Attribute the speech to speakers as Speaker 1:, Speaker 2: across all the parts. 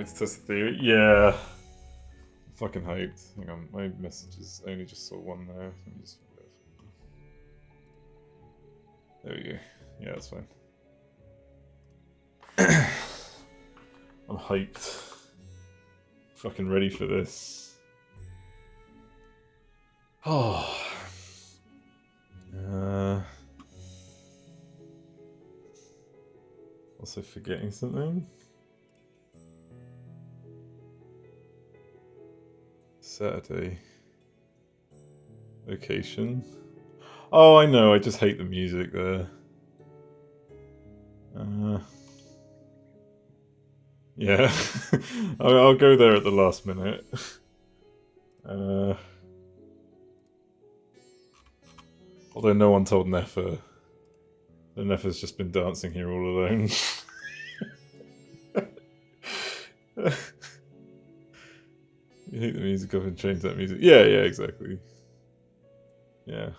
Speaker 1: wait to test the theory. Yeah. I'm fucking hyped. Hang on, my messages. I only just saw one there. Let me just... There we go. Yeah, that's fine. I'm hyped. Fucking ready for this. Oh. Also forgetting something. Saturday. Location. Oh, I know. I just hate the music there. Yeah. I'll go there at the last minute. Although no one told Nefa. So Nefa's just been dancing here all alone. You hate the music of and change that music. Yeah, exactly. Yeah.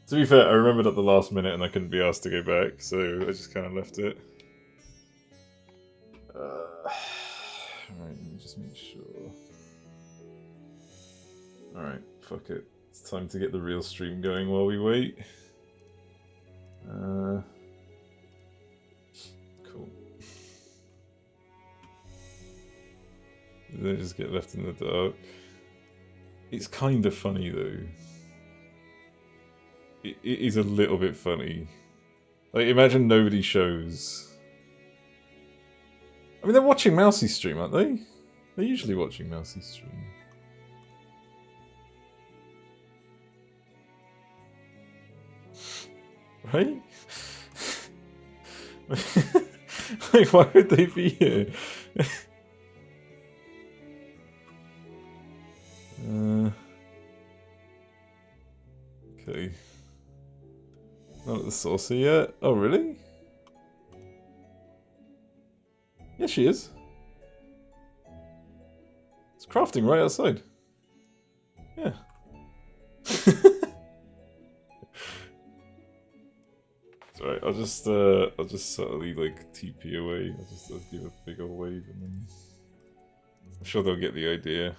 Speaker 1: To be fair, I remembered at the last minute and I couldn't be asked to go back, so I just kind of left it. Alright, let me just make sure. Alright, fuck it. It's time to get the real stream going while we wait. Cool. They just get left in the dark. It's kind of funny though. It is a little bit funny. Like, imagine nobody shows. I mean, they're watching Mousie's stream, aren't they? They're usually watching Mousie's stream. Right? Like, why would they be here? Okay. Not at the saucer yet. Oh, really? Yeah, she is. It's crafting right outside. Yeah. It's alright, I'll just subtly like TP away. I'll give a big old wave and then I'm sure they'll get the idea.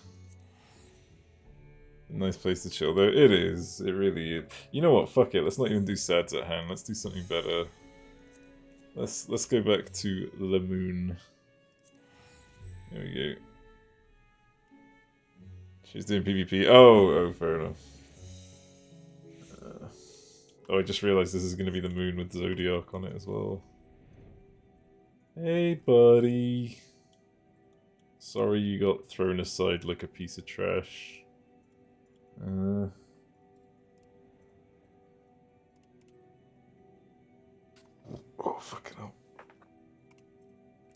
Speaker 1: Nice place to chill though. It is. It really is. You know what? Fuck it. Let's not even do Sads at hand. Let's do something better. Let's go back to Le Moon. There we go. She's doing PvP. Oh, fair enough. Oh, I just realized this is going to be the moon with Zodiac on it as well. Hey, buddy. Sorry you got thrown aside like a piece of trash. Oh, fucking hell.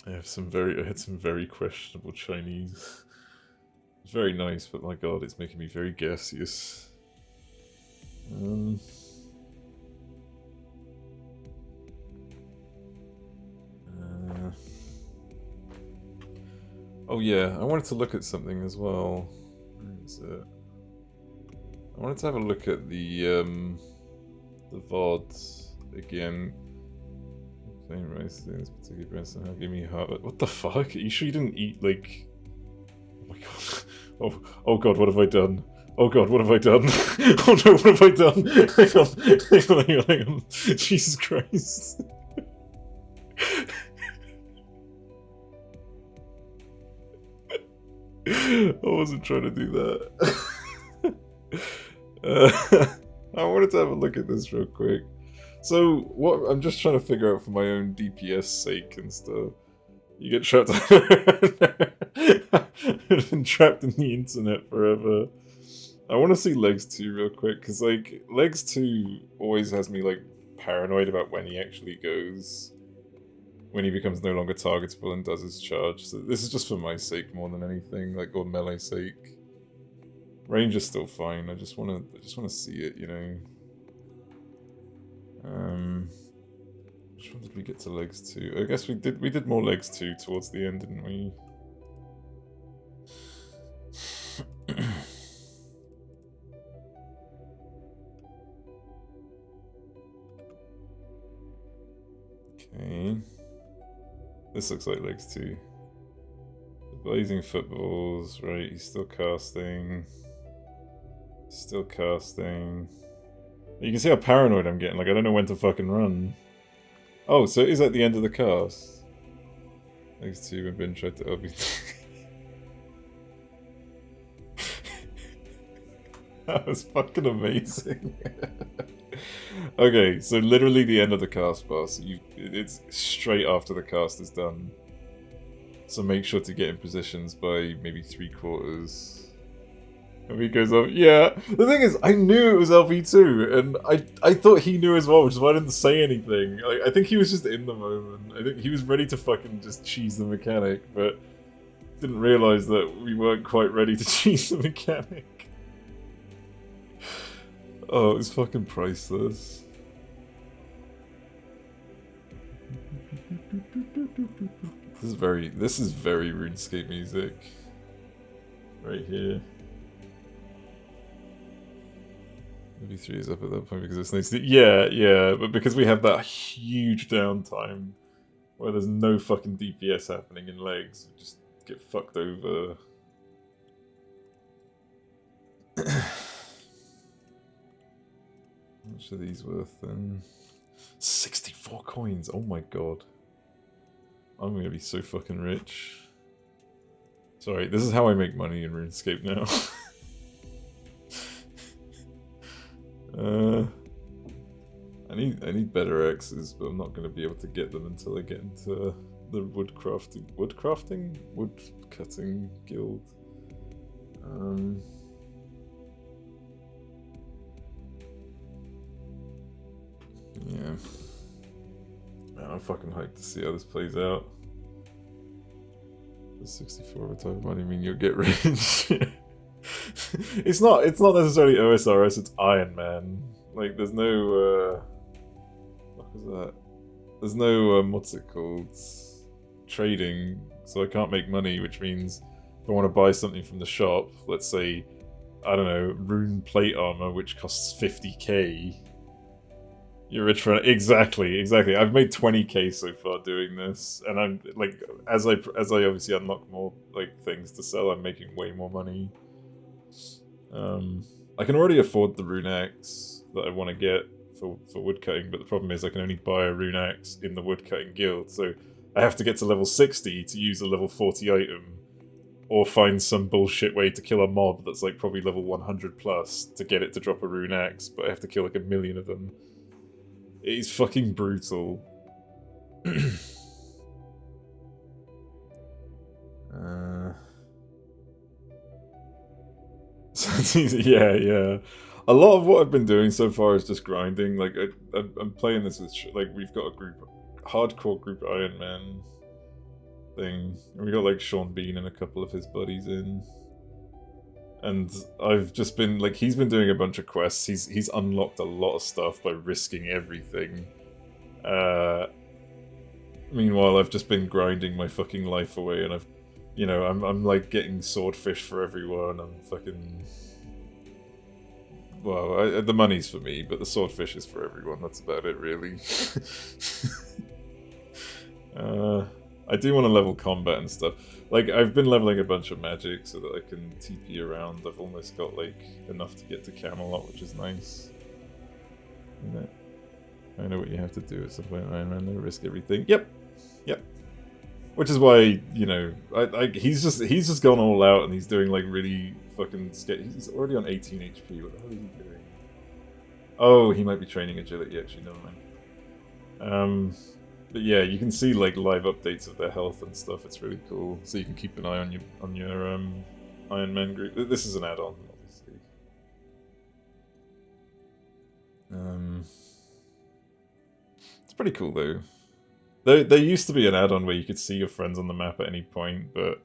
Speaker 1: I had some very questionable Chinese. It's very nice, but my god, it's making me very gaseous. Oh yeah, I wanted to look at something as well. Where is it? I wanted to have a look at the VOD again. Playing rice things, particularly Branson. Give me heart. What the fuck? Are you sure you didn't eat like? Oh my god! Oh god! What have I done? Oh god! What have I done? Oh no! What have I done? Hang on! Jesus Christ! I wasn't trying to do that. I wanted to have a look at this real quick. So, what I'm just trying to figure out for my own DPS sake and stuff. You get trapped. I've been trapped in the internet forever. I want to see Legs 2 real quick, because, like, Legs 2 always has me, like, paranoid about when he actually goes. When he becomes no longer targetable and does his charge. So this is just for my sake more than anything, like, or melee sake. Range is still fine. I just wanna see it, you know. Which one did we get to Legs 2? I guess we did more Legs 2 towards the end, didn't we? Okay. This looks like legs too. The blazing footballs, right? He's still casting. Still casting. You can see how paranoid I'm getting. Like, I don't know when to fucking run. Oh, so it is at the end of the cast. Legs 2 when Ben tried to LB. That was fucking amazing. Okay, so literally the end of the cast pass. It's straight after the cast is done. So make sure to get in positions by maybe 3/4. And he goes up. Yeah, the thing is, I knew it was LV2, and I thought he knew as well, which is why I didn't say anything. I think he was just in the moment. I think he was ready to fucking just cheese the mechanic, but didn't realize that we weren't quite ready to cheese the mechanic. Oh, it's fucking priceless. This is very RuneScape music. Right here. Maybe 3 is up at that point because it's nice to, yeah, but because we have that huge downtime where there's no fucking DPS happening in legs, we just get fucked over. How much are these worth then? 64 coins, oh my god. I'm gonna be so fucking rich. Sorry, this is how I make money in RuneScape now. I need better X's, but I'm not gonna be able to get them until I get into the wood cutting guild. Yeah. Man, I'm fucking hyped to see how this plays out. The 64 of a type of money mean you'll get rich. It's not necessarily OSRS, it's Iron Man. Like there's no what was that? There's no what's it called? Trading, so I can't make money, which means if I want to buy something from the shop, let's say, I don't know, rune plate armor which costs 50k. You're rich for exactly. I've made 20k so far doing this, and I'm like, as I obviously unlock more like things to sell, I'm making way more money. I can already afford the rune axe that I want to get for woodcutting, but the problem is I can only buy a rune axe in the woodcutting guild, so I have to get to level 60 to use a level 40 item, or find some bullshit way to kill a mob that's like probably level 100 plus to get it to drop a rune axe, but I have to kill like 1 million of them. It's fucking brutal. Yeah. A lot of what I've been doing so far is just grinding. Like I'm playing this with like we've got a hardcore group Iron Man thing, and we got like Sean Bean and a couple of his buddies in. And I've just been like, he's been doing a bunch of quests. He's unlocked a lot of stuff by risking everything. Meanwhile, I've just been grinding my fucking life away, and I'm like getting swordfish for everyone. I'm fucking, well, the money's for me, but the swordfish is for everyone. That's about it, really. I do want to level combat and stuff. Like, I've been leveling a bunch of magic so that I can TP around. I've almost got, like, enough to get to Camelot, which is nice. I know what you have to do at some point, Iron Man. No, risk everything. Yep. Which is why, you know, he's just gone all out and he's doing, like, really fucking he's already on 18 HP. What the hell is he doing? Oh, he might be training agility, actually. Never mind. But yeah, you can see like live updates of their health and stuff. It's really cool. So you can keep an eye on your Iron Man group. This is an add-on, obviously. It's pretty cool though. There used to be an add-on where you could see your friends on the map at any point, but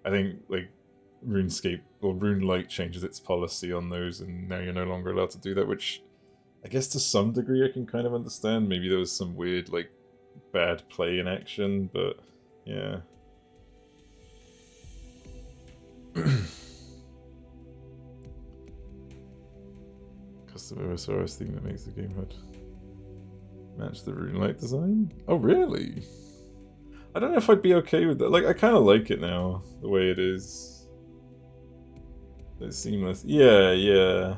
Speaker 1: I think like RuneScape or RuneLite changes its policy on those, and now you're no longer allowed to do that. Which I guess to some degree I can kind of understand. Maybe there was some weird like bad play in action, but yeah. Custom OSRS theme that makes the game hard. Match the RuneLite design? Oh really? I don't know if I'd be okay with that. Like, I kind of like it now, the way it is. It's seamless. Yeah, yeah.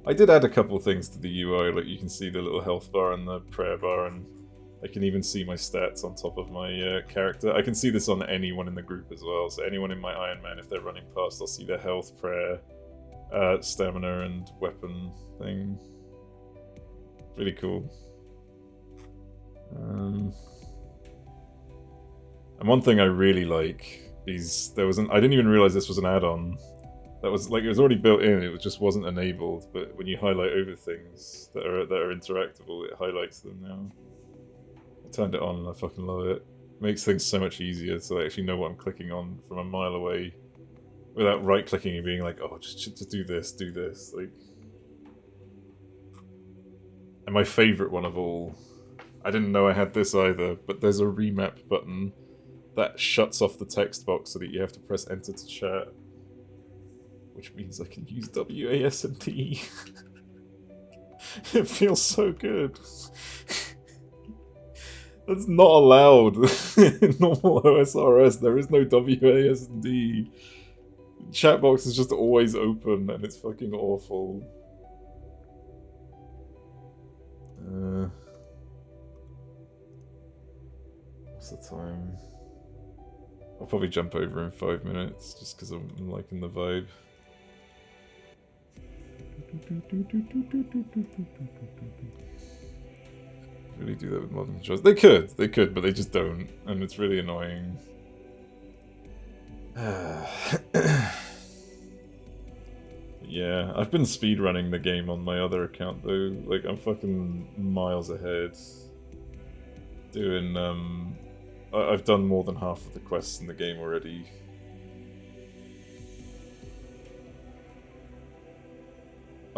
Speaker 1: I did add a couple things to the UI, like you can see the little health bar and the prayer bar, and I can even see my stats on top of my character. I can see this on anyone in the group as well, so anyone in my Iron Man, if they're running past, I'll see their health, prayer, stamina, and weapon thing. Really cool. And one thing I really like is I didn't even realize this was an add-on. That was like, it was already built in, it just wasn't enabled, but when you highlight over things that are interactable, it highlights them now. I turned it on and I fucking love it. It makes things so much easier to actually know what I'm clicking on from a mile away without right-clicking and being like, oh, just do this, like. And my favourite one of all, I didn't know I had this either, but there's a remap button that shuts off the text box so that you have to press enter to chat. Which means I can use WASD. It feels so good. That's not allowed in normal OSRS. There is no WASD. Chatbox is just always open and it's fucking awful. What's the time? I'll probably jump over in 5 minutes just because I'm liking the vibe. Really do that with modern shows. They could, but they just don't, and it's really annoying. Yeah, I've been speedrunning the game on my other account though. Like, I'm fucking miles ahead. Doing, I've done more than half of the quests in the game already.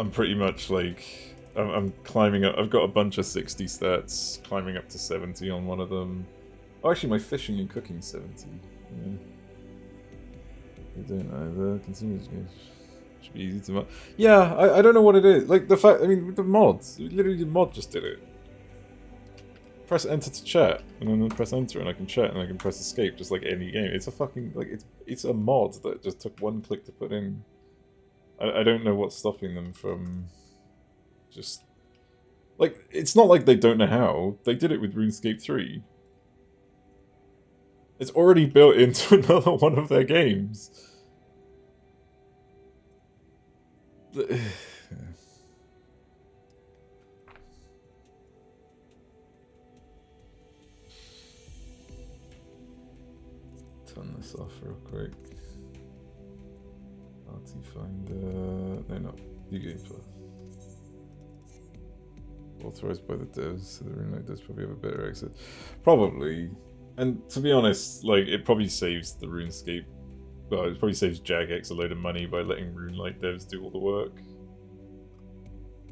Speaker 1: I'm pretty much like, I'm climbing up. I've got a bunch of 60 stats, climbing up to 70 on one of them. Oh, actually, my fishing and cooking 70. Yeah. I don't either. Consumers should be easy to mod. Yeah, I don't know what it is. Like the fact, I mean, with the mods, literally the mod just did it. Press enter to chat, and then press enter, and I can chat, and I can press escape, just like any game. It's a fucking like it's a mod that just took one click to put in. I don't know what's stopping them from just... Like, it's not like they don't know how. They did it with RuneScape 3. It's already built into another one of their games. Turn this off real quick. Party Finder... No, not UGame Plus. Authorized by the devs, so the RuneLite does probably have a better exit. Probably. And to be honest, like, it probably saves the RuneScape... Well, it probably saves Jagex a load of money by letting RuneLite devs do all the work.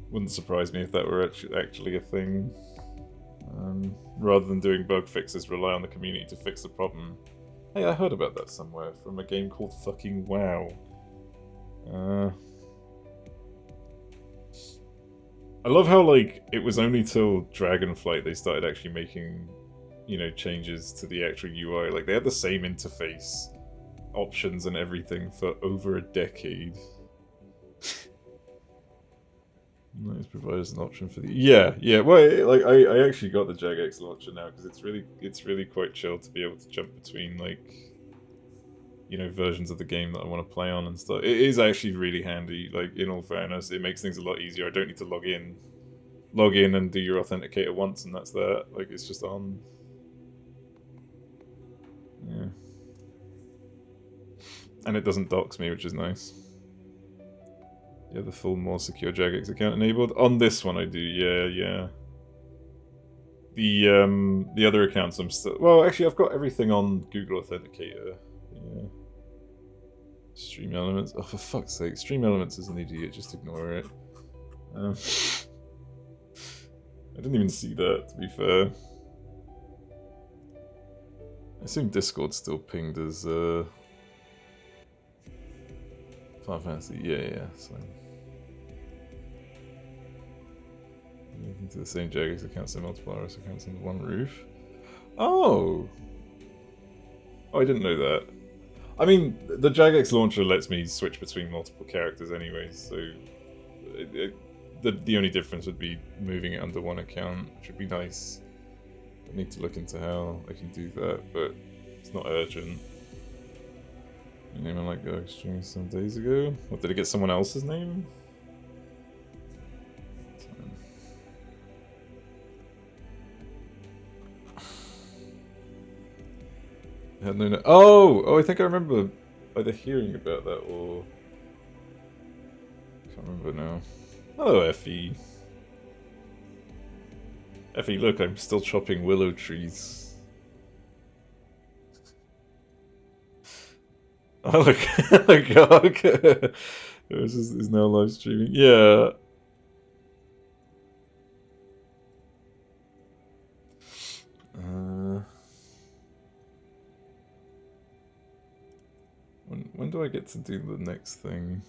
Speaker 1: Wouldn't surprise me if that were actually a thing. Rather than doing bug fixes, rely on the community to fix the problem. Hey, I heard about that somewhere, from a game called fucking WoW. I love how, like, it was only till Dragonflight they started actually making, you know, changes to the actual UI. Like, they had the same interface options and everything for over a decade. Nice, provides an option for the... Yeah, well, like, I actually got the Jagex launcher now, because it's really quite chill to be able to jump between, like, you know, versions of the game that I want to play on and stuff. It is actually really handy, like, in all fairness. It makes things a lot easier. I don't need to log in and do your authenticator once and that's that. Like, it's just on. Yeah. And it doesn't dox me, which is nice. You have the full, more secure Jagex account enabled. On this one I do, yeah. The other accounts I'm still... Well, actually, I've got everything on Google Authenticator. Yeah. Stream Elements. Oh, for fuck's sake. Stream Elements is an idiot. Just ignore it. I didn't even see that, to be fair. I assume Discord's still pinged as Final Fantasy. Yeah. So linking to the same Jagex accounts and multiple RS accounts under one roof. Oh. Oh, I didn't know that. I mean, the Jagex launcher lets me switch between multiple characters anyway, so the only difference would be moving it under one account, which would be nice. I need to look into how I can do that, but it's not urgent. Your name I like Livestream some days ago. What, did it get someone else's name? I had no. Oh, I think I remember either hearing about that or can't remember now. Hello, Effie. Effie, look, I'm still chopping willow trees. Oh, look, look, is now live streaming. Yeah. When do I get to do the next thing?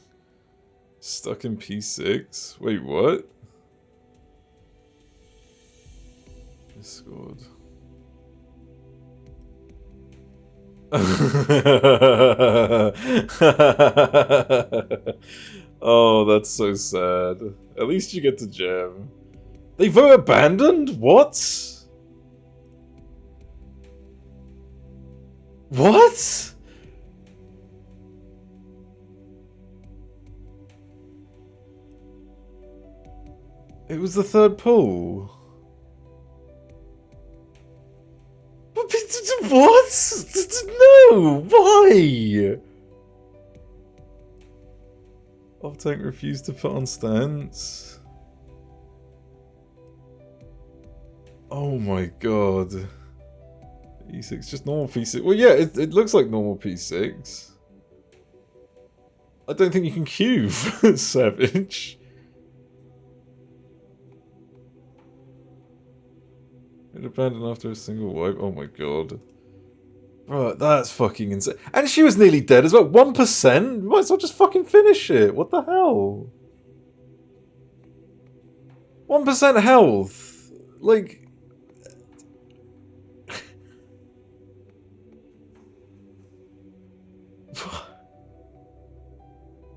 Speaker 1: Stuck in P6? Wait, what? Discord. Oh, that's so sad. At least you get to jam. They vote abandoned? What? What? It was the third pull. What? No! Why? Off-tank refused to put on stance. Oh my god. E6, just normal P6. Well, yeah, it looks like normal P6. I don't think you can queue Savage. It abandoned after a single wipe. Oh my god. Bro, that's fucking insane. And she was nearly dead as well. 1%? Might as well just fucking finish it. What the hell? 1% health. Like...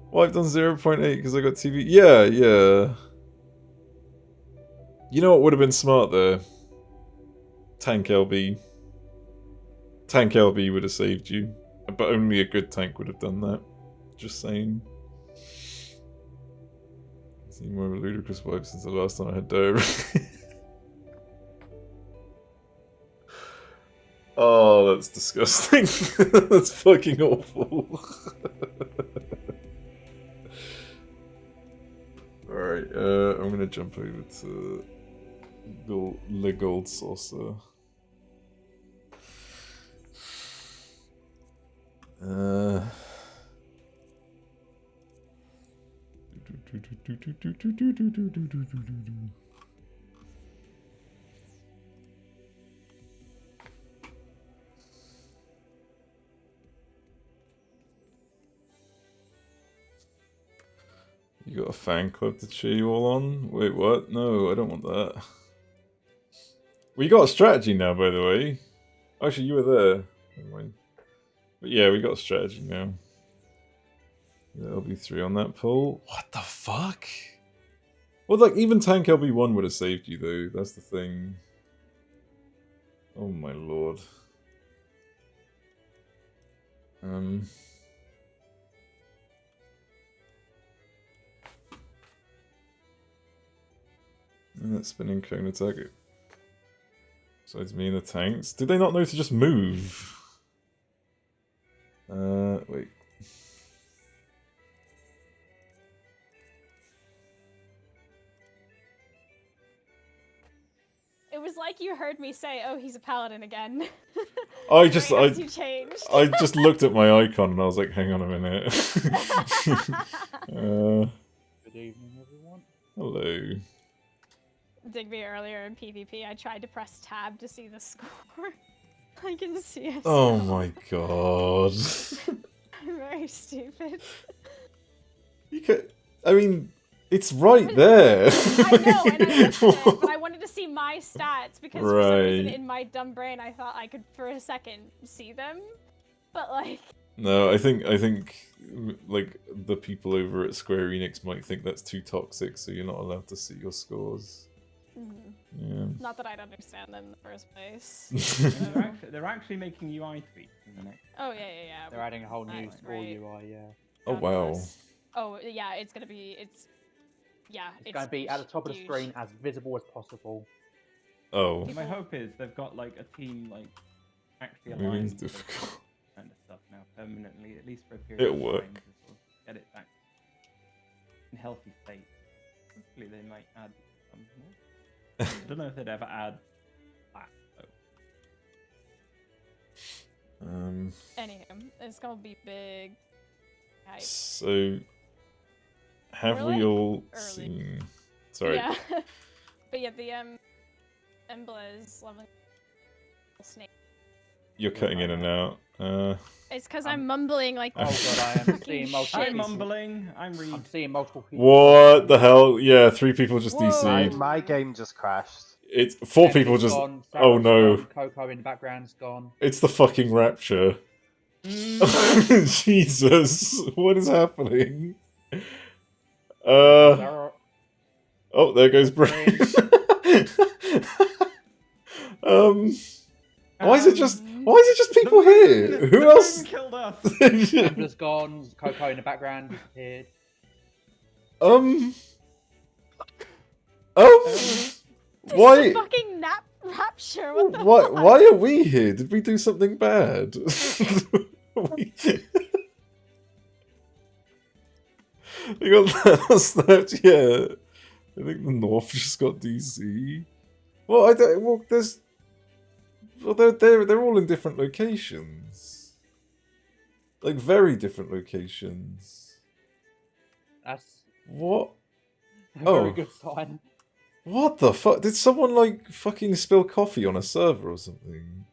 Speaker 1: Well, I've done 0.8 because I got TV. Yeah, yeah. You know what would have been smart there? Tank LB. Tank LB would have saved you. But only a good tank would have done that. Just saying. Seen more of a ludicrous wipe since the last time I had diarrhea. Oh, that's disgusting. That's fucking awful. Alright, I'm gonna jump over to Le Gold Saucer. You got a fan club to cheer you all on? Wait, what? No, I don't want that. We got a strategy now, by the way. Actually, you were there. Never mind. But yeah, we got a strategy now. LB3 on that pull. What the fuck? Well, like, even tank LB1 would have saved you, though. That's the thing. Oh my lord. And that spinning cone attack. Besides me and the tanks. Did they not know to just move? Wait.
Speaker 2: It was like you heard me say, "Oh, he's a paladin again."
Speaker 1: I just looked at my icon and I was like, "Hang on a minute."
Speaker 3: Good evening, everyone.
Speaker 1: Hello.
Speaker 2: Digby earlier in PvP, I tried to press tab to see the score. I can see it.
Speaker 1: Oh my god.
Speaker 2: I'm very stupid.
Speaker 1: You could. I mean, it's right there.
Speaker 2: I know, and I looked at it, but I wanted to see my stats because for some reason
Speaker 1: Right.
Speaker 2: in my dumb brain I thought I could for a second see them, but like.
Speaker 1: No, I think like the people over at Square Enix might think that's too toxic, so you're not allowed to see your scores. Yeah.
Speaker 2: Not that I'd understand them in the first place.
Speaker 3: They're actually making UI tweaks in the next.
Speaker 2: Oh yeah.
Speaker 4: They're adding a whole new
Speaker 2: That's
Speaker 4: score
Speaker 2: great.
Speaker 4: UI, yeah.
Speaker 1: Oh
Speaker 2: God
Speaker 1: wow.
Speaker 2: bless. Oh yeah, it's gonna be. It's
Speaker 4: going to be at the top of the
Speaker 2: huge.
Speaker 4: screen as visible as possible.
Speaker 1: Oh.
Speaker 3: My hope is they've got like a team like actually
Speaker 1: Maybe
Speaker 3: aligned
Speaker 1: it's
Speaker 3: to this
Speaker 1: difficult.
Speaker 3: kind of stuff now permanently, at least for a period.
Speaker 1: It'll
Speaker 3: of
Speaker 1: work.
Speaker 3: time to sort of get it back in healthy state. Hopefully they might add some more. I don't know if they'd ever add that though.
Speaker 2: Anywho, it's gonna be big. Hype.
Speaker 1: So have
Speaker 2: We're,
Speaker 1: we
Speaker 2: like,
Speaker 1: all
Speaker 2: early.
Speaker 1: seen? Sorry.
Speaker 2: Yeah, but yeah, the Embla is leveling snake.
Speaker 1: You're cutting in and out.
Speaker 2: It's because I'm mumbling like.
Speaker 4: Oh god, I am seeing multiple.
Speaker 3: I'm mumbling. I'm reading.
Speaker 4: I'm seeing multiple people.
Speaker 1: What the hell? Yeah, 3 people just
Speaker 2: Whoa.
Speaker 1: DC'd.
Speaker 5: My game just crashed.
Speaker 1: It's 4
Speaker 4: Emma's
Speaker 1: people just.
Speaker 4: gone,
Speaker 1: Oh
Speaker 4: Sarah's
Speaker 1: no!
Speaker 4: gone, Coco in the background's gone.
Speaker 1: It's the fucking rapture. Jesus, what is happening?
Speaker 4: Sarah,
Speaker 1: Oh, there goes Brain. Why is it just people here? Who else?
Speaker 3: Killed us.
Speaker 4: Emma's gone, Coco in the background disappeared.
Speaker 1: Why?
Speaker 2: It's a fucking nap rapture. What the
Speaker 1: Why?
Speaker 2: fuck?
Speaker 1: Why are we here? Did we do something bad? We got snapped. Yeah, I think the North just got DC. Well, I don't. Well, there's. Well, they're all in different locations. Like very different locations.
Speaker 4: That's
Speaker 1: What?
Speaker 4: a very
Speaker 1: Oh.
Speaker 4: good sign.
Speaker 1: What the fuck? Did someone like fucking spill coffee on a server or something?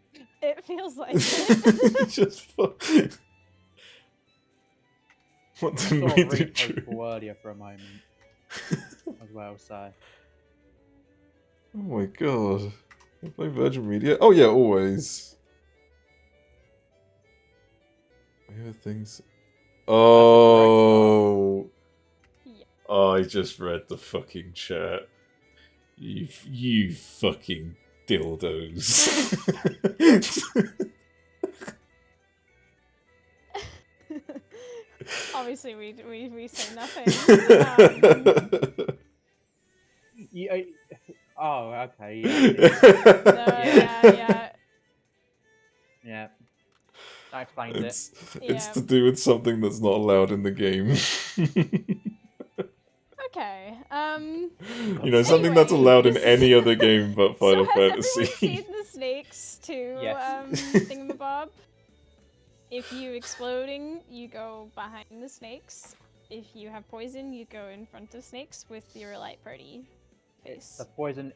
Speaker 2: It feels like it.
Speaker 1: Just fuck. What
Speaker 4: I
Speaker 1: did
Speaker 4: saw
Speaker 1: we
Speaker 4: a
Speaker 1: do?
Speaker 4: read
Speaker 1: Drew?
Speaker 4: protocol earlier for a moment as well, so.
Speaker 1: Oh my god. I play Virgin Media? Oh yeah, always. I hear things. Oh.
Speaker 2: Yeah.
Speaker 1: I just read the fucking chat. You fucking dildos.
Speaker 2: Obviously, we say nothing.
Speaker 4: Yeah, oh, okay. Yeah.
Speaker 2: Yeah.
Speaker 4: Yeah. That explains it.
Speaker 1: It's
Speaker 2: Yeah.
Speaker 1: to do with something that's not allowed in the game.
Speaker 2: Okay.
Speaker 1: You know, something that's allowed in
Speaker 2: Anyways.
Speaker 1: any other game but Final
Speaker 2: So has everyone
Speaker 1: Fantasy.
Speaker 2: seen the snakes too?
Speaker 4: Yes.
Speaker 2: Thingamabob. If you exploding, you go behind the snakes. If you have poison, you go in front of snakes with your light party face.
Speaker 4: The poison,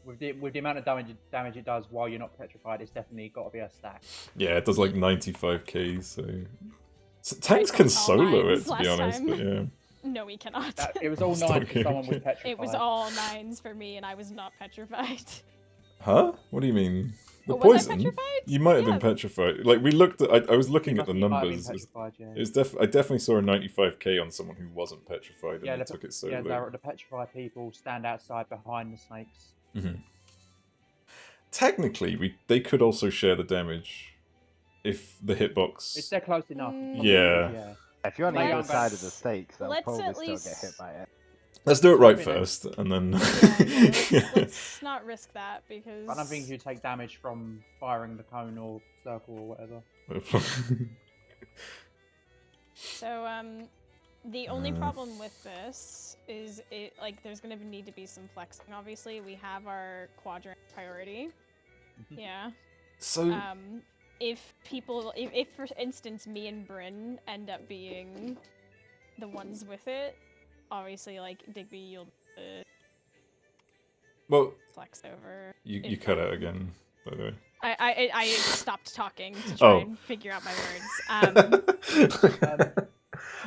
Speaker 4: with the amount of damage it does while you're not petrified, it's definitely got to be a stack.
Speaker 1: Yeah, it does like 95k, so tanks
Speaker 2: I
Speaker 1: can
Speaker 2: took all
Speaker 1: solo it,
Speaker 2: nines
Speaker 1: to be
Speaker 2: last
Speaker 1: honest,
Speaker 2: time.
Speaker 1: but yeah.
Speaker 2: No, we cannot.
Speaker 4: It was all
Speaker 1: Stop
Speaker 4: 9 for someone was
Speaker 1: joking.
Speaker 4: petrified.
Speaker 2: It was all 9s for me, and I was not petrified.
Speaker 1: Huh? What do you mean? The
Speaker 2: Oh, was I
Speaker 1: poison?
Speaker 2: petrified?
Speaker 1: You might have
Speaker 2: Yeah.
Speaker 1: been petrified. Like, we looked at... I was looking at the
Speaker 4: You might have been
Speaker 1: numbers.
Speaker 4: petrified, yeah.
Speaker 1: It was I definitely saw a 95k on someone who wasn't petrified and
Speaker 4: Yeah,
Speaker 1: they
Speaker 4: the-
Speaker 1: took it solo.
Speaker 4: Yeah, the petrified people stand outside behind the snakes.
Speaker 1: Technically, they could also share the damage if the hitbox...
Speaker 4: If they're close enough.
Speaker 1: Yeah.
Speaker 5: If you're on
Speaker 4: Let's-
Speaker 5: either side of the stakes, they'll
Speaker 2: let's
Speaker 5: probably
Speaker 2: at
Speaker 5: still get
Speaker 2: least-
Speaker 5: hit by it.
Speaker 1: Let's do it right
Speaker 4: Maybe
Speaker 1: first, and then...
Speaker 2: Let's not risk that, because...
Speaker 4: I don't think you take damage from firing the cone or circle or whatever.
Speaker 2: So, the only problem with this is there's gonna need to be some flexing, obviously. We have our quadrant priority. Yeah.
Speaker 1: So...
Speaker 2: If for instance, me and Bryn end up being the ones with it, obviously, like, Digby, you'll
Speaker 1: well,
Speaker 2: flex over.
Speaker 1: you cut out again, by the way.
Speaker 2: I stopped talking to try and figure out my words.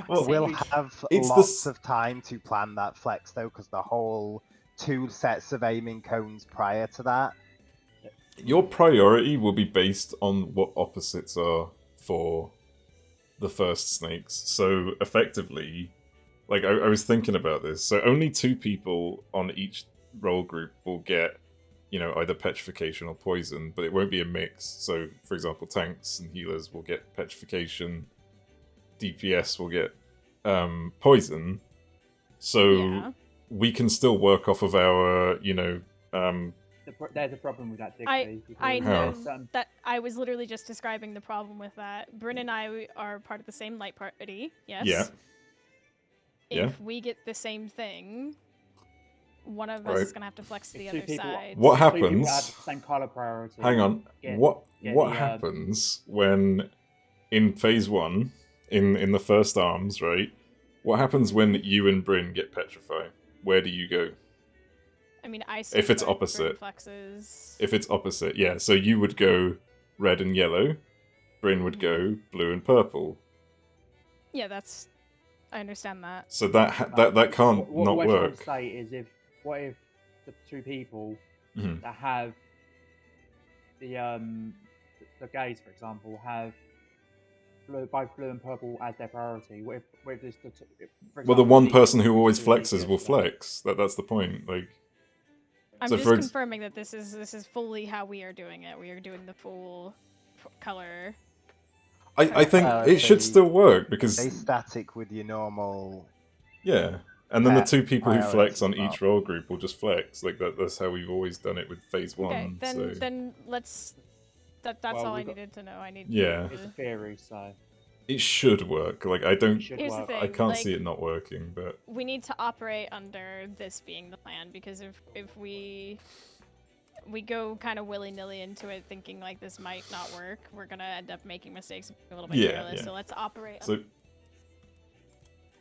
Speaker 1: Well,
Speaker 5: We'll
Speaker 2: Sage.
Speaker 5: have
Speaker 1: It's
Speaker 5: lots of time to plan that flex, though, because the whole 2 sets of aiming cones prior to that.
Speaker 1: Your priority will be based on what opposites are for the first snakes. So effectively, like I was thinking about this. So only 2 people on each role group will get, you know, either petrification or poison, but it won't be a mix. So for example, tanks and healers will get petrification, DPS will get poison. So
Speaker 2: Yeah.
Speaker 1: we can still work off of our, you know,
Speaker 4: There's a problem with that,
Speaker 2: I
Speaker 4: Digby. because
Speaker 2: I
Speaker 1: How?
Speaker 2: know
Speaker 4: there's some-
Speaker 2: that I was literally just describing the problem with that. Bryn and I are part of the same light party. Yes.
Speaker 1: Yeah.
Speaker 2: If
Speaker 1: Yeah.
Speaker 2: we get the same thing, one of us
Speaker 1: Right.
Speaker 2: is gonna have to flex to the
Speaker 4: If two
Speaker 2: other
Speaker 4: people-
Speaker 2: side.
Speaker 1: What
Speaker 4: Two people
Speaker 1: happens?
Speaker 4: have the same color priority.
Speaker 1: Hang on.
Speaker 4: Get-
Speaker 1: what
Speaker 4: get
Speaker 1: what
Speaker 4: the,
Speaker 1: happens when in phase 1 in the first arms, right? What happens when you and Bryn get petrified? Where do you go?
Speaker 2: I mean, I
Speaker 1: If it's
Speaker 2: Bryn
Speaker 1: opposite.
Speaker 2: flexes.
Speaker 1: If it's opposite, yeah. So you would go red and yellow. Bryn would go blue and purple.
Speaker 2: Yeah, that's. I understand that.
Speaker 1: So that can't
Speaker 4: what
Speaker 1: not
Speaker 4: we're trying
Speaker 1: work.
Speaker 4: to say is what if the 2 people
Speaker 1: Mhm.
Speaker 4: that have the gays, for example, have both blue and purple as their priority? What if this for
Speaker 1: Well, the
Speaker 4: example,
Speaker 1: one
Speaker 4: the
Speaker 1: person who always
Speaker 4: two
Speaker 1: flexes will
Speaker 4: DPS,
Speaker 1: flex. That's the point. Like,
Speaker 2: I'm
Speaker 1: So
Speaker 2: just
Speaker 1: for ex-
Speaker 2: confirming that this is fully how we are doing it. We are doing the full color.
Speaker 1: I think
Speaker 5: Well,
Speaker 1: it should
Speaker 5: they-
Speaker 1: still work because
Speaker 5: Stay static with your normal.
Speaker 1: yeah. And then the
Speaker 5: Pet
Speaker 1: 2 people who flex
Speaker 5: priorities
Speaker 1: on
Speaker 5: as well.
Speaker 1: each role group will just flex. Like that's how we've always done it with phase 1.
Speaker 2: Okay, then
Speaker 1: so
Speaker 2: then let's. That's
Speaker 4: Well,
Speaker 2: all I
Speaker 4: we've got-
Speaker 2: needed to know. I need.
Speaker 1: Yeah.
Speaker 4: It's a theory, so
Speaker 1: it should work. Like I don't.
Speaker 4: it should
Speaker 2: Here's the
Speaker 4: work.
Speaker 2: thing.
Speaker 1: I can't
Speaker 2: like,
Speaker 1: see it not working. But
Speaker 2: We need to operate under this being the plan because if we go kind of willy-nilly into it thinking like this might not work, we're gonna end up making mistakes and being a little bit
Speaker 1: Yeah,
Speaker 2: careless.
Speaker 1: yeah.
Speaker 2: So let's operate
Speaker 1: so
Speaker 2: on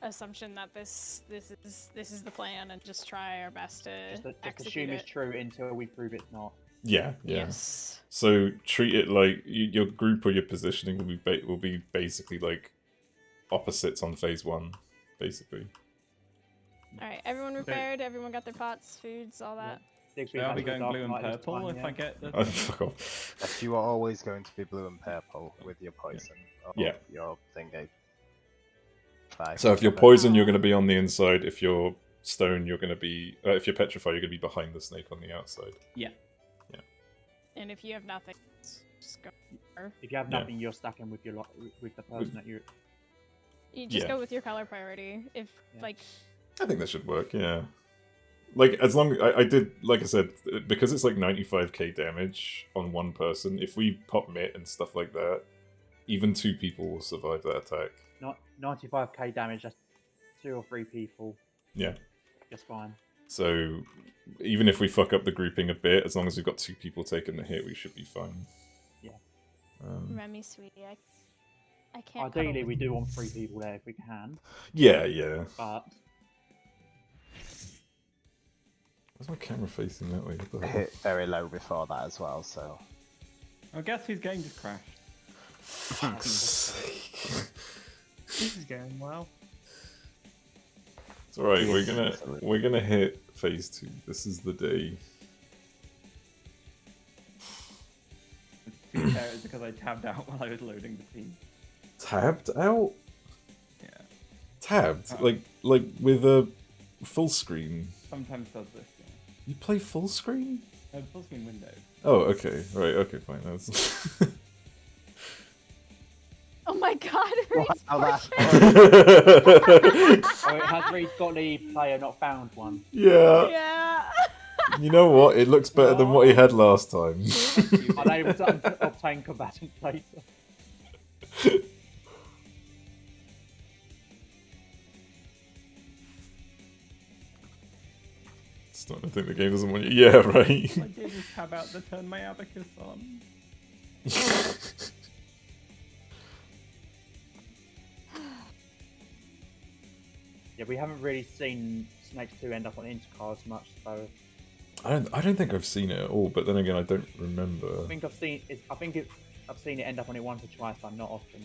Speaker 2: the assumption that this is the plan and just try our best to
Speaker 4: Just
Speaker 2: execute
Speaker 4: assume
Speaker 2: it.
Speaker 4: it's true until we prove it's not.
Speaker 1: yeah.
Speaker 2: Yes.
Speaker 1: So treat it like your group or your positioning will be basically like opposites on phase 1, basically.
Speaker 2: All right. Everyone prepared. Everyone got their pots, foods, all that.
Speaker 4: Digby
Speaker 3: So are
Speaker 4: has
Speaker 3: we
Speaker 4: the
Speaker 3: going
Speaker 4: Dark
Speaker 3: blue and
Speaker 4: Knight this
Speaker 3: purple
Speaker 4: time,
Speaker 3: if
Speaker 4: yeah.
Speaker 3: I get the...
Speaker 1: Oh, fuck off.
Speaker 5: Yes, you are always going to be blue and purple with your poison. Or
Speaker 1: Yeah.
Speaker 5: Your thingy. Fine.
Speaker 1: So if you're poison, you're going to be on the inside. If you're stone, you're going to be. If you're petrified, you're going to be behind the snake on the outside.
Speaker 2: And if you have nothing, just go.
Speaker 4: If you have
Speaker 1: Yeah.
Speaker 4: nothing, you're stacking with with the person that you.
Speaker 2: You just
Speaker 1: Yeah.
Speaker 2: go with your color priority. If
Speaker 4: Yeah.
Speaker 2: like
Speaker 1: I think that should work. Yeah. Like as long I did, like I said, because it's like 95k damage on one person. If we pop mitt and stuff like that, even 2 people will survive that attack.
Speaker 4: Not 95k damage. That's 2 or 3 people.
Speaker 1: Yeah.
Speaker 4: Just fine.
Speaker 1: So even if we fuck up the grouping a bit, as long as we've got 2 people taking the hit, we should be fine.
Speaker 4: Yeah.
Speaker 2: Remy, sweetie, I can't. cuddle
Speaker 4: Ideally,
Speaker 2: with
Speaker 4: we
Speaker 2: you.
Speaker 4: do want 3 people there if we can,
Speaker 1: Yeah.
Speaker 4: but
Speaker 1: Why's my camera facing that way? What the hell?
Speaker 5: hit very low before that as well, so.
Speaker 3: I guess whose game just crashed.
Speaker 1: Fuck's sake.
Speaker 6: This is going well.
Speaker 1: It's alright,
Speaker 5: Yes,
Speaker 1: we're gonna hit phase 2. This is the day.
Speaker 3: To be fair, it's because I tabbed out while I was loading the team.
Speaker 1: Tabbed out?
Speaker 3: Yeah.
Speaker 1: Tabbed?
Speaker 3: Oh.
Speaker 1: Like with a full screen.
Speaker 3: Sometimes does this, yeah.
Speaker 1: You play full screen?
Speaker 3: Full screen window.
Speaker 1: Oh, okay. Right, okay, fine. That's
Speaker 2: Oh my god, Reed's
Speaker 5: Wow, that-
Speaker 2: portrait.
Speaker 4: oh, has Reed got the player not found one?
Speaker 1: Yeah.
Speaker 2: Yeah.
Speaker 1: You know what? It looks better than what he had last time.
Speaker 4: Unable to obtain combatant data.
Speaker 1: Starting to think the game doesn't want you. Yeah, right.
Speaker 3: I did just tab out the turn my abacus on.
Speaker 4: Yeah, we haven't really seen Snakes 2 end up on intercards much, so
Speaker 1: I don't think I've seen it at all, but then again, I don't remember.
Speaker 4: I think I've seen it end up on it once or twice, but not often.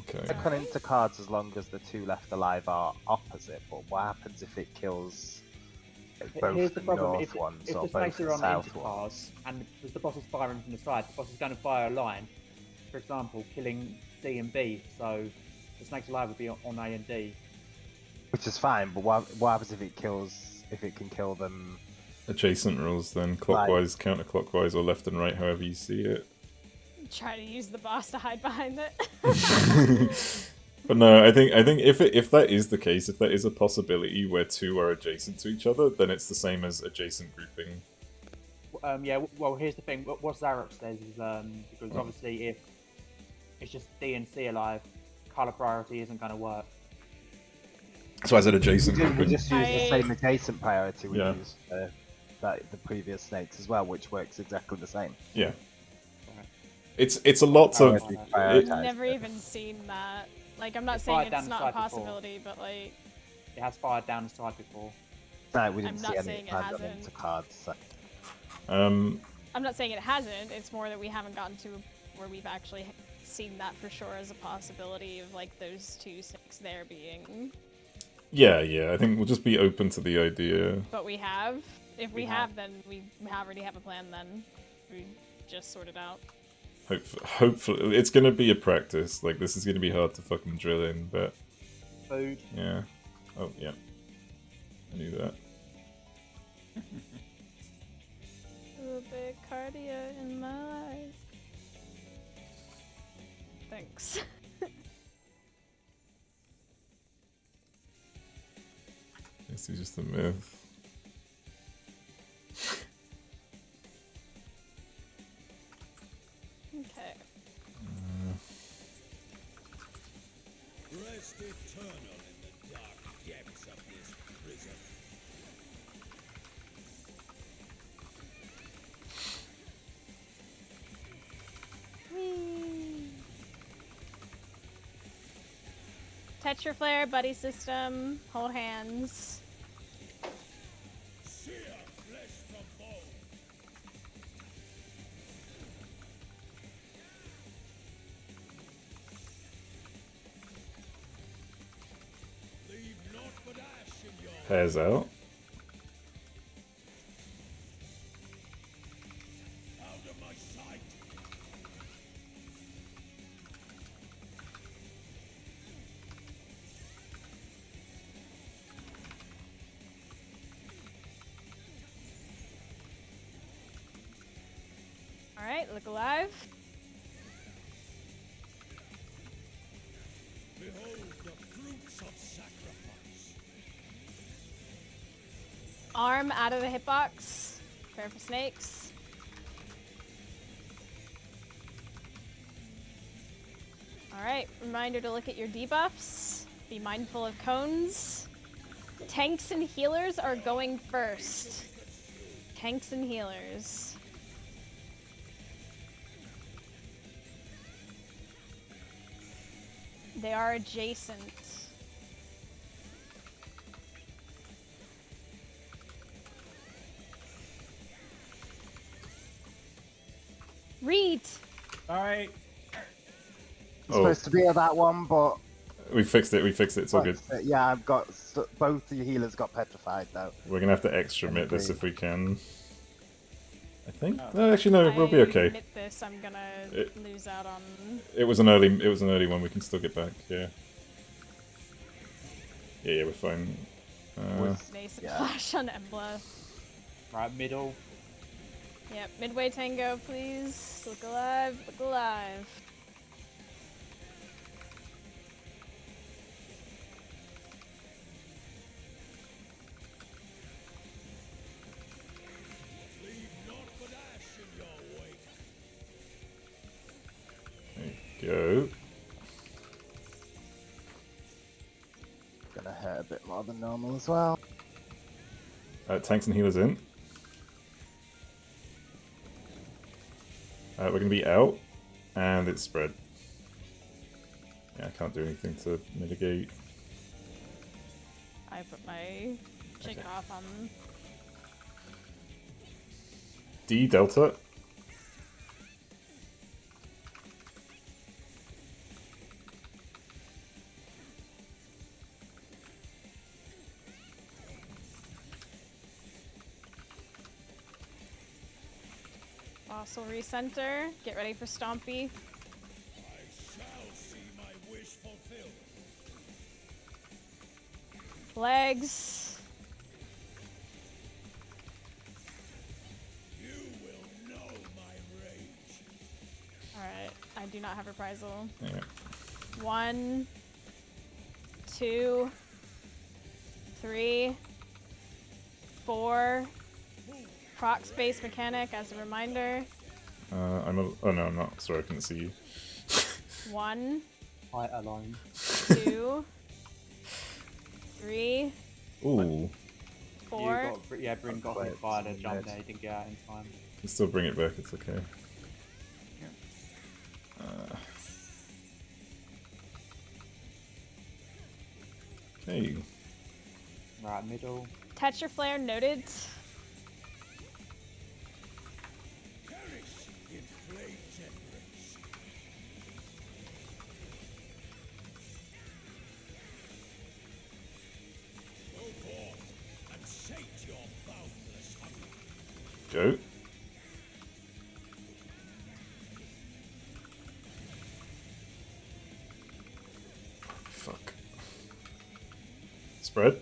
Speaker 1: Okay.
Speaker 5: It's on into cards as long as the 2 left alive are opposite, but what happens if it kills both
Speaker 4: Here's the problem:
Speaker 5: north ones
Speaker 4: if
Speaker 5: or
Speaker 4: the snakes
Speaker 5: both
Speaker 4: are on
Speaker 5: south
Speaker 4: intercards
Speaker 5: ones.
Speaker 4: and because the boss is firing from the side, the boss is going to fire a line. For example, killing C and B, so the snakes will either be on A and D.
Speaker 5: Which is fine, but what happens if it can kill them?
Speaker 1: Adjacent rules then, clockwise, counterclockwise, or left and right, however you see it.
Speaker 2: Try to use the boss to hide behind it.
Speaker 1: But no, I think if that is the case, if that is a possibility where two are adjacent to each other, then it's the same as adjacent grouping.
Speaker 4: Yeah. Well, here's the thing. What Zarok says is because obviously if it's just D and C alive, color priority isn't going to work.
Speaker 1: So as an adjacent
Speaker 5: We
Speaker 1: grouping.
Speaker 5: just use the same adjacent priority we
Speaker 1: Yeah.
Speaker 5: used for the previous snakes as well, which works exactly the same.
Speaker 1: Yeah. It's a lot of.
Speaker 2: I've never even seen that. Like, I'm not
Speaker 4: It's
Speaker 2: saying
Speaker 4: fired down
Speaker 2: it's
Speaker 4: the
Speaker 2: not a
Speaker 4: side before.
Speaker 2: possibility, but like,
Speaker 4: It has fired down the side before.
Speaker 5: No, we didn't
Speaker 2: I'm
Speaker 5: see
Speaker 2: not
Speaker 5: any
Speaker 2: saying it
Speaker 5: planned on
Speaker 2: hasn't.
Speaker 5: into cards. So.
Speaker 1: Um,
Speaker 2: I'm not saying it hasn't. It's more that we haven't gotten to where we've actually seen that for sure as a possibility of like those two snakes there being.
Speaker 1: yeah, I think we'll just be open to the idea.
Speaker 2: But we have. If we
Speaker 4: We
Speaker 2: have,
Speaker 4: have.
Speaker 2: then we already have a plan. Then we just sort it out.
Speaker 1: Hopefully, it's gonna be a practice. Like, this is gonna be hard to fucking drill in, but
Speaker 4: Food.
Speaker 1: yeah. Oh, yeah. I knew that.
Speaker 2: A little bit of cardio in my life. Thanks.
Speaker 1: This is just a myth.
Speaker 2: Okay.
Speaker 7: Rest eternal in the dark depths of this prison.
Speaker 2: Whee! Touch your flare, buddy system. Hold hands.
Speaker 7: Sear flesh from bone. Leave naught but ash in your
Speaker 1: Pairs out.
Speaker 7: out of my sight.
Speaker 2: Alright, look alive.
Speaker 7: Behold the fruits of sacrifice.
Speaker 2: Arm out of the hitbox. Prepare for snakes. Alright, reminder to look at your debuffs. Be mindful of cones. Tanks and healers are going first. Tanks and healers. They are adjacent. Read!
Speaker 3: Alright.
Speaker 5: It's supposed to be at that one, but
Speaker 1: We fixed it, it's all good.
Speaker 5: yeah, I've got both the healers got petrified though.
Speaker 1: We're gonna have to extramit this if we can. I think.
Speaker 3: Oh.
Speaker 1: No, actually, no, we'll be okay.
Speaker 2: Admit this, I'm gonna lose out on.
Speaker 1: It was an early one. We can still get back. Yeah. Yeah, we're fine.
Speaker 2: Nascent
Speaker 5: Yeah.
Speaker 2: flash on Embla.
Speaker 4: Right, middle.
Speaker 2: Yep, midway tango, please. Look alive, look alive.
Speaker 7: Leave naught but ash in your wake.
Speaker 1: There you go.
Speaker 5: Gonna hurt a bit more than normal as well.
Speaker 1: Tanks and healers in. We're gonna be out, and it's spread. Yeah, I can't do anything to mitigate.
Speaker 2: I put my chicken off on.
Speaker 1: D Delta.
Speaker 2: Fossil recenter. Get ready for Stompy.
Speaker 7: I shall see my wish fulfilled.
Speaker 2: Legs.
Speaker 7: You will know my rage.
Speaker 2: Alright, I do not have reprisal.
Speaker 1: Yeah.
Speaker 2: 1, 2, 3, 4. Proc space mechanic as a reminder.
Speaker 1: I'm a, oh no, I'm not. Sorry, I couldn't see you.
Speaker 2: 1,
Speaker 4: Fight alone.
Speaker 2: 2, 3,
Speaker 1: Ooh,
Speaker 2: 4.
Speaker 4: Yeah, Bryn got hit by the jump there. He didn't get out in time.
Speaker 1: can still bring it back. It's okay. Okay.
Speaker 4: Right, middle.
Speaker 2: Tetra flare noted.
Speaker 7: Perish in flame generation. Go forth and sate your boundless hunger.
Speaker 1: Go. Fuck. Spread.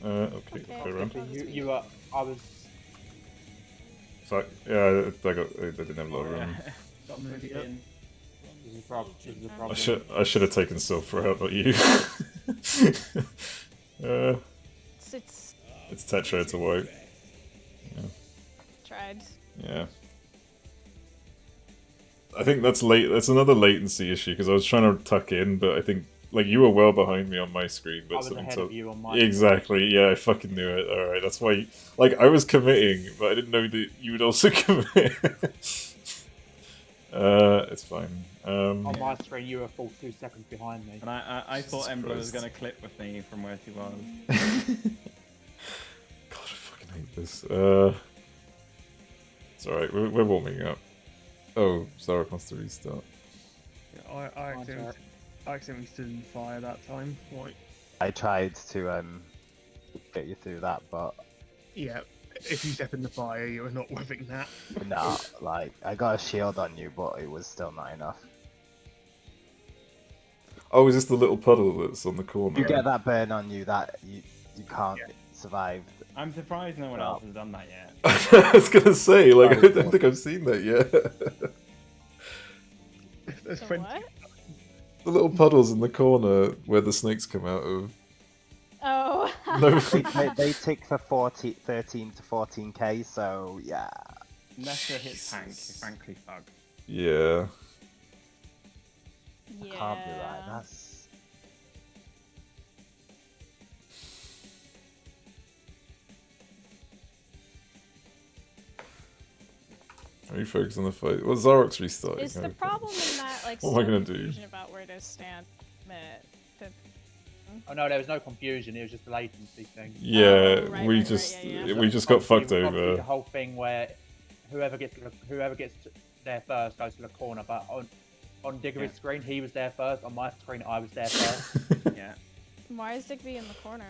Speaker 1: Okay,
Speaker 2: Okay.
Speaker 1: go around.
Speaker 4: You were. I was.
Speaker 1: Fuck. Yeah, I didn't have a lot of room.
Speaker 3: Got pushed
Speaker 6: Yep.
Speaker 3: in.
Speaker 4: This is a problem. This is a problem.
Speaker 1: I should have taken Silver out, not you.
Speaker 2: It's
Speaker 1: It's Tetra to wipe.
Speaker 2: tried.
Speaker 1: Yeah. I think that's late. That's another latency issue because I was trying to tuck in, but I think like you were well behind me on my screen, but
Speaker 4: I was
Speaker 1: something
Speaker 4: ahead
Speaker 1: told
Speaker 4: of you on my.
Speaker 1: exactly. Yeah, I fucking knew it. All right, that's why. Like I was committing, but I didn't know that you would also commit. It's fine.
Speaker 4: On my screen, you were a full 2 seconds behind me.
Speaker 3: And I thought
Speaker 1: Jesus
Speaker 3: Embla was
Speaker 1: Christ.
Speaker 3: going to clip with me from where she was.
Speaker 1: God, I fucking hate this. It's alright, we're warming up. Oh, Zarek wants to restart.
Speaker 6: Yeah, I accidentally stood in fire that time. Like,
Speaker 5: I tried to get you through that, but
Speaker 6: yeah, if you step in the fire, you're not whipping that.
Speaker 5: no, like I got a shield on you, but it was still not enough.
Speaker 1: Oh, is this the little puddle that's on the corner?
Speaker 5: You get that burn on you that you can't survive.
Speaker 3: I'm surprised no one
Speaker 5: Well.
Speaker 3: else has done that yet.
Speaker 1: I was gonna say, like, I
Speaker 5: Sorry,
Speaker 1: don't think I've seen that yet.
Speaker 6: There's
Speaker 2: The
Speaker 6: plenty.
Speaker 2: what?
Speaker 1: The little puddles in the corner where the snakes come out of.
Speaker 2: Oh.
Speaker 1: No.
Speaker 5: They tick for 13 to 14k, so yeah.
Speaker 3: Unless it hits tank, you're frankly fucked.
Speaker 1: Yeah.
Speaker 2: Yeah.
Speaker 5: Can't be right. That's
Speaker 1: Refocus on the fight. Well, Zarok's restarting.
Speaker 2: Is the
Speaker 1: okay.
Speaker 2: problem in that like
Speaker 1: What am I
Speaker 2: still
Speaker 1: gonna do?
Speaker 2: confusion about where to stand?
Speaker 4: Oh no, there was no confusion. It was just a latency thing.
Speaker 1: Yeah,
Speaker 2: Oh, right,
Speaker 1: we
Speaker 2: right,
Speaker 1: just
Speaker 2: right, yeah, yeah.
Speaker 1: we just got
Speaker 4: Obviously-
Speaker 1: fucked
Speaker 4: obviously
Speaker 1: over.
Speaker 4: The whole thing where whoever gets there first goes to the corner, but on Diggory's
Speaker 3: Yeah.
Speaker 4: screen he was there first. On my screen I was there first.
Speaker 3: Yeah.
Speaker 2: Why is Digby in the corner?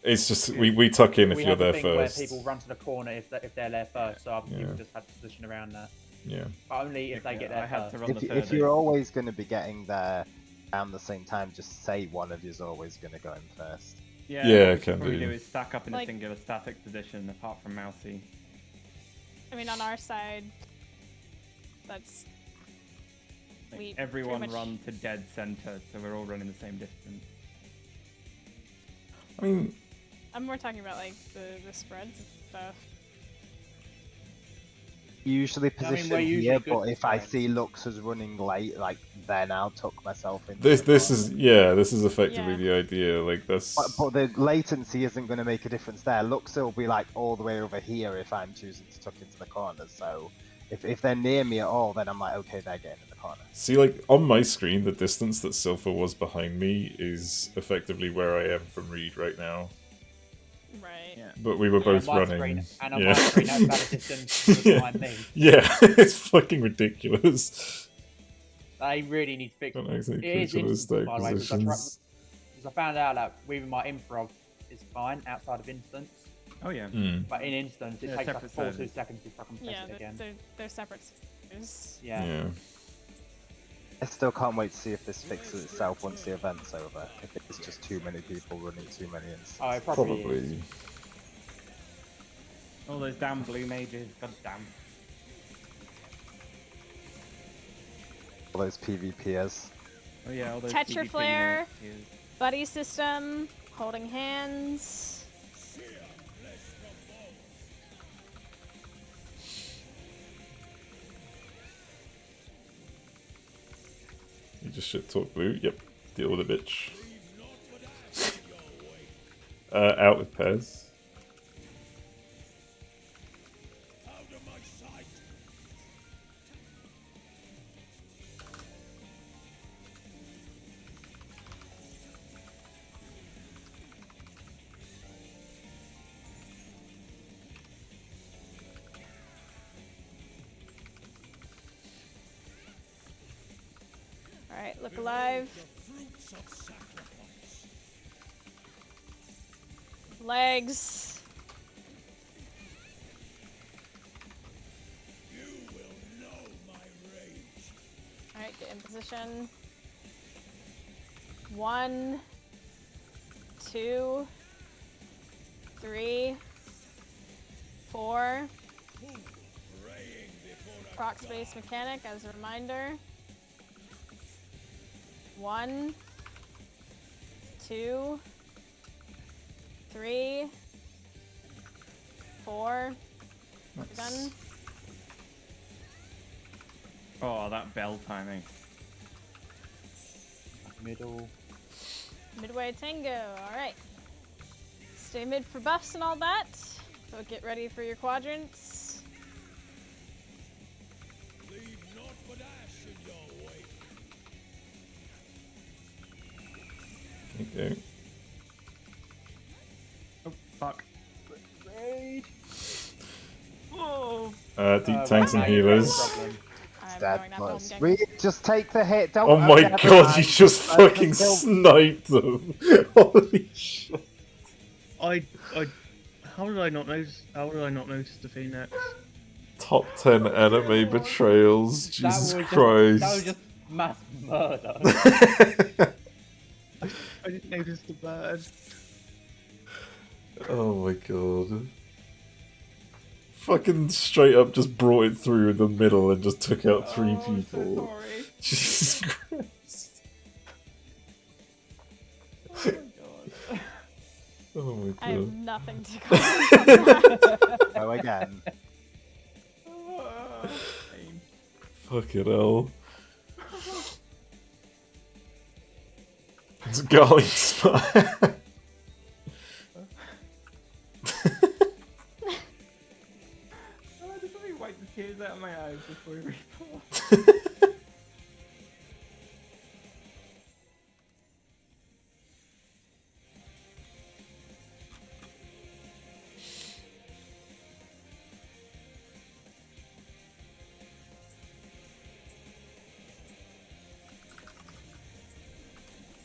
Speaker 1: It's just we tuck in if
Speaker 4: we
Speaker 1: you're
Speaker 4: have
Speaker 1: there
Speaker 4: the thing
Speaker 1: first.
Speaker 4: where people run to the corner if they're there first. So
Speaker 1: Yeah.
Speaker 4: people just had to position around that.
Speaker 1: Yeah.
Speaker 4: But only if they get there
Speaker 3: I had
Speaker 4: first.
Speaker 3: to run the
Speaker 5: if
Speaker 3: third.
Speaker 5: you're always going to be getting there around the same time, just say one of you's always going to go in first.
Speaker 3: Yeah,
Speaker 1: Yeah,
Speaker 3: what we
Speaker 1: can
Speaker 3: should probably
Speaker 1: do.
Speaker 3: do is stack up in a
Speaker 2: Like-
Speaker 3: singular static position, apart from Mousy.
Speaker 2: I mean, on our side, that's
Speaker 3: Like,
Speaker 2: We
Speaker 3: everyone
Speaker 2: pretty much-
Speaker 3: run to dead center, so we're all running the same distance.
Speaker 1: I mean,
Speaker 2: I'm more talking about like the spreads and stuff.
Speaker 5: Usually
Speaker 4: I mean,
Speaker 5: position
Speaker 4: we're usually
Speaker 5: here,
Speaker 4: good
Speaker 5: but
Speaker 4: for
Speaker 5: if I
Speaker 4: spreads.
Speaker 5: see Luxus running late, like then I'll tuck myself in.
Speaker 1: this is this is effectively
Speaker 2: Yeah.
Speaker 1: the idea. Like that's
Speaker 5: But the latency isn't going to make a difference there. Luxus will be like all the way over here if I'm choosing to tuck into the corners. So if they're near me at all, then I'm like, okay, they're getting in the corner.
Speaker 1: see, like on my screen, the distance that Silpha was behind me is effectively where I am from Reed right now.
Speaker 2: Right.
Speaker 3: Yeah.
Speaker 1: But we were both
Speaker 4: on my
Speaker 1: running.
Speaker 4: Screen, and on
Speaker 1: yeah.
Speaker 4: my screen that's about a distance
Speaker 1: Yeah.
Speaker 4: behind me.
Speaker 1: Yeah, it's fucking ridiculous.
Speaker 4: They really need to fix
Speaker 1: Don't
Speaker 4: it.
Speaker 1: actually
Speaker 4: It is
Speaker 1: click on the
Speaker 4: instant,
Speaker 1: stack
Speaker 4: by the way, because
Speaker 1: positions.
Speaker 4: I found out that even my improv is fine outside of instance.
Speaker 3: Oh yeah.
Speaker 4: But in instance, it
Speaker 3: Yeah,
Speaker 4: takes like
Speaker 3: separate
Speaker 4: full 2
Speaker 3: servers.
Speaker 4: seconds to fucking press
Speaker 2: Yeah,
Speaker 4: it again.
Speaker 2: they're separate servers.
Speaker 4: Yeah.
Speaker 1: Yeah.
Speaker 5: I still can't wait to see if this fixes itself once the event's over. If it's just too many people running too many instances.
Speaker 4: Oh, it probably, is.
Speaker 1: Probably.
Speaker 3: All those damn blue mages. God damn.
Speaker 5: All those PvPers.
Speaker 3: Oh yeah, all those
Speaker 2: Tetra
Speaker 3: PvP
Speaker 2: Flare.
Speaker 3: mages.
Speaker 2: Buddy system, holding hands.
Speaker 1: You just shit talk blue. Yep. Deal with a bitch. Out with Pez.
Speaker 7: Out of my sight.
Speaker 2: Alright, look alive.
Speaker 7: The fruits of sacrifice.
Speaker 2: Legs.
Speaker 7: You will know my rage.
Speaker 2: Alright, get in position. 1, 2, 3, 4.
Speaker 7: Praying before I
Speaker 2: Proc space mechanic as a reminder. 1, 2, 3, 4. We're done.
Speaker 3: Oh, that bell timing.
Speaker 4: Middle.
Speaker 2: Midway tango. Alright. Stay mid for buffs and all that. So get ready for your quadrants.
Speaker 7: leave naught but ash in your wake.
Speaker 1: Okay.
Speaker 3: Oh fuck.
Speaker 4: Raid.
Speaker 3: Oh.
Speaker 1: Deep tanks and healers.
Speaker 4: Problem.
Speaker 2: I'm
Speaker 5: Dead
Speaker 2: going that home
Speaker 5: close.
Speaker 2: gang.
Speaker 5: We just take the hit. Don't.
Speaker 1: Oh my
Speaker 5: never
Speaker 1: god,
Speaker 5: mind.
Speaker 1: you just
Speaker 5: I
Speaker 1: fucking
Speaker 5: just
Speaker 1: sniped them. Holy shit.
Speaker 6: I how did I not notice? How did I not notice the Phoenix?
Speaker 1: Top 10 anime betrayals. Jesus
Speaker 4: That
Speaker 1: Christ.
Speaker 4: was just mass murder.
Speaker 6: I didn't notice the bird.
Speaker 1: Oh my god. Fucking straight up just brought it through in the middle and just took out 3
Speaker 3: Oh, I'm so
Speaker 1: people.
Speaker 3: sorry.
Speaker 1: Jesus Christ.
Speaker 3: Oh my god.
Speaker 1: Oh my
Speaker 2: I have
Speaker 1: god.
Speaker 2: nothing to comment on that.
Speaker 5: Go again.
Speaker 3: Pain.
Speaker 1: Fucking hell. It's Garlic Spire.
Speaker 3: Oh, just let me wipe the tears out of my eyes before we report.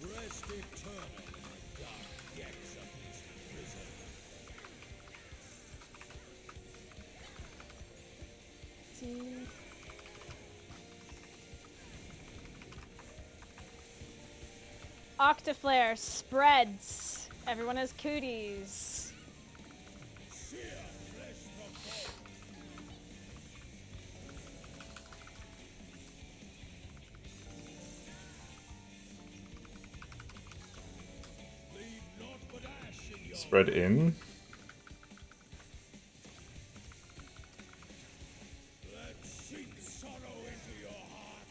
Speaker 7: Rest eternal in the dark depths of this prison.
Speaker 2: Octaflare spreads. Everyone has cooties.
Speaker 7: Sear flesh from bone. Leave naught but ash in your
Speaker 1: Spread in.
Speaker 7: Let sink sorrow into your heart.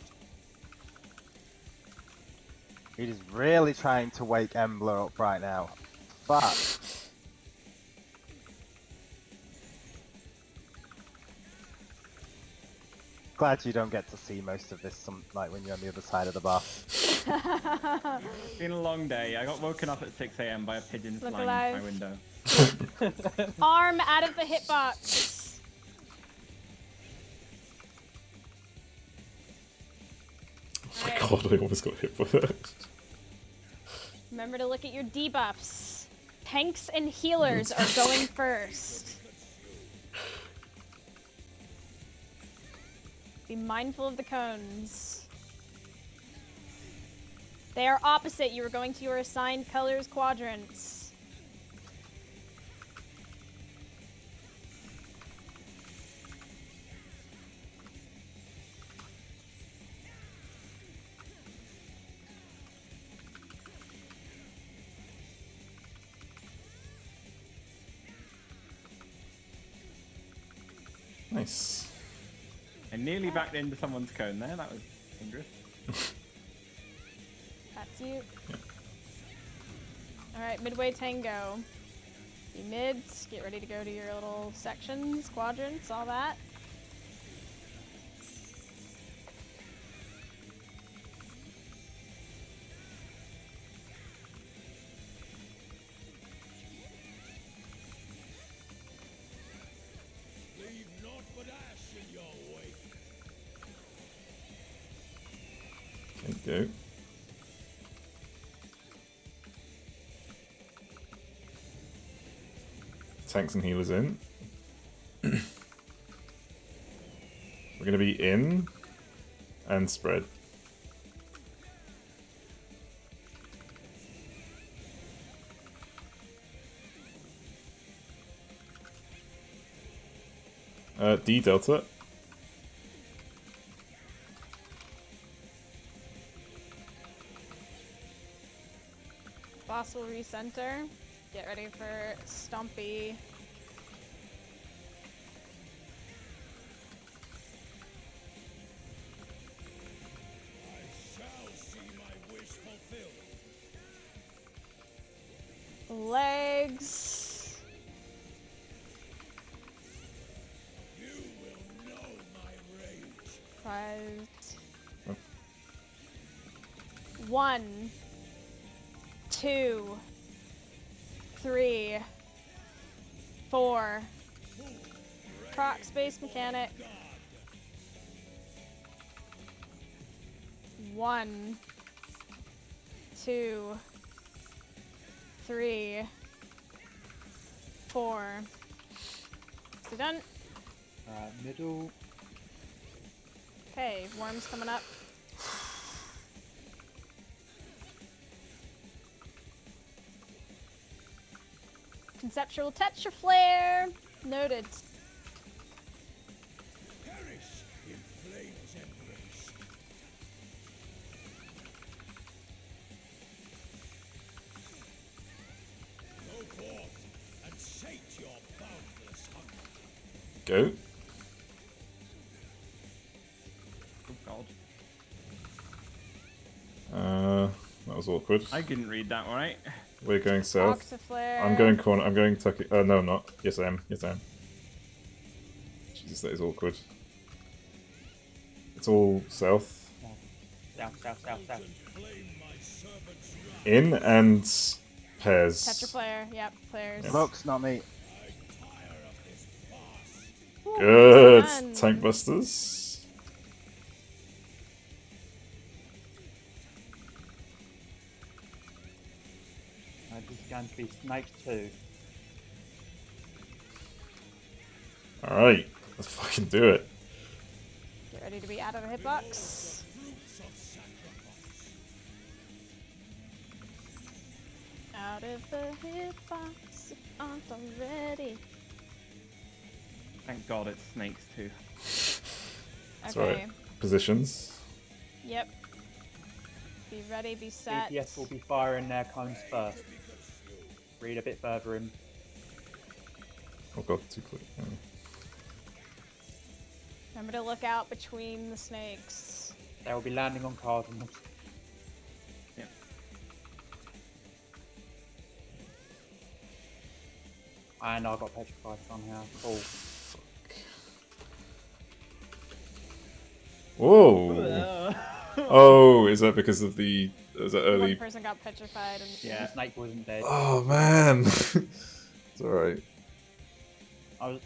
Speaker 5: He is really trying to wake Embler up right now. But glad you don't get to see most of this like when you're on the other side of the bar.
Speaker 3: It's been a long day. I got woken up at 6 AM by a pigeon
Speaker 2: Look
Speaker 3: flying
Speaker 2: alive.
Speaker 3: into my window.
Speaker 2: Arm out of the hitbox.
Speaker 1: Oh my god, I almost got hit by that.
Speaker 2: Remember to look at your debuffs. Tanks and healers are going first. Be mindful of the cones. They are opposite. You are going to your assigned colors quadrants.
Speaker 1: Nice.
Speaker 3: I nearly backed into someone's cone there. That was dangerous.
Speaker 2: That's you. Alright, midway tango. Be mids, get ready to go to your little sections, quadrants, all that.
Speaker 7: Leave naught but ash in your wake.
Speaker 1: There you go. Tanks and healers in. We're going to be in and spread. D Delta.
Speaker 2: Boss will recenter. Get ready for Stompy.
Speaker 7: I shall see my wish fulfilled.
Speaker 2: Legs.
Speaker 7: You will know my rage.
Speaker 2: Right.
Speaker 1: Oh.
Speaker 2: 1, 2, 3, 4. Proc space mechanic. 1, 2, 3, 4. So done.
Speaker 4: Middle.
Speaker 2: Okay, worms coming up. Conceptual texture flare. Noted.
Speaker 7: Perish in flame's embrace. Go forth and sate your boundless hunger.
Speaker 1: Go.
Speaker 3: Oh god.
Speaker 1: That was awkward.
Speaker 3: I couldn't read that right.
Speaker 1: We're going south.
Speaker 2: Octaflare.
Speaker 1: I'm going corner. I'm going Tucky. No, I'm not. Yes, I am. Yes, I am. Jesus, that is awkward. It's all south.
Speaker 4: South.
Speaker 7: Claim my servant's wrath.
Speaker 1: In and pairs.
Speaker 2: Tetraflare. Yep, flares.
Speaker 5: Looks, not me.
Speaker 7: I tire of this farce.
Speaker 2: Ooh,
Speaker 1: Good.
Speaker 2: done.
Speaker 1: Tank busters.
Speaker 4: This is going to be Snake 2.
Speaker 1: Alright. Let's fucking do it.
Speaker 2: Get ready to be out of the hitbox.
Speaker 7: Fruits of sacrifice.
Speaker 2: Out of the hitbox. Aren't already.
Speaker 3: Thank god it's snakes too.
Speaker 1: That's
Speaker 2: Okay.
Speaker 1: right. Positions.
Speaker 2: Yep. Be ready, be set.
Speaker 4: DPS will be firing their cones first. Read a bit further in.
Speaker 1: Oh god, too quick. Oh.
Speaker 2: Remember to look out between the snakes.
Speaker 4: They will be landing on cardinals.
Speaker 3: Yeah.
Speaker 4: And I got petrified somehow. Cool.
Speaker 1: Whoa! Oh, is that because of the... Is that
Speaker 2: One
Speaker 1: early...
Speaker 2: person got petrified and
Speaker 3: Yeah.
Speaker 4: The snake wasn't dead.
Speaker 1: Oh, man! It's alright.
Speaker 4: I was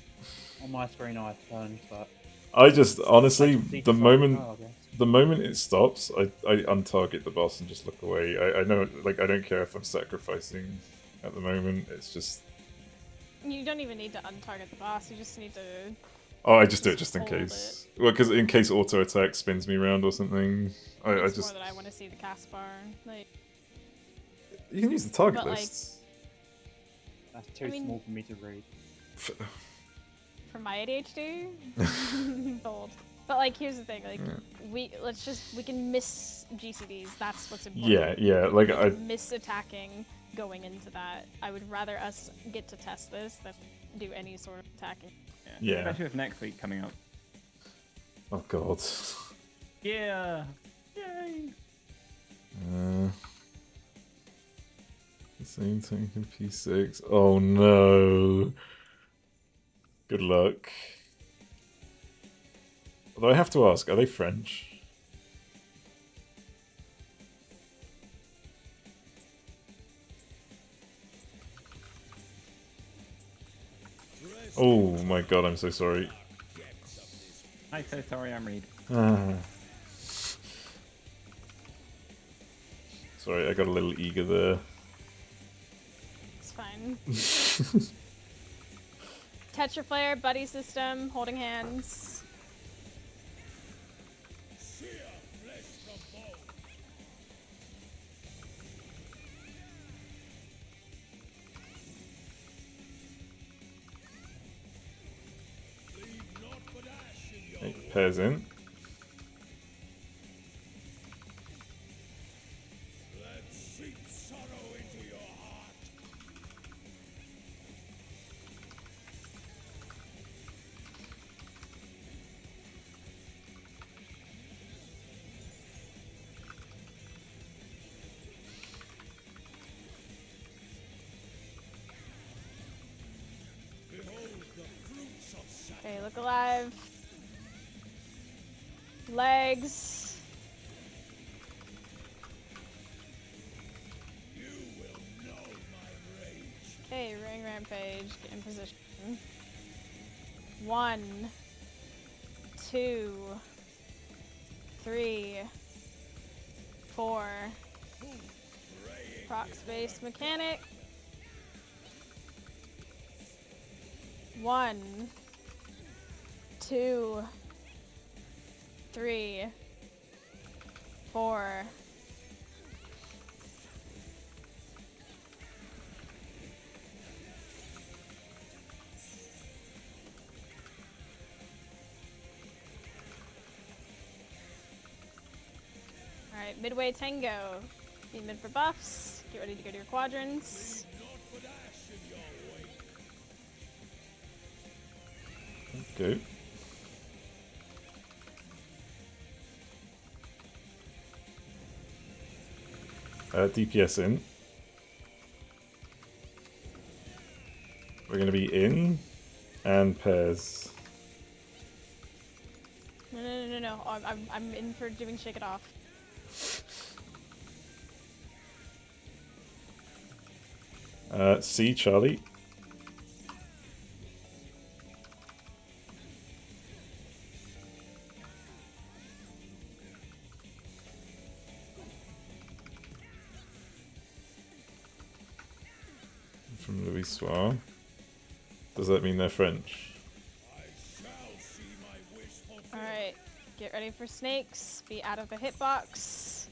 Speaker 4: on my screen. I turned, but
Speaker 1: I just, honestly,
Speaker 4: I can see
Speaker 1: the
Speaker 4: some-
Speaker 1: moment...
Speaker 4: oh, I guess.
Speaker 1: The moment it stops, I untarget the boss and just look away. I know, like, I don't care if I'm sacrificing at the moment. It's just...
Speaker 2: You don't even need to untarget the boss, you just need to...
Speaker 1: Oh, I just do it just in
Speaker 2: hold
Speaker 1: case. Well, because in case auto attack spins me around or something. I
Speaker 2: It's
Speaker 1: just...
Speaker 2: more that I want to see the cast bar. Like,
Speaker 1: You can use the target
Speaker 2: But, like,
Speaker 1: lists.
Speaker 4: That's too small for me to read.
Speaker 2: for my ADHD, bold. But like, here's the thing: like, we can miss GCDs. That's what's important.
Speaker 1: Yeah, yeah. Like
Speaker 2: We
Speaker 1: I
Speaker 2: can miss attacking going into that. I would rather us get to test this than do any sort of attacking.
Speaker 1: Yeah.
Speaker 3: Especially with next week coming up.
Speaker 1: Oh god.
Speaker 3: Yeah. Yay.
Speaker 1: The same tank in P6. Oh no. Good luck. Although I have to ask, are they French? Oh my god, I'm so sorry.
Speaker 3: I'm so sorry, I'm Reed.
Speaker 1: Sorry, I got a little eager there.
Speaker 2: It's fine. Tetra Flare, buddy system, holding hands.
Speaker 7: Sear flesh from bone. Leave naught but ash in your
Speaker 1: Take pairs in.
Speaker 7: Let seep sorrow into your heart. Behold the fruits of sacrifice.
Speaker 2: Okay, look alive. Legs.
Speaker 7: You will know my rage.
Speaker 2: Okay, ring rampage. Get in position. 1, 2, 3, 4. Proc space mechanic. 1, 2, 3, 4. Alright, midway tango. Be mid for buffs. Get ready to go to your quadrants.
Speaker 7: Naught but ash in your wake.
Speaker 1: Okay. DPS in. We're gonna be in and pairs.
Speaker 2: No. I'm in for doing Shake It Off.
Speaker 1: C, Charlie. From Louis Soir. Does that mean they're French?
Speaker 7: I shall see my wish fulfilled.
Speaker 2: Alright, get ready for snakes. Be out of the hitbox.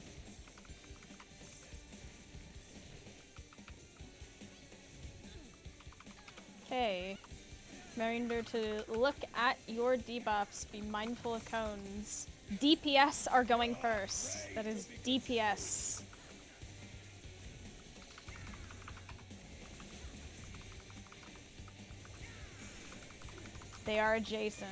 Speaker 2: Okay. Remember to look at your debuffs. Be mindful of cones. DPS are going first. That is DPS. They are adjacent.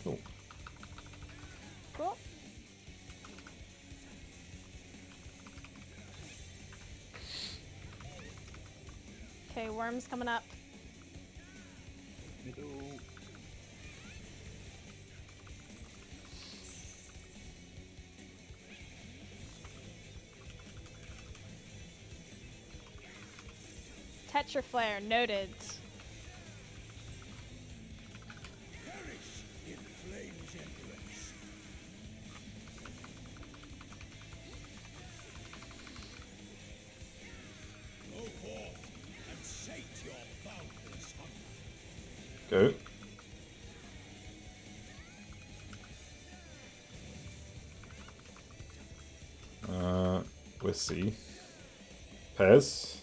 Speaker 1: Cool.
Speaker 2: Cool. Okay, worms coming up.
Speaker 4: Middle.
Speaker 2: Tetra Flare, noted.
Speaker 7: Perish in flame's endurance. Go forth and sate your boundless hunger.
Speaker 1: Go. Let's see. Pez.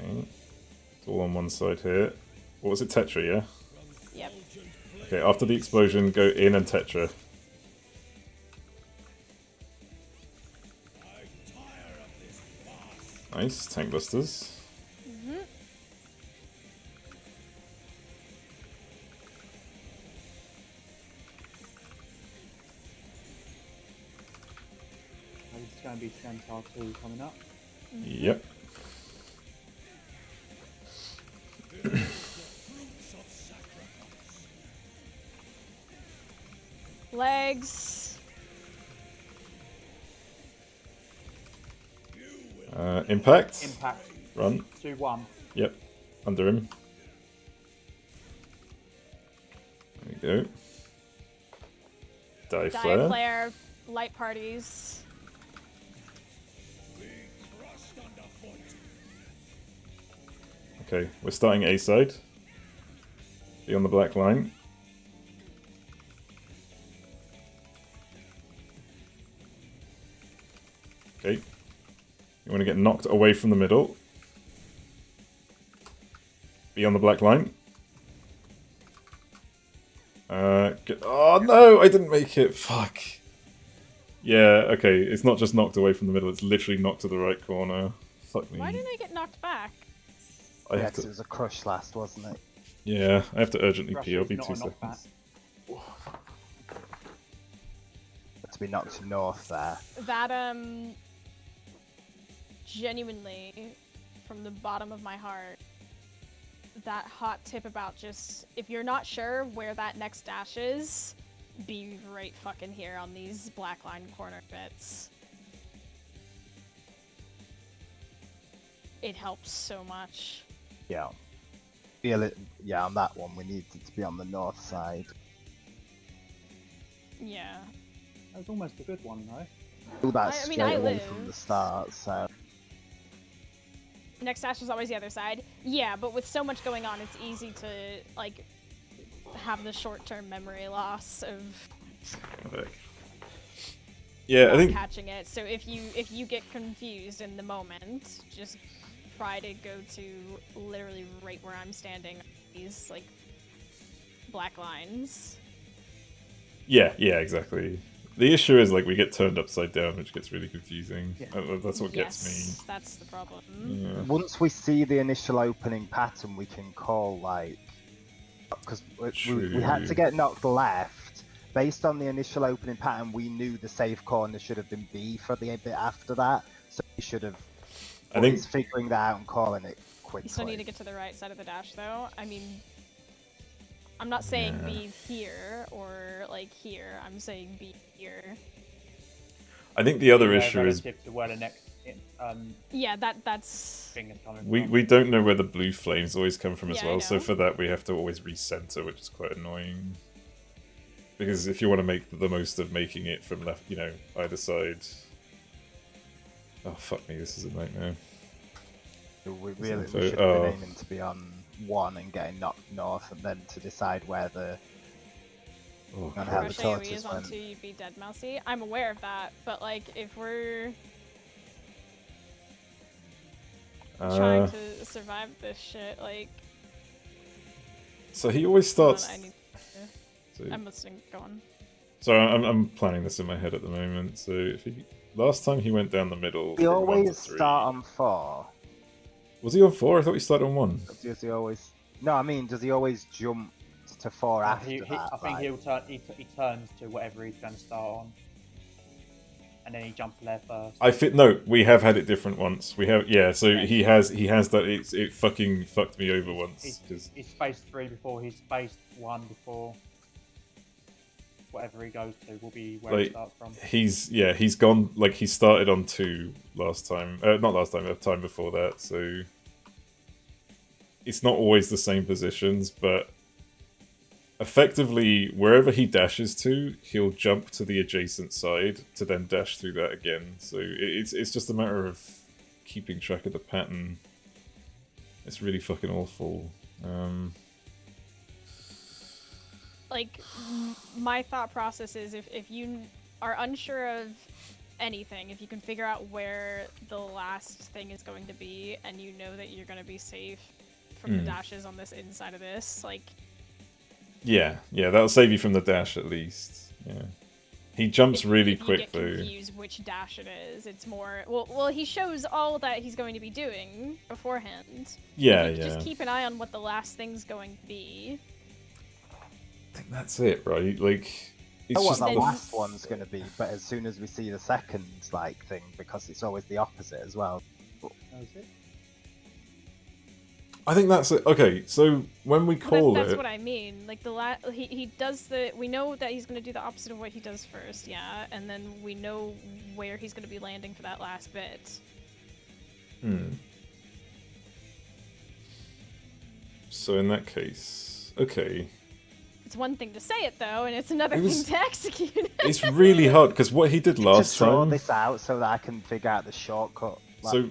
Speaker 1: Okay. It's all on one side here. What was it? Tetra, yeah?
Speaker 2: Yep.
Speaker 1: Okay, after the explosion, go in and Tetra. Nice, tank busters.
Speaker 4: It's going to be Centaur 2 coming up.
Speaker 1: Yep.
Speaker 2: Legs.
Speaker 1: Impact.
Speaker 4: Impact.
Speaker 1: Run.
Speaker 4: 2-1.
Speaker 1: Yep. Under him. There we go. Die flare.
Speaker 2: Flare. Light parties.
Speaker 1: Okay, we're starting A side. Be on the black line. Okay. You want to get knocked away from the middle. Be on the black line. Oh no, I didn't make it. Fuck. Yeah, okay. It's not just knocked away from the middle, it's literally knocked to the right corner. Fuck me.
Speaker 2: Why didn't I get knocked back?
Speaker 1: I
Speaker 5: Yeah,
Speaker 1: have
Speaker 5: 'cause
Speaker 1: to...
Speaker 5: it was a crush last, wasn't it?
Speaker 1: Yeah, I have to urgently
Speaker 4: Rush
Speaker 1: pee. I'll
Speaker 4: is
Speaker 1: be
Speaker 4: not
Speaker 1: 2
Speaker 4: a knockback.
Speaker 1: seconds.
Speaker 5: To be knocked north there.
Speaker 2: That, genuinely, from the bottom of my heart, that hot tip about just, if you're not sure where that next dash is, be right fucking here on these black line corner bits. It helps so much.
Speaker 5: Yeah. Feel it. Yeah, on that one, we needed to be on the north side.
Speaker 2: Yeah.
Speaker 4: That was almost a good one, though.
Speaker 5: Do that
Speaker 2: I
Speaker 5: straight
Speaker 2: mean, I
Speaker 5: away
Speaker 2: live.
Speaker 5: from the start, so...
Speaker 2: Next dash is always the other side. Yeah, but with so much going on, it's easy to, like, have the short-term memory loss of
Speaker 1: Yeah,
Speaker 2: not
Speaker 1: I think...
Speaker 2: catching it. So if you get confused in the moment, just try to go to literally right where I'm standing, these, like, black lines.
Speaker 1: Yeah, exactly. The issue is, like, we get turned upside down, which gets really confusing.
Speaker 4: Yeah.
Speaker 1: That's what gets
Speaker 2: Yes, that's the problem.
Speaker 1: me. Yeah.
Speaker 5: Once we see the initial opening pattern, we can call, like... Because we had to
Speaker 1: True.
Speaker 5: get knocked left. Based on the initial opening pattern, we knew the safe corner should have been B for the bit after that. So we should have...
Speaker 1: I think...
Speaker 5: It's figuring that out and calling it quickly.
Speaker 2: You still need to get to the right side of the dash, though. I mean, I'm not saying
Speaker 1: Yeah.
Speaker 2: be here or, like, here. I'm saying be here.
Speaker 1: I think the other issue is
Speaker 4: relative to where the next
Speaker 2: Yeah, that's...
Speaker 4: thing is coming
Speaker 1: we
Speaker 4: from.
Speaker 1: we don't know where the blue flames always come from as
Speaker 2: Yeah, I
Speaker 1: well, so
Speaker 2: know.
Speaker 1: for that we have to always recenter, which is quite annoying. Because if you want to make the most of making it from left, you know, either side. Oh fuck me, this is a nightmare.
Speaker 5: We really
Speaker 1: So,
Speaker 5: we should have
Speaker 1: oh.
Speaker 5: been aiming to be on 1 and getting knocked north, and then to decide where the...
Speaker 1: Oh,
Speaker 5: And how
Speaker 2: Rush
Speaker 5: the
Speaker 2: AoE
Speaker 5: torches
Speaker 2: is on
Speaker 5: went.
Speaker 2: 2, you'd be dead mousy. I'm aware of that, but, like, if we're trying to survive this shit, like...
Speaker 1: So he always
Speaker 2: hold on,
Speaker 1: starts.
Speaker 2: I need
Speaker 1: So,
Speaker 2: I'm listening, go on.
Speaker 1: so I'm planning this in my head at the moment. So if he last time he went down the middle.
Speaker 5: He
Speaker 1: from 1 to
Speaker 5: always
Speaker 1: 3.
Speaker 5: start on 4.
Speaker 1: Was he on 4? I thought he started on 1.
Speaker 5: Does he always... No, I mean, does he always jump to 4 after
Speaker 4: I
Speaker 5: that?
Speaker 4: think
Speaker 5: like-
Speaker 4: he'll turn. He turns to whatever he's going to start on, and then he jumps there first.
Speaker 1: No, we have had it different once. We have, yeah. So
Speaker 4: Yeah.
Speaker 1: he has that. It fucking fucked me over once.
Speaker 4: He's,
Speaker 1: 'cause-
Speaker 4: he's phase 3 before. He's phase 1 before. whatever he goes to will be where he
Speaker 1: Like,
Speaker 4: starts from.
Speaker 1: he's gone, like, he started on 2 last time. Not last time, the time before that, so... It's not always the same positions, but... Effectively, wherever he dashes to, he'll jump to the adjacent side to then dash through that again. So it's just a matter of keeping track of the pattern. It's really fucking awful.
Speaker 2: Like, my thought process is if you are unsure of anything, if you can figure out where the last thing is going to be, and you know that you're going to be safe from the dashes on this inside of this, like...
Speaker 1: Yeah, that'll save you from the dash at least. Yeah. He jumps really
Speaker 2: if
Speaker 1: quick,
Speaker 2: you get
Speaker 1: though.
Speaker 2: confused which dash it is, it's more... Well, he shows all that he's going to be doing beforehand.
Speaker 1: Yeah,
Speaker 2: if you just keep an eye on what the last thing's going to be.
Speaker 1: I think that's it, right? Like,
Speaker 5: I know
Speaker 1: it's
Speaker 5: what
Speaker 1: just
Speaker 5: the last one's going to be, but as soon as we see the second like thing, because it's always the opposite as well.
Speaker 4: That's it.
Speaker 1: I think that's it. Okay, so when we call
Speaker 2: that's
Speaker 1: it,
Speaker 2: what I mean. Like he does the. We know that he's going to do the opposite of what he does first, yeah, and then we know where he's going to be landing for that last bit.
Speaker 1: So in that case, okay.
Speaker 2: It's one thing to say it though, and it's another thing to execute it.
Speaker 1: It's really hard because what he did last
Speaker 5: Just draw
Speaker 1: time.
Speaker 5: this out so that I can figure out the shortcut.
Speaker 1: So,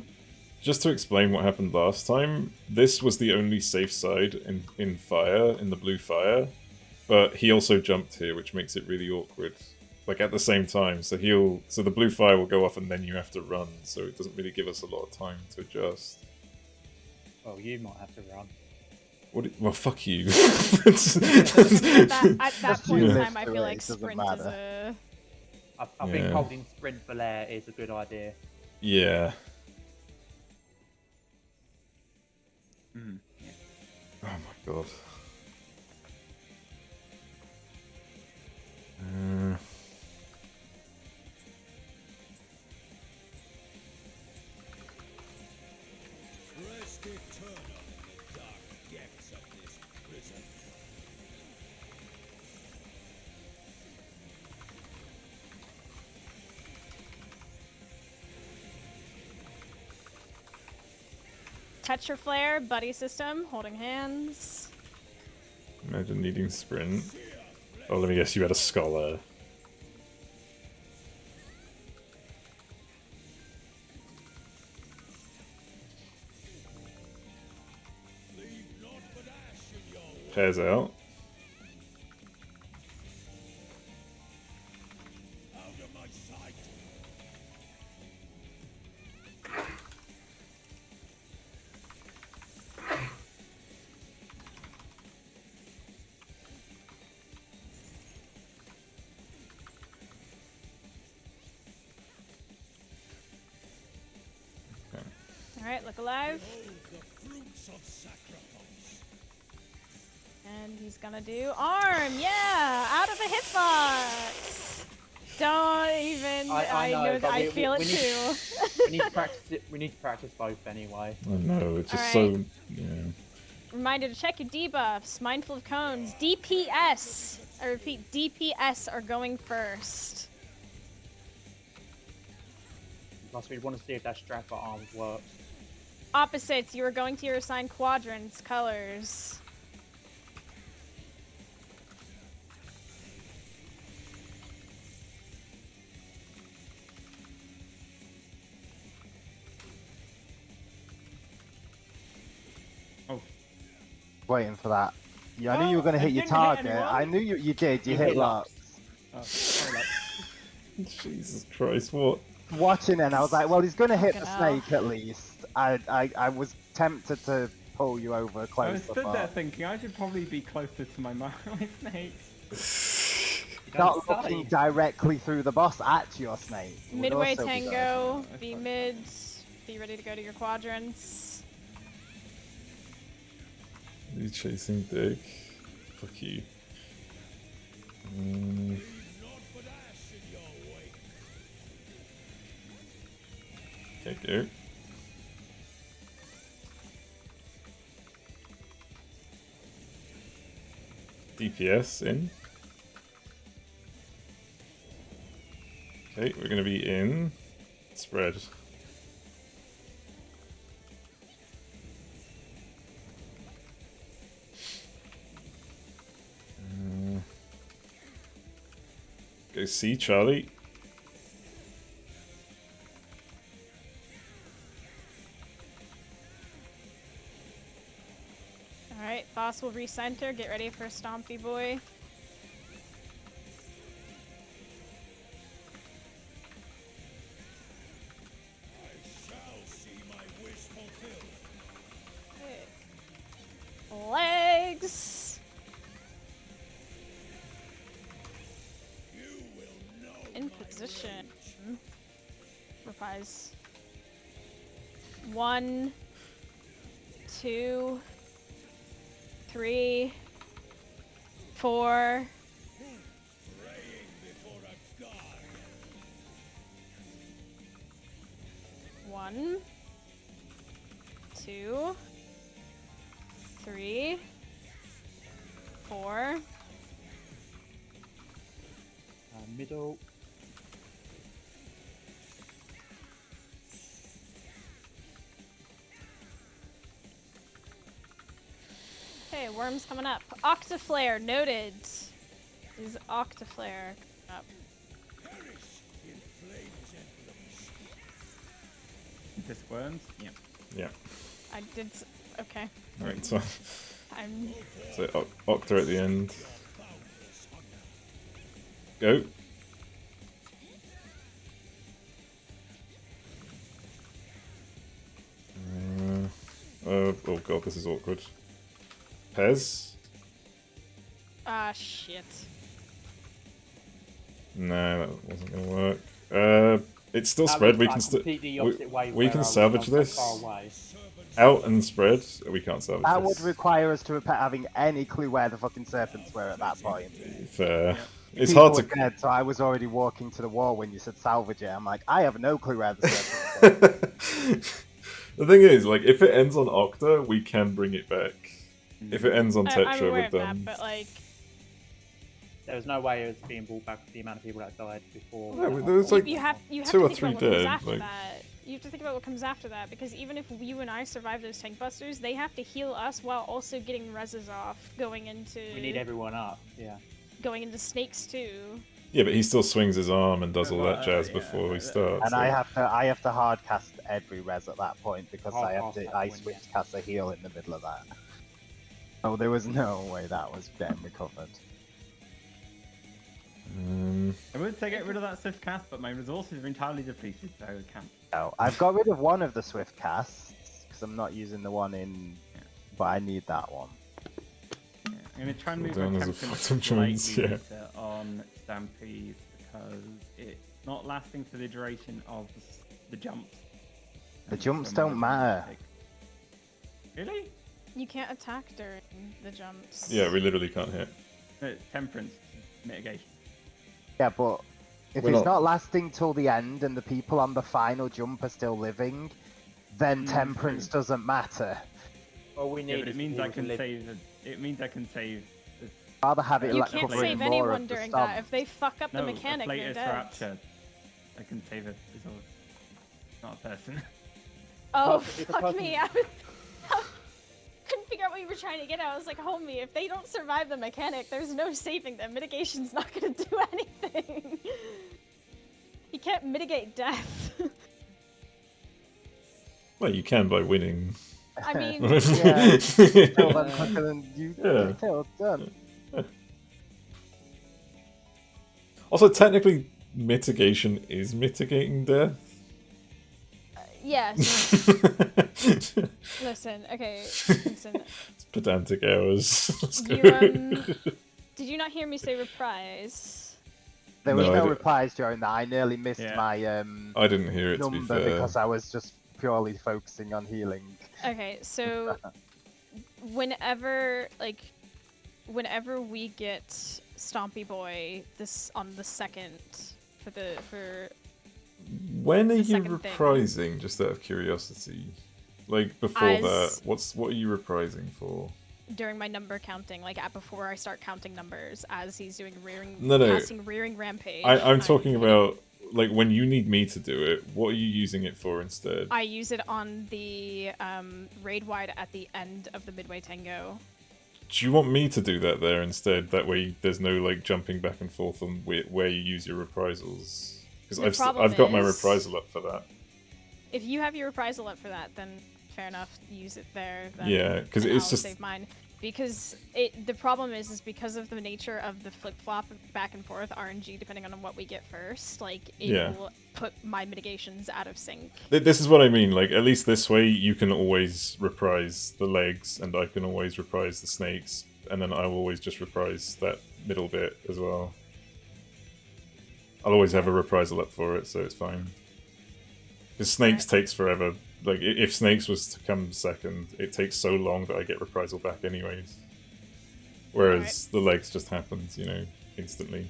Speaker 1: just to explain what happened last time, this was the only safe side in fire, in the blue fire, but he also jumped here, which makes it really awkward. Like at the same time, so the blue fire will go off and then you have to run, so it doesn't really give us a lot of time to adjust.
Speaker 4: Well, you might have to run.
Speaker 1: Well, fuck you.
Speaker 2: At that point in time, I feel like sprint is a...
Speaker 4: I think holding sprint for lair is a good idea.
Speaker 1: Yeah. Oh my god.
Speaker 7: Rest eternal, dark depths of this prison.
Speaker 2: Tetra Flare, buddy system, holding hands.
Speaker 1: Imagine needing sprint. Oh, let me guess, you had a scholar. Pairs out.
Speaker 7: Out of my sight.
Speaker 2: Alright, look alive.
Speaker 7: Behold the fruits of sacrifice.
Speaker 2: And he's gonna do arm, yeah, out of the hitbox. Don't even. I know that I feel it too.
Speaker 4: we need to practice it. We need to practice both anyway.
Speaker 1: I know, it's just
Speaker 2: Alright.
Speaker 1: so. Yeah.
Speaker 2: Reminder to check your debuffs. Mindful of cones. DPS. I repeat, DPS are going first.
Speaker 4: Plus, we want to see if that strap for arms works.
Speaker 2: Opposites. You are going to your assigned quadrants. Colors.
Speaker 5: Waiting for that. Yeah, I knew you were going to hit your target. I knew you did. You hit Lux.
Speaker 1: Jesus Christ, what?
Speaker 5: Watching it, and I was like, well, he's going to hit the
Speaker 2: Fucking
Speaker 5: snake at least. I was tempted to pull you over close.
Speaker 3: I was stood there thinking I should probably be closer to my snake.
Speaker 5: Not looking directly through the boss at your snake. Would
Speaker 2: Midway
Speaker 5: also be
Speaker 2: tango.
Speaker 3: good.
Speaker 2: Be mid. Be ready to go to your quadrants.
Speaker 1: Are you chasing Dick? Fuck you.
Speaker 7: Not but ash in your wake.
Speaker 1: Okay, go. DPS in. Okay, we're gonna be in spread. Go see Charlie.
Speaker 2: Alright, boss will recenter. Get ready for Stompy Boy.
Speaker 7: Shall see my wish fulfilled.
Speaker 2: Legs!
Speaker 7: You will know
Speaker 2: In
Speaker 7: my
Speaker 2: position. Reprise. 1, 2, 3, 4.
Speaker 7: praying before a god.
Speaker 2: 1, 2, 3, 4.
Speaker 4: Middle.
Speaker 2: Okay, worms coming up. Octaflare noted. Is Octaflare up?
Speaker 7: Perish in flames and blaze.
Speaker 3: Is this worms? Yeah.
Speaker 1: Yeah.
Speaker 2: I did. Okay.
Speaker 1: Right, so,
Speaker 2: I'm.
Speaker 1: so Octa at the end. Go. Oh god, this is awkward. Pez?
Speaker 2: Ah, shit.
Speaker 1: No, that wasn't gonna work. It's still
Speaker 4: That
Speaker 1: spread.
Speaker 4: was,
Speaker 1: We
Speaker 4: like,
Speaker 1: can still
Speaker 4: completely opposite way
Speaker 1: we
Speaker 4: where
Speaker 1: can
Speaker 4: I was
Speaker 1: salvage
Speaker 4: so
Speaker 1: this.
Speaker 4: far away.
Speaker 1: Out and spread. We can't salvage
Speaker 5: That
Speaker 1: this.
Speaker 5: would require us to having any clue where the fucking serpents were at that point.
Speaker 1: Fair. It's
Speaker 5: People
Speaker 1: hard
Speaker 5: were
Speaker 1: to.
Speaker 5: dead, so I was already walking to the wall when you said salvage it. I'm like, I have no clue where the serpents were.
Speaker 1: The thing is, like, if it ends on Octa, we can bring it back. If it ends on
Speaker 2: I'm
Speaker 1: Tetra,
Speaker 2: aware
Speaker 1: we're
Speaker 2: of that,
Speaker 1: done.
Speaker 2: but like,
Speaker 4: There was no way it was being brought back with the amount of people that died before.
Speaker 1: Yeah,
Speaker 4: that
Speaker 1: there was,
Speaker 4: whole
Speaker 1: like,
Speaker 2: you have to
Speaker 1: 2 or
Speaker 2: think
Speaker 1: 3
Speaker 2: about what comes
Speaker 1: dead,
Speaker 2: after
Speaker 1: like-
Speaker 2: that. You have to think about what comes after that, because even if you and I survive those tank busters, they have to heal us while also getting reses off going into.
Speaker 4: We need everyone up. Yeah.
Speaker 2: Going into snakes too.
Speaker 1: Yeah, but he still swings his arm and does all that
Speaker 3: Well,
Speaker 1: jazz
Speaker 3: yeah,
Speaker 1: before we
Speaker 3: that-
Speaker 1: start.
Speaker 5: And
Speaker 1: so-
Speaker 5: I have to hard cast every res at that point because
Speaker 4: Hard
Speaker 5: I have
Speaker 4: cast
Speaker 5: to
Speaker 4: that
Speaker 5: I
Speaker 4: point,
Speaker 5: switch
Speaker 4: yeah.
Speaker 5: cast a heal in the middle of that. Oh, there was no way that was getting recovered.
Speaker 3: I would say get rid of that swift cast, but my resources are entirely depleted, so I can't.
Speaker 5: No, I've got rid of one of the swift casts because I'm not using the one in, but I need that one.
Speaker 3: Yeah. I'm gonna try and move
Speaker 1: Down
Speaker 3: my
Speaker 1: as a
Speaker 3: temperance
Speaker 1: phantom jones,
Speaker 3: slightly
Speaker 1: yeah.
Speaker 3: later on Stampede because it's not lasting for the duration of the jumps.
Speaker 5: The
Speaker 3: And
Speaker 5: jumps
Speaker 3: so
Speaker 5: don't
Speaker 3: I'm
Speaker 5: matter.
Speaker 3: Really?
Speaker 2: You can't attack during the jumps.
Speaker 1: Yeah, we literally can't hit.
Speaker 3: Temperance mitigation.
Speaker 5: Yeah, but if
Speaker 1: We're
Speaker 5: it's
Speaker 1: not-
Speaker 5: not lasting till the end and the people on the final jump are still living, then temperance doesn't matter.
Speaker 4: All we need
Speaker 3: Yeah, but
Speaker 4: is
Speaker 3: it means
Speaker 4: people
Speaker 3: I
Speaker 4: to
Speaker 3: can
Speaker 4: live.
Speaker 3: save. It means I can save.
Speaker 5: I'd rather have it
Speaker 2: You
Speaker 5: like
Speaker 2: can't
Speaker 5: covering
Speaker 2: save
Speaker 5: more
Speaker 2: anyone
Speaker 5: of the
Speaker 2: during
Speaker 5: stump.
Speaker 2: that. If they fuck up the
Speaker 3: No,
Speaker 2: mechanic,
Speaker 3: a
Speaker 2: they're
Speaker 3: P8S
Speaker 2: dead.
Speaker 3: Rapture. I can save a resource. Not a person.
Speaker 2: Oh,
Speaker 4: If a
Speaker 2: fuck
Speaker 4: person-
Speaker 2: me. I couldn't figure out what you were trying to get at. I was like, homie, if they don't survive the mechanic, there's no saving them. Mitigation's not gonna do anything. You can't mitigate death.
Speaker 1: Well, you can by winning.
Speaker 2: I mean,
Speaker 5: Yeah, kill them quicker than you
Speaker 1: Yeah.
Speaker 5: kill done.
Speaker 1: Also, technically, mitigation is mitigating death.
Speaker 2: yes. Listen, okay, listen.
Speaker 1: It's pedantic hours. Let's go.
Speaker 2: You, did you not hear me say reprise?
Speaker 5: There was
Speaker 1: No, I
Speaker 5: no
Speaker 1: don't-
Speaker 5: replies during that. I nearly missed
Speaker 3: Yeah.
Speaker 5: my
Speaker 1: I didn't hear it, to be
Speaker 5: number
Speaker 1: fair.
Speaker 5: because I was just purely focusing on healing.
Speaker 2: Okay, so whenever we get Stompy Boy this on the second for
Speaker 1: When are
Speaker 2: the
Speaker 1: you
Speaker 2: second thing.
Speaker 1: reprising, just out of curiosity? Like, before
Speaker 2: As-
Speaker 1: that, what are you reprising for?
Speaker 2: during my number counting, like before I start counting numbers as he's doing
Speaker 1: No, no.
Speaker 2: casting rearing rampage.
Speaker 1: I'm talking about like when you need me to do it, what are you using it for instead?
Speaker 2: I use it on the raid wide at the end of the Midway Tango.
Speaker 1: Do you want me to do that there instead? That way there's no like jumping back and forth on where you use your reprisals. Because I've got my reprisal up for that.
Speaker 2: If you have your reprisal up for that, then fair enough, use it there. Then,
Speaker 1: Yeah, because it's
Speaker 2: I'll
Speaker 1: just
Speaker 2: save mine. Because the problem is because of the nature of the flip flop back and forth RNG, depending on what we get first, like it will put my mitigations out of sync.
Speaker 1: This is what I mean. Like at least this way, you can always reprise the legs, and I can always reprise the snakes, and then I will always just reprise that middle bit as well. I'll always have a reprisal up for it, so it's fine. Because snakes takes forever. Like, if Snakes was to come second, it takes so long that I get reprisal back anyways. Whereas the legs just happens, you know, instantly.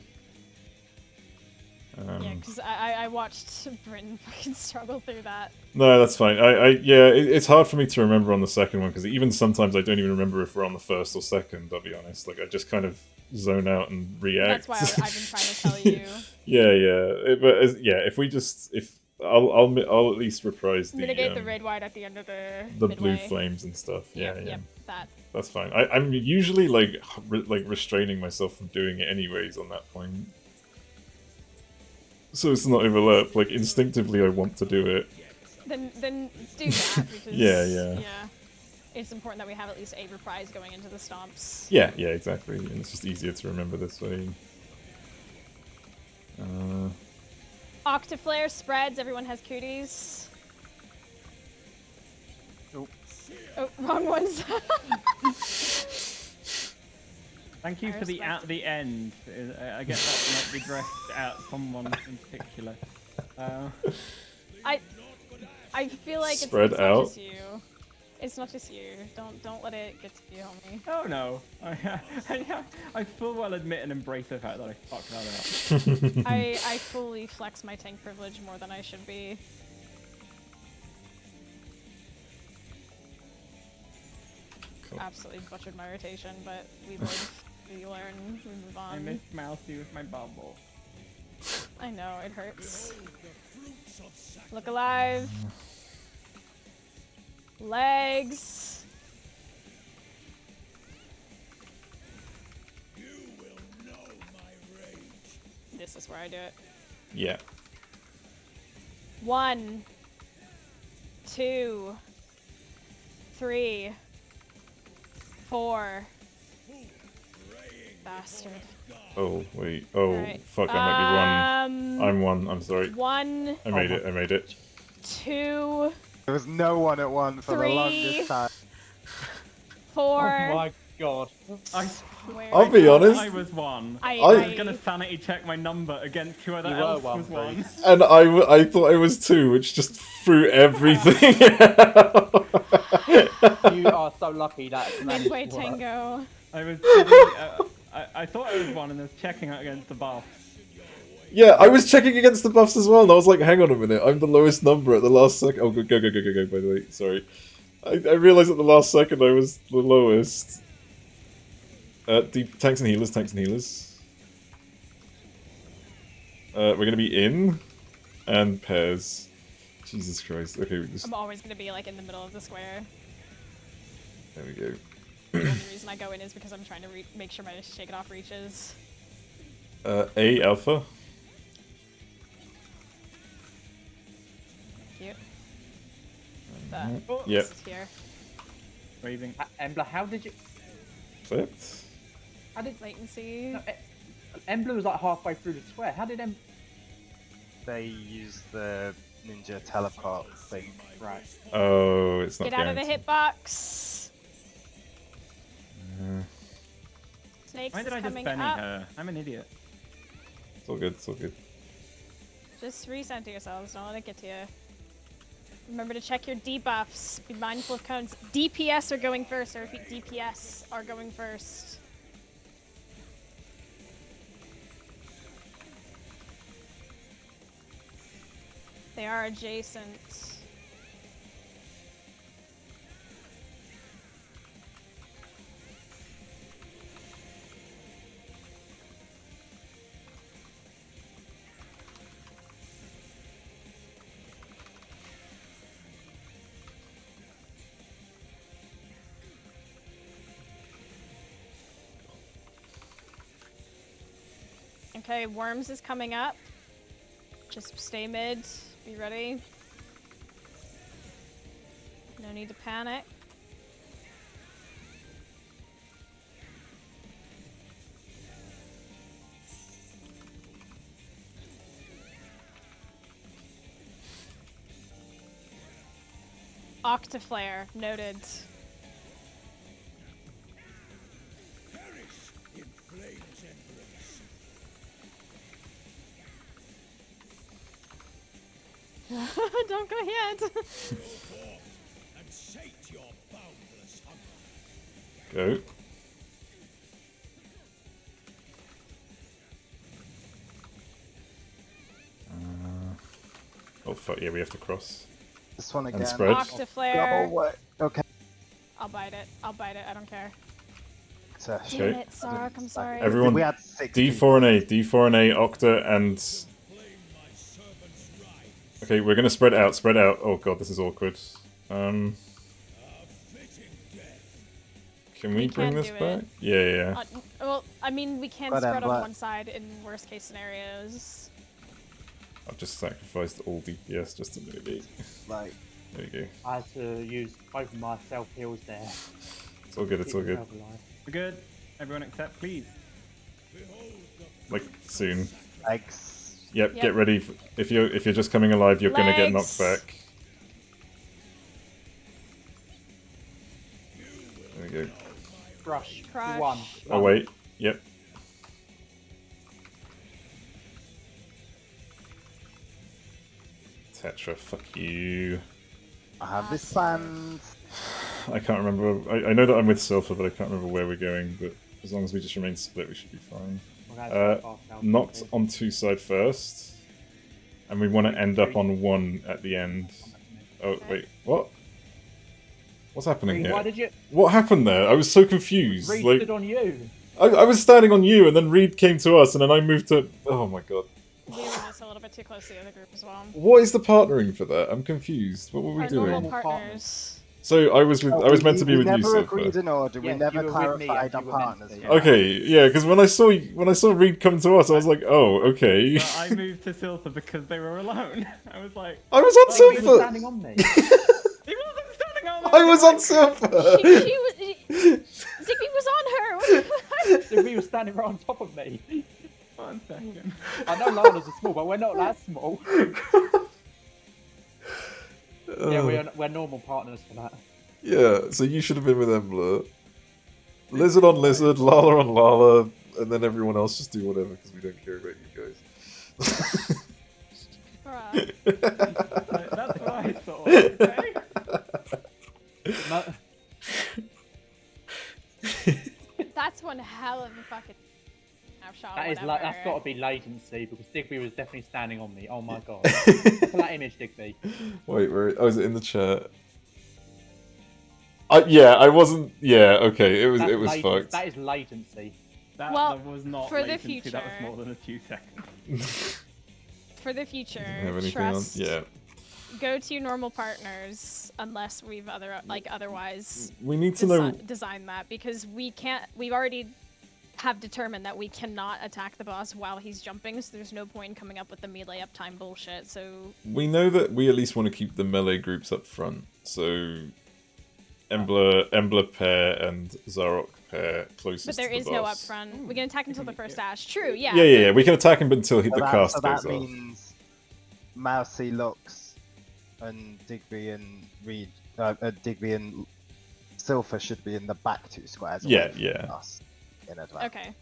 Speaker 2: Yeah, because I watched Bryn fucking struggle through that.
Speaker 1: No, that's fine. Yeah, it's hard for me to remember on the second one, because even sometimes I don't even remember if we're on the first or second, I'll be honest. Like, I just kind of zone out and react.
Speaker 2: That's why I've been trying to tell you.
Speaker 1: Yeah. If we just... I'll at least reprise
Speaker 2: mitigate the red white at the end of the
Speaker 1: midway. Blue flames and stuff. Yeah.
Speaker 2: That.
Speaker 1: That's fine. I'm usually like restraining myself from doing it anyways on that point, so it's not overlap. Like instinctively, I want to do it.
Speaker 2: Then do that because
Speaker 1: yeah.
Speaker 2: It's important that we have at least a reprise going into the stomps.
Speaker 1: Yeah, exactly. And it's just easier to remember this way.
Speaker 2: Octaflare spreads, everyone has cooties.
Speaker 4: Nope.
Speaker 2: Oh, wrong ones.
Speaker 3: Thank you for the at the end. I get that might be dressed at someone in particular.
Speaker 2: I feel like it's
Speaker 1: out.
Speaker 2: Not just you. It's not just you. Don't let it get to you, homie.
Speaker 3: Oh no. I full well admit and embrace the fact that I fucked that up.
Speaker 2: I fully flex my tank privilege more than I should be. Cool. Absolutely butchered my rotation, but we live, we learn, we move on.
Speaker 3: I missed Mousy with my bubble.
Speaker 2: I know, it hurts. Look alive. Legs.
Speaker 7: You will know my rage.
Speaker 2: This is where I do it.
Speaker 1: Yeah.
Speaker 2: 1, 2, 3, 4. Bastard.
Speaker 1: Oh wait. Oh
Speaker 2: right.
Speaker 1: Fuck! I might be 1. I'm 1. I'm sorry.
Speaker 2: 1.
Speaker 1: I made it. I made it.
Speaker 2: 2.
Speaker 5: There was no one at 1 for
Speaker 2: 3,
Speaker 5: the longest time.
Speaker 2: 4.
Speaker 4: Oh my god.
Speaker 1: I'll be honest.
Speaker 3: I was 1.
Speaker 2: I
Speaker 3: was gonna sanity check my number against whoever else was 1.
Speaker 1: And I thought I was 2, which just threw everything out.
Speaker 4: You are so lucky that
Speaker 2: Midway Tango.
Speaker 3: I was. I thought I was 1 and I was checking out against the buffs.
Speaker 1: Yeah, I was checking against the buffs as well, and I was like, hang on a minute, I'm the lowest number at the last second. Oh, go, by the way, sorry. I realised at the last second I was the lowest. Deep tanks and healers. We're gonna be in, and pairs. Jesus Christ, okay.
Speaker 2: I'm always gonna be like in the middle of the square.
Speaker 1: There we go.
Speaker 2: The only reason I go in is because I'm trying to make sure my shake it off reaches.
Speaker 1: A alpha.
Speaker 2: Cute.
Speaker 1: Yep.
Speaker 2: Here.
Speaker 3: Raising.
Speaker 4: Embla, how did you...
Speaker 1: Flipped.
Speaker 4: How did...
Speaker 2: Latency.
Speaker 4: No, Embla was like halfway through the square. How did
Speaker 5: They use the ninja teleport thing.
Speaker 4: Right.
Speaker 1: Oh, it's not
Speaker 2: Get out of the hitbox. Snakes
Speaker 3: Why did I just
Speaker 2: coming
Speaker 3: Benny
Speaker 2: up.
Speaker 3: her? I'm an idiot.
Speaker 1: It's all good, it's all good.
Speaker 2: Just recenter yourselves, don't let it get to you. Remember to check your debuffs. Be mindful of cones. DPS are going first. I repeat, DPS are going first. They are adjacent. Okay, Worms is coming up. Just stay mid. Be ready. No need to panic. Octaflare, noted.
Speaker 7: Perish in flame's embrace.
Speaker 2: Don't go yet.
Speaker 7: Go forth and sate your boundless hunger.
Speaker 1: Go. Oh fuck, yeah, we have to cross.
Speaker 5: This one again.
Speaker 1: And spread.
Speaker 2: Octaflare.
Speaker 5: What? Okay.
Speaker 2: I'll bite it. I'll bite it. I don't care.
Speaker 5: So,
Speaker 2: Damn
Speaker 1: Okay.
Speaker 2: it, Sark, I'm sorry.
Speaker 1: Everyone,
Speaker 5: we had 6
Speaker 1: D4 and A, D4 and A, Octa, and...
Speaker 7: Flame my servant's ride.
Speaker 1: Okay, we're gonna spread out, spread out. Oh god, this is awkward.
Speaker 7: A fitting death.
Speaker 1: Can we bring
Speaker 2: can
Speaker 1: this
Speaker 2: do
Speaker 1: back?
Speaker 2: it.
Speaker 1: Yeah.
Speaker 2: Well, I mean, we can
Speaker 5: But,
Speaker 2: spread on
Speaker 5: but-
Speaker 2: one side in worst case scenarios.
Speaker 1: I've just sacrificed all DPS just to mitigate.
Speaker 5: Like,
Speaker 1: There you go.
Speaker 4: I had to use both of my self heals there.
Speaker 1: It's all good, it's all good.
Speaker 4: Keep myself alive.
Speaker 3: We're good. Everyone except, please.
Speaker 7: Behold the
Speaker 1: Like, soon.
Speaker 5: eggs.
Speaker 1: Yep,
Speaker 2: Yep.
Speaker 1: get ready. If you're just coming alive, you're gonna get knocked
Speaker 2: Legs.
Speaker 1: back. There we go.
Speaker 4: Crush.
Speaker 2: Crush.
Speaker 4: 2-1.
Speaker 1: Oh wait, yep. Tetra, fuck you.
Speaker 5: I have this planned.
Speaker 1: I can't remember. I know that I'm with Silver, but I can't remember where we're going. But as long as we just remain split, we should be fine.
Speaker 4: We're gonna have to pass out.
Speaker 1: Knocked on 2 side first, and we want to end up on 1 at the end. Oh wait, what? What's happening
Speaker 4: Why
Speaker 1: here?
Speaker 4: did you?
Speaker 1: What happened there? I was so confused.
Speaker 4: Reed
Speaker 1: Like,
Speaker 4: stood on you.
Speaker 1: I was standing on you, and then Reed came to us, and then I moved to. Oh my god.
Speaker 2: We were just a little bit too close to the other group as well.
Speaker 1: What is the partnering for that? I'm confused. What were we
Speaker 2: Our
Speaker 1: doing?
Speaker 2: normal
Speaker 4: Normal
Speaker 2: partners.
Speaker 1: So I was with. I was meant to be with you,
Speaker 5: We never
Speaker 1: Silver.
Speaker 5: agreed in order. We
Speaker 4: Yes,
Speaker 5: never
Speaker 4: you were with me
Speaker 5: clarified
Speaker 4: and
Speaker 5: our
Speaker 4: you were meant
Speaker 5: partners.
Speaker 4: to be.
Speaker 1: Okay, yeah, because when I saw Reed come to us, I was like, oh, okay.
Speaker 3: But I moved to Silver because they were alone. I was like,
Speaker 1: I was on
Speaker 4: He was
Speaker 1: Silver.
Speaker 4: standing on me.
Speaker 3: he wasn't standing on
Speaker 1: I was on Silver.
Speaker 2: She was. Digby was on her.
Speaker 4: Dude, he was standing right on top of me.
Speaker 3: 1 second.
Speaker 4: I know Lana's are small, but we're not that small. Yeah, we're normal partners for that.
Speaker 1: Yeah, so you should have been with Embler. Lizard on Lizard, Lala on Lala, and then everyone else just do whatever because we don't care about you guys.
Speaker 2: Bruh.
Speaker 3: That's what I thought. Okay?
Speaker 2: That's one hell of a fucking snapshot.
Speaker 4: That is
Speaker 2: whatever.
Speaker 4: that's got to be latency because Digby was definitely standing on me. Oh my god! Look at that image, Digby.
Speaker 1: Wait, where? Oh, is it in the chat? Yeah, I wasn't. Yeah, okay, it was fucked.
Speaker 4: That is latency.
Speaker 3: That
Speaker 2: Well,
Speaker 3: was not
Speaker 2: for the
Speaker 3: latency, that was
Speaker 2: future-
Speaker 3: more than a few seconds.
Speaker 2: For the future,
Speaker 1: Have anything
Speaker 2: trust.
Speaker 1: else? Yeah,
Speaker 2: Go to your normal partners unless we've otherwise
Speaker 1: we need to know.
Speaker 2: design that because we can't. We already have determined that we cannot attack the boss while he's jumping, so there's no point in coming up with the melee uptime bullshit. So
Speaker 1: We know that we at least want to keep the melee groups up front. So Embler pair and Zarok pair closest
Speaker 2: but there
Speaker 1: to the
Speaker 2: is no
Speaker 1: boss.
Speaker 2: upfront. We can attack until the first dash. True, yeah.
Speaker 1: Yeah. We can attack him until the
Speaker 5: So that,
Speaker 1: cast
Speaker 5: so that
Speaker 1: goes off.
Speaker 5: means Mousy, Lux, and Digby and Reed, Digby and Silver should be in the back 2 squares. away
Speaker 1: Yeah,
Speaker 5: from
Speaker 1: yeah.
Speaker 5: us in advance.
Speaker 2: Okay.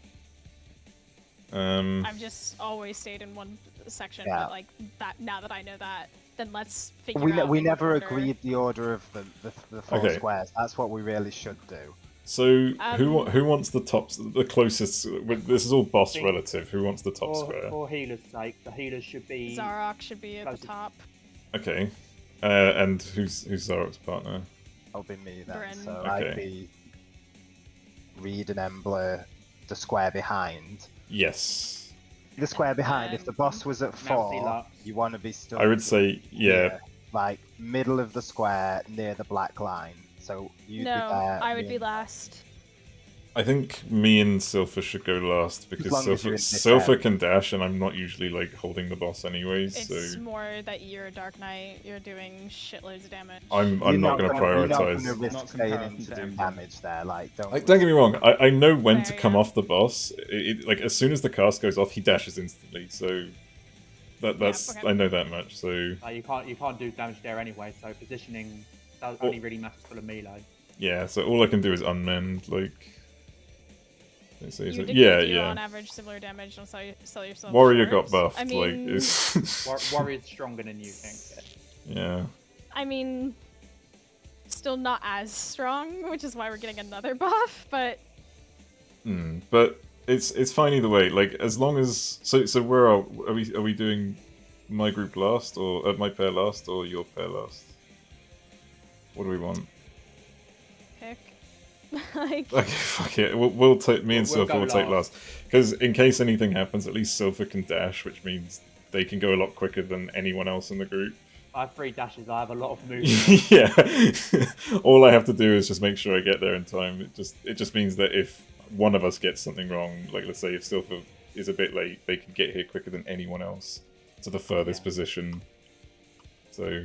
Speaker 1: Um,
Speaker 2: I've just always stayed in one section,
Speaker 5: Yeah.
Speaker 2: but like that. Now that I know that, then let's figure
Speaker 5: We,
Speaker 2: out.
Speaker 5: we
Speaker 2: in what
Speaker 5: never
Speaker 2: order.
Speaker 5: agreed the order of the 4
Speaker 1: Okay.
Speaker 5: squares. That's what we really should do.
Speaker 1: so who
Speaker 2: Um,
Speaker 1: wants the tops? The closest? This is all boss
Speaker 4: think-
Speaker 1: relative. Who wants the top square?
Speaker 4: For healers' sake, the healers should be.
Speaker 2: Zarok should be at the
Speaker 4: Closest.
Speaker 2: top.
Speaker 1: Okay. And who's Zarok's partner?
Speaker 5: That'll be me then.
Speaker 2: Bryn.
Speaker 5: So
Speaker 1: Okay.
Speaker 5: I'd be Reed and Embler, the square behind.
Speaker 1: Yes.
Speaker 5: The square behind. If the boss was at
Speaker 4: Mousy,
Speaker 5: 4,
Speaker 4: Lux.
Speaker 5: you want to be still.
Speaker 1: I would say yeah.
Speaker 5: Like middle of the square near the black line. So you'd
Speaker 2: No,
Speaker 5: be there.
Speaker 2: I would
Speaker 5: me
Speaker 2: be
Speaker 5: and-
Speaker 2: last.
Speaker 1: I think me and Silpha should go last because
Speaker 5: long as you're in
Speaker 1: Silpha
Speaker 5: this
Speaker 1: can dash, and I'm not usually like holding the boss anyways.
Speaker 2: It's
Speaker 1: So
Speaker 2: more that you're a Dark Knight, you're doing shitloads of damage.
Speaker 1: I'm
Speaker 5: You're
Speaker 1: not going to
Speaker 5: You're not
Speaker 1: prioritize.
Speaker 5: going to risk
Speaker 3: Not
Speaker 5: staying
Speaker 3: comparison
Speaker 5: in to
Speaker 3: to
Speaker 5: do
Speaker 3: Ember.
Speaker 5: damage there. Like, don't.
Speaker 1: Don't get me wrong. I know when to
Speaker 2: Fair,
Speaker 1: come
Speaker 2: yeah.
Speaker 1: off the boss. Like as soon as the cast goes off, he dashes instantly. So that's
Speaker 2: okay.
Speaker 1: I know that much. So
Speaker 4: You can't do damage there anyway. So positioning only really matters for the melee.
Speaker 1: yeah. So all I can do is unmend. Like let's see,
Speaker 2: You
Speaker 1: so,
Speaker 2: did
Speaker 1: yeah,
Speaker 2: do
Speaker 1: yeah.
Speaker 2: on average similar damage. Don't sell yourself
Speaker 1: Warrior
Speaker 2: short.
Speaker 1: got buffed.
Speaker 2: I mean,
Speaker 1: Like it's
Speaker 4: Warrior's stronger than you think.
Speaker 1: yeah.
Speaker 2: I mean, still not as strong, which is why we're getting another buff. But
Speaker 1: But it's fine either way. Like as long as so where are we doing my group last or my pair last or your pair last? What do we want?
Speaker 2: pick. Like,
Speaker 1: Okay, fuck it. We'll take me and
Speaker 4: We'll
Speaker 1: Silpha
Speaker 4: go
Speaker 1: will take last because in case anything happens, at least Silpha can dash, which means they can go a lot quicker than anyone else in the group.
Speaker 4: I have 3 dashes. I have a lot of movement.
Speaker 1: Yeah. All I have to do is just make sure I get there in time. It just means that if one of us gets something wrong, like let's say if Silpha is a bit late, they can get here quicker than anyone else to the furthest position. So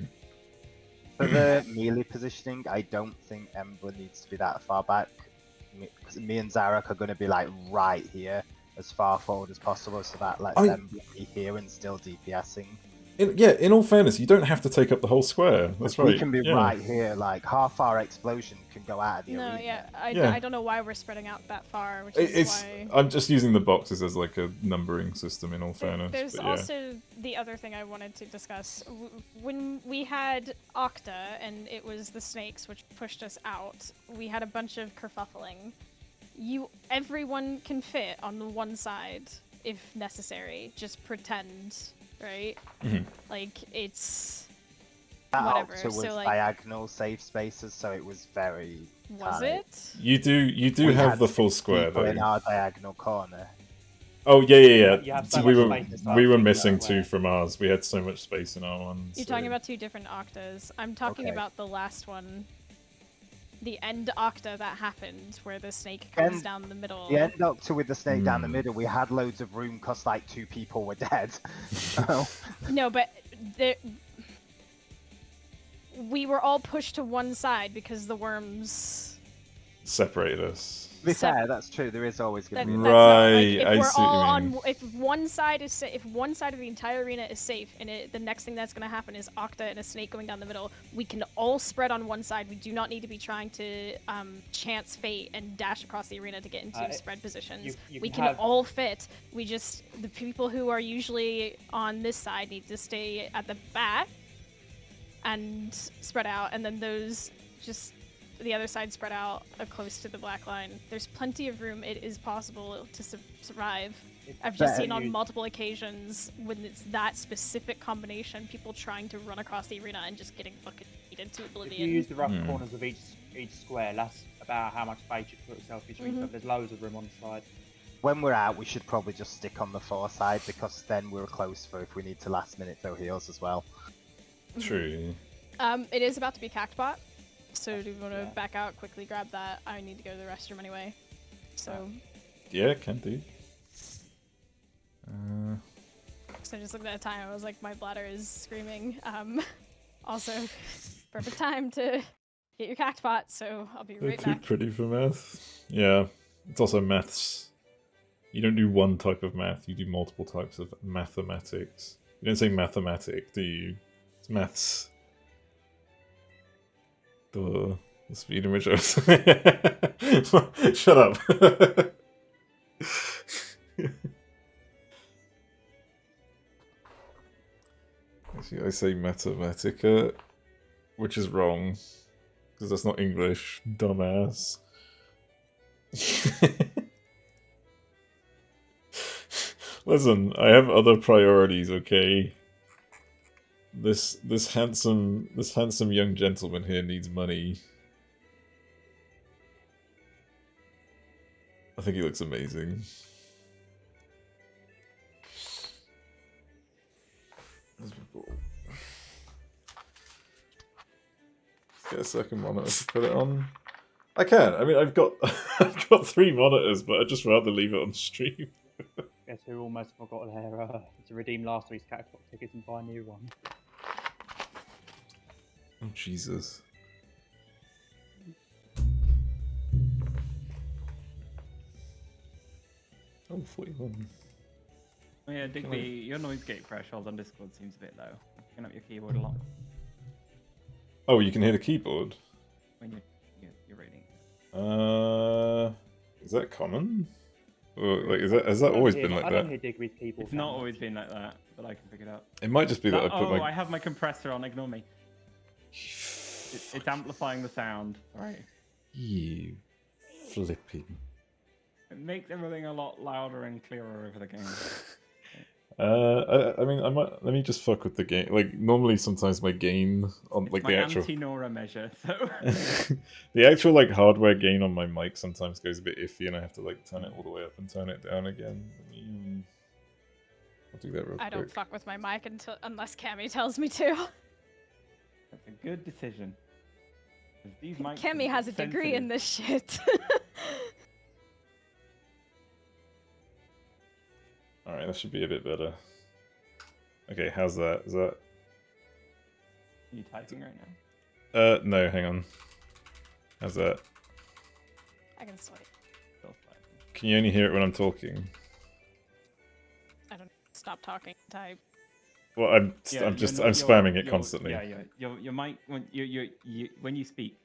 Speaker 5: For the melee positioning, I don't think Ember needs to be that far back. Because me and Zarek are going to be like right here, as far forward as possible, so that lets Ember be here and still DPSing.
Speaker 1: in all fairness, you don't have to take up the whole square. That's right.
Speaker 5: We can be right here, like half our explosion can go out of the
Speaker 2: no,
Speaker 5: arena.
Speaker 2: yeah,
Speaker 1: Yeah.
Speaker 2: I don't know why we're spreading out that far, which is
Speaker 1: It's.
Speaker 2: why.
Speaker 1: I'm just using the boxes as like a numbering system. In all fairness,
Speaker 2: There's
Speaker 1: but yeah.
Speaker 2: also the other thing I wanted to discuss. When we had Octa and it was the snakes which pushed us out, we had a bunch of kerfuffling. Everyone can fit on the one side if necessary. Just pretend, right? Like it's
Speaker 5: That
Speaker 2: whatever.
Speaker 5: Octa was
Speaker 2: So like,
Speaker 5: diagonal safe spaces, so it was very
Speaker 2: was
Speaker 5: tight.
Speaker 2: it?
Speaker 1: You do
Speaker 5: We
Speaker 1: have
Speaker 5: had
Speaker 1: the full
Speaker 5: 6
Speaker 1: square
Speaker 5: people in
Speaker 1: though.
Speaker 5: our diagonal corner.
Speaker 1: Oh yeah.
Speaker 4: You have so
Speaker 1: we
Speaker 4: much
Speaker 1: were
Speaker 4: space to start
Speaker 1: we were
Speaker 4: thinking
Speaker 1: missing
Speaker 4: about
Speaker 1: 2
Speaker 4: where.
Speaker 1: from ours. We had so much space in our one.
Speaker 2: You're
Speaker 1: so-
Speaker 2: talking about 2 different Octas. I'm talking
Speaker 5: Okay.
Speaker 2: about the last one. The end Octa that happened, where the snake comes down the middle.
Speaker 5: The end Octa with the snake down the middle, we had loads of room because like 2 people were dead. So,
Speaker 2: No, but we were all pushed to one side because the worms.
Speaker 1: separated us.
Speaker 5: to be
Speaker 2: Sep-
Speaker 5: fair, that's true. There is always going to be.
Speaker 2: That's not, like,
Speaker 1: Right,
Speaker 2: if
Speaker 1: I
Speaker 2: we're
Speaker 1: see what you
Speaker 2: all
Speaker 1: mean.
Speaker 2: on, if one side is if one side of the entire arena is safe, and the next thing that's going to happen is Octa and a snake going down the middle, we can all spread on one side. We do not need to be trying to chance fate and dash across the arena to get into spread positions.
Speaker 4: you
Speaker 2: We
Speaker 4: can
Speaker 2: can
Speaker 4: have-
Speaker 2: all fit. We just the people who are usually on this side need to stay at the back and spread out, and then those just. The other side spread out close to the black line. There's plenty of room. It is possible to survive. I've just seen on multiple occasions when it's that specific combination, people trying to run across the arena and just getting fucking beat into
Speaker 4: If
Speaker 2: oblivion.
Speaker 4: you use the rough corners of each square, that's about how much space you put yourself between. So there's loads of room on the side.
Speaker 5: When we're out, we should probably just stick on the 4 side because then we're close for if we need to last minute throw heals as well.
Speaker 1: True.
Speaker 2: It is about to be Cactbot, so do you want to back out, quickly grab that? I need to go to the restroom anyway. So,
Speaker 1: Yeah, can do.
Speaker 2: so just looking at the time, I was like, my bladder is screaming. Also, perfect time to get your Cactbot, so I'll be
Speaker 1: They're
Speaker 2: right
Speaker 1: too
Speaker 2: back.
Speaker 1: pretty for math. Yeah, it's also maths. You don't do one type of math, you do multiple types of mathematics. You don't say mathematic, do you? It's maths. Duh. The speed in which I was... Shut up. Actually, I say Mathematica, which is wrong, because that's not English, dumbass. Listen, I have other priorities, okay? This handsome young gentleman here needs money. I think he looks amazing. Get a second monitor to put it on. I can. I mean, I've got I've got 3 monitors, but I'd just rather leave it on stream.
Speaker 4: Guess who almost forgot their to redeem last week's catapult tickets and buy a new one.
Speaker 1: Oh Jesus. Oh, 41.
Speaker 3: Oh yeah, Digby, your noise gate threshold on Discord seems a bit low. Turn up your keyboard a lot
Speaker 1: Oh, you can hear the keyboard.
Speaker 3: when you're reading.
Speaker 1: Is that common? Or, like, has that always been like
Speaker 4: I
Speaker 1: that?
Speaker 4: don't hear Digby's keyboard.
Speaker 3: It's not always been like that, but I can pick it up.
Speaker 1: It might just be that I put
Speaker 3: I
Speaker 1: my.
Speaker 3: have my compressor on. Ignore me. It's amplifying the sound. Sorry.
Speaker 1: You flipping.
Speaker 3: It makes everything a lot louder and clearer over the game.
Speaker 1: I mean, I might. Let me just fuck with the game. Like normally, sometimes my gain on like
Speaker 3: my
Speaker 1: the actual
Speaker 3: anti-Nora measure. So
Speaker 1: the actual like hardware gain on my mic sometimes goes a bit iffy, and I have to like turn it all the way up and turn it down again. I'll do that real quick.
Speaker 2: I don't fuck with my mic unless Cammy tells me to.
Speaker 3: that's a good decision. 'Cause these mics
Speaker 2: Cammy
Speaker 3: are
Speaker 2: has a degree in
Speaker 3: sensitive.
Speaker 2: this shit.
Speaker 1: All right, that should be a bit better. Okay, how's that? Is that?
Speaker 3: Are you typing right now?
Speaker 1: No, hang on. How's that?
Speaker 2: I can swipe.
Speaker 3: Still typing.
Speaker 1: Can you only hear it when I'm talking?
Speaker 2: I don't stop talking. Type.
Speaker 1: Well, I'm
Speaker 3: Yeah,
Speaker 1: I'm just
Speaker 3: your-
Speaker 1: I'm
Speaker 3: your-
Speaker 1: spamming it
Speaker 3: your-
Speaker 1: constantly.
Speaker 3: Yeah. Your mic when when you speak,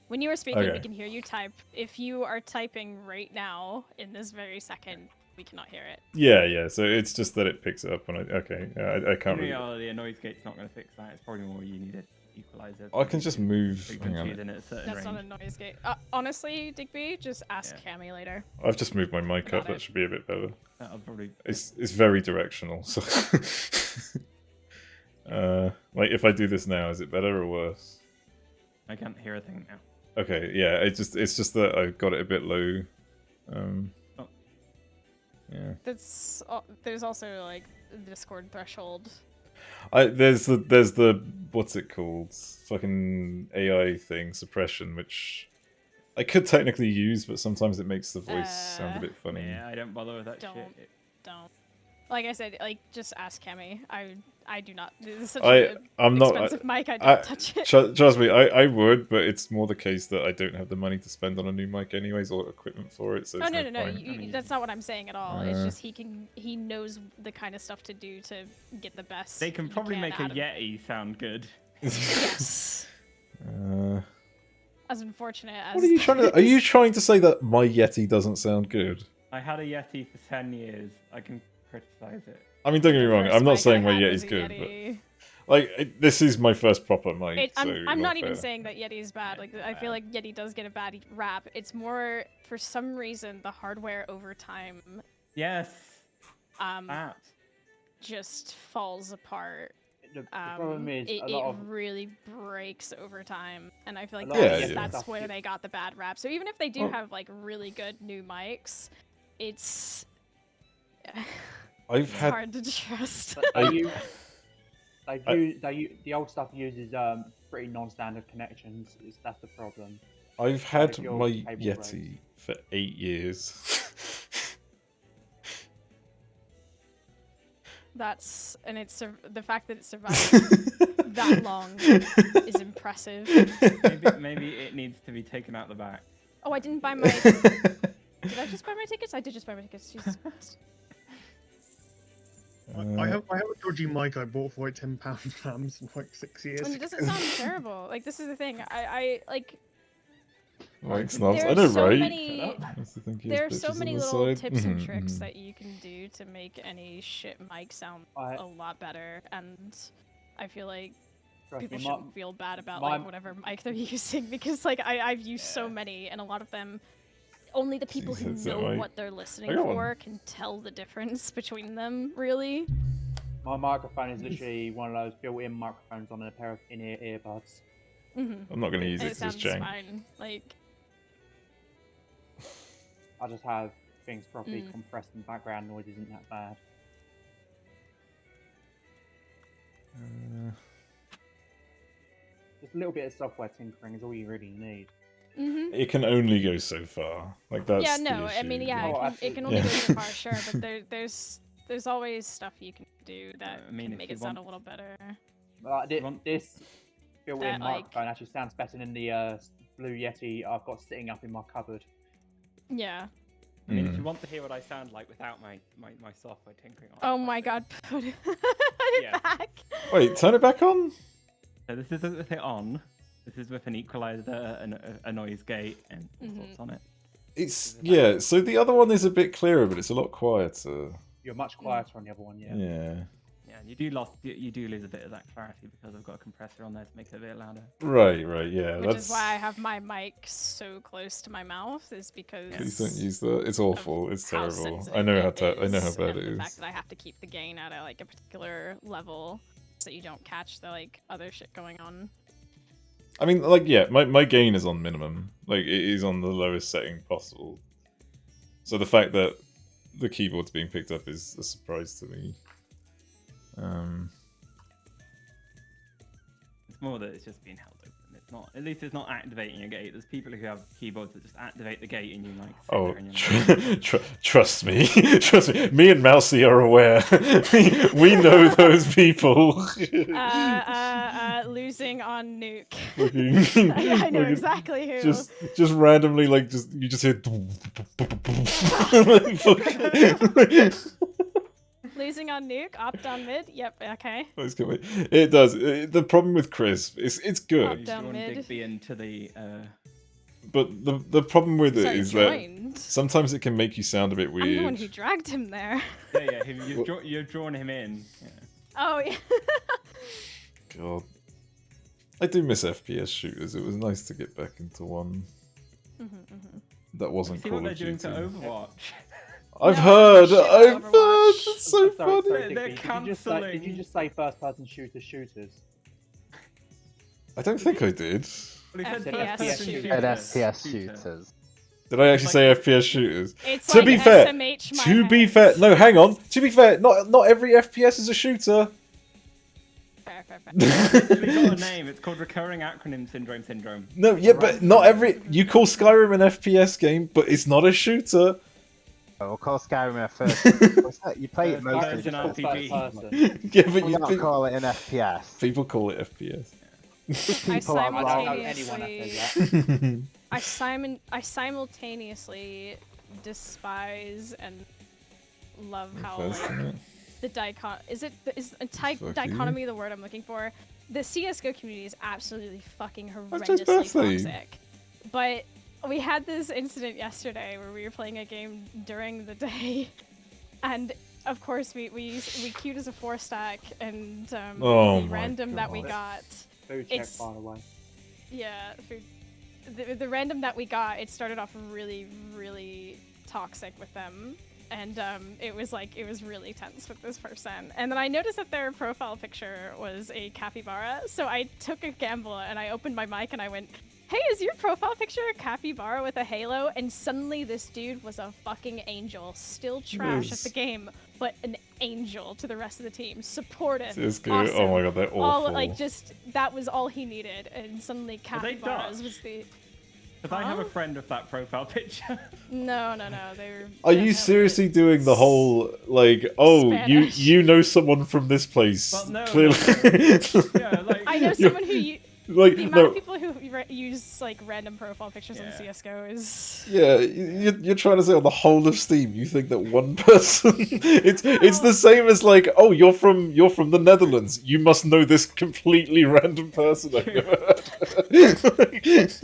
Speaker 2: When you are speaking, we
Speaker 1: Okay.
Speaker 2: can hear you type. If you are typing right now, in this very second, we cannot hear it.
Speaker 1: Yeah. So it's just that it picks it up when I. Okay, I
Speaker 3: in
Speaker 1: can't really.
Speaker 3: reality, a noise gate's not going to fix that. It's probably more you need an equalizer.
Speaker 1: I can just move. Hang
Speaker 3: frequencies
Speaker 1: on.
Speaker 3: in at a certain
Speaker 2: That's
Speaker 3: range.
Speaker 2: not a noise gate. Honestly, Digby, just ask Cammy later.
Speaker 1: I've just moved my mic
Speaker 2: Got
Speaker 1: up. That
Speaker 2: it.
Speaker 1: should be a bit better.
Speaker 3: That'll probably.
Speaker 1: It's very directional. So, like if I do this now, is it better or worse?
Speaker 3: I can't hear a thing now.
Speaker 1: Okay, yeah. It's just that I got it a bit low.
Speaker 3: Oh.
Speaker 1: Yeah.
Speaker 2: There's also like the Discord threshold.
Speaker 1: There's the what's it called? Fucking AI thing, suppression, which I could technically use, but sometimes it makes the voice sound a bit funny.
Speaker 3: Yeah, I don't bother with that
Speaker 2: Don't.
Speaker 3: shit.
Speaker 2: Don't. Like I said, like just ask Cammy. I do not. This is such
Speaker 1: I'm
Speaker 2: an
Speaker 1: not.
Speaker 2: expensive mic. I don't touch it.
Speaker 1: Trust me, I would, but it's more the case that I don't have the money to spend on a new mic anyways, or equipment for it. So
Speaker 2: Oh
Speaker 1: it's
Speaker 2: no.
Speaker 1: point.
Speaker 2: That's not what I'm saying at all. It's just he knows the kind of stuff to do to get the best.
Speaker 3: They can
Speaker 2: he
Speaker 3: probably make a
Speaker 2: out of-
Speaker 3: Yeti sound good.
Speaker 2: Yes. As unfortunate as.
Speaker 1: What are you trying to? Are you trying to say that my Yeti doesn't sound good?
Speaker 3: I had a Yeti for 10 years. I can criticize it.
Speaker 1: I mean, don't get me wrong.
Speaker 2: First
Speaker 1: I'm not
Speaker 2: mic I
Speaker 1: saying my
Speaker 2: had
Speaker 1: Yeti's
Speaker 2: was a
Speaker 1: good,
Speaker 2: Yeti.
Speaker 1: but like this is my first proper mic.
Speaker 2: I'm not even
Speaker 1: fair.
Speaker 2: saying that Yeti is bad. Like I feel like Yeti does get a bad rap. It's more for some reason the hardware over time
Speaker 3: Yes.
Speaker 2: that just falls apart.
Speaker 4: The problem is
Speaker 2: it,
Speaker 4: a lot of
Speaker 2: really breaks over time, and I feel like
Speaker 4: lot of
Speaker 2: that's,
Speaker 1: Yeti
Speaker 2: that's
Speaker 4: stuff
Speaker 2: where
Speaker 4: you-
Speaker 2: they got the bad rap. So even if they do
Speaker 1: Well-
Speaker 2: have like really good new mics, it's
Speaker 1: I've
Speaker 2: it's
Speaker 1: had
Speaker 2: hard to trust.
Speaker 4: the old stuff uses pretty non-standard connections. That's the problem.
Speaker 1: I've had
Speaker 4: your
Speaker 1: my
Speaker 4: cable
Speaker 1: Yeti for 8 years.
Speaker 2: The fact that it survived that long is impressive.
Speaker 3: Maybe it needs to be taken out the back.
Speaker 2: Oh, I didn't buy my. Did I just buy my tickets? I did just buy my tickets. Jesus Christ.
Speaker 6: I have a dodgy mic I bought for like £10 from like 6 years.
Speaker 2: And it doesn't sound terrible. Like this is the thing. I like.
Speaker 1: Like snobs,
Speaker 2: There
Speaker 1: I
Speaker 2: are
Speaker 1: know,
Speaker 2: so
Speaker 1: right?
Speaker 2: many.
Speaker 1: That's the thing, he
Speaker 2: There are
Speaker 1: has
Speaker 2: so
Speaker 1: bitches
Speaker 2: many
Speaker 1: on the
Speaker 2: little
Speaker 1: side.
Speaker 2: tips and
Speaker 1: Mhm,
Speaker 2: tricks
Speaker 1: mhm.
Speaker 2: that you can do to make any shit mic sound
Speaker 4: I-
Speaker 2: a lot better, and I feel like
Speaker 4: Trust
Speaker 2: people
Speaker 4: me,
Speaker 2: shouldn't feel bad about
Speaker 4: my-
Speaker 2: like whatever mic they're using because like I've used so many, and a lot of them. Only the people who
Speaker 1: Jesus, that
Speaker 2: know
Speaker 1: mic.
Speaker 2: what they're listening
Speaker 1: I got one.
Speaker 2: for can tell the difference between them, really.
Speaker 4: my microphone is literally one of those built-in microphones on a pair of in-ear earbuds.
Speaker 2: Mm-hmm.
Speaker 1: I'm not going to use
Speaker 2: And
Speaker 1: it
Speaker 2: it
Speaker 1: 'cause it's
Speaker 2: sounds
Speaker 1: jank.
Speaker 2: fine. Like,
Speaker 4: I just have things properly
Speaker 2: Mm.
Speaker 4: compressed and background noise isn't that bad. just a little bit of software tinkering is all you really need.
Speaker 2: Mm-hmm.
Speaker 1: It can only go so far. Like that's
Speaker 2: Yeah,
Speaker 1: the
Speaker 2: no, I mean,
Speaker 1: issue.
Speaker 2: yeah,
Speaker 4: Oh,
Speaker 2: it can
Speaker 4: absolutely.
Speaker 2: only
Speaker 1: Yeah.
Speaker 2: go so far, sure, but there's always stuff you can do that
Speaker 3: I mean,
Speaker 2: can
Speaker 3: if
Speaker 2: make
Speaker 3: you
Speaker 2: it sound a
Speaker 3: want-
Speaker 2: little better.
Speaker 4: This built-in
Speaker 2: That, like-
Speaker 4: microphone actually sounds better than the Blue Yeti I've got sitting up in my cupboard.
Speaker 2: Yeah.
Speaker 3: I mean, if
Speaker 1: Mm.
Speaker 3: you want to hear what I sound like without my software tinkering on.
Speaker 2: Oh
Speaker 3: it's
Speaker 2: my
Speaker 3: like
Speaker 2: god, put it, put it
Speaker 3: Yeah.
Speaker 2: back.
Speaker 1: Wait, turn it back on.
Speaker 3: this. So this is with it on. This is with an equalizer, a noise gate, and all sorts on it.
Speaker 1: It's yeah. So the other one is a bit clearer, but it's a lot quieter.
Speaker 4: You're much quieter on the other one, yeah.
Speaker 1: Yeah.
Speaker 3: Yeah, you do lose a bit of that clarity because I've got a compressor on there to make it a bit louder.
Speaker 1: Right. Right. Yeah.
Speaker 2: Which
Speaker 1: that's.
Speaker 2: is why I have my mic so close to my mouth, is because
Speaker 1: Please don't use that. It's awful. It's
Speaker 2: how
Speaker 1: terrible.
Speaker 2: sensitive
Speaker 1: I know how
Speaker 2: it
Speaker 1: I know how
Speaker 2: is,
Speaker 1: bad
Speaker 2: and
Speaker 1: it
Speaker 2: the
Speaker 1: is.
Speaker 2: fact that I have to keep the gain at like a particular level so that you don't catch the like other shit going on.
Speaker 1: I mean, like, yeah, my gain is on minimum. Like, it is on the lowest setting possible. So the fact that the keyboard's being picked up is a surprise to me.
Speaker 3: It's more that it's just being held open. It's not. At least it's not activating a gate. There's people who have keyboards that just activate the gate and you like. Sit
Speaker 1: Oh,
Speaker 3: there and you're like,
Speaker 1: trust me. Trust me. Me and Mousy are aware. We know those people.
Speaker 2: Losing on nuke.
Speaker 1: Fucking-
Speaker 2: I know
Speaker 1: fucking-
Speaker 2: exactly who.
Speaker 1: Just randomly, like, you just hear.
Speaker 2: Losing on nuke, opt on mid. Yep, okay.
Speaker 1: Let's go. It does. The problem with Crisp, it's
Speaker 3: "Oh,
Speaker 1: good,
Speaker 3: you
Speaker 2: Down
Speaker 3: joined
Speaker 2: mid.
Speaker 3: Digby into the.
Speaker 1: but the problem with it
Speaker 2: So
Speaker 1: is
Speaker 2: joined.
Speaker 1: that sometimes it can make you sound a bit weird.
Speaker 2: I'm the one who dragged him there.
Speaker 3: Yeah, you've drawn him in. Yeah.
Speaker 2: Oh yeah.
Speaker 1: God, I do miss FPS shooters. It was nice to get back into one that wasn't
Speaker 3: See
Speaker 1: Call
Speaker 3: what they're
Speaker 1: of
Speaker 3: doing
Speaker 1: Duty.
Speaker 3: to Overwatch.
Speaker 1: I've
Speaker 2: No,
Speaker 1: heard.
Speaker 2: shit,
Speaker 1: I've heard.
Speaker 2: Overwatch.
Speaker 1: It's so
Speaker 4: Sorry,
Speaker 1: funny.
Speaker 3: They're
Speaker 4: Digby, did
Speaker 3: cancelling.
Speaker 4: you just say first-person shooters?
Speaker 1: I don't think I did.
Speaker 3: Well, he said
Speaker 2: FPS
Speaker 3: first-person
Speaker 2: shooter.
Speaker 3: shooter.
Speaker 5: At FPS shooters.
Speaker 1: Did I actually
Speaker 3: Like-
Speaker 1: say FPS shooters?
Speaker 2: It's
Speaker 1: To
Speaker 2: like
Speaker 1: be fair,
Speaker 2: SMH my
Speaker 1: To be
Speaker 2: head.
Speaker 1: fair, no, hang on. To be fair, not every FPS is a shooter.
Speaker 2: Fair.
Speaker 3: It's got a name. It's called recurring acronym syndrome.
Speaker 1: No, yeah, but not every. You call Skyrim an FPS game, but it's not a shooter.
Speaker 5: Of course, Skyrim first. What's that? You play it
Speaker 3: First
Speaker 5: mostly.
Speaker 3: person
Speaker 5: just
Speaker 3: RPG.
Speaker 4: First-person.
Speaker 1: Yeah, but
Speaker 5: Why not call it an FPS?
Speaker 1: people call it FPS.
Speaker 5: People are
Speaker 4: I don't know anyone that says that.
Speaker 2: I simultaneously despise and love how
Speaker 1: First,
Speaker 2: like,
Speaker 1: isn't it?
Speaker 2: the
Speaker 1: Fuck you.
Speaker 2: dichotomy the word I'm looking for. The CS:GO community is absolutely fucking
Speaker 1: That's just
Speaker 2: horrendously
Speaker 1: birthday.
Speaker 2: toxic. But we had this incident yesterday where we were playing a game during the day, and of course we queued as a 4-stack, and
Speaker 1: Oh
Speaker 2: the
Speaker 1: my
Speaker 2: random that we
Speaker 1: God.
Speaker 2: got.
Speaker 4: Food check,
Speaker 2: It's-
Speaker 4: by the way.
Speaker 2: Yeah, the random that we got, it started off really, really toxic with them. And it was really tense with this person. And then I noticed that their profile picture was a capybara. So I took a gamble and I opened my mic and I went, "Hey, is your profile picture a capybara with a halo?" And suddenly this dude was a fucking angel. Still trash at
Speaker 1: Yes.
Speaker 2: the game, but an angel to the rest of the team. Supportive.
Speaker 1: It's good.
Speaker 2: Awesome.
Speaker 1: Oh my god, they're awful.
Speaker 2: All like just that was all he needed, and suddenly
Speaker 3: Are they
Speaker 2: capybaras
Speaker 3: Dutch?
Speaker 2: was the.
Speaker 3: Because I have a
Speaker 2: Huh?
Speaker 3: friend with that profile picture.
Speaker 2: No, they're.
Speaker 1: Are you seriously doing the whole like? Oh,
Speaker 2: Spanish.
Speaker 1: you know someone from this place?
Speaker 3: Well, no,
Speaker 1: Clearly.
Speaker 3: Yeah, like
Speaker 2: I know someone who
Speaker 1: like
Speaker 2: the amount
Speaker 1: no.
Speaker 2: of people who use like random profile pictures on
Speaker 3: Yeah.
Speaker 2: CS:GO is.
Speaker 1: Yeah, you're trying to say on the whole of Steam, you think that one person? It's the same as like, oh, you're from the Netherlands. You must know this completely random person I've never heard.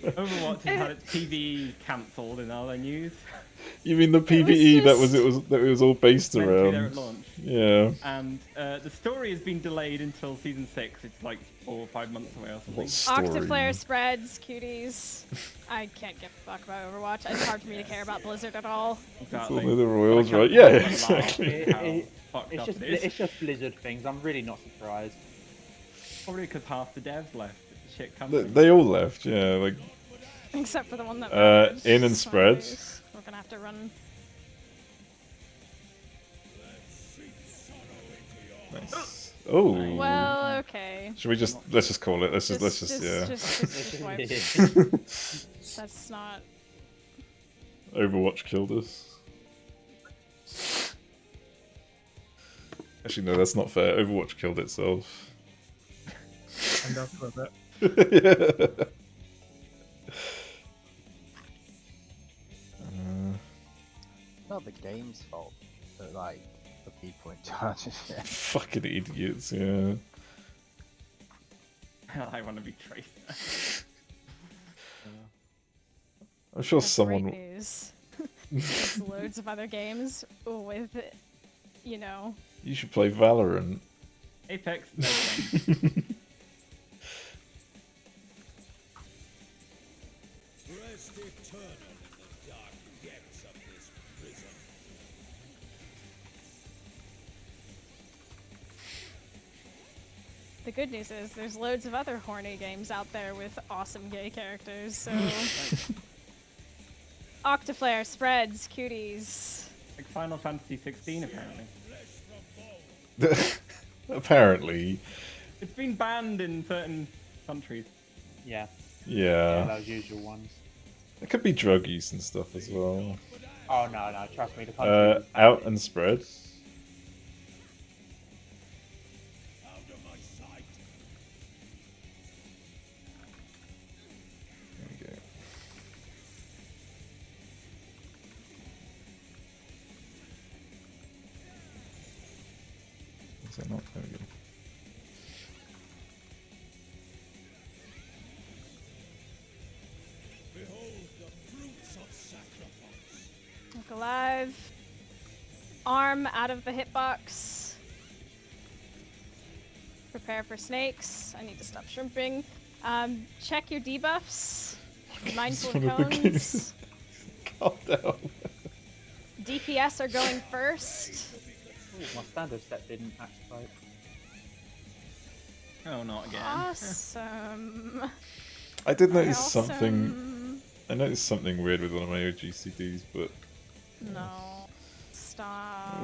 Speaker 3: Overwatch has had its PvE cancelled in other news.
Speaker 1: You mean the PvE
Speaker 2: just-
Speaker 1: that it was all based
Speaker 3: Meant to be there
Speaker 1: around?
Speaker 3: at launch.
Speaker 1: Yeah.
Speaker 3: And the story has been delayed until season 6. It's like 4 or 5 months away or something.
Speaker 1: What story?
Speaker 2: Octaflare spreads, cuties. I can't give a fuck about Overwatch. It's hard for me to care about Blizzard at all.
Speaker 3: Exactly.
Speaker 1: all the royals,
Speaker 3: But I
Speaker 1: right?
Speaker 3: can't
Speaker 1: Yeah,
Speaker 3: help but
Speaker 1: exactly.
Speaker 3: laugh at how
Speaker 4: It-
Speaker 3: fucked
Speaker 4: It's
Speaker 3: up
Speaker 4: just
Speaker 3: it is.
Speaker 4: it's just Blizzard things. I'm really not surprised.
Speaker 3: Probably because half the devs left. It's a shit
Speaker 1: They,
Speaker 3: company.
Speaker 1: they all left. Yeah, like
Speaker 2: Except for the one that.
Speaker 1: in and
Speaker 2: so
Speaker 1: spreads.
Speaker 2: We're gonna have to run.
Speaker 1: Nice. Oh.
Speaker 2: Well, okay.
Speaker 1: Should we just let's just call it? Let's just yeah.
Speaker 2: Just wipe. That's not.
Speaker 1: Overwatch killed us. Actually, no, that's not fair. Overwatch killed itself.
Speaker 6: And after a bit.
Speaker 1: Yeah.
Speaker 5: Not the game's fault, but like the people in charge of it.
Speaker 1: Fucking idiots, yeah.
Speaker 3: I want to be Tracer.
Speaker 1: I'm sure
Speaker 2: That's
Speaker 1: someone.
Speaker 2: great news. There's loads of other games with, you know.
Speaker 1: You should play Valorant.
Speaker 3: Apex, no thanks.
Speaker 7: Rest eternal in the dark depths of this prison.
Speaker 2: The good news is there's loads of other horny games out there with awesome gay characters, so. Octaflare, spreads, cuties.
Speaker 3: Like Final Fantasy 16, apparently.
Speaker 1: Apparently.
Speaker 3: It's been banned in certain countries.
Speaker 4: Yeah.
Speaker 1: Yeah.
Speaker 4: Those usual ones.
Speaker 1: It could be drug use and stuff as well.
Speaker 4: Oh no, trust me, the country.
Speaker 1: Out and spread.
Speaker 7: Out of my sight.
Speaker 1: There we go. Is that not? There we go.
Speaker 7: Behold the fruits of sacrifice.
Speaker 2: Look alive. Arm out of the hitbox. Prepare for snakes. I need to stop shrimping. Check your debuffs. Be mindful
Speaker 1: One
Speaker 2: of
Speaker 1: of the
Speaker 2: cones.
Speaker 1: games. Calm down.
Speaker 2: DPS are going first.
Speaker 4: Ooh, my standard step didn't activate.
Speaker 3: Oh, not again.
Speaker 2: Awesome.
Speaker 1: I did notice
Speaker 2: Awesome.
Speaker 1: something. I noticed something weird with one of my OGCDs, but
Speaker 2: No. Stop.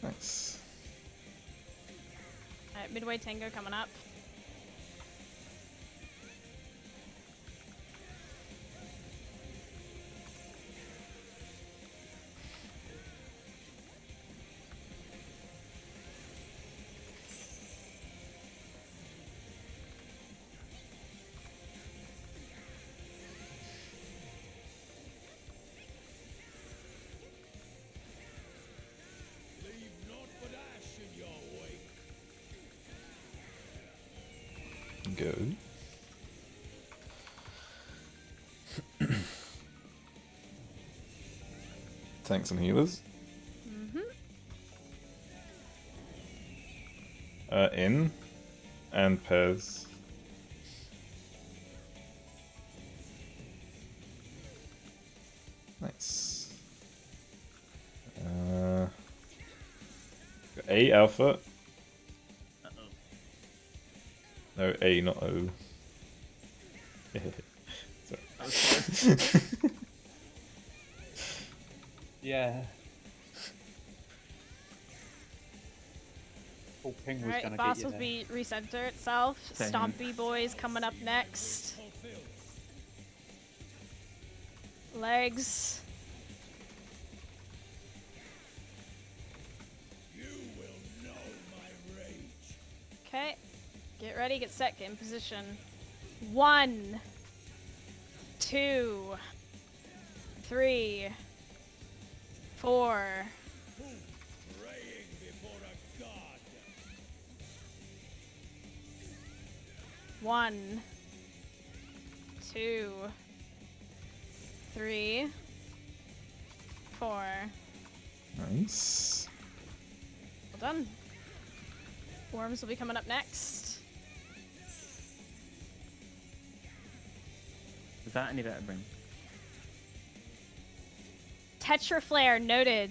Speaker 1: nice.
Speaker 2: Alright, Midway Tango coming up.
Speaker 7: Leave naught but ash in your wake.
Speaker 1: Good. Tanks and healers. In and Pez. Nice. A alpha. No, A, not O. Sorry.
Speaker 4: Yeah. Full ping was
Speaker 2: Alright,
Speaker 4: gonna
Speaker 2: boss
Speaker 4: get
Speaker 2: will
Speaker 4: you there.
Speaker 2: be recenter itself.
Speaker 3: Same.
Speaker 2: Stompy boys coming up next.
Speaker 7: Fulfilled.
Speaker 2: Legs.
Speaker 7: You will know my rage.
Speaker 2: Okay. Get ready, get set, get in position. 1, 2, 3, 4.
Speaker 7: Who praying before a god?
Speaker 2: 1, 2, 3, 4.
Speaker 1: Nice.
Speaker 2: Well done. Worms will be coming up next.
Speaker 3: Is that any better, Bryn?
Speaker 2: Tetra Flare noted.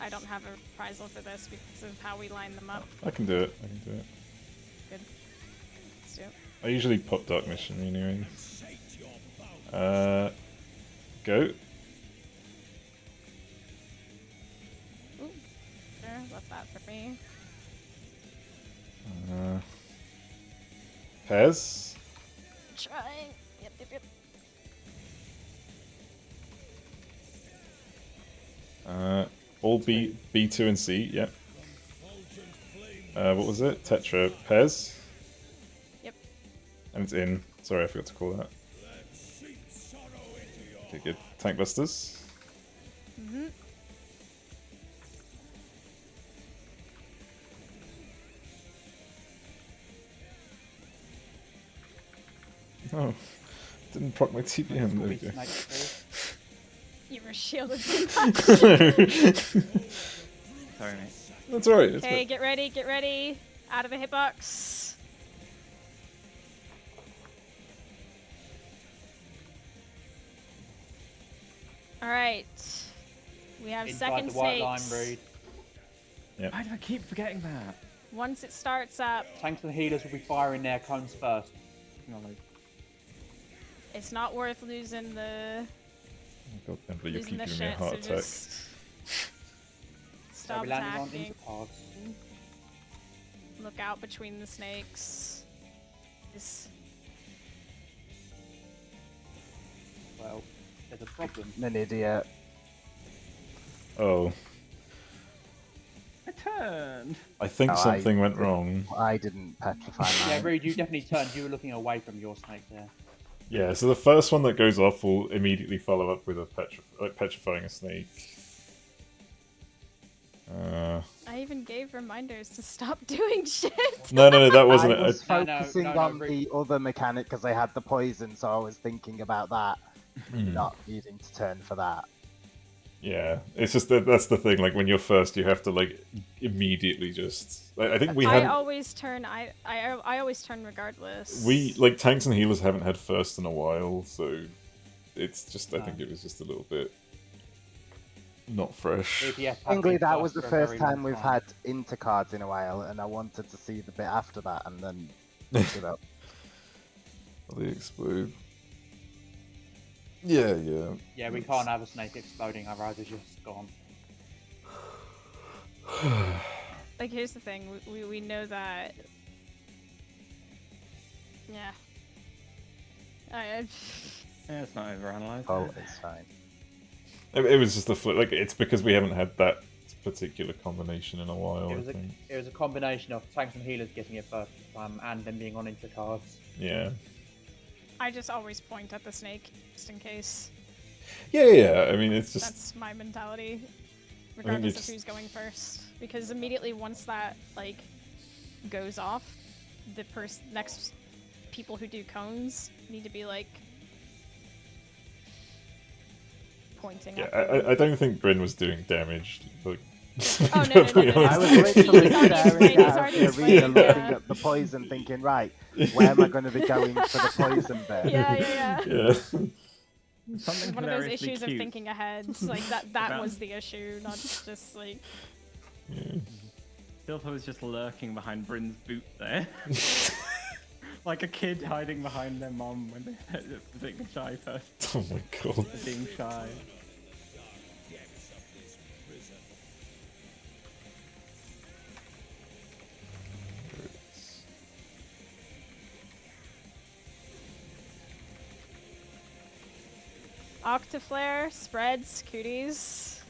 Speaker 2: I don't have a reprisal for this because of how we line them up.
Speaker 1: I can do it. I can do it.
Speaker 2: Good. Let's do it.
Speaker 1: I usually pop Dark Mission anyway. Go.
Speaker 2: Ooh, sure, left that for me.
Speaker 1: Pez.
Speaker 2: Trying. Yep.
Speaker 1: All B2 and C, yep. What was it? Tetra. Pez.
Speaker 2: Yep.
Speaker 1: And it's in. Sorry, I forgot to call that. Okay, good. Tank Busters.
Speaker 2: Mm-hmm.
Speaker 1: Oh, didn't proc my TPM. There we go.
Speaker 2: You were shielded.
Speaker 3: Sorry, mate.
Speaker 1: That's alright.
Speaker 2: Okay, get ready. Out of the hitbox. Alright. We have
Speaker 4: Inside
Speaker 2: second
Speaker 4: the white line,
Speaker 2: snakes.
Speaker 4: Reed.
Speaker 1: Yep.
Speaker 3: Why do I keep forgetting that?
Speaker 2: Once it starts up,
Speaker 4: Tanks and healers will be firing their cones first.
Speaker 2: it's not worth losing the
Speaker 1: Oh god, Emily, you're
Speaker 2: losing the
Speaker 1: keeping me a
Speaker 2: shit,
Speaker 1: heart
Speaker 2: so
Speaker 1: attack.
Speaker 2: just
Speaker 4: They'll
Speaker 2: stop
Speaker 4: be landing on
Speaker 2: attacking.
Speaker 4: intercards.
Speaker 2: Look out between the snakes. This
Speaker 4: Well, there's a problem.
Speaker 5: I'm an idiot.
Speaker 1: Oh,
Speaker 3: I turned.
Speaker 1: I think
Speaker 5: No,
Speaker 1: something went wrong.
Speaker 5: I didn't petrify
Speaker 4: Yeah,
Speaker 5: mine.
Speaker 4: Reed, you definitely turned. You were looking away from your snake there.
Speaker 1: Yeah, so the first one that goes off will immediately follow up with a petrifying a snake.
Speaker 2: I even gave reminders to stop doing shit.
Speaker 1: No, that wasn't
Speaker 5: I was
Speaker 1: it.
Speaker 5: focusing
Speaker 4: no,
Speaker 5: on
Speaker 4: Reed.
Speaker 5: the other mechanic because I had the poison, so I was thinking about that,
Speaker 1: Hmm.
Speaker 5: not needing to turn for that.
Speaker 1: Yeah, it's just that's the thing. Like when you're first, you have to like immediately just. I think we
Speaker 2: I
Speaker 1: had
Speaker 2: always turn. I always turn regardless.
Speaker 1: we like tanks and healers haven't had first in a while, so it's just I
Speaker 4: No.
Speaker 1: think it was just a little bit not fresh.
Speaker 4: APS
Speaker 5: Frankly,
Speaker 4: have been
Speaker 5: that was
Speaker 4: first
Speaker 5: the
Speaker 4: for a
Speaker 5: first
Speaker 4: very long
Speaker 5: time we've had intercards in a while, and I wanted to see the bit after that, and then look it up.
Speaker 1: They explode. Yeah.
Speaker 4: Yeah, we can't have a snake exploding, otherwise it's just gone.
Speaker 2: Like, here's the thing. We know that. Yeah.
Speaker 3: Yeah, it's not overanalyzed.
Speaker 5: Oh, it's fine.
Speaker 1: It was just a flip. Like it's because we haven't had that particular combination in a while. I think.
Speaker 4: It was a combination of tanks and healers getting it first and them being on intercards.
Speaker 1: Yeah.
Speaker 2: I just always point at the snake, just in case.
Speaker 1: Yeah. I mean, it's just
Speaker 2: That's my mentality, regardless of
Speaker 1: it's-
Speaker 2: who's going first. Because immediately once that like goes off, the next people who do cones need to be like pointing.
Speaker 1: yeah.
Speaker 2: at
Speaker 1: I don't think Bryn was doing damage. Like,
Speaker 2: Oh, no.
Speaker 5: I was
Speaker 2: He's
Speaker 5: literally
Speaker 2: already
Speaker 5: staring
Speaker 2: explained, he's
Speaker 5: out
Speaker 2: already
Speaker 5: of the arena,
Speaker 2: explained,
Speaker 5: looking
Speaker 2: yeah.
Speaker 5: at the poison, thinking, right, where am I going to be going for the poison bit?
Speaker 2: Yeah.
Speaker 1: yeah.
Speaker 3: Something
Speaker 2: One of those
Speaker 3: hilariously
Speaker 2: issues of
Speaker 3: cute.
Speaker 2: thinking ahead. Like that
Speaker 3: About-
Speaker 2: was the issue, not just like
Speaker 1: Yeah.
Speaker 3: Diltha was just lurking behind Bryn's boot there. Like a kid hiding behind their mum when they're being shy first.
Speaker 1: Oh my god.
Speaker 3: Being shy.
Speaker 2: Octaflare, spreads, cooties.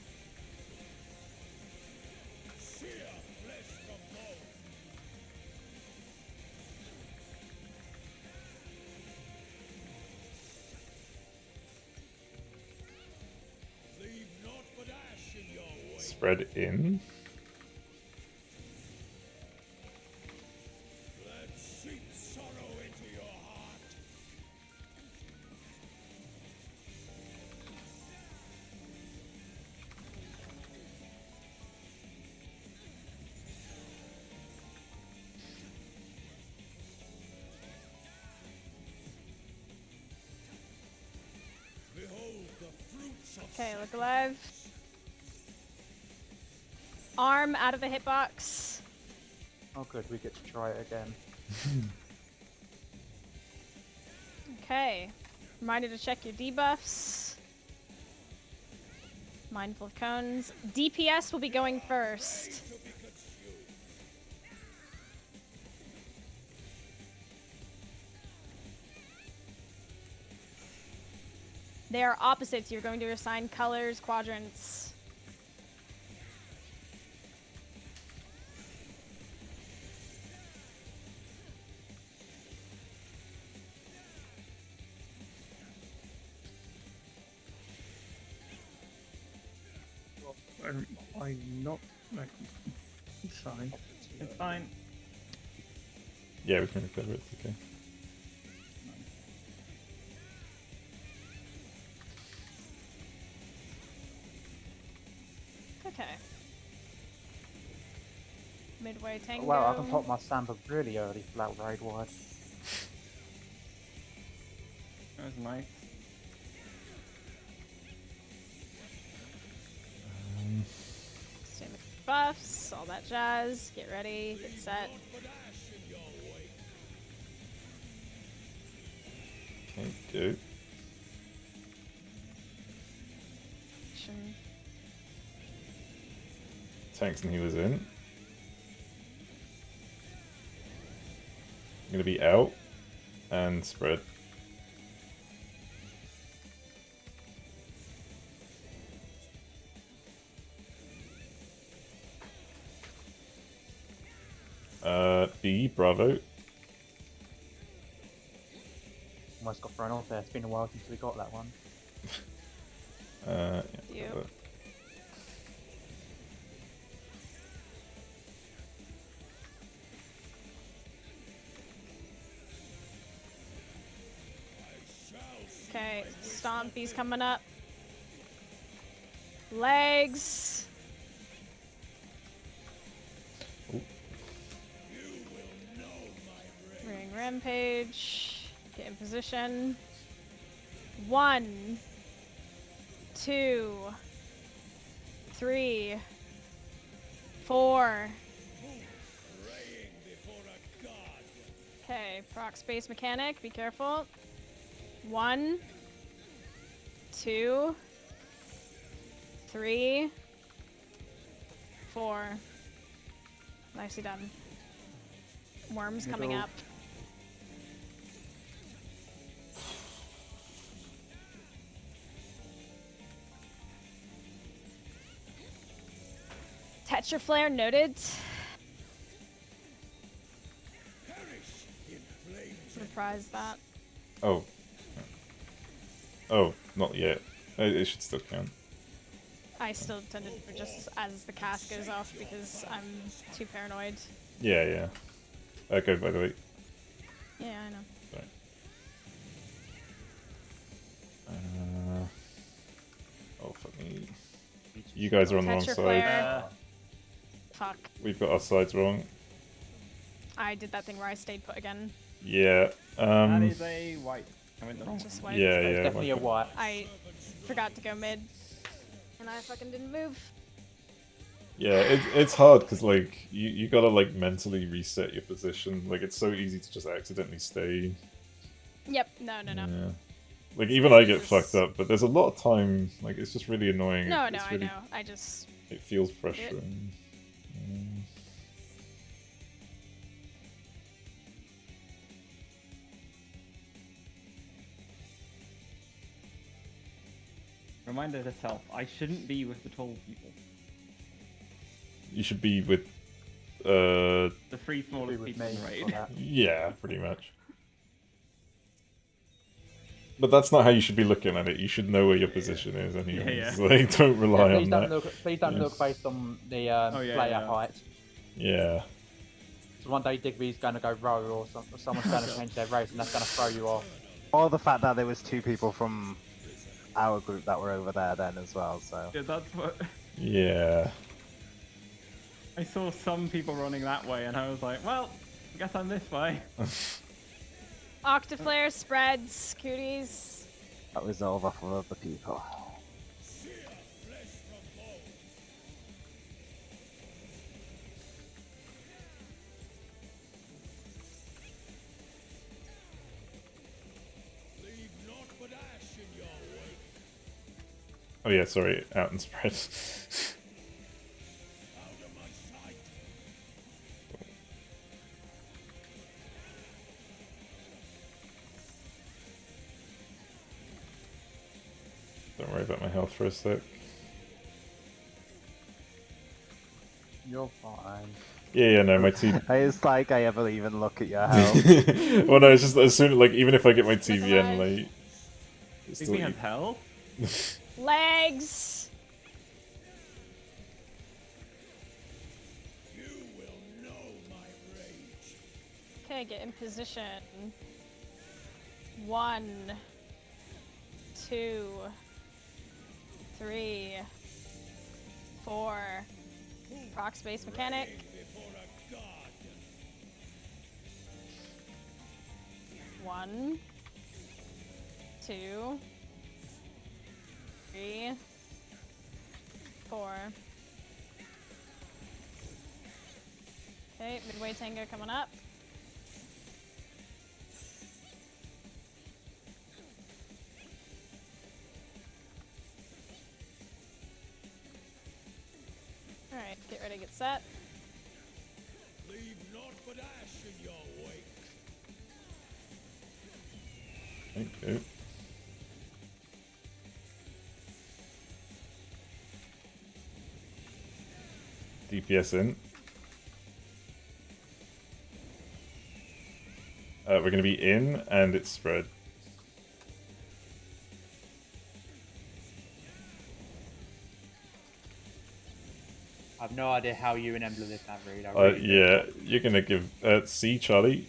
Speaker 7: Leave naught but ash in your way.
Speaker 1: Spread in.
Speaker 7: Let seep sorrow into your heart. Behold the fruits of
Speaker 2: Okay, look alive. Arm out of the hitbox.
Speaker 4: Oh, good. We get to try it again.
Speaker 2: Okay. Reminder to check your debuffs. Mindful of cones. DPS will be going first. They are opposites. You're going to assign colors, quadrants.
Speaker 6: I'm not. No, it's fine.
Speaker 3: It's fine.
Speaker 1: Yeah, we can recover it. It's okay.
Speaker 2: Okay. Midway tango.
Speaker 4: Wow, I can pop my Samba really early flat raid wide.
Speaker 3: That was nice.
Speaker 2: Stamina buffs, all that jazz. Get ready, get set.
Speaker 1: Okay, go.
Speaker 2: Action.
Speaker 1: Tanks and healers in. I'm gonna be out and spread. B, bravo.
Speaker 4: Almost got thrown off there. It's been a while since we got that one.
Speaker 1: Yeah,
Speaker 2: Yep.
Speaker 1: bravo.
Speaker 2: Okay, Stompy's coming up. Legs. Ring rampage. Get in position. 1, 2, 3, 4. Okay, proc space mechanic, be careful. 1, 2, 3, 4. Nicely done. Worms coming
Speaker 4: Middle.
Speaker 2: up. Tetra flare noted. Reprise that.
Speaker 1: Oh. Oh, not yet. It should still count.
Speaker 2: I still tended to just as the cast goes off because I'm too paranoid.
Speaker 1: Yeah, yeah. Okay, by the way.
Speaker 2: Yeah, I know.
Speaker 1: Sorry. Oh, fuck me. You guys are on the wrong
Speaker 2: Tetra
Speaker 1: side.
Speaker 2: flare. Fuck.
Speaker 1: We've got our sides wrong.
Speaker 2: I did that thing where I stayed put again.
Speaker 1: Yeah.
Speaker 3: That is a white. I went the wrong
Speaker 2: Just
Speaker 3: way.
Speaker 2: white.
Speaker 1: Yeah,
Speaker 4: It's
Speaker 1: yeah.
Speaker 4: definitely a white.
Speaker 2: I forgot to go mid. And I fucking didn't move.
Speaker 1: Yeah, it's hard because like you gotta like mentally reset your position. Like it's so easy to just accidentally stay.
Speaker 2: Yep, no.
Speaker 1: Yeah. Like even I get
Speaker 2: Just-
Speaker 1: fucked up, but there's a lot of time. Like it's just really annoying.
Speaker 2: No,
Speaker 1: It's
Speaker 2: I
Speaker 1: really,
Speaker 2: know. I just...
Speaker 1: It feels frustrating.
Speaker 3: Reminder to self, I shouldn't be with the tall people.
Speaker 1: You should be with.
Speaker 3: The three
Speaker 4: Be
Speaker 3: smallest
Speaker 4: with
Speaker 3: people
Speaker 4: me
Speaker 3: in
Speaker 4: for
Speaker 3: raid.
Speaker 4: that.
Speaker 1: Yeah, pretty much. But that's not how you should be looking at it. You should know where your position is anyway.
Speaker 3: Yeah.
Speaker 1: Like, don't rely
Speaker 4: Please
Speaker 1: on
Speaker 4: don't
Speaker 1: that.
Speaker 4: look. Please don't
Speaker 1: Yeah.
Speaker 4: look based on the
Speaker 3: Oh, yeah,
Speaker 4: player
Speaker 3: yeah.
Speaker 4: height.
Speaker 1: Yeah.
Speaker 4: So one day Digby's going to go row, or someone's going to change their race, and that's going to throw you off.
Speaker 5: Or the fact that there was 2 people from our group that were over there then as well, so.
Speaker 3: Yeah, that's what
Speaker 1: Yeah.
Speaker 3: I saw. Some people running that way, and I was like, well, I guess I'm this way.
Speaker 2: Octaflare spreads, cooties.
Speaker 5: That was all off of other people.
Speaker 1: Oh yeah, sorry, out and spread.
Speaker 7: Out of my sight.
Speaker 1: Don't worry about my health for a sec.
Speaker 4: You're fine.
Speaker 1: Yeah, no, my TV.
Speaker 5: It's like I ever even look at your health.
Speaker 1: Well, no, it's just as soon like even if I get my
Speaker 2: Look
Speaker 1: TVN
Speaker 2: alive.
Speaker 1: late, it's
Speaker 3: Big me
Speaker 1: still.
Speaker 3: has health.
Speaker 2: Legs!
Speaker 7: You will know my rage.
Speaker 2: Okay, get in position. 1, 2, 3, 4. Proc space mechanic.
Speaker 7: Before a god.
Speaker 2: 1, 2, 3, 4. Okay, midway tango coming up. Alright, get ready, get set.
Speaker 7: Leave naught but ash in your wake.
Speaker 1: Thank you. DPS in. We're going to be in, and it's spread.
Speaker 4: I have no idea how you and Emblem live that read. I really do.
Speaker 1: Yeah, you're going to give... C, Charlie?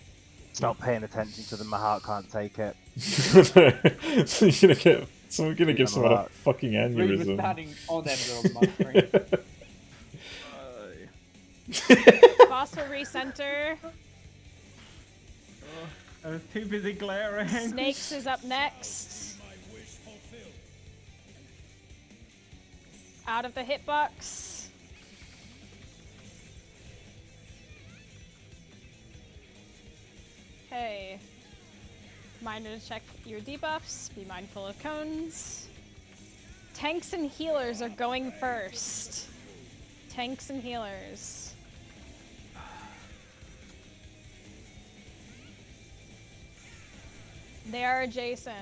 Speaker 5: Stop paying attention to them. My heart can't take it.
Speaker 1: So you're going to get... So we're going to give someone a
Speaker 5: Alright.
Speaker 1: fucking
Speaker 4: Reed was
Speaker 1: aneurysm.
Speaker 4: standing on Emblem on my screen.
Speaker 2: Boss will recenter.
Speaker 3: I was too busy glaring.
Speaker 2: Snakes is up next.
Speaker 7: My wish fulfilled.
Speaker 2: Out of the hitbox. Okay. Reminder to check your debuffs. Be mindful of cones. Tanks and healers are going first. Tanks and healers. They are adjacent.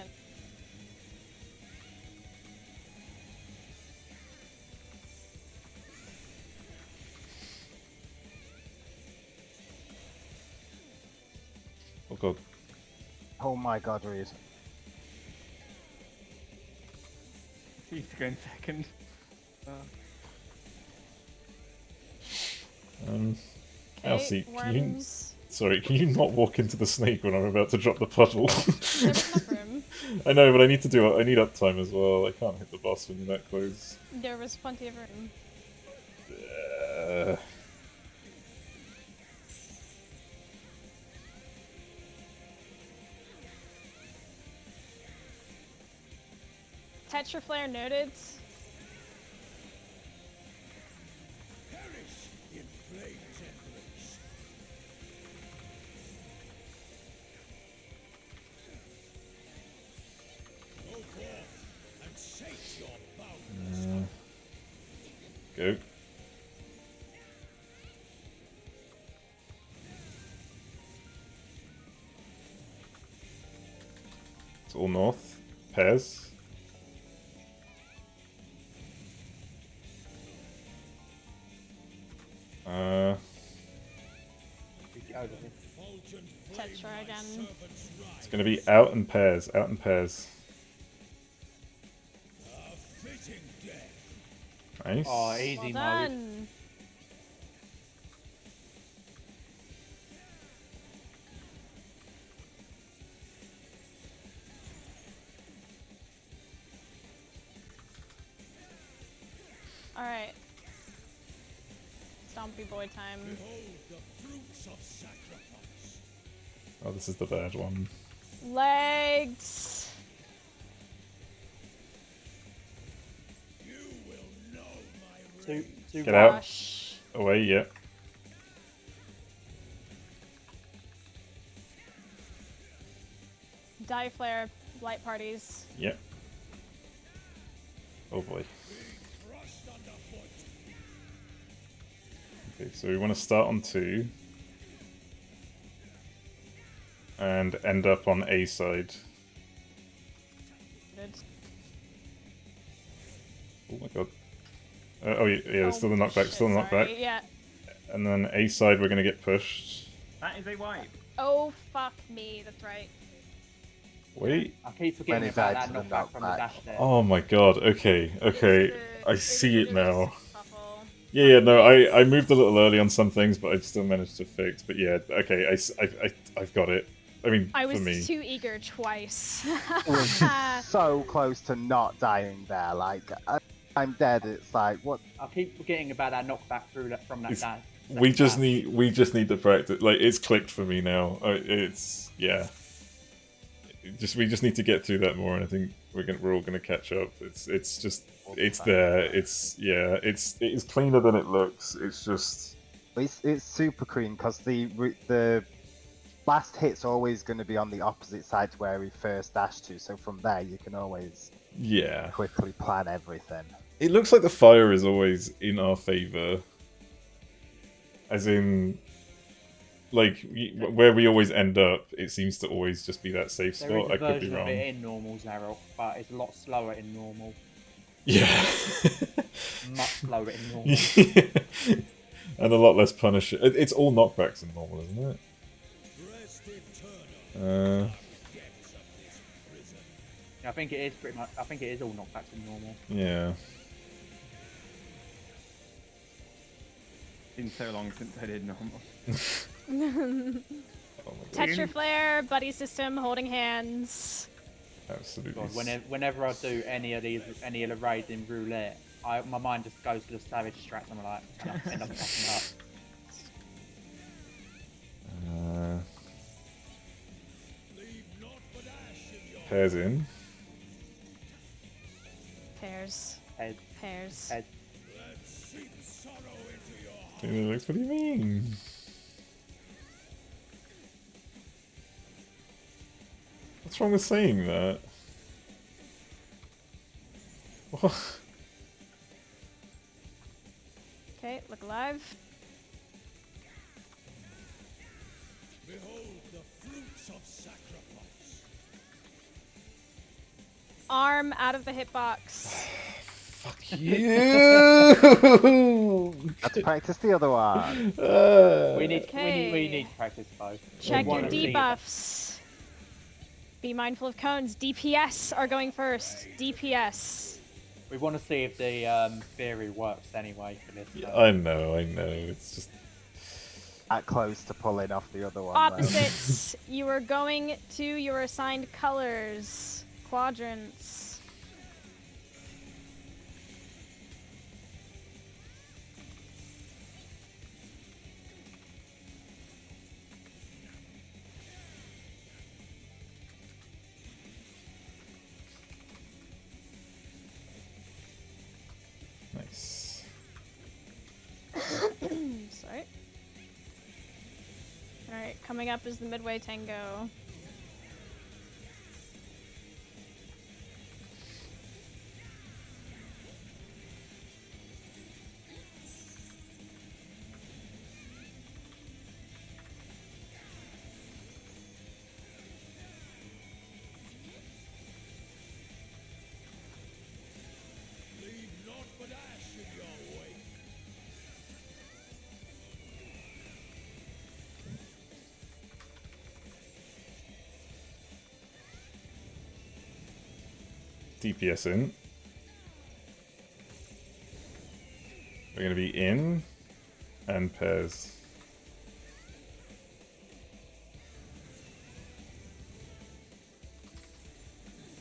Speaker 1: Oh god.
Speaker 5: Oh my god, Reed.
Speaker 3: He's going second.
Speaker 1: Elsie,
Speaker 2: Okay,
Speaker 1: can you...
Speaker 2: worms.
Speaker 1: Sorry, can you not walk into the snake when I'm about to drop the puddle?
Speaker 2: There's enough room.
Speaker 1: I know, but I need to do it. I need uptime as well. I can't hit the boss when you're that close.
Speaker 2: There was plenty of room. Tetra flare noted.
Speaker 7: Perish in flame's embrace. Go forth and sate your boundless.
Speaker 1: Go. It's all north. Pairs.
Speaker 4: Over here.
Speaker 7: Fulgent
Speaker 2: Tetra
Speaker 7: flame, my
Speaker 2: again.
Speaker 7: servant's
Speaker 1: It's
Speaker 7: right.
Speaker 1: gonna be out in pairs. Out in pairs.
Speaker 7: A fitting death.
Speaker 1: Nice.
Speaker 4: Oh, easy
Speaker 2: Well
Speaker 4: mode.
Speaker 2: done. Alright. Stompy boy time.
Speaker 7: Behold the fruits of sacrifice.
Speaker 1: Oh, this is the bad one.
Speaker 2: Legs.
Speaker 7: You will know my
Speaker 4: Two,
Speaker 7: rage.
Speaker 4: two
Speaker 1: Get out.
Speaker 2: Rush.
Speaker 1: Away, yeah.
Speaker 2: Die flare. Light parties.
Speaker 1: Yep. Oh boy. Okay, so we want to start on 2. And end up on A side.
Speaker 2: Good.
Speaker 1: Oh my god. Oh yeah, there's still the
Speaker 2: Oh,
Speaker 1: knockback,
Speaker 2: shit,
Speaker 1: still the knockback.
Speaker 2: sorry. Yeah.
Speaker 1: And then A side we're gonna get pushed.
Speaker 3: That is a wipe.
Speaker 2: Oh, fuck me. That's right.
Speaker 1: Wait.
Speaker 4: I keep forgetting
Speaker 5: When he
Speaker 4: about
Speaker 5: died
Speaker 4: that
Speaker 5: to the
Speaker 4: knockback from the
Speaker 5: knockback.
Speaker 4: dash there.
Speaker 1: Oh my god, okay, okay. I
Speaker 2: It's
Speaker 1: see it
Speaker 2: the
Speaker 1: now.
Speaker 2: shuffle.
Speaker 1: Yeah, no, I moved a little early on some things, but I've still managed to fix. But yeah, okay, I've got it. I mean,
Speaker 2: I
Speaker 1: for
Speaker 2: was
Speaker 1: me.
Speaker 2: too eager twice.
Speaker 5: It was so close to not dying there. Like, I'm dead. It's like, what?
Speaker 4: I keep forgetting about that knockback through that from that
Speaker 1: It's-
Speaker 4: dash.
Speaker 1: We just
Speaker 4: dash.
Speaker 1: need the practice. Like, it's clicked for me now. It's yeah. We just need to get through that more, and I think we're all gonna catch up. It's just it's there. It is cleaner than it looks. It's just
Speaker 5: It's super clean because the last hit's always going to be on the opposite side to where we first dashed to. So from there, you can always
Speaker 1: yeah.
Speaker 5: quickly plan everything.
Speaker 1: It looks like the fire is always in our favor, as in. Like, where we always end up, it seems to always just be that safe
Speaker 4: There is
Speaker 1: spot.
Speaker 4: a
Speaker 1: I could be
Speaker 4: version of
Speaker 1: wrong.
Speaker 4: it in normal Zarok, but it's a lot slower in normal.
Speaker 1: Yeah.
Speaker 4: Much slower in normal.
Speaker 1: And a lot less punish. It's all knockbacks in normal, isn't it?
Speaker 4: I think it is pretty much. I think it is all knockbacks in normal.
Speaker 1: Yeah.
Speaker 3: Been so long since I did normal.
Speaker 1: Oh my god.
Speaker 2: Touch your flare, buddy system, holding hands.
Speaker 1: Absolutely.
Speaker 4: God, whenever I do any of the raids in roulette, my mind just goes to the savage strats. I'm like, and I end up fucking up.
Speaker 1: Pairs in.
Speaker 2: Pairs.
Speaker 4: Head,
Speaker 2: Pairs.
Speaker 4: head.
Speaker 1: What do you mean? What's wrong with saying that? What?
Speaker 2: Okay, look alive.
Speaker 7: Behold the fruits of sacrifice.
Speaker 2: Arm out of the hitbox.
Speaker 1: Fuck you!
Speaker 5: Let's practice the other one.
Speaker 4: We need
Speaker 2: Okay.
Speaker 4: to practice both.
Speaker 2: Check
Speaker 4: We
Speaker 2: your
Speaker 4: wanna see
Speaker 2: debuffs. Be mindful of cones. DPS are going first. DPS.
Speaker 4: We want to see if the theory works anyway for this.
Speaker 1: Yeah, I know. It's just
Speaker 5: That close to pulling off the other one. though.
Speaker 2: Opposites. You are going to your assigned colors. Quadrants.
Speaker 1: nice.
Speaker 2: Sorry. Alright, coming up is the Midway Tango.
Speaker 7: Leave naught but ash in your wake.
Speaker 1: DPS in. We're gonna be in and pairs.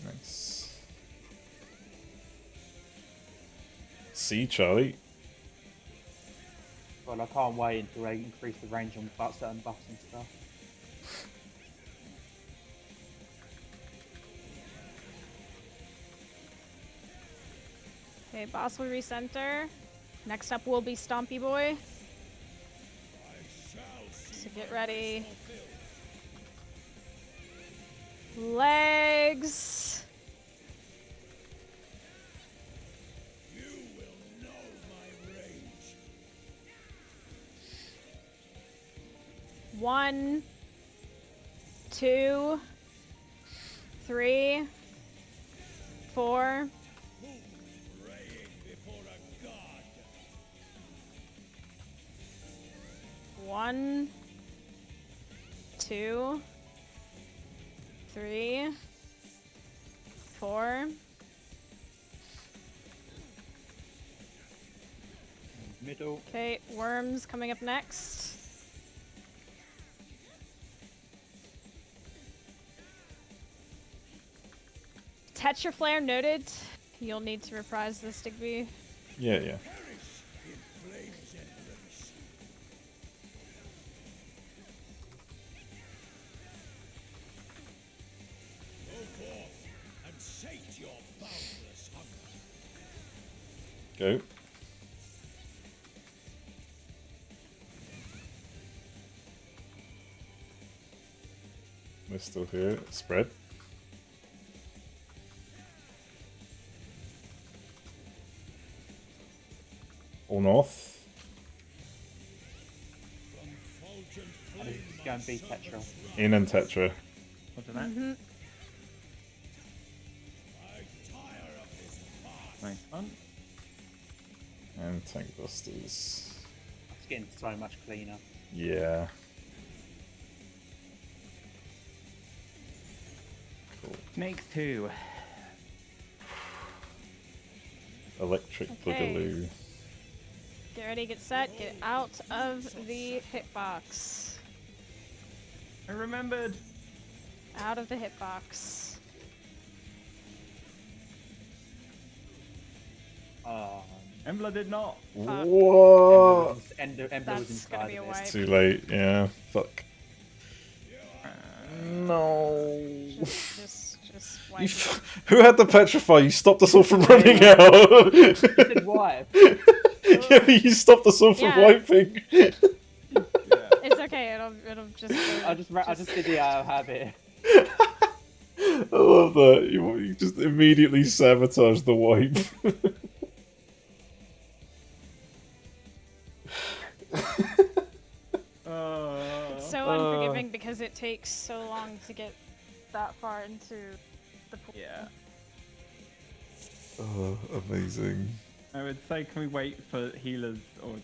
Speaker 1: Nice. See, Charlie.
Speaker 4: Well, I can't wait until they increase the range on certain buffs and stuff.
Speaker 2: Okay, boss will recenter. Next up will be Stompy Boy. So get ready. Legs. 1, 2, 3, 4.
Speaker 7: Praying before a god.
Speaker 2: 1, 2, 3, 4.
Speaker 4: Middle.
Speaker 2: Okay, worms coming up next. Tetra flare noted. You'll need to reprise this, Digby.
Speaker 1: Yeah.
Speaker 7: Perish in flames and rivers. Go forth and sate your boundless hunger.
Speaker 1: Go. We're still here. Spread. All north.
Speaker 7: From fulgent
Speaker 4: And
Speaker 7: flame
Speaker 4: it's going to be Tetra.
Speaker 1: In and Tetra.
Speaker 3: What's that?
Speaker 7: I tire of this farce.
Speaker 3: Nice one.
Speaker 1: And Tank Busters.
Speaker 4: It's getting so much cleaner.
Speaker 1: Yeah. Cool.
Speaker 3: Snakes 2.
Speaker 1: Electric
Speaker 2: Okay.
Speaker 1: Boogaloo.
Speaker 2: Get ready, get set, get out of the hitbox.
Speaker 3: I remembered.
Speaker 2: Out of the hitbox.
Speaker 3: Embla did not.
Speaker 1: What?
Speaker 4: Ember was
Speaker 2: That's gonna
Speaker 4: inside
Speaker 2: be a
Speaker 4: of
Speaker 2: wipe.
Speaker 4: it.
Speaker 1: Too late. Yeah. Fuck. No.
Speaker 2: Just
Speaker 1: You
Speaker 2: wipe.
Speaker 1: who had the petrify? You stopped us all from running out.
Speaker 4: He said wipe.
Speaker 1: Yeah, but you stopped us all from
Speaker 2: Yeah.
Speaker 1: wiping.
Speaker 2: It's okay, it'll just
Speaker 4: I just did the habit.
Speaker 1: I love that. You just immediately sabotage the wipe.
Speaker 2: It's so unforgiving because it takes so long to get that far into the pool.
Speaker 3: Yeah.
Speaker 1: Oh, amazing.
Speaker 3: I would say, can we wait for healers or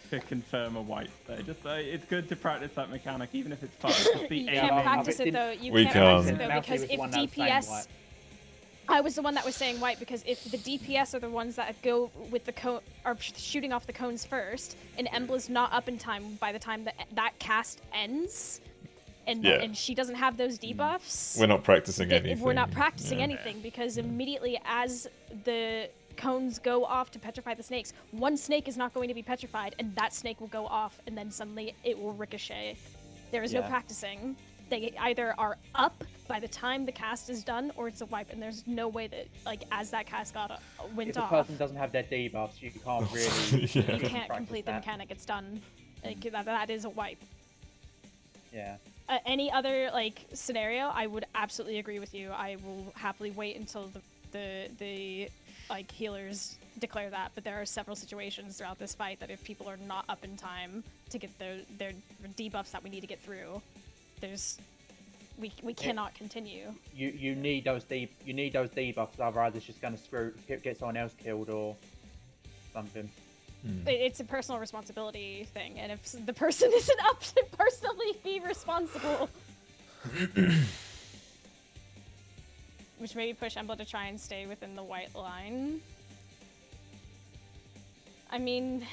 Speaker 3: to confirm a wipe? Just it's good to practice that mechanic, even if it's far. Just the
Speaker 2: You
Speaker 3: aiming.
Speaker 2: can't practice it though. You
Speaker 1: We
Speaker 2: can't practice
Speaker 1: can't.
Speaker 2: it though
Speaker 4: Mousy
Speaker 2: because
Speaker 4: was the
Speaker 2: if
Speaker 4: one that was saying
Speaker 2: DPS,
Speaker 4: wipe.
Speaker 2: I was the one that was saying wipe because if the DPS are the ones that go with the cone are shooting off the cones first, and Embla's not up in time by the time that cast ends, and
Speaker 1: Yeah.
Speaker 2: and she doesn't have those debuffs.
Speaker 1: We're not practicing
Speaker 2: that-
Speaker 1: anything.
Speaker 2: We're not practicing
Speaker 1: Yeah.
Speaker 2: anything because immediately as the cones go off to petrify the snakes, one snake is not going to be petrified, and that snake will go off, and then suddenly it will ricochet. There is no
Speaker 4: Yeah.
Speaker 2: practicing. They either are up by the time the cast is done, or it's a wipe, and there's no way that, like, as that cast went
Speaker 4: If the
Speaker 2: off,
Speaker 4: person doesn't have their debuffs, you can't really.
Speaker 1: Yeah.
Speaker 2: you can't
Speaker 4: practice
Speaker 2: complete the
Speaker 4: that.
Speaker 2: mechanic. It's done. Like, that is a wipe.
Speaker 4: Yeah.
Speaker 2: Any other like scenario, I would absolutely agree with you. I will happily wait until the like healers declare that. But there are several situations throughout this fight that if people are not up in time to get their debuffs that we need to get through, we cannot continue.
Speaker 4: You need those debuffs, otherwise it's just gonna get someone else killed or something.
Speaker 2: It's a personal responsibility thing, and if the person isn't up to personally be responsible, which maybe push Embla to try and stay within the white line. I mean,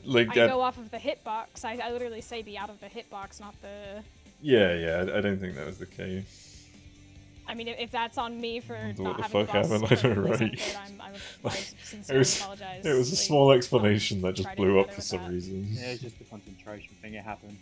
Speaker 1: like,
Speaker 2: I go off of the hitbox. I literally say be out of the hitbox, not the.
Speaker 1: yeah, I don't think that was the case.
Speaker 2: I mean, if that's on me for
Speaker 1: What
Speaker 2: not
Speaker 1: the
Speaker 2: having
Speaker 1: fuck
Speaker 2: the boss
Speaker 1: happened? I don't know,
Speaker 2: perfectly
Speaker 1: right?
Speaker 2: centered, I
Speaker 1: It
Speaker 2: sincerely
Speaker 1: was,
Speaker 2: apologize.
Speaker 1: it was a
Speaker 2: Like,
Speaker 1: small explanation that
Speaker 2: try
Speaker 1: just
Speaker 2: to
Speaker 1: blew
Speaker 2: do
Speaker 1: up
Speaker 2: better
Speaker 1: for
Speaker 2: with
Speaker 1: some
Speaker 2: that.
Speaker 1: reason.
Speaker 4: Yeah, it's just a concentration thing. It happens.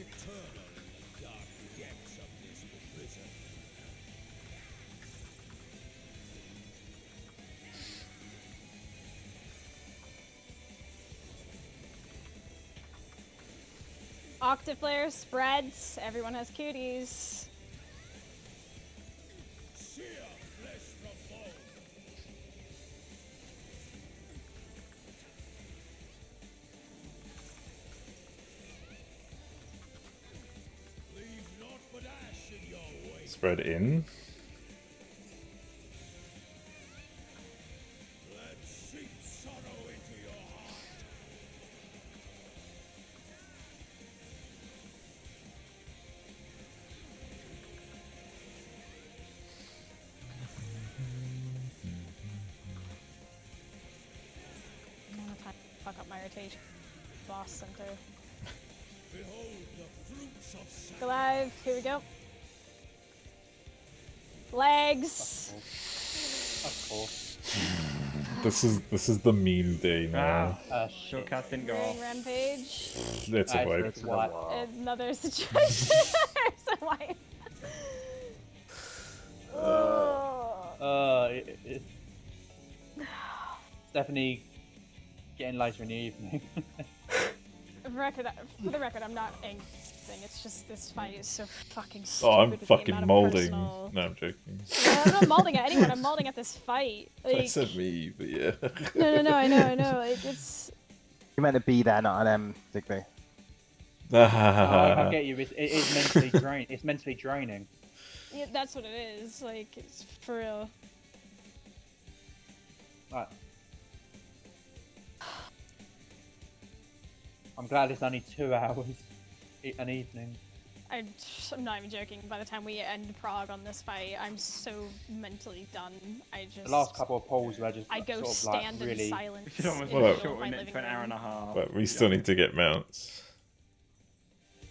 Speaker 7: eternally dark depths of this prison.
Speaker 2: Octaflare spreads. Everyone has cuties.
Speaker 7: Sear flesh from bone. Leave naught but ash in your wake.
Speaker 1: Spread in.
Speaker 7: Let seep sorrow into your heart.
Speaker 2: I'm gonna fuck up my rotation. Boss center.
Speaker 7: Behold the fruits of sacrifice.
Speaker 2: Go live. Here we go. Legs.
Speaker 4: Of course.
Speaker 1: This is the meme day now.
Speaker 4: Shit.
Speaker 3: Shortcast didn't go
Speaker 2: Ring
Speaker 3: off.
Speaker 2: rampage.
Speaker 1: It's a
Speaker 4: Nice.
Speaker 1: wipe.
Speaker 5: Go to the
Speaker 4: What?
Speaker 5: wall.
Speaker 2: Another situation. There's a wipe.
Speaker 4: It's definitely getting later in the evening.
Speaker 2: For the record, I'm not angry. It's just this fight is so fucking stupid.
Speaker 1: Oh, I'm
Speaker 2: with the
Speaker 1: fucking
Speaker 2: amount of
Speaker 1: molding.
Speaker 2: personal-
Speaker 1: No, I'm joking.
Speaker 2: I'm not molding at anyone. I'm molding at this fight.
Speaker 1: I
Speaker 2: Like,
Speaker 1: said me, but yeah.
Speaker 2: no. I know. Like, it's.
Speaker 5: You meant to be there, not an M, Digby.
Speaker 4: I get you. It is mentally draining. It's mentally draining.
Speaker 2: Yeah, that's what it is. Like, it's for real.
Speaker 4: Right. I'm glad it's only 2 hours an evening.
Speaker 2: I'm not even joking. By the time we end Prague on this fight, I'm so mentally done. I just.
Speaker 4: The last couple of polls were just
Speaker 2: I go
Speaker 4: sort of
Speaker 2: stand
Speaker 4: like really.
Speaker 2: in silence.
Speaker 3: We should almost
Speaker 2: in the
Speaker 1: Well,
Speaker 2: middle of
Speaker 3: shorten
Speaker 2: my
Speaker 3: it
Speaker 2: living
Speaker 3: to an hour and a
Speaker 2: room.
Speaker 3: half.
Speaker 1: But we still need to get mounts.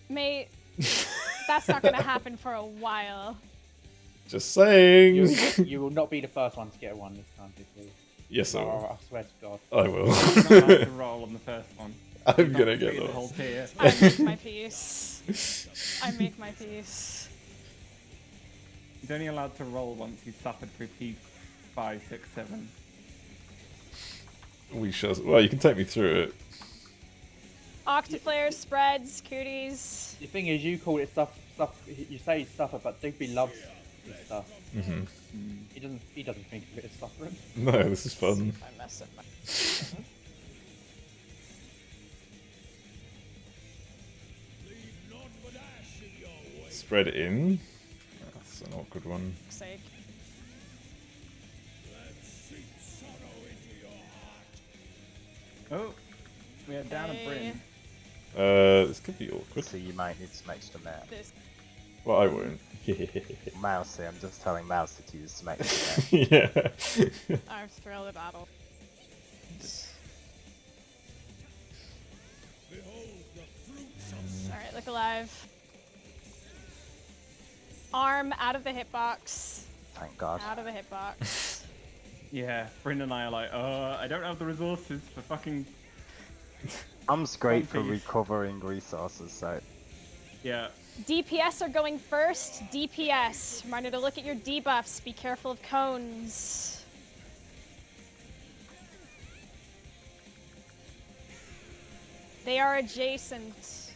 Speaker 2: Mate, that's not gonna happen for a while.
Speaker 1: Just saying.
Speaker 4: You will not be the first one to get one this time, Digby.
Speaker 1: Yes, I
Speaker 4: Oh,
Speaker 1: will.
Speaker 4: I swear to God.
Speaker 1: I will.
Speaker 3: He's not allowed to roll on the first one.
Speaker 1: I'm
Speaker 3: He's not
Speaker 1: gonna get
Speaker 3: trigger the whole
Speaker 1: those.
Speaker 3: tier.
Speaker 2: I make my peace. I make my peace.
Speaker 3: He's only allowed to roll once he's suffered through P5, 6, 7.
Speaker 1: We shall. Well, you can take me through it.
Speaker 2: Octaflare spreads, cooties.
Speaker 4: The thing is, you call it stuff. You say suffer, but Digby loves this stuff.
Speaker 1: Hmm.
Speaker 4: He doesn't think of it as suffering.
Speaker 1: No, this is fun.
Speaker 2: I mess up my.
Speaker 7: Leave naught but ash in your wake.
Speaker 1: Spread in. That's an awkward one.
Speaker 2: Sake.
Speaker 7: Let seep sorrow into your heart.
Speaker 3: Oh, we are down a Bryn.
Speaker 1: This could be awkward.
Speaker 5: So you might need some extra net.
Speaker 2: This.
Speaker 1: Well, I won't.
Speaker 5: Mousy, I'm just telling Mousy to use some extra net.
Speaker 1: Yeah.
Speaker 2: I'm thrilled about it.
Speaker 7: Behold the fruits of
Speaker 2: Alright, look alive. Arm out of the hitbox.
Speaker 5: Thank God.
Speaker 2: Out of the hitbox.
Speaker 3: Yeah, Bryn and I are like, I don't have the resources for fucking.
Speaker 5: Arm's great for
Speaker 3: One piece.
Speaker 5: recovering resources, so
Speaker 3: Yeah.
Speaker 2: DPS are going first. DPS. Reminder to look at your debuffs. Be careful of cones. They are adjacent.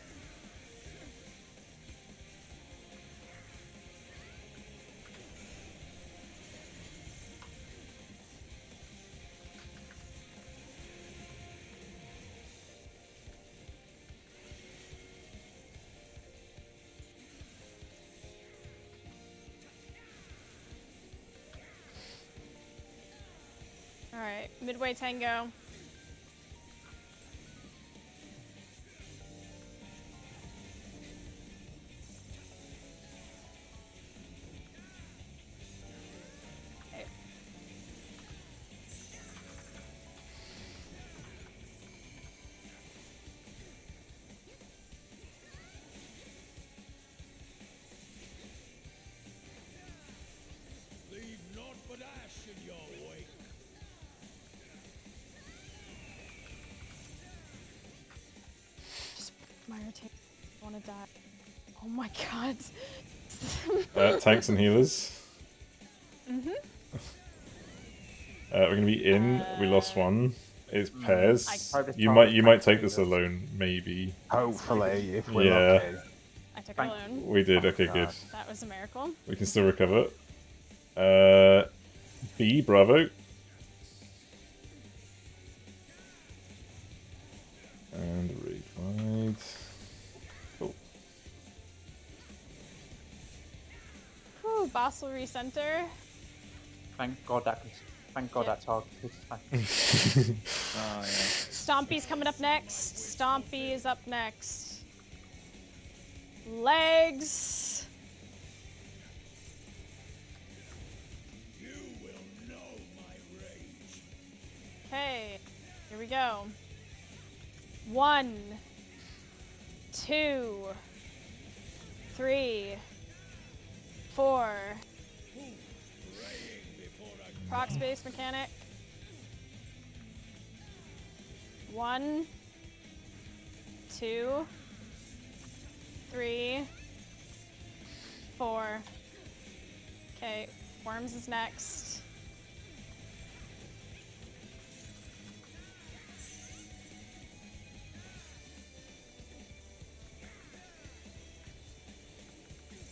Speaker 2: Alright, midway tango. Okay.
Speaker 7: leave naught but ash in your wake.
Speaker 2: Just my rotation. I wanna die. Oh my god.
Speaker 1: Tanks and healers.
Speaker 2: Mm-hmm.
Speaker 1: We're gonna be in. We lost one. It's
Speaker 2: I
Speaker 1: pairs.
Speaker 4: hope this
Speaker 1: You
Speaker 4: target's
Speaker 1: might
Speaker 4: tanks
Speaker 1: take
Speaker 4: and
Speaker 1: this
Speaker 4: healers.
Speaker 1: alone, maybe.
Speaker 5: Hopefully, if we're
Speaker 1: Yeah.
Speaker 5: lucky.
Speaker 2: took it
Speaker 4: Thank-
Speaker 2: alone.
Speaker 1: We did.
Speaker 4: Oh,
Speaker 1: Okay,
Speaker 4: God.
Speaker 1: good.
Speaker 2: That was a miracle.
Speaker 1: We can still recover. B, bravo. And refight. Cool.
Speaker 2: Whew, boss will recenter.
Speaker 4: Thank God that target is fine.
Speaker 3: Oh, yeah.
Speaker 2: Stompy's coming up next. Stompy is up next. Legs.
Speaker 7: You will know my rage.
Speaker 2: Okay, here we go. 1, 2, 3, 4. Proc space mechanic. 1, 2, 3, 4. Okay, Worms is next.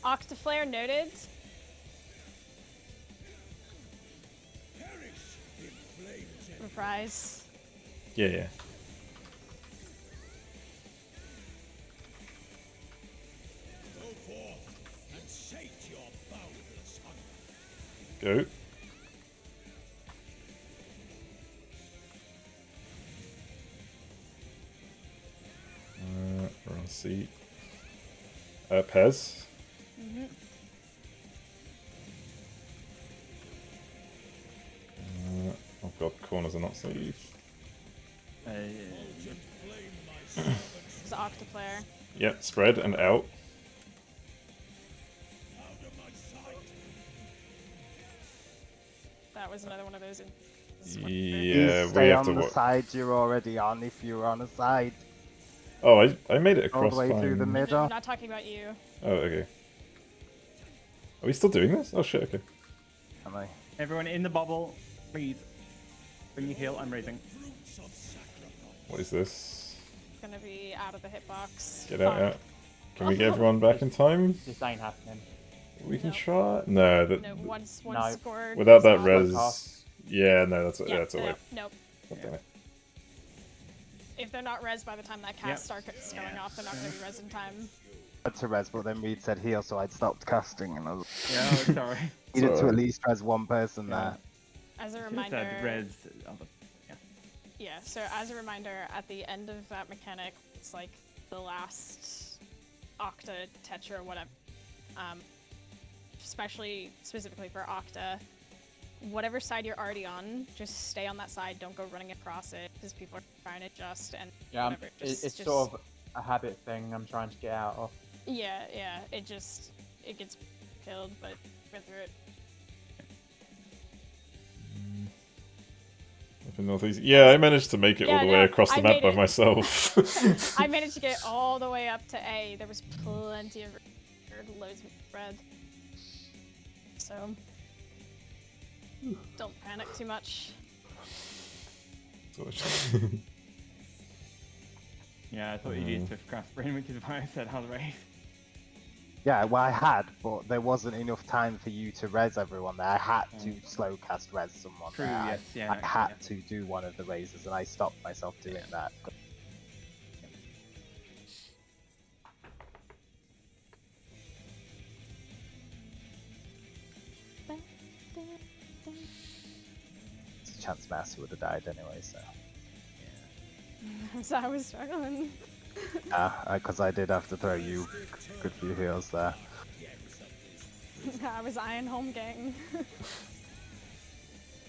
Speaker 2: Octaflare noted.
Speaker 7: Perish in flames and
Speaker 2: Reprise.
Speaker 1: Yeah.
Speaker 7: go forth and sate your boundless hunger.
Speaker 1: Go. We're on seat. Pez.
Speaker 2: Mm-hmm.
Speaker 1: Oh god, corners are not safe.
Speaker 2: It's Octaflare.
Speaker 1: Yep, spread and out.
Speaker 2: That was another one of those.
Speaker 1: Yeah,
Speaker 5: You
Speaker 1: we
Speaker 5: stay
Speaker 1: have
Speaker 5: on
Speaker 1: to
Speaker 5: the
Speaker 1: watch.
Speaker 5: side you're already on if you were on a side.
Speaker 1: Oh, I made it
Speaker 5: All
Speaker 1: across
Speaker 5: the way through the
Speaker 1: fine.
Speaker 5: middle.
Speaker 2: I'm not talking about you.
Speaker 1: Oh, okay. Are we still doing this? Oh shit, okay.
Speaker 5: Am I?
Speaker 3: Everyone in the bubble, please. When you heal, I'm raising.
Speaker 1: What is this?
Speaker 2: Gonna be out of the hitbox.
Speaker 1: Get out,
Speaker 2: Fuck.
Speaker 1: out. Can we get everyone back in time?
Speaker 4: This ain't happening.
Speaker 1: We can
Speaker 2: No.
Speaker 1: try. No, that
Speaker 2: No, once
Speaker 4: No.
Speaker 2: scored.
Speaker 1: without
Speaker 2: is
Speaker 1: that
Speaker 2: out.
Speaker 1: res.
Speaker 4: Cast.
Speaker 1: Yeah, no, that's
Speaker 2: Yeah,
Speaker 1: that's a way.
Speaker 2: nope.
Speaker 1: God damn it.
Speaker 2: If they're not res by the time that cast starts going off, they're not gonna be res in time.
Speaker 5: I had to res, but then Reed said heal, so I'd stopped casting and I was
Speaker 3: Yeah, oh, sorry.
Speaker 5: needed to
Speaker 1: Sorry.
Speaker 5: at least res one person
Speaker 3: Yeah.
Speaker 5: there.
Speaker 2: As a
Speaker 3: Should've
Speaker 2: reminder.
Speaker 3: said res. Other.
Speaker 2: Yeah, so as a reminder, at the end of that mechanic, it's like the last Octa, Tetra, whatever. Specifically for Octa, whatever side you're already on, just stay on that side. Don't go running across it because people are trying to adjust and
Speaker 4: Yeah,
Speaker 2: whatever.
Speaker 4: it's
Speaker 2: Just,
Speaker 4: sort of a habit thing I'm trying to get out of.
Speaker 2: Yeah. It gets killed, but went through it.
Speaker 1: Up in northeast. Yeah, I managed to make it all
Speaker 2: Yeah,
Speaker 1: the
Speaker 2: no,
Speaker 1: way across the
Speaker 2: I
Speaker 1: map
Speaker 2: made
Speaker 1: by
Speaker 2: it.
Speaker 1: myself.
Speaker 2: I managed to get all the way up to A. There was plenty of loads of red. So don't panic too much.
Speaker 3: Yeah, I thought you used Swift Craft Brain, which is why I said I'll raise.
Speaker 5: Yeah, well I had, but there wasn't enough time for you to res everyone there. I had to slow cast res someone
Speaker 3: True,
Speaker 5: there.
Speaker 3: yes, yeah,
Speaker 5: I
Speaker 3: no,
Speaker 5: had
Speaker 3: yeah.
Speaker 5: to do one of the raises and I stopped myself doing that. It's a chance Massey would have died anyway, so.
Speaker 2: So I was struggling.
Speaker 5: Because I did have to throw you a good few heals there.
Speaker 2: I was eyeing home gang.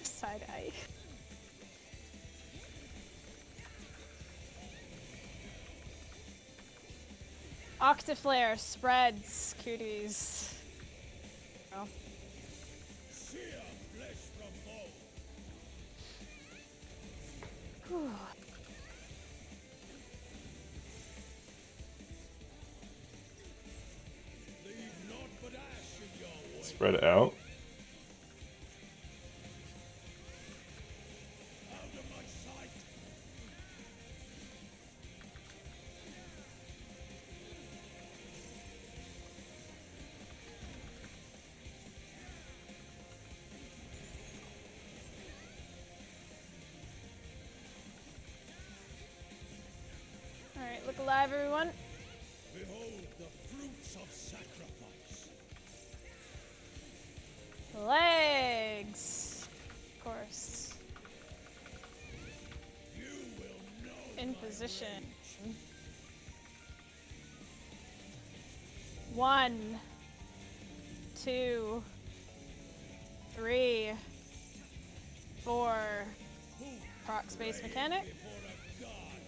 Speaker 2: Side eye. Octaflare spreads cooties. Oh.
Speaker 7: Sear flesh from bone.
Speaker 2: Whew.
Speaker 1: spread it out.
Speaker 7: Out of my sight.
Speaker 2: Alright, look alive, everyone.
Speaker 7: Behold the fruits of sacrifice.
Speaker 2: Legs. Of course.
Speaker 7: You will know
Speaker 2: In position. 1, 2, 3, 4. Proc space mechanic.
Speaker 7: before a god.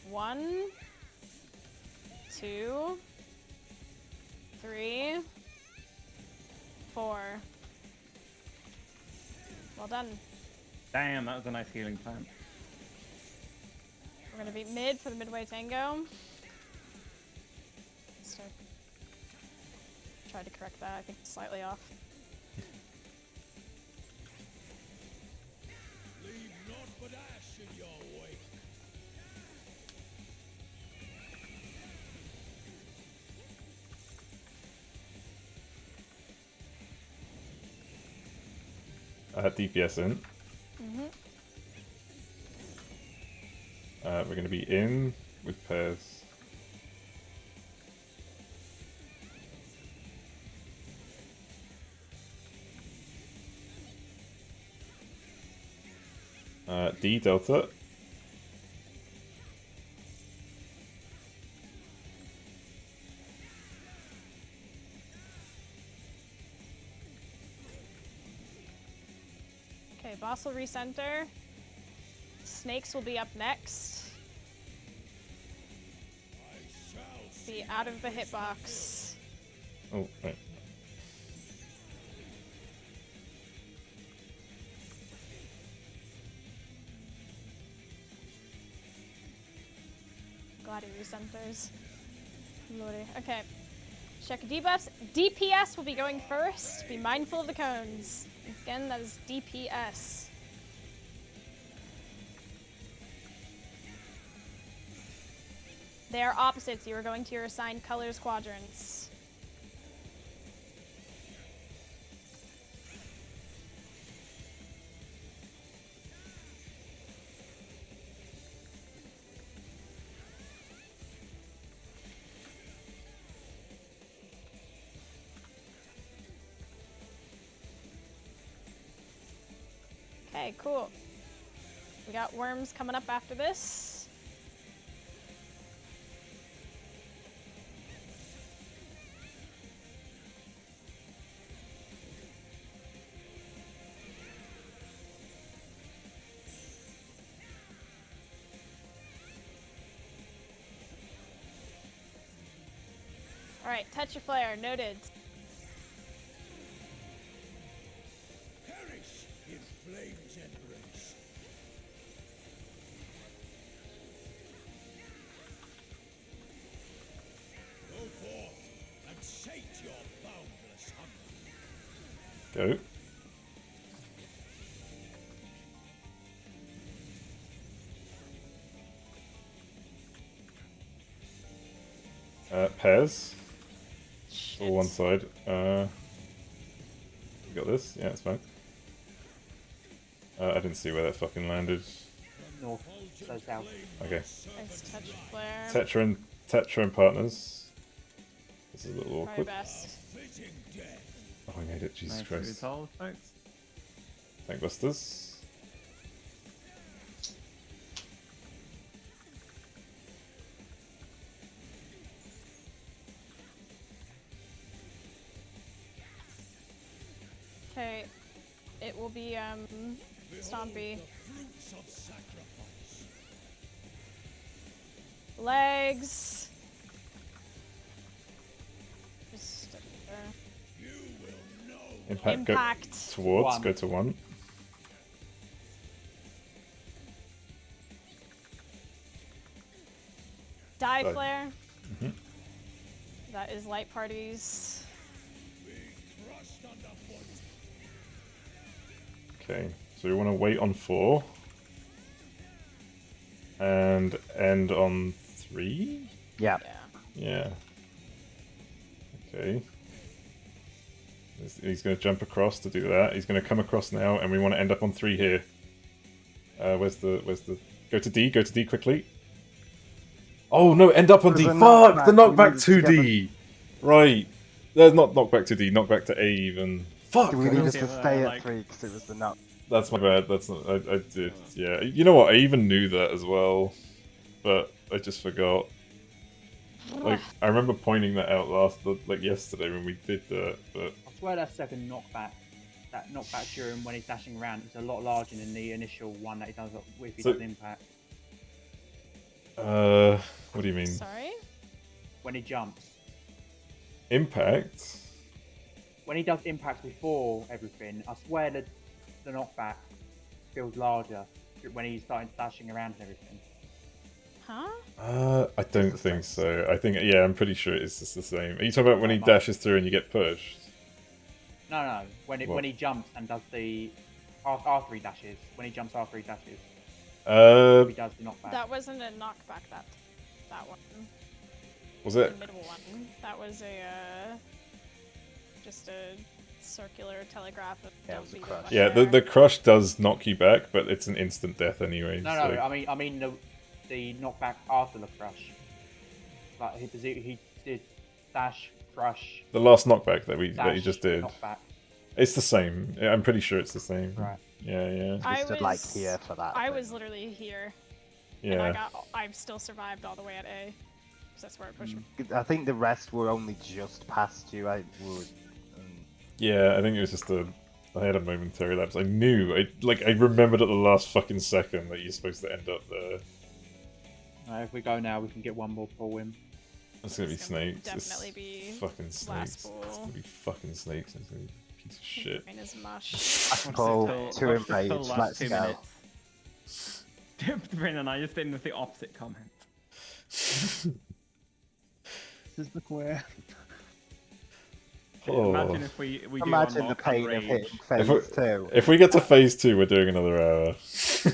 Speaker 2: 1, 2, 3, 4. Well done.
Speaker 3: Damn, that was a nice healing plant.
Speaker 2: We're gonna be mid for the midway tango. So, tried to correct that. I think it's slightly off.
Speaker 7: Leave naught but ash in your wake.
Speaker 1: DPS in.
Speaker 2: Mm-hmm.
Speaker 1: We're going to be in with pairs. D Delta.
Speaker 2: Okay, boss will recenter. Snakes will be up next.
Speaker 7: I shall
Speaker 2: Be out of the hitbox.
Speaker 1: Oh, right.
Speaker 2: Glad he recenters. Lordy. Okay. Check debuffs. DPS will be going first. Be mindful of the cones. Once again, that is DPS. They are opposites. You are going to your assigned colors quadrants. Okay, cool. We got worms coming up after this. Alright, touch your flare, noted.
Speaker 7: perish in flame's embrace. Go forth and sate your boundless hunger.
Speaker 1: Go. Pairs.
Speaker 2: Shit.
Speaker 1: Or one side. You got this? Yeah, it's fine. I didn't see where that fucking landed.
Speaker 4: North, so south.
Speaker 1: Okay.
Speaker 2: Nice touch flare.
Speaker 1: Tetra and partners. This is a little
Speaker 2: Try your
Speaker 1: awkward.
Speaker 2: best.
Speaker 7: Fitting death.
Speaker 1: Oh, I made it. Jesus
Speaker 3: Nice
Speaker 1: Christ.
Speaker 3: resolve, folks.
Speaker 1: Tankbusters.
Speaker 2: Okay, it will be Stompy.
Speaker 7: Fruits of sacrifice.
Speaker 2: Legs. Just
Speaker 7: You will know.
Speaker 1: Impact.
Speaker 2: impact.
Speaker 1: Go towards.
Speaker 4: One.
Speaker 1: Go to 1.
Speaker 2: Die
Speaker 1: Die.
Speaker 2: flare.
Speaker 1: Mhm.
Speaker 2: That is light parties.
Speaker 1: Okay, so we want to wait on 4. And end on 3?
Speaker 5: Yeah.
Speaker 2: Yeah.
Speaker 1: Yeah. Okay. He's going to jump across to do that. He's going to come across now, and we want to end up on 3 here. Where's the... Go to D quickly. Oh no, end up on D. Fuck! The knockback 2D! Right. There's not knockback 2D, knockback to A even. Fuck!
Speaker 5: Do we need us to
Speaker 3: Yeah,
Speaker 5: stay
Speaker 3: like-
Speaker 5: at 3 because it was the knock?
Speaker 1: That's my bad. That's not... I did... Yeah. You know what? I even knew that as well. But I just forgot. Like, I remember pointing that out yesterday when we did that, but...
Speaker 4: I swear that second knockback, that knockback during when he's dashing around, is a lot larger than the initial one that he does if he
Speaker 1: So-
Speaker 4: does impact.
Speaker 1: What do you mean?
Speaker 2: Sorry?
Speaker 4: When he jumps.
Speaker 1: Impact?
Speaker 4: When he does impact before everything, I swear that the knockback feels larger when he's starting dashing around and everything.
Speaker 2: Huh?
Speaker 1: I don't think so. I think, yeah, I'm pretty sure it's just the same. Are you talking about when he dashes through and you get pushed?
Speaker 4: No. When he jumps and does the after he dashes, when he jumps after he dashes, he does the knockback.
Speaker 2: That wasn't a knockback, that one.
Speaker 1: Was
Speaker 2: The
Speaker 1: it?
Speaker 2: middle one. That was just a circular telegraph of
Speaker 5: Yeah, it
Speaker 2: don't
Speaker 5: was a
Speaker 2: be the
Speaker 5: crush.
Speaker 2: one
Speaker 1: Yeah,
Speaker 2: there.
Speaker 1: the crush does knock you back, but it's an instant death anyway.
Speaker 4: No,
Speaker 1: so...
Speaker 4: I mean the knockback after the crush. Like he did dash, crush,
Speaker 1: The last knockback that
Speaker 4: dash,
Speaker 1: you just did.
Speaker 4: knockback.
Speaker 1: It's the same. I'm pretty sure it's the same.
Speaker 4: Right.
Speaker 1: Yeah, yeah.
Speaker 2: I
Speaker 5: We stood like here for that.
Speaker 2: I
Speaker 5: but-
Speaker 2: was literally here, and
Speaker 1: Yeah.
Speaker 2: I've still survived all the way at A. 'Cause that's where it pushed me.
Speaker 5: I think the rest were only just past you. I would.
Speaker 1: Yeah, I think it was just I had a momentary lapse. I knew. I remembered at the last fucking second that you're supposed to end up there.
Speaker 4: If we go now, we can get one more pull win.
Speaker 1: It's gonna be
Speaker 2: It's gonna
Speaker 1: snakes.
Speaker 2: definitely
Speaker 1: It's
Speaker 2: be
Speaker 1: fucking
Speaker 2: last
Speaker 1: snakes.
Speaker 2: pool.
Speaker 1: It's gonna be fucking snakes. It's gonna be a piece of shit.
Speaker 2: Mine is mush.
Speaker 5: Pull
Speaker 3: What's
Speaker 5: 2
Speaker 3: the
Speaker 5: in rage.
Speaker 3: last
Speaker 5: Let's
Speaker 3: 2
Speaker 5: go.
Speaker 3: minutes? Bryn and I just in with the opposite comment.
Speaker 6: This is the queer.
Speaker 1: Oh.
Speaker 3: Imagine if we do
Speaker 5: Imagine the
Speaker 3: unlock
Speaker 5: pain of
Speaker 3: Unrage.
Speaker 5: hitting
Speaker 1: If
Speaker 5: phase 2.
Speaker 1: If we get to phase 2, we're doing another hour.
Speaker 4: I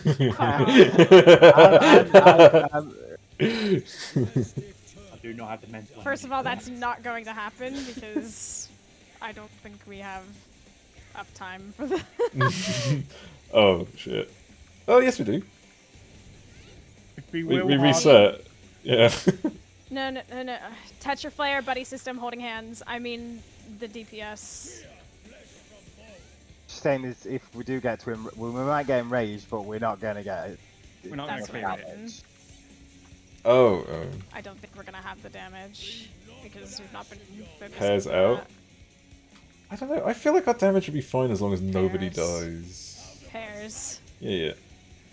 Speaker 4: do not have the mental.
Speaker 2: First of all, that's not going to happen because I don't think we have uptime for that.
Speaker 1: Oh, shit. Oh, yes, we do.
Speaker 6: We
Speaker 1: We
Speaker 6: will
Speaker 1: reset. Yeah.
Speaker 2: No. Touch your flare, buddy system, holding hands. I mean, the DPS.
Speaker 5: Saying is, if we do get to him, we might get enraged, but we're not gonna get it.
Speaker 3: We're not
Speaker 2: That's
Speaker 3: going
Speaker 2: what
Speaker 3: to
Speaker 2: I
Speaker 3: clear it.
Speaker 2: mean.
Speaker 1: Oh,
Speaker 2: I don't think we're gonna have the damage because we've not been focusing
Speaker 1: Pairs
Speaker 2: on
Speaker 1: out.
Speaker 2: that.
Speaker 1: I don't know. I feel like our damage would be fine as long as nobody
Speaker 2: Pairs.
Speaker 1: dies.
Speaker 2: Pairs.
Speaker 1: Yeah.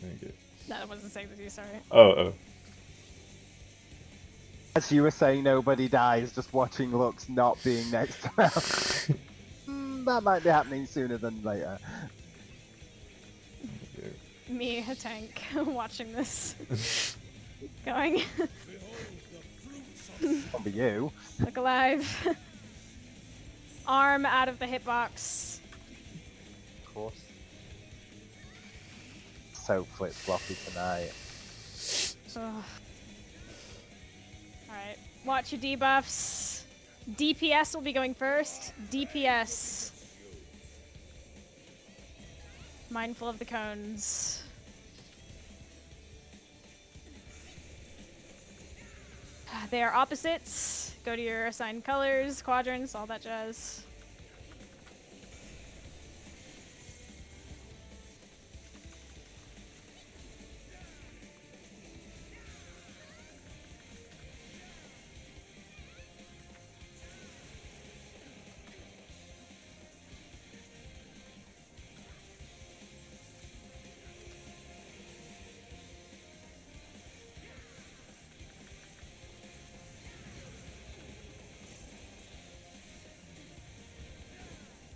Speaker 1: There you go.
Speaker 2: No, I wasn't saying with you, sorry.
Speaker 1: Oh.
Speaker 5: As you were saying, nobody dies. Just watching Lux not being next to us. That might be happening sooner than later.
Speaker 2: Me, a tank, watching this. Going.
Speaker 5: Won't be you.
Speaker 2: Look alive. Arm out of the hitbox.
Speaker 5: Of course. So flip floppy tonight.
Speaker 2: Alright, watch your debuffs. DPS will be going first. DPS. Mindful of the cones. They are opposites. Go to your assigned colors, quadrants, all that jazz.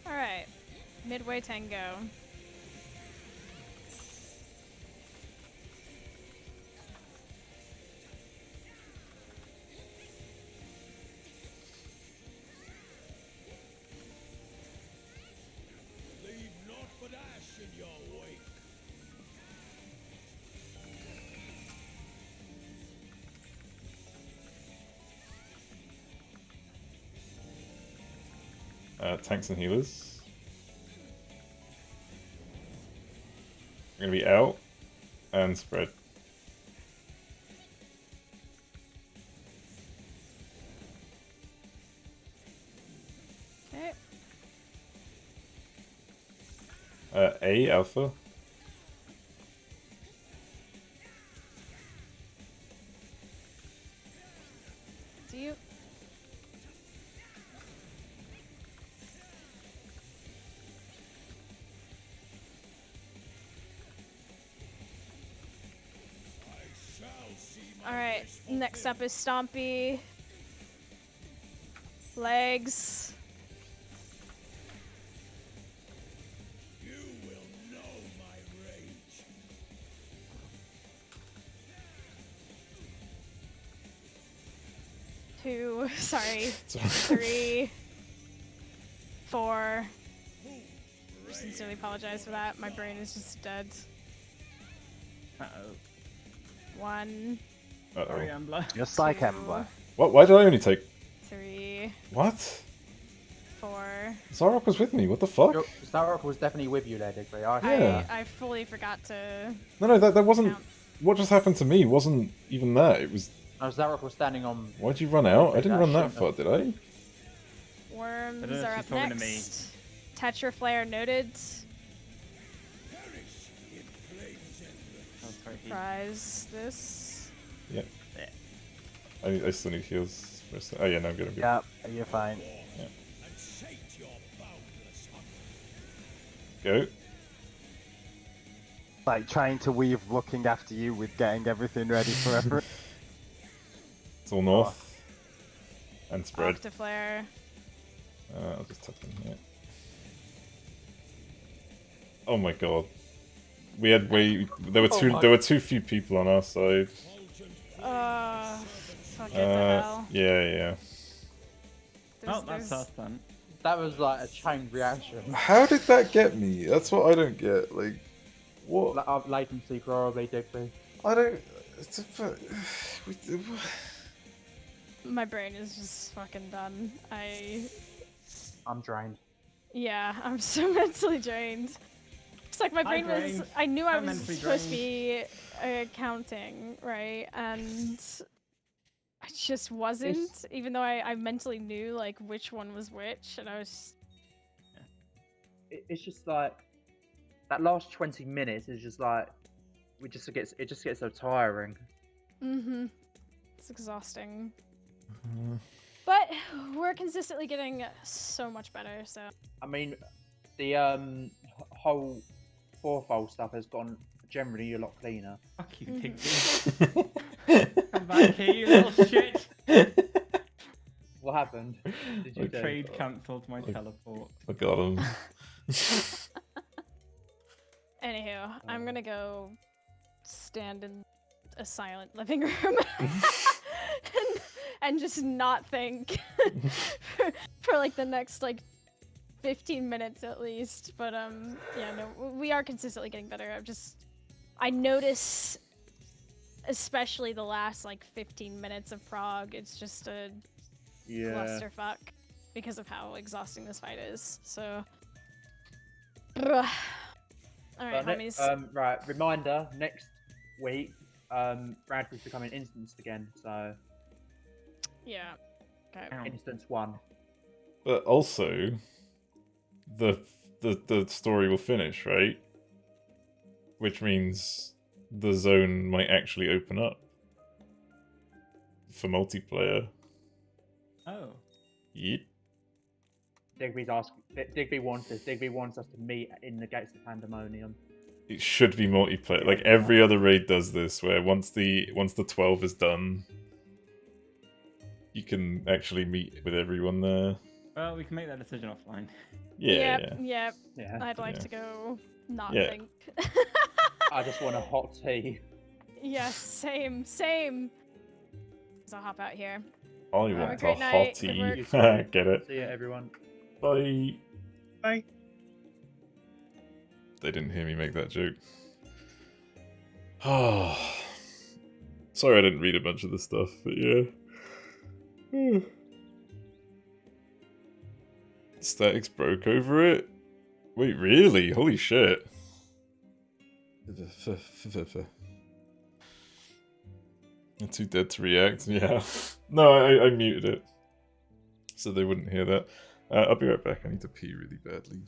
Speaker 2: Alright, midway tango.
Speaker 1: Tanks and healers. We're gonna be out and spread.
Speaker 2: Okay.
Speaker 1: A alpha.
Speaker 2: Do you? Alright, next up is Stompy. Legs.
Speaker 7: You will know my rage.
Speaker 2: Two, sorry,
Speaker 1: Sorry.
Speaker 2: 3, 4. I sincerely apologize for that. My brain is just dead.
Speaker 3: Uh-oh.
Speaker 2: 1,
Speaker 3: Sorry,
Speaker 1: Uh-oh.
Speaker 3: Ambler.
Speaker 5: Just like
Speaker 2: Two.
Speaker 5: Ember.
Speaker 1: What? Why did I only take...
Speaker 2: 3,
Speaker 1: What?
Speaker 2: 4.
Speaker 1: Zarok was with me, what the fuck?
Speaker 4: Zarok was definitely with you there, Digby. I
Speaker 1: Yeah.
Speaker 2: I fully forgot to
Speaker 1: No, that wasn't...
Speaker 2: count.
Speaker 1: What just happened to me wasn't even that, it was...
Speaker 4: No, Zarok was standing on.
Speaker 1: Why'd you run out? I didn't run that
Speaker 4: shouldn't
Speaker 1: far,
Speaker 4: have.
Speaker 1: did I?
Speaker 2: Worms
Speaker 3: I don't know if
Speaker 2: are
Speaker 3: she's
Speaker 2: up
Speaker 3: talking to me.
Speaker 2: next. Tetra Flare noted.
Speaker 7: Perish in flames endless.
Speaker 3: Oh, sorry, he-
Speaker 2: Prize this.
Speaker 1: Yep.
Speaker 3: Yeah.
Speaker 1: I still need heals for a sec. Oh yeah, no, I'm good, I'm good.
Speaker 5: Yeah, you're fine.
Speaker 7: And sate your boundless hunger.
Speaker 1: Go.
Speaker 5: Like trying to weave looking after you with getting everything ready for everyone.
Speaker 1: It's all north. And spread.
Speaker 2: Octaflare.
Speaker 1: I'll just tuck them here. Oh my god. We had there were too few people on our side.
Speaker 2: Fuck it, the hell.
Speaker 1: Yeah.
Speaker 3: Oh, that's us then.
Speaker 4: That was like a chain reaction.
Speaker 1: How did that get me? That's what I don't get. Like, what?
Speaker 4: Latency probably, Digby.
Speaker 1: I don't.
Speaker 2: My brain is just fucking done.
Speaker 4: I'm drained.
Speaker 2: Yeah, I'm so mentally drained. It's like my brain was.
Speaker 3: drained.
Speaker 2: I knew I
Speaker 3: I'm
Speaker 2: was
Speaker 3: mentally
Speaker 2: supposed to be counting, right? And I just wasn't, even though I mentally knew like which one was which, and I was.
Speaker 4: It's just like that last 20 minutes is just like it just gets so tiring.
Speaker 2: Mm-hmm. It's exhausting. But we're consistently getting so much better, so.
Speaker 4: I mean, the whole fourfold stuff has gone generally a lot cleaner.
Speaker 3: Fuck you,
Speaker 2: Mhm.
Speaker 3: Digby. Come back here, you little shit.
Speaker 4: What happened? Did you
Speaker 3: The
Speaker 4: do?
Speaker 3: trade cancelled my teleport.
Speaker 1: I got him.
Speaker 2: Anywho, I'm gonna go stand in a silent living room and just not think for like the next like 15 minutes at least. But yeah, no, we are consistently getting better. I notice, especially the last like 15 minutes of Prague, it's just a clusterfuck because of how exhausting this fight is. So. Ugh. All right, homies.
Speaker 4: Right, reminder, next week, Bradford's becoming instanced again, so
Speaker 2: Yeah. Okay.
Speaker 3: Ow.
Speaker 4: instance 1.
Speaker 1: But also, the story will finish, right? Which means the zone might actually open up for multiplayer.
Speaker 3: Oh.
Speaker 1: Yeet.
Speaker 4: Digby wants us to meet in the gates of Pandemonium.
Speaker 1: It should be multiplayer. Like every other raid does this, where once the 12 is done, you can actually meet with everyone there.
Speaker 3: Well, we can make that decision offline.
Speaker 1: Yeah.
Speaker 2: Yep.
Speaker 4: Yeah.
Speaker 2: I'd like
Speaker 1: Yeah.
Speaker 2: to go not
Speaker 1: Yeah.
Speaker 2: think.
Speaker 4: I just want a hot tea.
Speaker 2: Yes, same. So I'll hop out here.
Speaker 1: I
Speaker 2: Have a
Speaker 1: want a
Speaker 2: great night.
Speaker 1: hottie.
Speaker 2: Good work.
Speaker 1: Get it?
Speaker 4: See ya, everyone.
Speaker 1: Bye.
Speaker 6: Bye.
Speaker 1: They didn't hear me make that joke. Oh. Sorry I didn't read a bunch of this stuff, but yeah. Statics broke over it? Wait, really? Holy shit. They're too dead to react, yeah. No, I muted it. So they wouldn't hear that. I'll be right back, I need to pee really badly.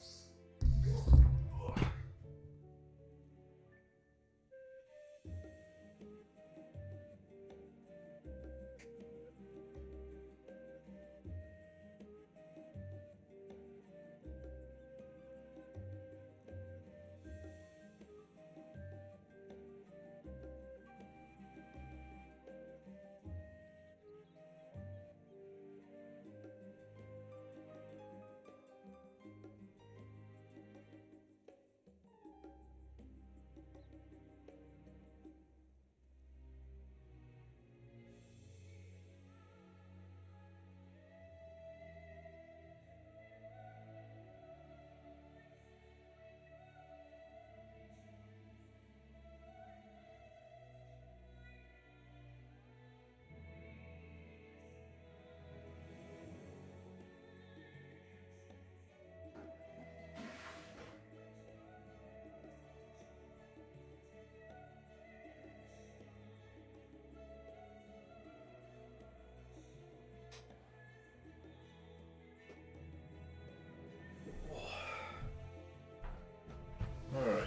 Speaker 1: Alright.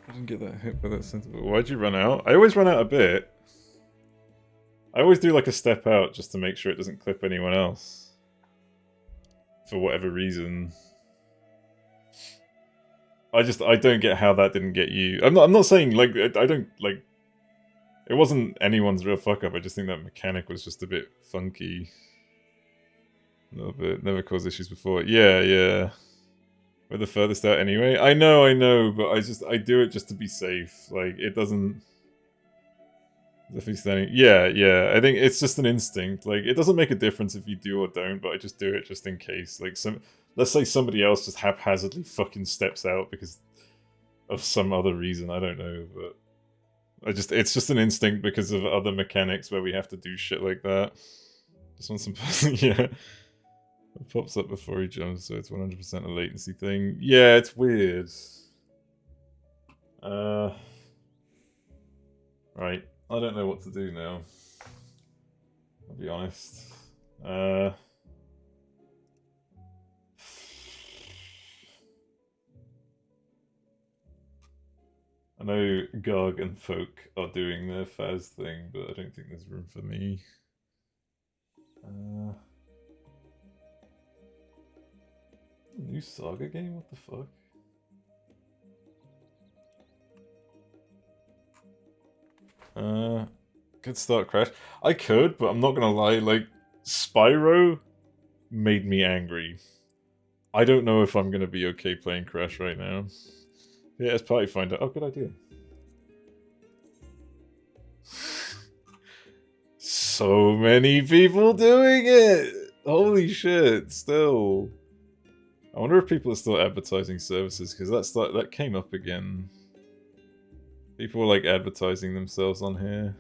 Speaker 1: I didn't get that hit by that sensible. Why'd you run out? I always run out a bit. I always do like a step out just to make sure it doesn't clip anyone else. For whatever reason. I don't get how that didn't get you. I'm not saying like I don't like it wasn't anyone's real fuck up. I just think that mechanic was just a bit funky. A little bit. Never caused issues before. Yeah. We're the furthest out anyway. I know, but I do it just to be safe. Like it doesn't. If he's standing, yeah. I think it's just an instinct. Like it doesn't make a difference if you do or don't, but I just do it just in case. Like let's say somebody else just haphazardly fucking steps out because of some other reason. I don't know, but it's just an instinct because of other mechanics where we have to do shit like that. Just want some, yeah. It pops up before he jumps, so it's 100% a latency thing. Yeah, it's weird. Right. I don't know what to do now. I'll be honest. I know Garg and Folk are doing their Faz thing, but I don't think there's room for me. New Saga game? What the fuck? Could start Crash. I could, but I'm not gonna lie, like, Spyro made me angry. I don't know if I'm gonna be okay playing Crash right now. Yeah, it's Party Finder. Oh, good idea. So many people doing it! Holy shit, still. I wonder if people are still advertising services, because that came up again. People were like advertising themselves on here.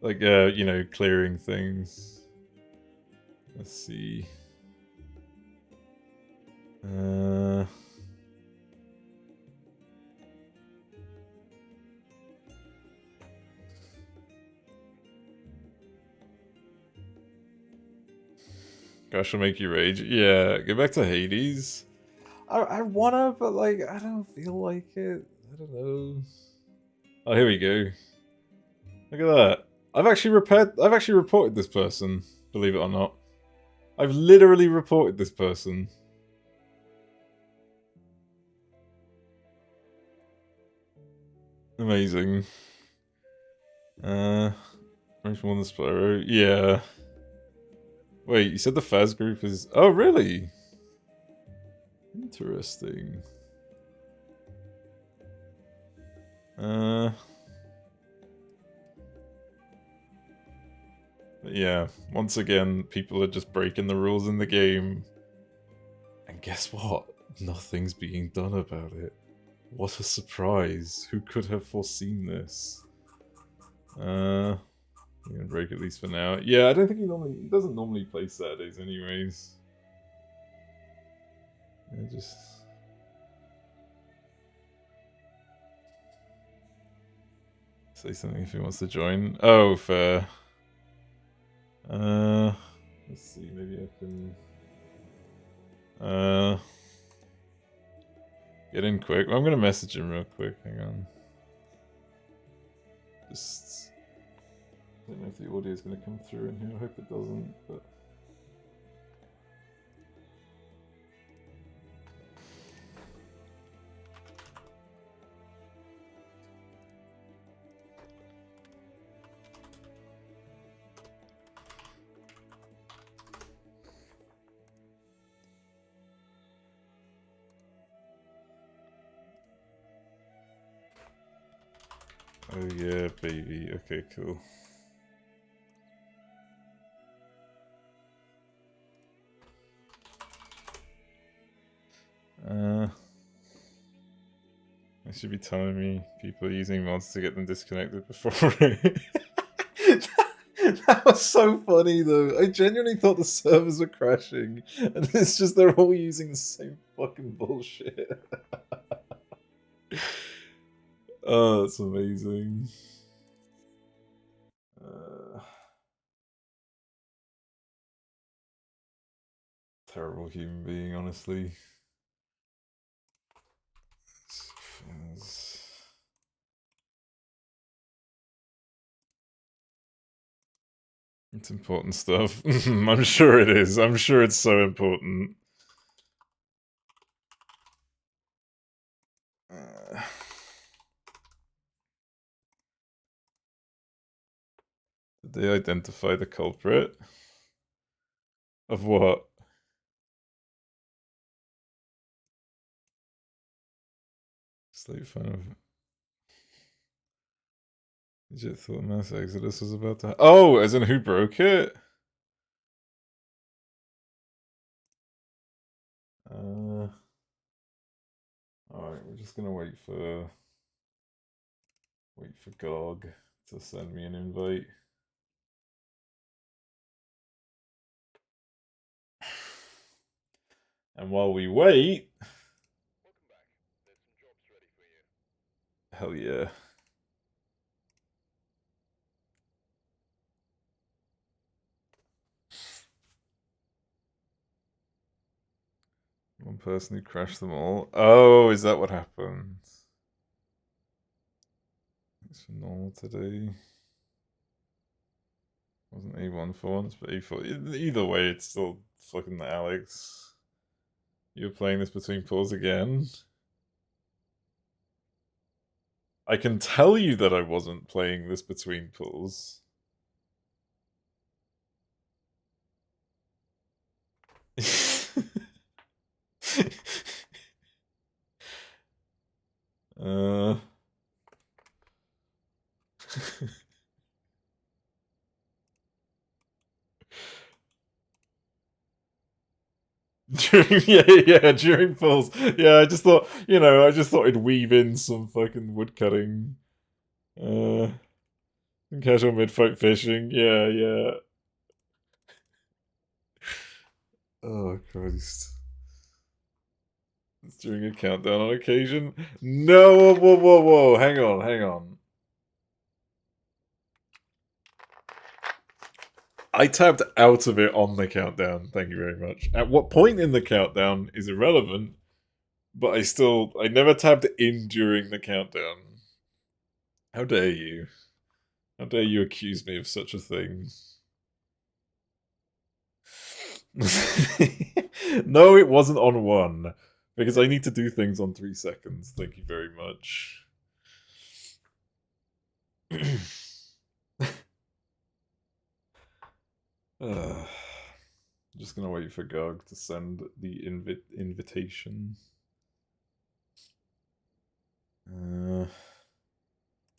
Speaker 1: Like, you know, clearing things. Let's see. Gosh, will make you rage. Yeah, get back to Hades. I wanna, but like, I don't feel like it. I don't know. Oh, here we go. Look at that. I've actually reported this person, believe it or not. I've literally reported this person. Amazing. Range 1 the Spyro. Yeah. Wait, you said the Faz group is... Oh, really? Interesting. Yeah, once again, people are just breaking the rules in the game. And guess what? Nothing's being done about it. What a surprise. Who could have foreseen this? I'm gonna break at least for now. Yeah, I don't think he doesn't normally play Saturdays anyways. Yeah, just say something if he wants to join. Oh, fair. Let's see, maybe I can get in quick. I'm gonna message him real quick, hang on. Just I don't know if the audio is gonna come through in here, I hope it doesn't, but oh yeah, baby. Okay, cool. They should be telling me people are using mods to get them disconnected before. That was so funny though. I genuinely thought the servers were crashing, and it's just they're all using the same fucking bullshit. Oh, that's amazing. Terrible human being, honestly. It's important stuff. I'm sure it is. I'm sure it's so important. Did they identify the culprit? Of what? Slate fan of... Legit thought mass exodus was about to... Oh, as in who broke it? Alright, we're just gonna wait for GOG to send me an invite. And while we wait... Hell yeah. One person who crashed them all. Oh, is that what happened? It's for normal today. Wasn't A1 for once, but A4. Either way, it's still fucking Alex. You're playing this between pulls again? I can tell you that I wasn't playing this between pulls. During pulls. Yeah, I just thought, it'd weave in some fucking woodcutting. Casual mid-fight fishing. Yeah. Oh, Christ. It's during a countdown on occasion. No, whoa. Hang on. I tapped out of it on the countdown. Thank you very much. At what point in the countdown is irrelevant, but I never tapped in during the countdown. How dare you? How dare you accuse me of such a thing? No, it wasn't on 1. Because I need to do things on 3 seconds. Thank you very much. Just gonna wait for GOG to send the invitation. I don't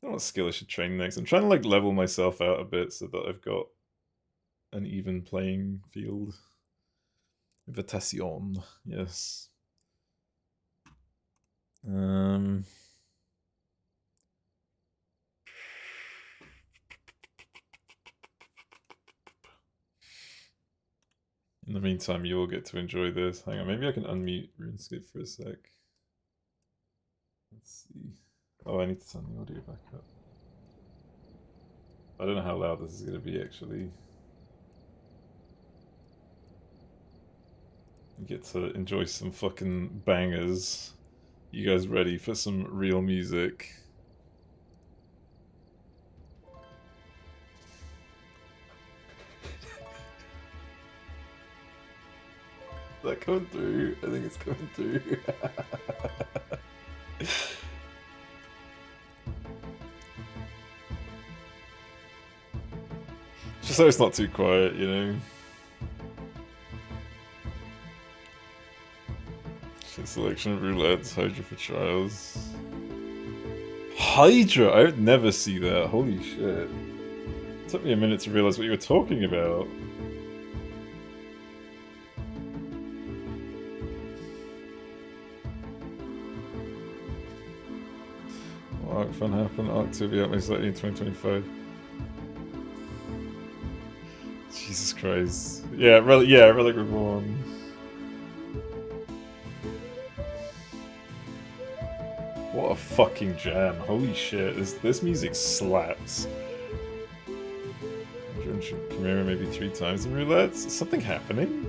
Speaker 1: know what skill I should train next. I'm trying to level myself out a bit so that I've got an even playing field. Invitation, yes. Let's In the meantime, you all get to enjoy this. Hang on, maybe I can unmute RuneScape for a sec. Let's see. Oh, I need to turn the audio back up. I don't know how loud this is going to be, actually. You get to enjoy some fucking bangers. You guys ready for some real music? Is that coming through? I think it's coming through. Just so it's not too quiet, you know? Selection of roulettes, Hydra for trials. Hydra? I would never see that. Holy shit. It took me a minute to realize what you were talking about. Arc Fun happened. Arc 2 will be out most likely in 2025. Jesus Christ. Yeah, Relic Reborn. What a fucking jam. Holy shit, this music slaps. Chimera maybe 3 times in roulettes? Is something happening?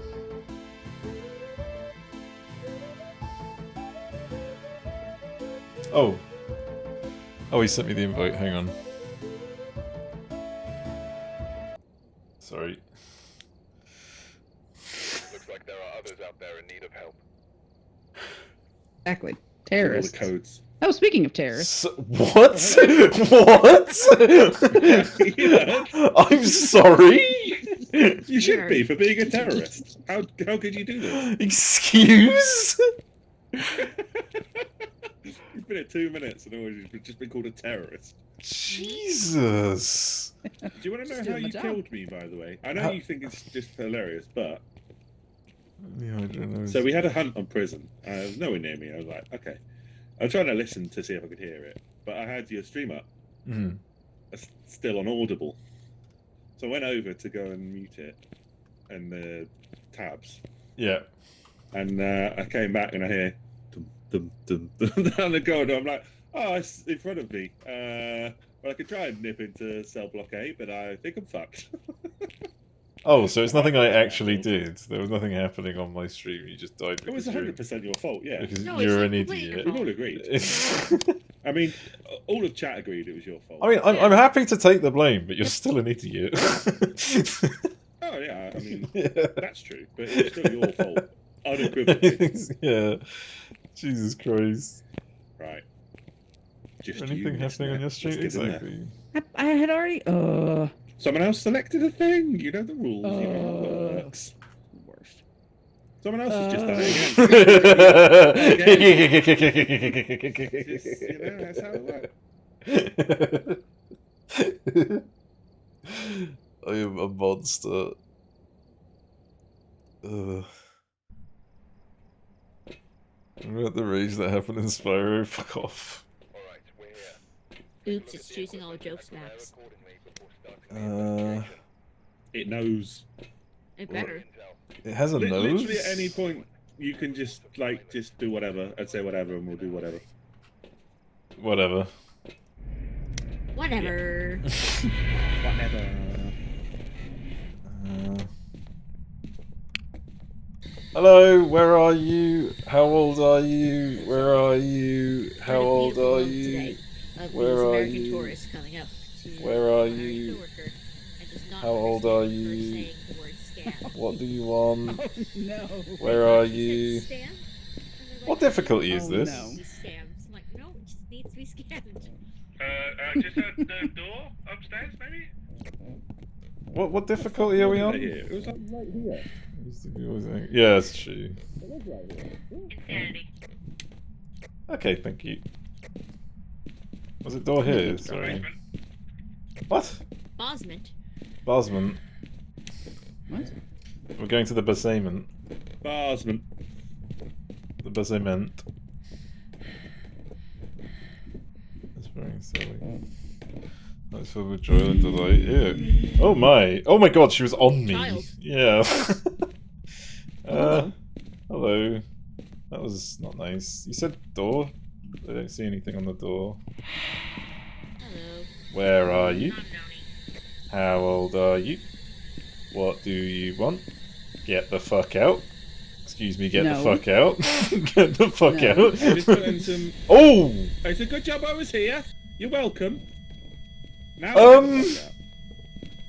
Speaker 1: Oh. Oh, he sent me the invite, hang on. Sorry.
Speaker 8: Looks like there are others out there in need of help.
Speaker 9: Exactly. Terrorists.
Speaker 8: All the codes.
Speaker 9: Oh, speaking of terrorists.
Speaker 1: What? What? I'm sorry?
Speaker 8: You should be for being a terrorist. How could you do this?
Speaker 1: Excuse?
Speaker 8: You've been at 2 minutes and always just been called a terrorist.
Speaker 1: Jesus.
Speaker 8: Do you want to know
Speaker 9: Just
Speaker 8: how
Speaker 9: doing my
Speaker 8: you
Speaker 9: job.
Speaker 8: killed me, by the way? I know you think it's just hilarious, but...
Speaker 1: Yeah, I don't know.
Speaker 8: So we had a hunt on prison. Nowhere near me. I was like, okay. I was trying to listen to see if I could hear it, but I had your stream up.
Speaker 1: Mhm.
Speaker 8: It's still on Audible. So I went over to go and mute it and the tabs.
Speaker 1: Yeah.
Speaker 8: And I came back and I hear dum dum dum dum down the corridor. I'm like, oh, it's in front of me. Well, I could try and nip into cell block A, but I think I'm fucked.
Speaker 1: Oh, so it's nothing I actually did. There was nothing happening on my stream. You just died
Speaker 8: It was
Speaker 1: because
Speaker 8: 100% your fault, yeah.
Speaker 1: because
Speaker 10: No,
Speaker 1: you're
Speaker 10: it's
Speaker 1: an
Speaker 10: completely
Speaker 1: idiot.
Speaker 8: We've all agreed. I mean, all of chat agreed it was your fault.
Speaker 1: I mean, I'm happy to take the blame, but you're still an idiot.
Speaker 8: Oh, yeah, I mean,
Speaker 1: Yeah.
Speaker 8: that's true, but it's still your fault. Unequivocally.
Speaker 1: Yeah. Jesus Christ.
Speaker 8: Right. Just
Speaker 1: Anything
Speaker 8: you,
Speaker 1: happening on your stream?
Speaker 8: Let's get in there.
Speaker 1: Exactly.
Speaker 9: I had already.
Speaker 8: Someone else selected a thing. You know the rules. You know how it works.
Speaker 9: Worst.
Speaker 8: Someone else has just done it again. Just, you know, that's how it works.
Speaker 1: I am a monster. Remember the rage that happened in Spyro? Fuck off.
Speaker 8: Alright, we're here.
Speaker 10: Oops, it's choosing all jokes maps.
Speaker 8: It knows.
Speaker 10: It better.
Speaker 1: It has a nose?
Speaker 8: Literally at any point, you can just do whatever and say whatever, and we'll do whatever.
Speaker 1: Whatever.
Speaker 10: Whatever.
Speaker 8: Whatever.
Speaker 1: Hello, where are you? How old are you? Where are you? How
Speaker 10: What a
Speaker 1: old
Speaker 10: beautiful
Speaker 1: are
Speaker 10: month
Speaker 1: you?
Speaker 10: today of
Speaker 1: Where
Speaker 10: these
Speaker 1: are
Speaker 10: American
Speaker 1: you?
Speaker 10: tourists coming up to
Speaker 1: Where are
Speaker 10: our
Speaker 1: you?
Speaker 10: coworker and just not
Speaker 1: How old are
Speaker 10: understanding her
Speaker 1: you?
Speaker 10: saying the word scam.
Speaker 1: What do you want?
Speaker 9: Oh no.
Speaker 1: Where are
Speaker 10: She
Speaker 1: you?
Speaker 10: said scam? And they're
Speaker 1: What
Speaker 10: like,
Speaker 1: difficulty is
Speaker 9: Oh,
Speaker 1: this?
Speaker 9: no.
Speaker 10: These scams. I'm like, no, it just needs to be scammed.
Speaker 8: Just at the door upstairs, maybe?
Speaker 1: What difficulty are we on?
Speaker 8: It was like right here.
Speaker 1: Yeah, that's true.
Speaker 10: Insanity.
Speaker 1: Okay, thank you. Was it door here? Sorry. What?
Speaker 10: Bosment.
Speaker 1: Basement.
Speaker 9: What?
Speaker 1: We're going to the basement.
Speaker 8: Barsman.
Speaker 1: The basement. Whispering silly. That's filled with joy and delight. Ew. Oh my! Oh my God! She was on me.
Speaker 10: Child.
Speaker 1: Yeah. was not nice. You said door? I don't see anything on the door.
Speaker 10: Hello.
Speaker 1: Where are you?
Speaker 10: I'm Noni.
Speaker 1: How old are you? What do you want? Get the fuck out. Excuse me, get the
Speaker 9: No.
Speaker 1: fuck out. Get the fuck
Speaker 9: No.
Speaker 1: out.
Speaker 8: I just put in some.
Speaker 1: Oh!
Speaker 8: It's a good job I was here. You're welcome. Now get the fuck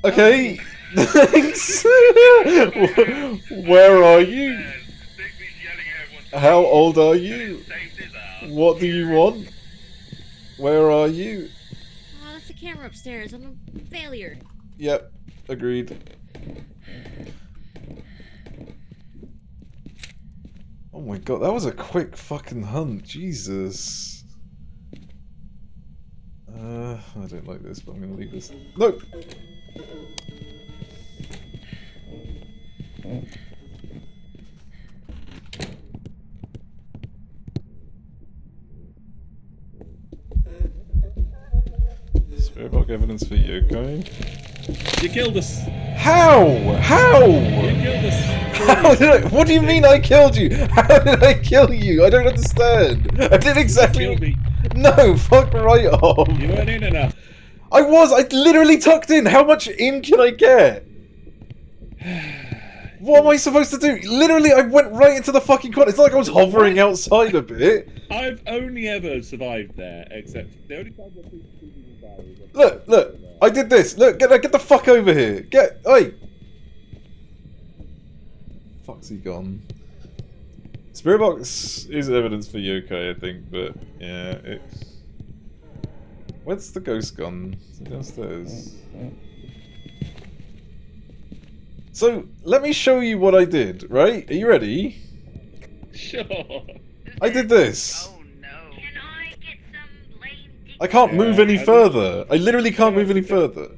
Speaker 8: out.
Speaker 1: Okay. Thanks. Where are you? How old are you? What do you want? Where are you?
Speaker 10: Oh, that's the camera upstairs. I'm a failure.
Speaker 1: Yep, agreed. Oh my god, that was a quick fucking hunt, Jesus. I don't like this, but I'm gonna leave this. No! Spirit box evidence for Yokai.
Speaker 8: You killed us.
Speaker 1: How? How?
Speaker 8: You killed us.
Speaker 1: How did I? What do you mean I killed you? How did I kill you? I don't understand. I did exactly.
Speaker 8: You killed me.
Speaker 1: No, fuck right off.
Speaker 8: You weren't in enough.
Speaker 1: I was. I literally tucked in. How much in can I get? What am I supposed to do? Literally, I went right into the fucking corner. It's not like I was hovering outside a bit.
Speaker 8: I've only ever survived there, except the only time I've been
Speaker 1: Look, look. I did this. Look, get the fuck over here. Get, oi. Fuck's he gone? Spirit box is evidence for Yokai, I think, but yeah, it. Where's the ghost gone? Is it downstairs? So let me show you what I did. Right? Are you ready?
Speaker 8: Sure.
Speaker 1: I did this.
Speaker 10: Can I get some blame?
Speaker 1: I can't move any further. I literally can't move any further.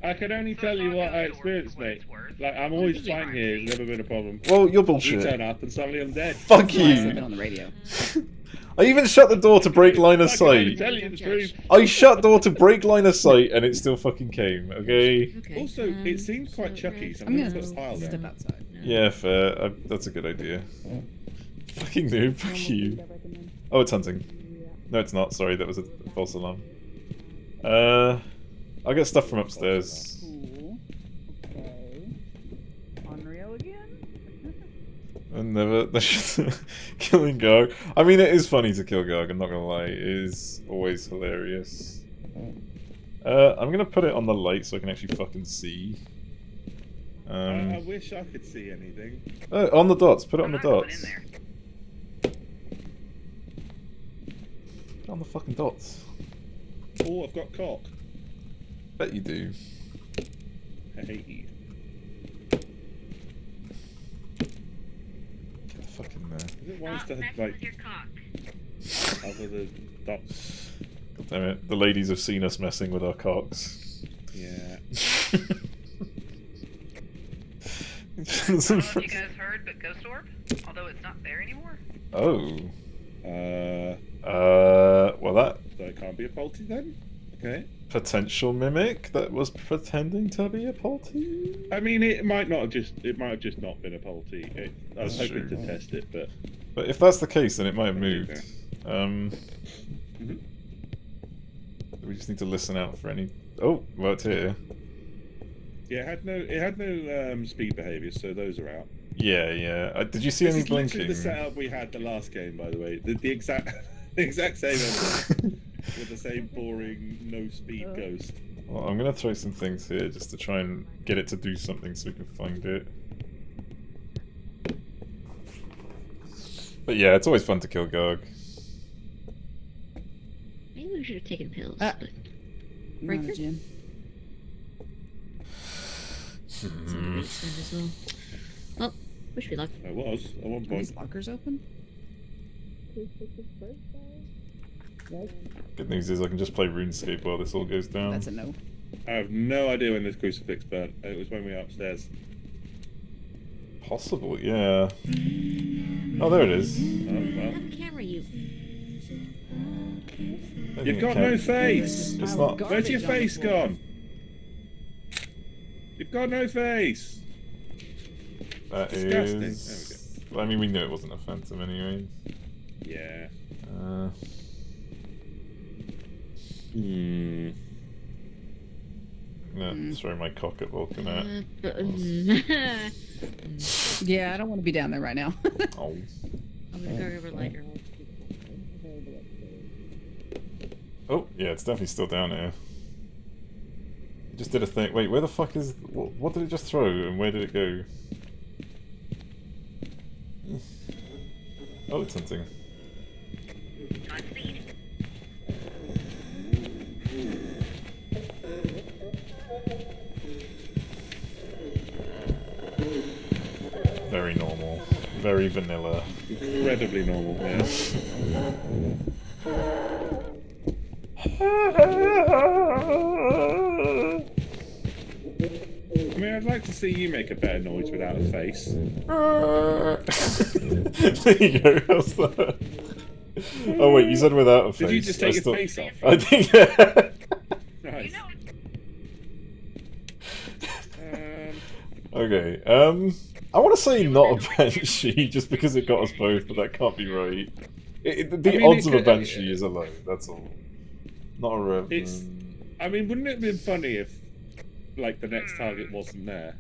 Speaker 8: I can only tell you what I experienced, mate. Like, I'm always fine here. It's never been a problem.
Speaker 1: Well, you're
Speaker 8: You
Speaker 1: bullshit.
Speaker 8: turn up and suddenly I'm dead.
Speaker 1: Fuck
Speaker 9: I've been
Speaker 1: you.
Speaker 9: on the radio.
Speaker 1: I even shut the door to break line of
Speaker 8: I can only
Speaker 1: sight.
Speaker 8: tell you the truth.
Speaker 1: I shut door to break line of sight and it still fucking came, okay?
Speaker 10: Okay.
Speaker 8: Also, it seems quite chucky, so
Speaker 9: I'm
Speaker 8: I'm
Speaker 9: gonna
Speaker 8: gonna put a pile there.
Speaker 9: step outside.
Speaker 1: Yeah, fair. That's a good idea. Fucking noob, fuck you. Oh, it's hunting. No, it's not. Sorry, that was a false alarm. I'll get stuff from upstairs.
Speaker 9: Cool. Okay. Unreal again?
Speaker 1: And never. Killing Garg. I mean, it is funny to kill Garg, I'm not gonna lie. It is always hilarious. I'm gonna put it on the light so I can actually fucking see.
Speaker 8: I wish I could see anything.
Speaker 1: On the dots. Put it on the dots. On the fucking dots.
Speaker 8: Oh, I've got cock.
Speaker 1: Bet you do.
Speaker 8: Hey.
Speaker 1: Get the fuck in there.
Speaker 8: Is it wise
Speaker 10: Stop
Speaker 8: to
Speaker 10: messing
Speaker 8: like
Speaker 10: with your cock.
Speaker 8: other than dots?
Speaker 1: God damn it. The ladies have seen us messing with our cocks.
Speaker 8: Yeah.
Speaker 11: I don't know if you guys heard, but Ghost Orb, although it's not there anymore.
Speaker 1: Oh. Well that
Speaker 8: So it can't be a faulty then? Okay.
Speaker 1: potential mimic that was pretending to be a Polty?
Speaker 8: I mean, it might not have just not been a faulty. I was
Speaker 1: That's
Speaker 8: hoping
Speaker 1: true.
Speaker 8: to test it, but
Speaker 1: But if that's the case, then it might have moved. We just need to listen out for any. Oh, well, it's here.
Speaker 8: yeah, it had no speed behaviors, so those are out.
Speaker 1: Yeah, yeah. Did you see
Speaker 8: This
Speaker 1: any
Speaker 8: is literally
Speaker 1: blinking?
Speaker 8: the setup we had the last game, by the way. The exact the exact same evidence with the same boring no speed ghost.
Speaker 1: Well, I'm gonna throw some things here just to try and get it to do something so we can find it. But yeah, it's always fun to kill Garg.
Speaker 10: Maybe we should have taken pills.
Speaker 9: Ah.
Speaker 10: But
Speaker 9: You're on the
Speaker 10: Breaker?
Speaker 9: gym.
Speaker 10: something as well. Well, wish me luck.
Speaker 8: I was at one
Speaker 9: Are
Speaker 8: point.
Speaker 9: these lockers open?
Speaker 1: Good news is I can just play RuneScape while this all goes down.
Speaker 9: That's a no.
Speaker 8: I have no idea when this crucifix burnt. It was when we were upstairs.
Speaker 1: Possible, yeah. Oh, there it is.
Speaker 8: Oh well.
Speaker 10: Have a camera, you.
Speaker 1: I think
Speaker 8: You've
Speaker 1: it
Speaker 8: got
Speaker 1: can-
Speaker 8: no face.
Speaker 1: It's not.
Speaker 8: Where's your face gone? You've got no face.
Speaker 1: That
Speaker 8: Disgusting.
Speaker 1: is. I mean, we knew it wasn't a phantom anyway. Yeah, throw my cock at Vulcan out.
Speaker 9: Yeah, I don't want to be down there right now.
Speaker 1: Oh.
Speaker 10: I'm gonna go over lighter.
Speaker 1: Oh, yeah, it's definitely still down here. It just did a thing. Wait, where the fuck is... What did it just throw, and where did it go? Oh, it's hunting. Very normal. Very vanilla.
Speaker 8: Incredibly normal, yeah. I mean, I'd like to see you make a better noise without a face.
Speaker 1: There you go, how's that? Oh wait, you said without a face.
Speaker 8: Did you just take your face off?
Speaker 1: I think, yeah.
Speaker 8: Nice.
Speaker 1: Okay, I want to say not a Banshee, just because it got us both, but that can't be right. The odds of a Banshee is a low, that's all. Not a Rev.
Speaker 8: I mean, wouldn't it have been funny if, like, the next target wasn't there?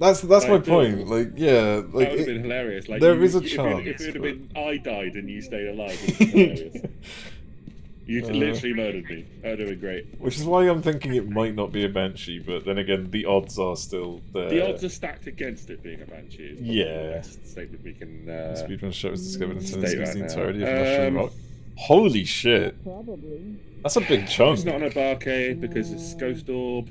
Speaker 1: That's my point. Like, yeah, like
Speaker 8: that would have been hilarious. Like,
Speaker 1: there is a chance.
Speaker 8: If it would have been I died and you stayed alive, it would have been hilarious. You literally murdered me. That would have been great.
Speaker 1: Which is why I'm thinking it might not be a Banshee, but then again, the odds are still there.
Speaker 8: The odds are stacked against it being a Banshee.
Speaker 1: Yeah.
Speaker 8: The best statement we can.
Speaker 1: Speedrun show was discovered in
Speaker 8: state right
Speaker 1: the
Speaker 8: now.
Speaker 1: entirety of Mushroom Rock. Holy shit!
Speaker 9: Probably.
Speaker 1: That's a big chunk.
Speaker 8: It's not an Abarcade because it's Ghost Orb.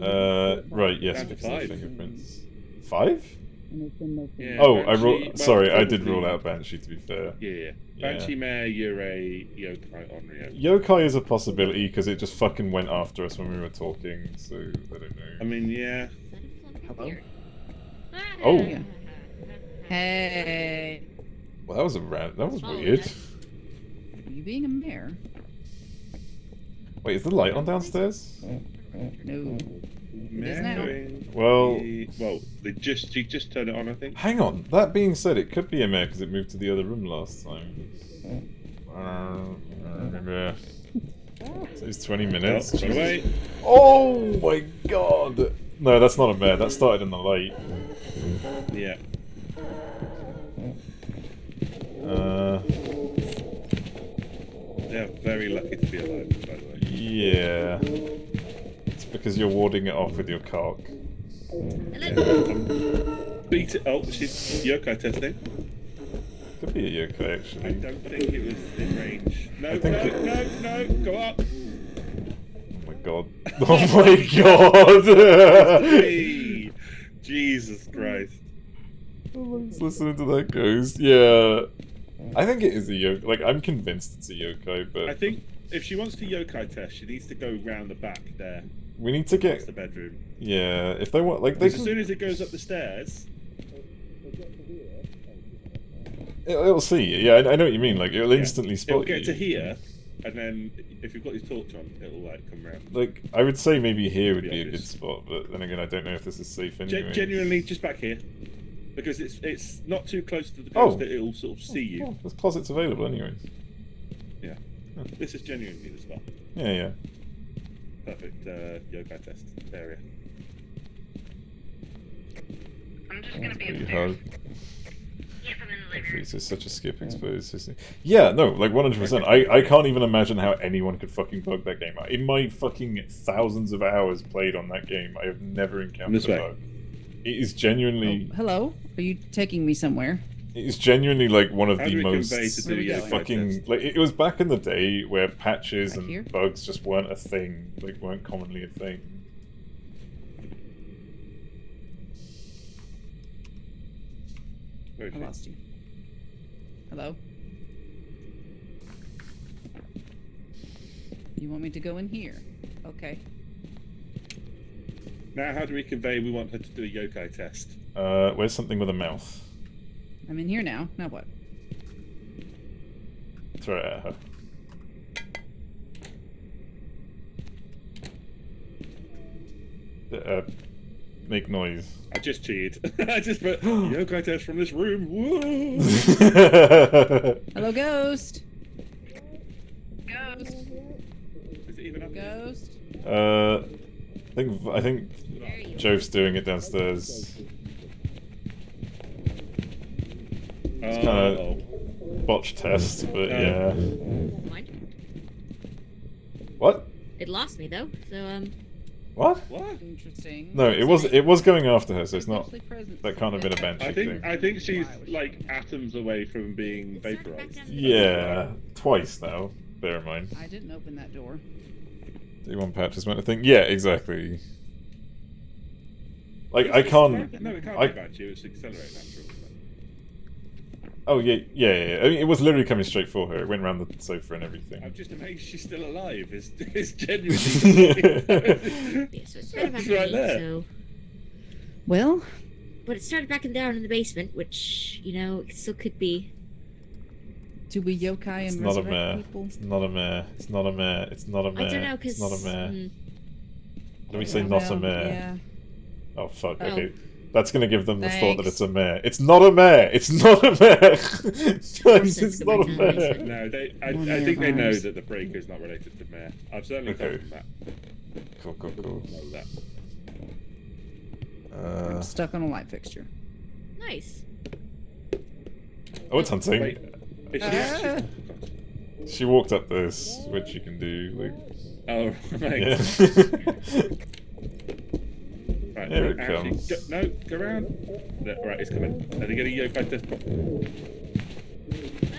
Speaker 1: Right, yes,
Speaker 8: Down to
Speaker 1: because of the
Speaker 8: 5.
Speaker 1: fingerprints. 5?
Speaker 8: Yeah,
Speaker 1: Oh,
Speaker 8: Banshee,
Speaker 1: sorry, I did
Speaker 8: probably-
Speaker 1: rule out Banshee, to be fair.
Speaker 8: Yeah. Banshee Mare, Yurei, Yokai, Onryo.
Speaker 1: Yokai is a possibility, because it just fucking went after us when we were talking, so I don't know.
Speaker 8: I mean, yeah.
Speaker 9: Hello?
Speaker 1: Oh!
Speaker 9: Hey.
Speaker 1: Well, that was that was weird.
Speaker 9: Are you being a mayor?
Speaker 1: Wait, is the light on downstairs?
Speaker 9: No. It is now.
Speaker 1: Well,
Speaker 8: she just turned it on, I think.
Speaker 1: hang on. That being said, it could be a mare because it moved to the other room last time. Yeah. So it's 20 minutes.
Speaker 8: Oh, wait.
Speaker 1: Oh my god! No, that's not a mare. That started in the light.
Speaker 8: Yeah. They're very lucky to be alive, by the way.
Speaker 1: Yeah. It's because you're warding it off with your cock.
Speaker 8: Beat it. Oh, she's yokai testing.
Speaker 1: Could be a yokai, actually.
Speaker 8: I don't think it was in range. No,
Speaker 1: I think
Speaker 8: no, go up.
Speaker 1: Oh my god. Oh my god!
Speaker 8: Hey, Jesus Christ.
Speaker 1: Let's listen to that ghost. Yeah. I think it is a yokai. Like, I'm convinced it's a yokai, but...
Speaker 8: I think if she wants to yokai test, she needs to go round the back there.
Speaker 1: We need to get...
Speaker 8: That's the bedroom.
Speaker 1: Yeah, if they want... Like, they
Speaker 8: As
Speaker 1: can...
Speaker 8: soon as it goes up the stairs...
Speaker 1: It'll see you. Yeah, I know what you mean. Like, it'll instantly spot
Speaker 8: It'll get
Speaker 1: you.
Speaker 8: to here, and then if you've got your torch on, it'll, like, come round.
Speaker 1: Like, I would say maybe here would be a good
Speaker 8: obvious.
Speaker 1: spot, but then again, I don't know if this is safe anyway.
Speaker 8: Genuinely, just back here. Because it's not too close to the ghost that it'll sort of see you.
Speaker 1: Oh, there's closets available anyways.
Speaker 8: Yeah. This is genuinely the spot.
Speaker 1: Yeah, yeah.
Speaker 8: Perfect yokai test area.
Speaker 11: I'm just gonna be
Speaker 1: Pretty
Speaker 11: upstairs.
Speaker 1: hard.
Speaker 11: Yes, I'm in the living room.
Speaker 1: It's such a skip exposed. Yeah, no, like 100%. I can't even imagine how anyone could fucking bug that game. In my fucking thousands of hours played on that game, I have never encountered a bug. It is genuinely...
Speaker 9: Oh, hello? Are you taking me somewhere?
Speaker 1: It is genuinely like one of
Speaker 8: How
Speaker 1: the
Speaker 8: do we
Speaker 1: most
Speaker 8: convey to do yokai
Speaker 1: fucking...
Speaker 8: test?
Speaker 1: Like, it was back in the day where patches
Speaker 9: Right
Speaker 1: and
Speaker 9: here?
Speaker 1: bugs just weren't a thing. Like, weren't commonly a thing.
Speaker 8: Where is
Speaker 9: I
Speaker 8: she?
Speaker 9: lost you. Hello? You want me to go in here? Okay.
Speaker 8: Now, how do we convey we want her to do a yokai test?
Speaker 1: Where's something with a mouth?
Speaker 9: I'm in here now. Now what?
Speaker 1: Throw it at her. Make noise.
Speaker 8: I just cheated. I just put yokai test from this room. Woo!
Speaker 9: Hello, ghost.
Speaker 11: Go.
Speaker 9: Ghost.
Speaker 8: Is it even up here?
Speaker 9: Ghost.
Speaker 1: I think Jove's doing it downstairs. It's kind of botch test, but yeah.
Speaker 10: Mind?
Speaker 1: What?
Speaker 10: It lost me though, so
Speaker 1: What?
Speaker 8: What?
Speaker 9: Interesting.
Speaker 1: No, it was going after her, so it's not.
Speaker 9: Actually present.
Speaker 1: That can't have been a banshee thing.
Speaker 8: I think she's like atoms away from being vaporized.
Speaker 1: Yeah, twice now. Bear in mind.
Speaker 9: I didn't open that door.
Speaker 1: D1 patch is meant to think. Yeah, exactly. Like I can't.
Speaker 8: No, it can't be banshee. It's accelerate natural.
Speaker 1: Oh yeah. I mean, it was literally coming straight for her. It went around the sofa and everything.
Speaker 8: I'm just amazed she's still alive. It's genuinely.
Speaker 10: yeah, so it started back
Speaker 8: It's right
Speaker 10: in
Speaker 8: there.
Speaker 10: so
Speaker 9: Well,
Speaker 10: but it started back down in the basement, which, you know, it still could be.
Speaker 9: do we yokai
Speaker 1: It's
Speaker 9: and
Speaker 1: not a
Speaker 9: resurrect
Speaker 1: mare.
Speaker 9: people?
Speaker 1: It's not a mare. It's not a mare. It's not a mare.
Speaker 10: I don't know,
Speaker 1: It's
Speaker 10: because
Speaker 1: not a mare.
Speaker 10: mm,
Speaker 1: Let me say not a mare.
Speaker 9: Yeah.
Speaker 1: Oh fuck.
Speaker 10: Oh.
Speaker 1: Okay. That's gonna give them the thought that
Speaker 9: Thanks.
Speaker 1: it's a mare. It's not a mare. It's not a mare. Guys,
Speaker 10: sense
Speaker 1: it's
Speaker 10: to
Speaker 1: not a
Speaker 10: my
Speaker 1: mare.
Speaker 10: time.
Speaker 8: No, I
Speaker 9: More
Speaker 8: think they know
Speaker 9: vampires.
Speaker 8: that the breaker is not related to mare. I've certainly
Speaker 1: Okay.
Speaker 8: told them that.
Speaker 1: Cool.
Speaker 8: Know that.
Speaker 9: I'm stuck on a light fixture.
Speaker 10: nice.
Speaker 1: Oh, it's hunting.
Speaker 8: Wait, is she actually?
Speaker 1: She walked up this, which you can do. Like,
Speaker 8: Oh, right.
Speaker 1: yeah.
Speaker 8: Right,
Speaker 1: Here it
Speaker 8: actually,
Speaker 1: comes.
Speaker 8: no, go around. No, right, it's coming. Are they getting yokai test?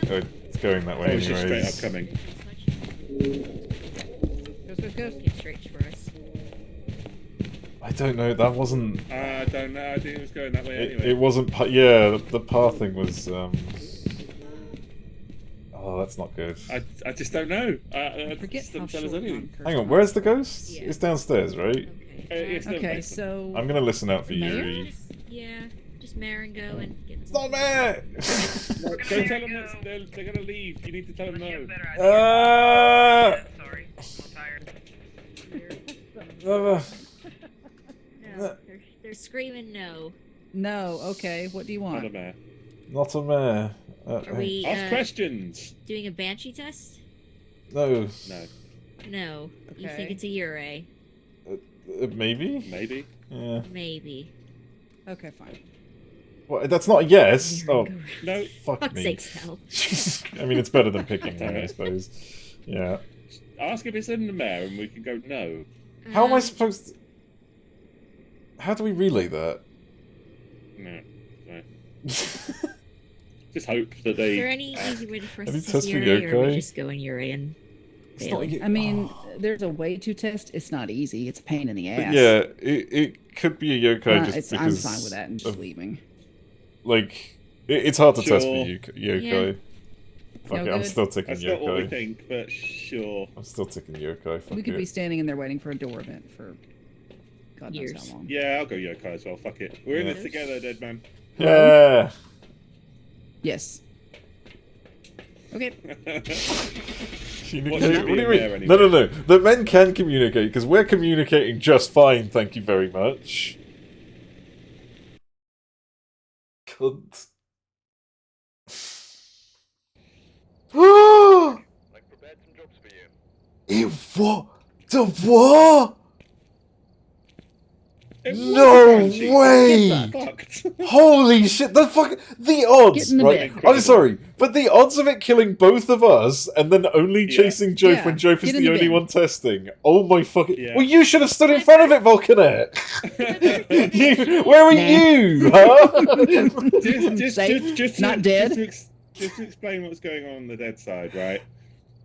Speaker 1: Oh, it's going that
Speaker 8: Oh,
Speaker 1: way
Speaker 8: it's just straight
Speaker 1: anyways.
Speaker 8: up coming.
Speaker 9: Ghost.
Speaker 10: Came straight for us.
Speaker 1: I don't know. That wasn't.
Speaker 8: I don't know. I think it was going that way anyway.
Speaker 1: It wasn't. Yeah, the pathing was. Oh, that's not good.
Speaker 8: I just don't know.
Speaker 9: I forget
Speaker 8: just
Speaker 9: how
Speaker 8: don't tell us
Speaker 9: short
Speaker 8: anything.
Speaker 9: Conquer's
Speaker 1: Hang on,
Speaker 9: are.
Speaker 1: where's the ghost?
Speaker 10: Yeah.
Speaker 1: It's downstairs, right?
Speaker 10: Okay.
Speaker 8: It's still
Speaker 9: Okay,
Speaker 8: basement.
Speaker 9: so
Speaker 1: I'm gonna listen out for
Speaker 9: Mayor?
Speaker 1: Yuri.
Speaker 10: Yeah, just mare and go and get.
Speaker 1: It's not mare.
Speaker 8: No, don't tell them that they're gonna leave. You need to tell them
Speaker 11: Unless you
Speaker 8: no.
Speaker 11: have a better idea. Sorry, I'm tired.
Speaker 10: No, they're screaming no.
Speaker 9: no. Okay, what do you
Speaker 8: Not a
Speaker 9: want?
Speaker 8: mare.
Speaker 1: Not a mare.
Speaker 10: Are we
Speaker 8: Ask questions.
Speaker 10: doing a banshee test?
Speaker 1: No.
Speaker 8: No,
Speaker 10: No. You think
Speaker 9: Okay.
Speaker 10: it's a Ure?
Speaker 1: Maybe.
Speaker 8: maybe.
Speaker 1: Yeah.
Speaker 10: Maybe.
Speaker 9: Okay, fine.
Speaker 1: Well, that's not a yes. Oh,
Speaker 8: No.
Speaker 1: fuck
Speaker 10: Fuck's
Speaker 1: me.
Speaker 10: sakes, no.
Speaker 1: I mean, it's better than picking one, I suppose. Yeah.
Speaker 8: Ask if it's in the mare, and we can go no.
Speaker 1: How am I
Speaker 10: Um,
Speaker 1: supposed to... How do we relay that?
Speaker 8: No. No. Just hope that
Speaker 10: Is there
Speaker 8: they.
Speaker 10: any easy way for us
Speaker 1: Have you
Speaker 10: to
Speaker 1: tested
Speaker 10: test Ure, or
Speaker 1: yokai?
Speaker 10: we just go in Ure and
Speaker 1: It's
Speaker 10: fail?
Speaker 1: not-
Speaker 9: I mean, there's a way to test. It's not easy. It's a pain in the
Speaker 1: But
Speaker 9: ass.
Speaker 1: yeah, it could be a yokai just
Speaker 9: I'm
Speaker 1: because...
Speaker 9: fine with that and just
Speaker 1: of-
Speaker 9: leaving.
Speaker 1: Like, it's hard to test for
Speaker 8: Sure.
Speaker 1: yokai. Fuck
Speaker 9: No
Speaker 1: it, I'm
Speaker 9: good.
Speaker 1: still ticking
Speaker 8: That's not what we
Speaker 1: yokai.
Speaker 8: think, but sure.
Speaker 1: I'm still ticking yokai. Fuck
Speaker 9: We could
Speaker 1: it.
Speaker 9: be standing in there waiting for a door event for God knows
Speaker 10: Years.
Speaker 9: how long.
Speaker 8: Yeah, I'll go yokai as well. Fuck it. We're in
Speaker 1: Yeah.
Speaker 8: this together, dead man.
Speaker 1: Yeah.
Speaker 9: Yes. Okay.
Speaker 1: Communicate?
Speaker 8: What's that
Speaker 1: What do you
Speaker 8: being
Speaker 1: mean?
Speaker 8: there anyway?
Speaker 1: No. The men can communicate because we're communicating just fine. Thank you very much. Cunt. What? The what?
Speaker 8: It was
Speaker 1: No
Speaker 8: Banshee.
Speaker 1: way!
Speaker 8: Fucked.
Speaker 1: Holy shit! The odds,
Speaker 9: Get in the
Speaker 1: right?
Speaker 9: bed.
Speaker 1: I'm sorry, but the odds of it killing both of us and then only
Speaker 8: Yeah.
Speaker 1: chasing Jof
Speaker 9: Yeah,
Speaker 1: when Jof is
Speaker 9: get in
Speaker 1: the
Speaker 9: the
Speaker 1: only
Speaker 9: bin.
Speaker 1: one testing. Oh my fucking!
Speaker 8: Yeah.
Speaker 1: Well, you should have stood in front of it, Volcanet. Where were
Speaker 9: Nah.
Speaker 1: you? Huh?
Speaker 8: just
Speaker 9: Not dead?
Speaker 8: Just to explain what's going on the dead side, right?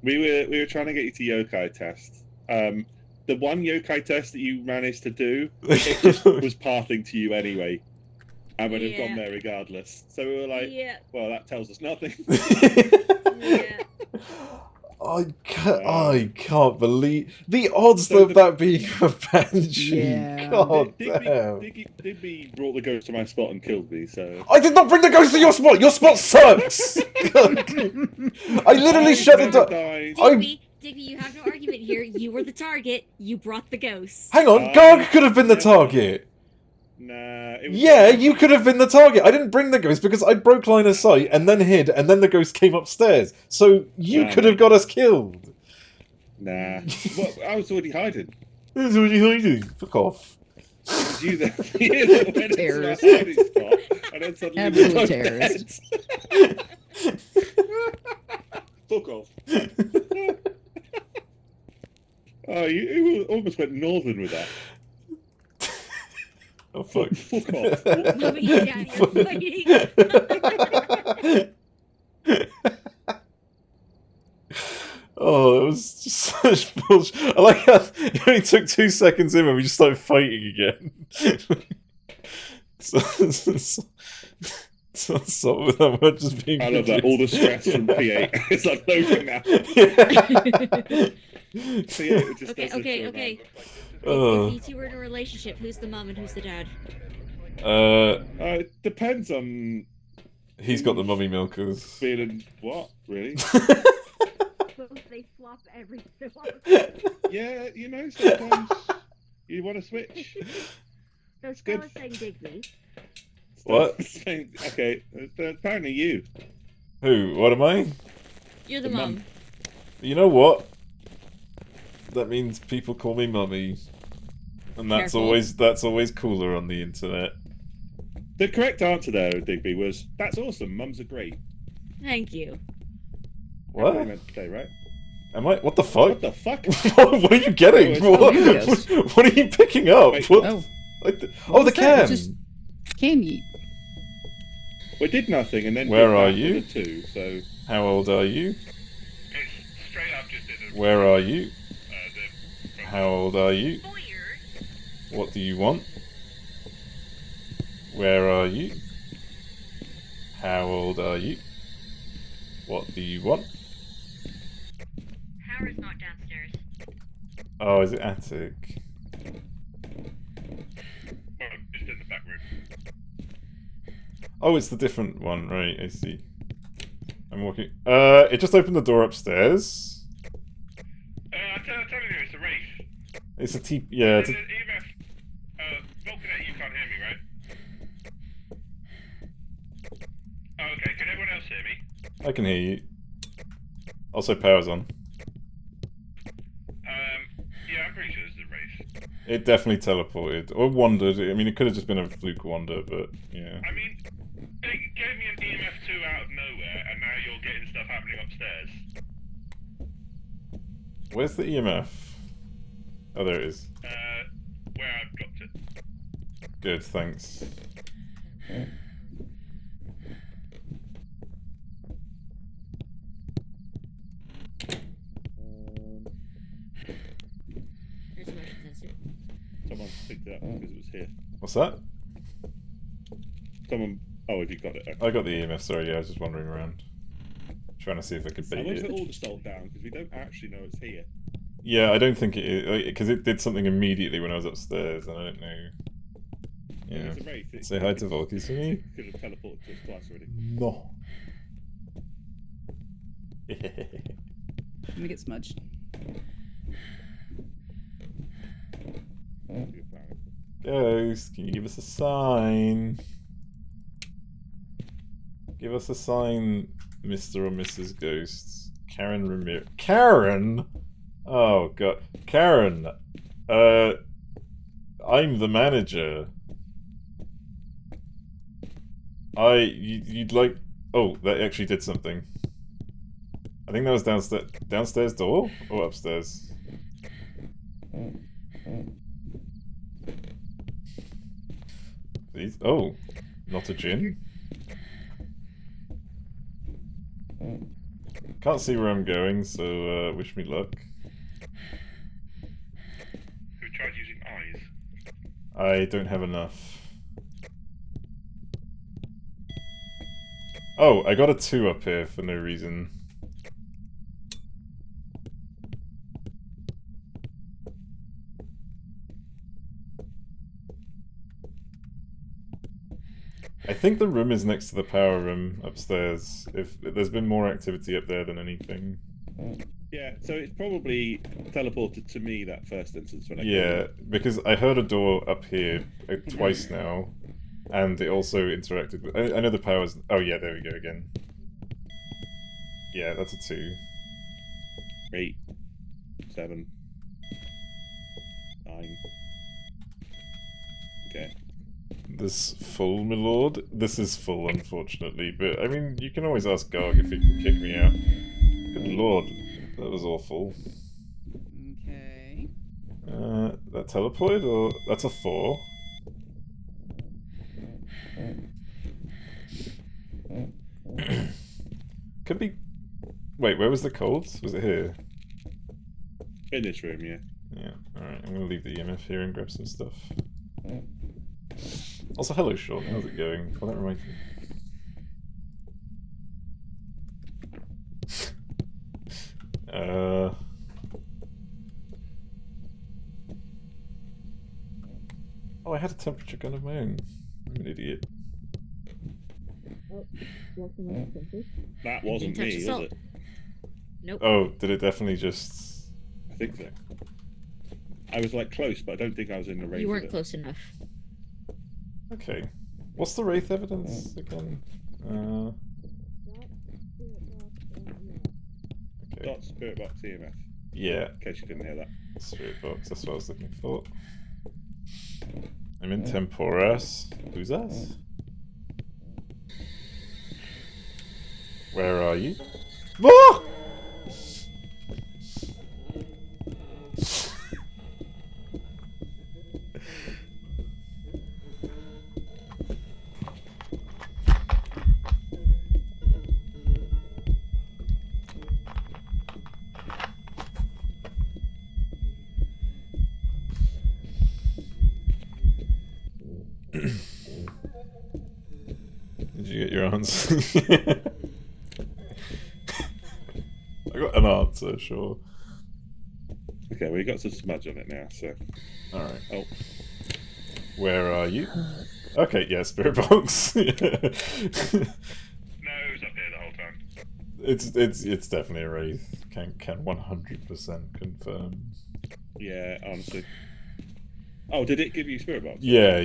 Speaker 8: We were trying to get you to yokai test. The one yokai test that you managed to do, it just was pathing to you anyway, and would have gone
Speaker 10: Yeah.
Speaker 8: there regardless. So we were like,
Speaker 10: Yeah.
Speaker 8: well, that tells us nothing.
Speaker 10: Yeah.
Speaker 1: I can't believe the odds
Speaker 8: So
Speaker 1: of that being a banshee.
Speaker 9: Yeah.
Speaker 1: God
Speaker 8: Digby,
Speaker 1: damn!
Speaker 8: Digby brought the ghost to my spot and killed me. So
Speaker 1: I did not bring the ghost to your spot. Your spot sucks. I literally shut it down.
Speaker 8: Died.
Speaker 10: Digby, you have no argument here. You were the target. You brought the ghost.
Speaker 1: Hang on, Garg could have been the target.
Speaker 8: Nah. It was
Speaker 1: Yeah, you could have been the target. I didn't bring the ghost because I broke line of sight and then hid, and then the ghost came upstairs. So you
Speaker 8: Nah,
Speaker 1: could have
Speaker 8: mate.
Speaker 1: got us killed.
Speaker 8: Nah. What? I was already hiding.
Speaker 1: This is what you're hiding. Fuck off.
Speaker 8: It was you that went into
Speaker 9: Terrorist.
Speaker 8: my hiding spot, and then suddenly
Speaker 9: Absolute
Speaker 8: I'm
Speaker 9: terrorist.
Speaker 8: dead. Fuck off. Oh, you almost went northern with that.
Speaker 1: Oh fuck.
Speaker 8: Fuck off.
Speaker 10: Mummy, Dad, you're fighting.
Speaker 1: Oh, it was just such bullshit. I like how it only took 2 seconds in when we just started fighting again. so that much just being.
Speaker 8: I love that. All the stress from P8 is unloading now. P8 just
Speaker 10: Okay,
Speaker 8: does this
Speaker 10: okay,
Speaker 8: to a
Speaker 10: okay.
Speaker 8: man.
Speaker 1: Oh.
Speaker 10: If you two were in a relationship, who's the mom and who's the dad?
Speaker 8: It depends on
Speaker 1: He's got the mummy milkers.
Speaker 8: feeling what, really?
Speaker 10: They swap every so
Speaker 8: Yeah, you know, sometimes you want to switch.
Speaker 10: So
Speaker 8: good.
Speaker 10: Stella's saying Digby.
Speaker 1: What?
Speaker 8: Okay, apparently you.
Speaker 1: Who? What am I?
Speaker 10: You're the
Speaker 8: The mum.
Speaker 10: mom.
Speaker 1: You know what? That means people call me mummy. And that's
Speaker 10: Careful.
Speaker 1: always cooler on the internet.
Speaker 8: The correct answer there, Digby, was that's awesome. Mums are great.
Speaker 10: Thank you.
Speaker 8: That's what I
Speaker 1: What?
Speaker 8: meant to say, right?
Speaker 1: Am I? What the fuck?
Speaker 8: What the fuck?
Speaker 1: What are you getting?
Speaker 8: Oh,
Speaker 1: What,
Speaker 9: it's-
Speaker 1: what are you picking up?
Speaker 8: Wait,
Speaker 1: What?
Speaker 9: Oh,
Speaker 1: Like the,
Speaker 9: What
Speaker 1: oh, the
Speaker 9: was that?
Speaker 1: can!
Speaker 9: Just- can you?
Speaker 8: We did nothing and then
Speaker 1: Where
Speaker 8: did
Speaker 1: are
Speaker 8: that
Speaker 1: you?
Speaker 8: with a 2, so
Speaker 1: How old are you?
Speaker 11: It's straight up just in the
Speaker 1: Where are you?
Speaker 11: the
Speaker 1: How old are you?
Speaker 11: foyer.
Speaker 1: What do you want? Where are you? How old are you? What do you want?
Speaker 10: Howard's not downstairs.
Speaker 1: Oh, is it attic?
Speaker 11: Well, just in the back room.
Speaker 1: Oh, it's the different one, right? I see. I'm walking. It just opened the door upstairs.
Speaker 11: I'm telling you, it's a race.
Speaker 1: It's a T. Yeah, it's a,
Speaker 11: EMF. Vulcanet, you can't hear me, right? Oh, okay. Can everyone else hear me?
Speaker 1: I can hear you. Also, power's on.
Speaker 11: Yeah, I'm pretty sure this is a race.
Speaker 1: It definitely teleported or wandered. I mean, it could have just been a fluke wander, but yeah.
Speaker 11: I mean, it gave me an EMF 2 out of nowhere, and now you're getting stuff happening upstairs.
Speaker 1: Where's the EMF? Oh, there it is.
Speaker 11: Where I've dropped it.
Speaker 1: Good, thanks.
Speaker 10: There's a motion sensor.
Speaker 8: someone picked it up because it was here.
Speaker 1: What's that?
Speaker 8: Someone. Oh, have you got it? Okay.
Speaker 1: I got the EMF. Sorry, yeah, I was just wandering around, trying to see if I could
Speaker 8: I
Speaker 1: bait
Speaker 8: went to
Speaker 1: it.
Speaker 8: all the salt down because we don't actually know it's here.
Speaker 1: Yeah, I don't think it is because it did something immediately when I was upstairs, and I don't know. Yeah.
Speaker 8: It's a wraith. It
Speaker 1: Say hi to Volkies for me.
Speaker 8: could have teleported to us twice already.
Speaker 1: No.
Speaker 9: Let me get smudged.
Speaker 8: Good plan.
Speaker 1: Ghost, can you give us a sign? Give us a sign, Mr. or Mrs. Ghosts. Karen Ramirez. Karen? Oh god. Karen! I'm the manager. You'd like... Oh, that actually did something. I think that was downstairs door? Or upstairs? Please? Oh, not a gin? Can't see where I'm going, so wish me luck.
Speaker 11: Who tried using eyes?
Speaker 1: I don't have enough. Oh, I got a 2 up here for no reason. I think the room is next to the power room upstairs. If there's been more activity up there than anything.
Speaker 8: Yeah, so it's probably teleported to me that first instance when I came
Speaker 1: Yeah,
Speaker 8: in.
Speaker 1: because I heard a door up here twice now, and it also interacted with... I know the power's... Oh yeah, there we go again. Yeah, that's a 2.
Speaker 8: Great. 7, 9. Okay.
Speaker 1: This full, my lord? This is full, unfortunately, but I mean, you can always ask Garg if he can kick me out. Good lord, that was awful.
Speaker 9: Okay.
Speaker 1: That teleported, or that's a 4? Could be. Wait, where was the colds? Was it here?
Speaker 8: In this room, yeah.
Speaker 1: Yeah, alright, I'm gonna leave the EMF here and grab some stuff. Also, hello, Sean, how's it going? Well, that reminds me. Oh, I had a temperature gun of my own. I'm an idiot.
Speaker 10: Oh, welcome back, Princess.
Speaker 8: That wasn't
Speaker 10: Didn't touch
Speaker 8: me,
Speaker 10: the
Speaker 8: was
Speaker 10: salt.
Speaker 8: it?
Speaker 10: Nope.
Speaker 1: Oh, did it definitely just...
Speaker 8: I think so. I was like close, but I don't think I was in the range.
Speaker 10: You
Speaker 8: of
Speaker 10: weren't
Speaker 8: it.
Speaker 10: close enough.
Speaker 1: Okay. What's the Wraith evidence again? Okay.
Speaker 8: Dot Spirit Box EMF.
Speaker 1: Yeah.
Speaker 8: In case you couldn't hear that.
Speaker 1: Spirit box, that's what I was looking for. I'm in Temporas. Who's us? Where are you? Ah! Did you get your answer? I got an answer, sure.
Speaker 8: Okay, well, you got some smudge on it now, so.
Speaker 1: Alright.
Speaker 8: Oh.
Speaker 1: Where are you? Okay, yeah, Spirit Box.
Speaker 8: No, it was up here the whole time.
Speaker 1: It's definitely a Wraith. Can 100% confirm.
Speaker 8: Yeah, honestly. Oh, did it give you Spirit Box?
Speaker 1: Yeah,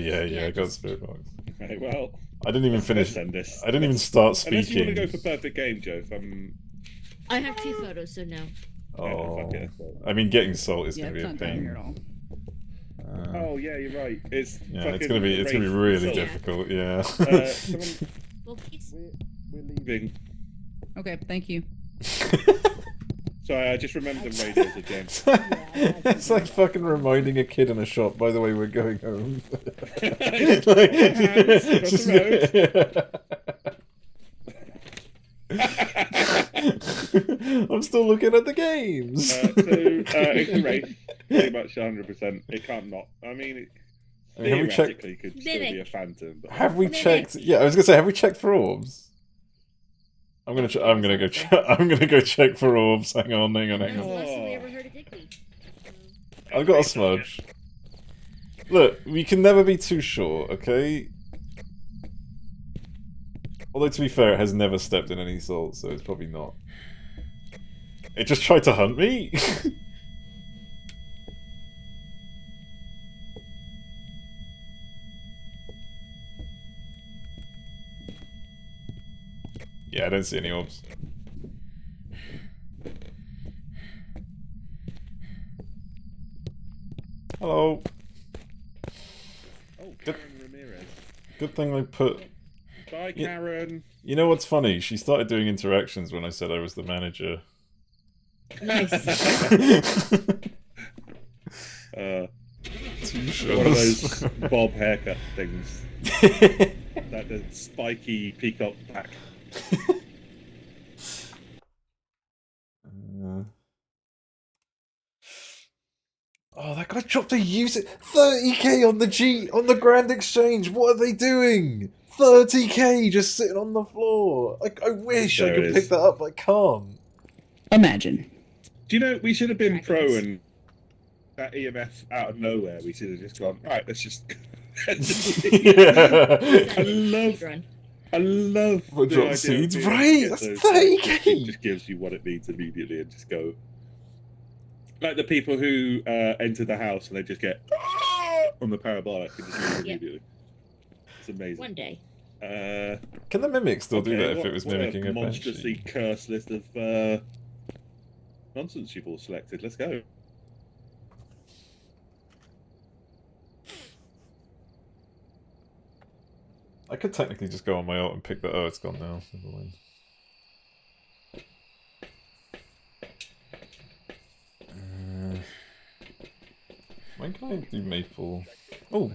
Speaker 1: I got Spirit Box.
Speaker 8: Okay, well.
Speaker 1: I didn't even finish.
Speaker 8: Send this.
Speaker 1: I didn't even start speaking.
Speaker 8: Unless you want to go for perfect game, Joe.
Speaker 10: I have 2 photos, so no.
Speaker 1: Oh,
Speaker 8: fuck it.
Speaker 1: I mean, getting salt is
Speaker 9: Yeah,
Speaker 1: going to be a
Speaker 9: it's not down here at
Speaker 1: pain.
Speaker 9: all.
Speaker 8: Oh yeah, you're right. It's
Speaker 1: Yeah,
Speaker 8: fucking
Speaker 1: it's gonna be really
Speaker 8: salt.
Speaker 1: difficult. Yeah.
Speaker 8: Someone,
Speaker 10: Well, please.
Speaker 8: we're leaving.
Speaker 9: Okay, thank you.
Speaker 8: Sorry, I just remembered the radios again.
Speaker 1: It's like fucking reminding a kid in a shop. By the way, we're going home. I'm still looking at the games.
Speaker 8: It's a race, pretty much 100%. It can't not. I mean,
Speaker 1: I mean, have we checked?
Speaker 8: theoretically could still be a phantom. But
Speaker 1: Have we checked? Yeah, I was gonna say, have we checked for orbs? I'm gonna go check for orbs. Hang on.
Speaker 10: That's the last time we ever heard of Digby.
Speaker 1: I've got a smudge. Look, we can never be too sure, okay? Although, to be fair, it has never stepped in any salt, so it's probably not. It just tried to hunt me? Yeah, I don't see any orbs. Hello.
Speaker 8: Oh, Karen Ramirez.
Speaker 1: Good thing I put...
Speaker 8: Bye, Karen.
Speaker 1: You know what's funny? She started doing interactions when I said I was the manager.
Speaker 10: Nice.
Speaker 8: One of those bob haircut things. That the spiky peacock back.
Speaker 1: Oh, that guy dropped a user 30k on the Grand Exchange. What are they doing? 30k just sitting on the floor. I wish I could pick that up, but I can't.
Speaker 9: Imagine.
Speaker 8: Do you know we should have been pro and that EMF out of nowhere? We should have just gone. Right, let's just. I love
Speaker 1: what,
Speaker 8: the
Speaker 1: drop
Speaker 8: idea
Speaker 1: seeds,
Speaker 8: of being
Speaker 1: right?
Speaker 8: able to
Speaker 1: That's
Speaker 8: get those,
Speaker 1: 30k.
Speaker 8: It just gives you what it needs immediately and just go. Like the people who enter the house and they just get on the parabolic and just leave immediately. It's amazing.
Speaker 10: One day.
Speaker 1: Can the mimic still do that if
Speaker 8: what-
Speaker 1: it was
Speaker 8: what
Speaker 1: mimicking a
Speaker 8: monstrously
Speaker 1: banshee?
Speaker 8: cursed list of nonsense you've all selected. Let's go.
Speaker 1: I could technically just go on my ult and pick that. Oh, it's gone now. Never mind. When can I do maple? Oh!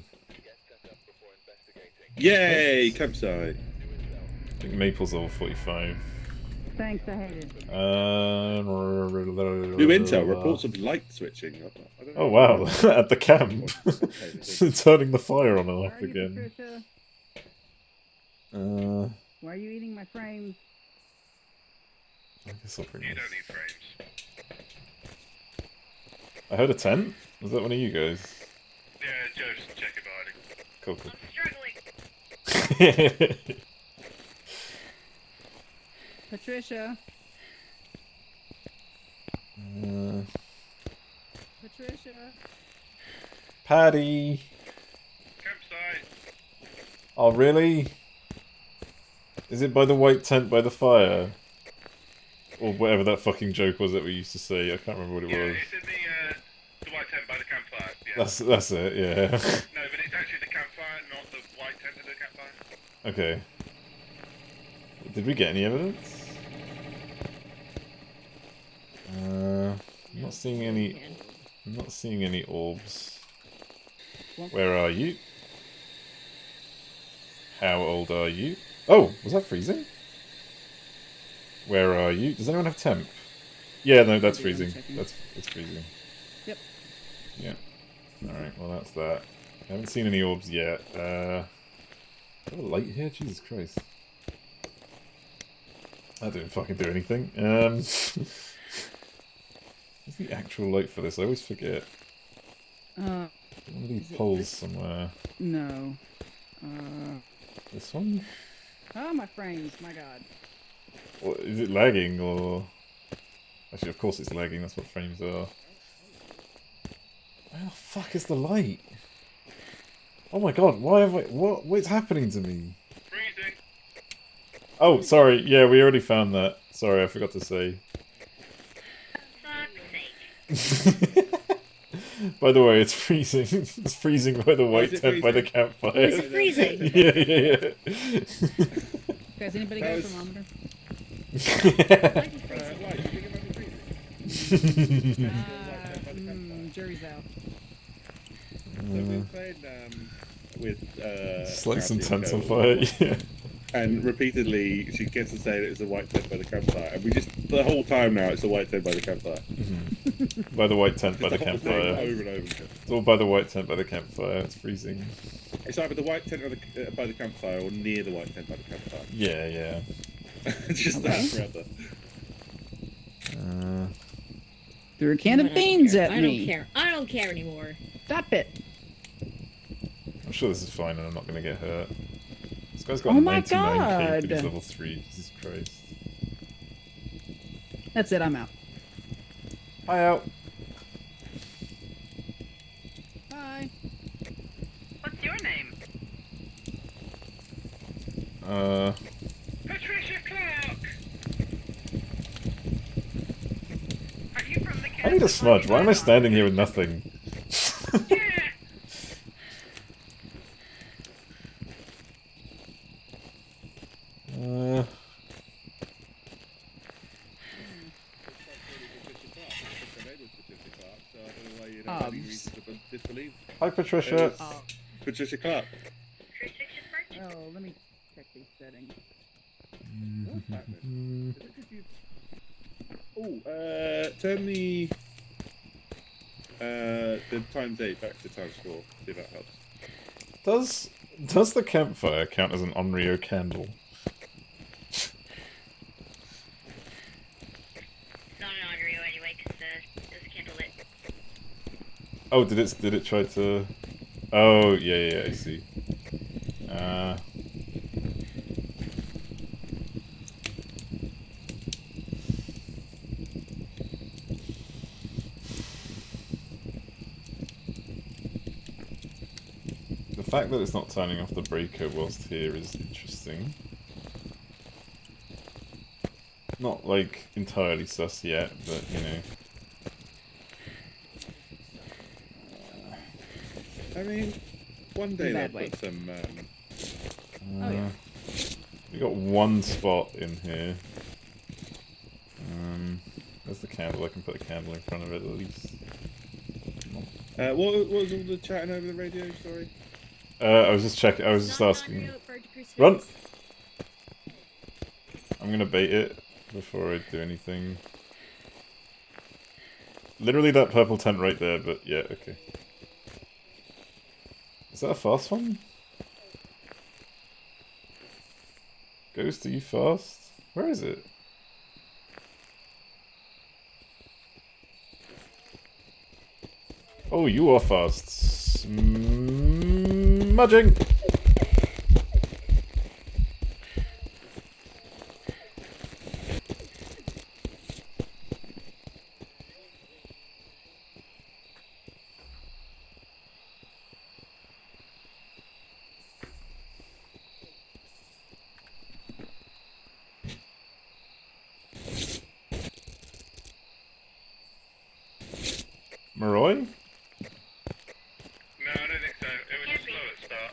Speaker 8: Yay! Campsite!
Speaker 1: I think maple's level 45.
Speaker 9: Thanks, I hate it.
Speaker 8: New intel reports of light switching. I don't know
Speaker 1: Oh wow, at the camp.
Speaker 8: Okay,
Speaker 1: Turning the fire on and
Speaker 9: Where
Speaker 1: off
Speaker 9: are you,
Speaker 1: again.
Speaker 9: Patricia? Why are you eating my frames?
Speaker 1: I guess I'll bring
Speaker 7: You
Speaker 1: this.
Speaker 7: don't need frames.
Speaker 1: I heard a tent? Was that one of you guys?
Speaker 7: Yeah, Joe's checking behind him.
Speaker 1: Cool, cool.
Speaker 11: I'm struggling.
Speaker 9: Patricia. Patricia.
Speaker 1: Paddy!
Speaker 7: Campsite.
Speaker 1: Oh really? Is it by the white tent by the fire? Or whatever that fucking joke was that we used to say, I can't remember what it
Speaker 7: Yeah,
Speaker 1: was.
Speaker 7: it's in the white tent by the campfire. Yeah.
Speaker 1: That's it, yeah.
Speaker 7: No, but it's actually the campfire, not the white tent of the campfire.
Speaker 1: Okay. Did we get any evidence? I'm not seeing any. I'm not seeing any orbs. Where are you? How old are you? Oh, was that freezing? Where are you? Does anyone have temp? Yeah, no, that's freezing. It's freezing.
Speaker 9: Yep.
Speaker 1: Yeah. Alright, well that's that. I haven't seen any orbs yet. Is there a light here? Jesus Christ. That didn't fucking do anything. What's the actual light for this? I always forget. One of these poles somewhere.
Speaker 9: No.
Speaker 1: This one?
Speaker 9: Oh, my frames, my god.
Speaker 1: Or is it lagging or... Actually, of course it's lagging, that's what frames are. Where the fuck is the light? Oh my god, why have I... What's happening to me?
Speaker 7: Freezing.
Speaker 1: Oh, sorry, yeah, we already found that. Sorry, I forgot to say. By the way, it's freezing. It's freezing by the white tent by the campfire.
Speaker 10: Is it freezing?
Speaker 1: Yeah.
Speaker 9: Guys, anybody got a thermometer? Jury's out.
Speaker 8: So we're playing with
Speaker 1: Just like some
Speaker 8: Kathy
Speaker 1: tents
Speaker 8: and
Speaker 1: on
Speaker 8: Co.
Speaker 1: fire, yeah.
Speaker 8: And repeatedly she gets to say that it's a white tent by the campfire. And we just, the whole time now, it's the white tent by the campfire.
Speaker 1: By the white tent by the
Speaker 8: Just whole thing
Speaker 1: campfire.
Speaker 8: over and over again.
Speaker 1: It's all by the white tent by the campfire. It's freezing.
Speaker 8: It's either the white tent by the campfire or near the white tent by the campfire.
Speaker 1: Yeah, yeah.
Speaker 8: Just that forever.
Speaker 9: Threw a can of beans at
Speaker 10: I
Speaker 9: me.
Speaker 10: don't care. I don't care anymore.
Speaker 9: Stop it.
Speaker 1: I'm sure this is fine and I'm not going to get hurt. This guy's got
Speaker 9: Oh
Speaker 1: a
Speaker 9: my
Speaker 1: 99k,
Speaker 9: God.
Speaker 1: but he's level 3. Jesus Christ.
Speaker 9: That's it, I'm out.
Speaker 1: Hi out.
Speaker 9: Bye.
Speaker 11: What's your name?
Speaker 7: Patricia Clark.
Speaker 11: Are you from the
Speaker 1: I need a smudge. Why am I standing here with nothing? Hi, Patricia.
Speaker 8: Patricia Clark.
Speaker 9: Oh, let me check these settings.
Speaker 8: Oh, turn the times 8 back to times 4. See if that helps.
Speaker 1: Does the campfire count as an Onryo candle?
Speaker 11: Not an Onryo anyway, because there's a candle lit.
Speaker 1: Oh, did it try to? Oh, yeah, I see. The fact that it's not turning off the breaker whilst here is interesting. Not like entirely sus yet, but you know.
Speaker 8: I mean, one day
Speaker 9: In a
Speaker 8: they'll
Speaker 9: bad way.
Speaker 8: put some
Speaker 2: Oh, yeah.
Speaker 1: We got one spot in here. There's the candle. I can put a candle in front of it at least.
Speaker 8: What was all the chatting over the radio? Sorry.
Speaker 1: I was just checking. I was just asking. Run! I'm gonna bait it before I do anything. Literally that purple tent right there, but yeah, okay. Is that a fast one? Ghost, are you fast? Where is it? Oh, you are fast. Smudging! Maroy?
Speaker 12: No, I don't think so. It was slow at start.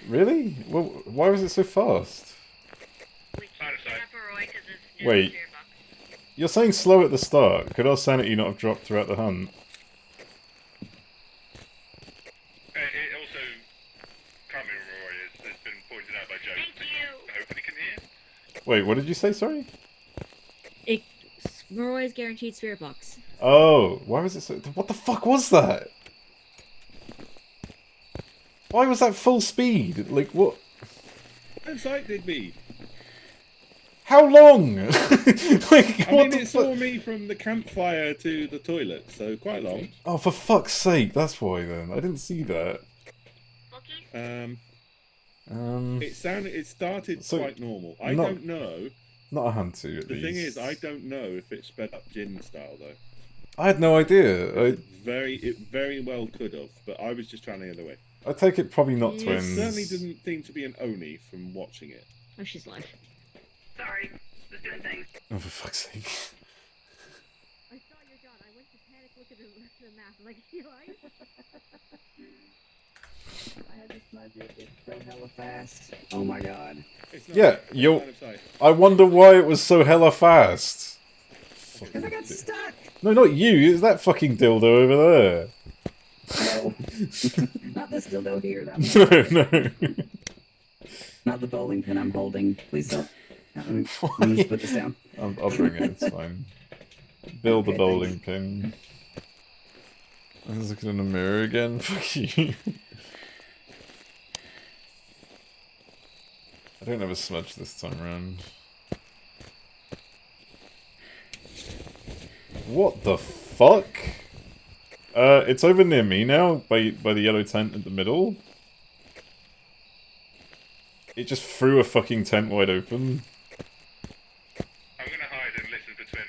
Speaker 1: Really? Well, why was it so fast? Wait. You're saying slow at the start. Could our sanity not have dropped throughout the hunt?
Speaker 12: It also can't be Roy, as has been pointed out by Joe. I hope he can hear.
Speaker 1: Wait, what did you say, sorry?
Speaker 10: Roy's guaranteed spirit box.
Speaker 1: Oh, why was it so... What the fuck was that? Why was that full speed? Like, what?
Speaker 8: What sight did me?
Speaker 1: How long?
Speaker 8: I mean, it saw me from the campfire to the toilet, so quite long.
Speaker 1: Oh, for fuck's sake, that's why then. I didn't see that.
Speaker 8: It started quite normal. I
Speaker 1: not-
Speaker 8: don't know.
Speaker 1: Not a Hantu, at
Speaker 8: The
Speaker 1: least.
Speaker 8: thing is, I don't know if it sped up Jin style though.
Speaker 1: I had no idea.
Speaker 8: It very well could have, but I was just trying to get away.
Speaker 1: I take it probably not
Speaker 8: It
Speaker 1: twins.
Speaker 8: certainly didn't seem to be an Oni from watching it.
Speaker 10: Oh, she's live.
Speaker 11: Sorry, was doing things.
Speaker 1: Oh, for fuck's sake.
Speaker 10: I saw your gun. I went to panic look at the map. I'm like, you alright?
Speaker 13: This might be a bit so hella fast. Oh my god.
Speaker 1: Yeah, I wonder why it was so hella fast.
Speaker 13: Because I got stuck!
Speaker 1: No, not you. It's that fucking dildo over there.
Speaker 13: No. Not this dildo here. That
Speaker 1: No,
Speaker 13: one. No. Not the bowling pin I'm holding. Please don't. Let me just put this down.
Speaker 1: I'll bring it. It's fine. Build the bowling pin. I was looking in the mirror again. Fuck you. I don't have a smudge this time around. What the fuck? It's over near me now, by the yellow tent in the middle. It just threw a fucking tent wide open.
Speaker 12: I'm gonna hide and listen for twins.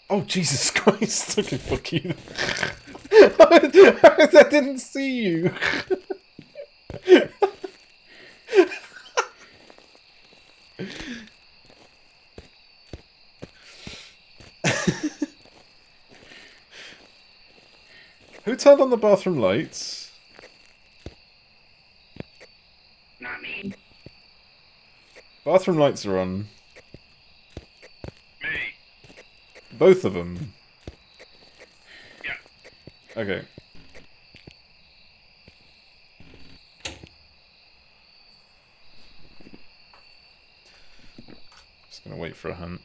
Speaker 1: Oh, Jesus Christ. Okay, fuck you. I didn't see you. Who turned on the bathroom lights?
Speaker 11: Not me.
Speaker 1: Bathroom lights are on.
Speaker 12: Me.
Speaker 1: Both of them.
Speaker 12: Yeah.
Speaker 1: Okay. Just gonna wait for a hunt.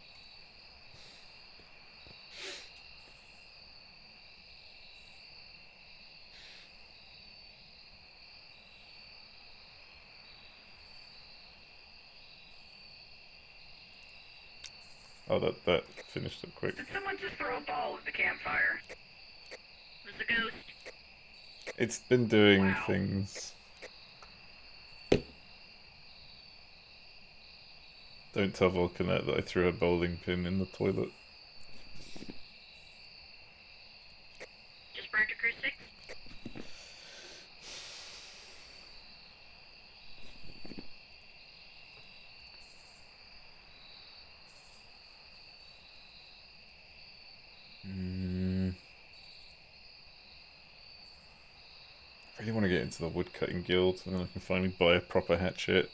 Speaker 1: Oh, that finished up quick.
Speaker 11: Did someone just throw a ball at the campfire? Was a ghost.
Speaker 1: It's been doing things. Don't tell Volcanet that I threw a bowling pin in the toilet.
Speaker 11: Just burned a crucifix?
Speaker 1: really want to get into the woodcutting guild, and then I can finally buy a proper hatchet.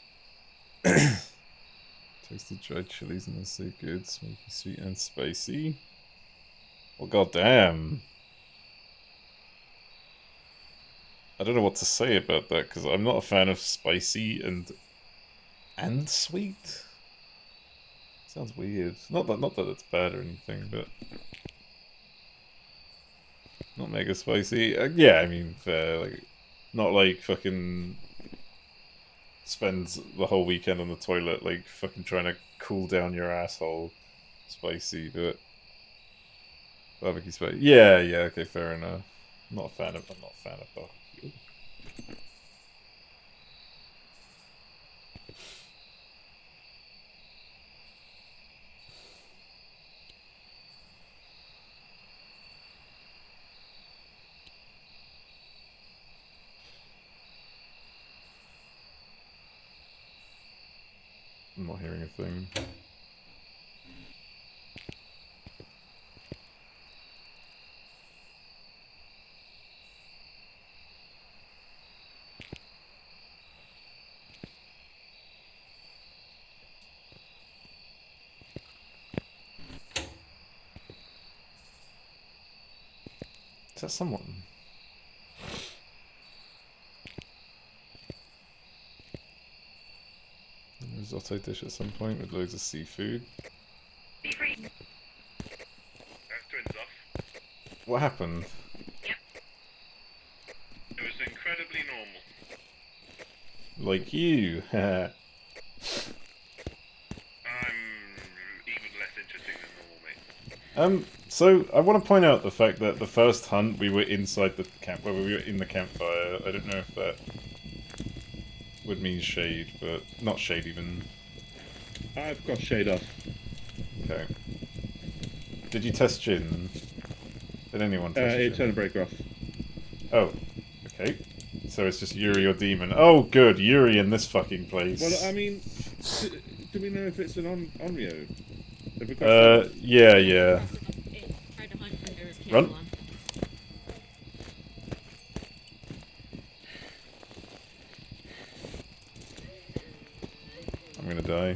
Speaker 1: Toasted dried chilies and they're so good, smoky, sweet, and spicy. Well, goddamn. I don't know what to say about that because I'm not a fan of spicy and sweet. Sounds weird. Not that it's bad or anything, but not mega spicy. Yeah, I mean, like not like fucking spend the whole weekend on the toilet, like fucking trying to cool down your asshole. Spicy, but barbecue spicy. Yeah, okay, fair enough. I'm not a fan of barbecue. I'm not hearing a thing. Is that someone? A risotto dish at some point with loads of seafood.
Speaker 11: Be free. That's twins off.
Speaker 1: What happened?
Speaker 11: Yep. It was incredibly normal.
Speaker 1: Like you.
Speaker 12: I'm even less interesting than normal, mate.
Speaker 1: So I want to point out the fact that the first hunt we were inside the camp, where we were in the campfire. I don't know if that would mean shade, but not shade even.
Speaker 8: I've got shade off.
Speaker 1: Okay. Did you test Jin? Did anyone test Jin?
Speaker 8: It turned a breaker off.
Speaker 1: Oh, okay. So it's just Yuri or Demon. Oh, good, Yuri in this fucking place.
Speaker 8: Well, I mean, do we know if it's an Onryo? Have we got
Speaker 1: yeah. Run. I'm gonna die.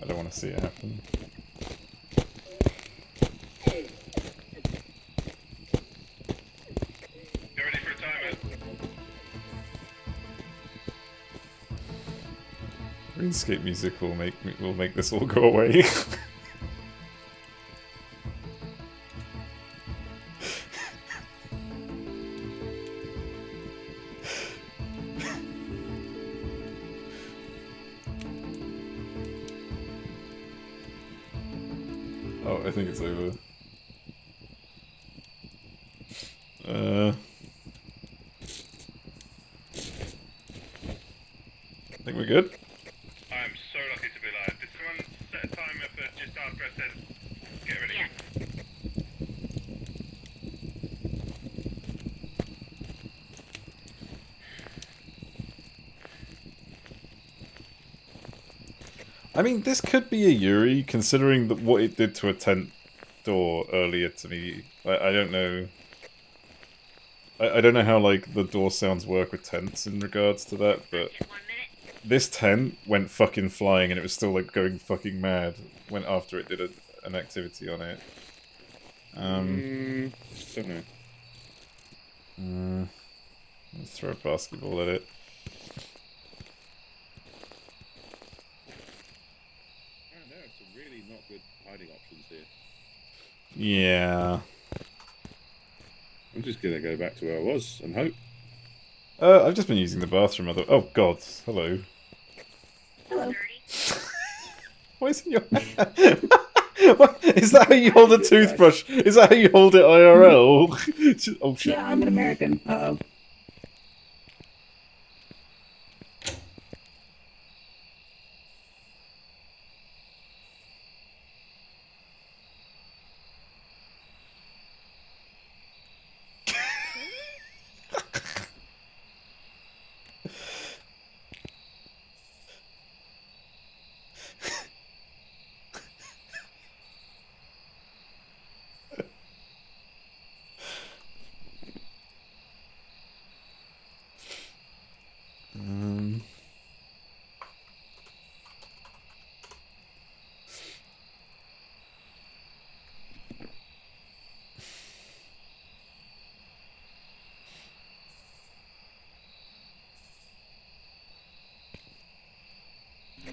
Speaker 1: I don't want to see it happen.
Speaker 12: Get ready for a timer.
Speaker 1: RuneScape music will make this all go away. Oh, I think it's over. I think we're good.
Speaker 12: I'm so lucky to be alive. Did someone set a timer for just after I said, get ready?
Speaker 1: I mean, this could be a Yuri, considering what it did to a tent door earlier to me. I don't know. I don't know how, like, the door sounds work with tents in regards to that, but this tent went fucking flying and it was still, like, going fucking mad when after it did an activity on it.
Speaker 8: Don't know.
Speaker 1: Let's throw a basketball at it.
Speaker 8: There are some really not good hiding options here.
Speaker 1: Yeah.
Speaker 8: I'm just gonna go back to where I was and hope.
Speaker 1: I've just been using the bathroom. Oh god, hello.
Speaker 10: Hello.
Speaker 1: Why isn't your hand? What? Is that how you hold a toothbrush? Is that how you hold it IRL? Oh shit.
Speaker 10: Yeah, I'm an American. Uh-oh.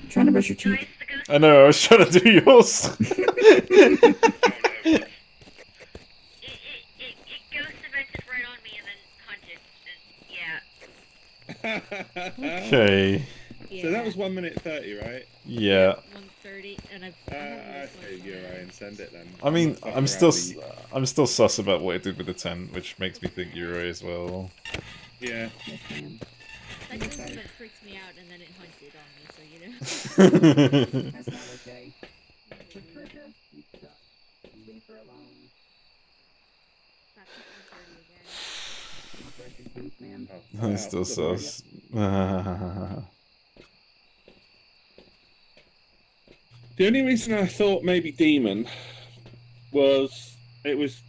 Speaker 10: Trying to brush your teeth.
Speaker 1: I know, I was trying to do yours.
Speaker 11: It ghost evented right on me and then hunted, and yeah.
Speaker 1: Okay.
Speaker 8: So that was 1 minute 30, right?
Speaker 1: Yeah.
Speaker 14: 1:30, and
Speaker 8: I say you're right, and send it then.
Speaker 1: I mean,
Speaker 8: not
Speaker 1: I'm
Speaker 8: fucking
Speaker 1: still
Speaker 8: around
Speaker 1: I'm still sus about what it did with the tent, which makes me think Yuroi as well.
Speaker 8: Yeah.
Speaker 14: That ghost event freaks me out, and then it hunted on me, so you know.
Speaker 13: That's not okay. Leave her alone. Man.
Speaker 1: I'm still sus.
Speaker 8: The only reason I thought maybe demon was it was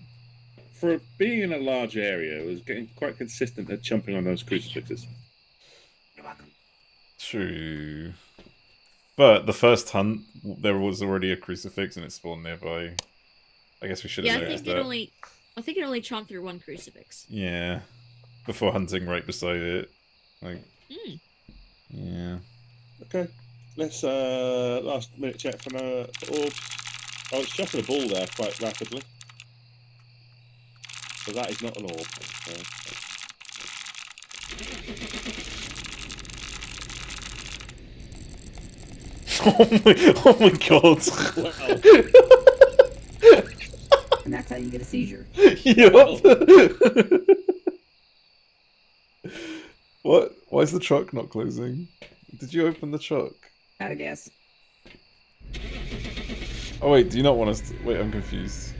Speaker 8: for being in a large area. It was getting quite consistent at jumping on those crucifixes.
Speaker 14: You're welcome.
Speaker 1: True. But the first hunt, there was already a crucifix and it spawned nearby. I guess we should have
Speaker 14: Yeah,
Speaker 1: noticed
Speaker 14: I
Speaker 1: that.
Speaker 14: think it only chomped through one crucifix.
Speaker 1: Yeah. Before hunting right beside it. Like. Yeah.
Speaker 8: Okay. Let's last minute check for orb. Oh, it's chucking a ball there quite rapidly. So that is not an orb.
Speaker 1: Oh my god.
Speaker 10: And that's how you get a seizure.
Speaker 1: Yup. What? Why is the truck not closing? Did you open the truck?
Speaker 10: I guess.
Speaker 1: Oh wait, do you not want us to... Wait, I'm confused.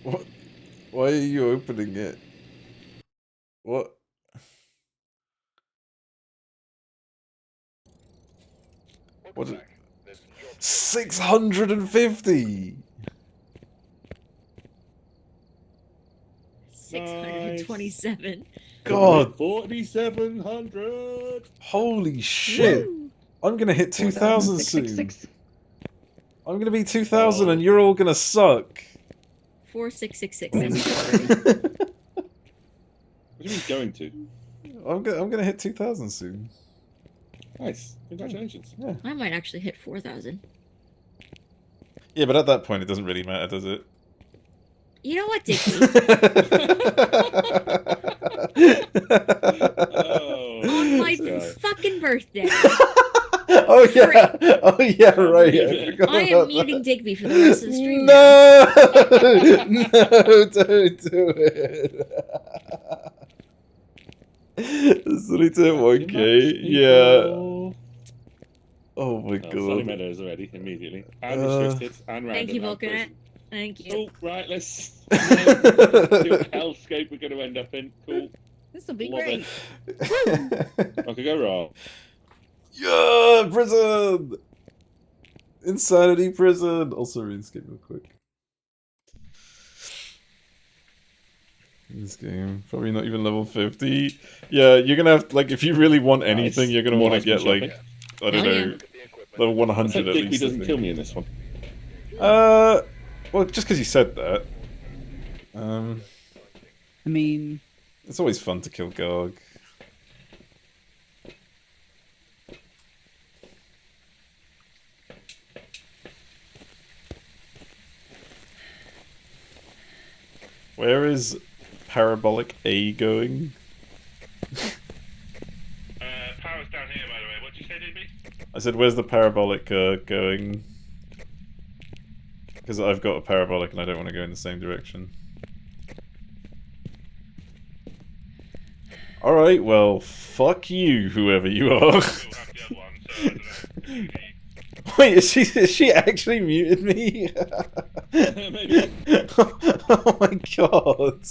Speaker 1: What? Why are you opening it? What? What? 650!
Speaker 14: 627.
Speaker 1: God.
Speaker 8: 4,700.
Speaker 1: Holy shit.
Speaker 14: Woo!
Speaker 1: I'm gonna hit 2,000 soon. I'm gonna be 2,000 and you're all gonna suck.
Speaker 14: 4666.
Speaker 8: What do you mean going to?
Speaker 1: I'm gonna hit 2,000 soon.
Speaker 8: Nice. Congratulations.
Speaker 1: Yeah.
Speaker 14: I might actually hit 4,000.
Speaker 1: Yeah, but at that point it doesn't really matter, does it?
Speaker 14: You know what, Dickie? On my fucking birthday.
Speaker 1: Oh yeah! Oh yeah! Right.
Speaker 14: I am muting Digby for the rest of the stream.
Speaker 1: No! No! Don't do it. Somebody did 1K. Yeah. Oh my god.
Speaker 8: Sally Meadows already immediately. And restricted and random.
Speaker 14: Thank you,
Speaker 8: and
Speaker 14: Vulcanet.
Speaker 8: frozen.
Speaker 14: Thank you.
Speaker 8: Oh, right, let's see what hellscape we're going to end up in. Cool.
Speaker 10: This will be
Speaker 8: Love
Speaker 10: great.
Speaker 8: What could go wrong?
Speaker 1: Yeah! Prison! Insanity prison! Also, RuneScape real quick. This game. Probably not even level 50. Yeah, you're gonna have, like, if you really want anything, you're gonna want to get, like, I don't know, level 100 at
Speaker 8: Digby
Speaker 1: least.
Speaker 8: doesn't kill me in this one.
Speaker 1: Well, just because you said that.
Speaker 9: I mean...
Speaker 1: It's always fun to kill Garg. Where is Parabolic A going?
Speaker 12: Power's down here, by the way. What did you say, DB?
Speaker 1: I said, where's the Parabolic going? Because I've got a Parabolic and I don't want to go in the same direction. Alright, well, fuck you, whoever you are. Wait, is she actually muted me?
Speaker 8: Maybe.
Speaker 1: Oh my god.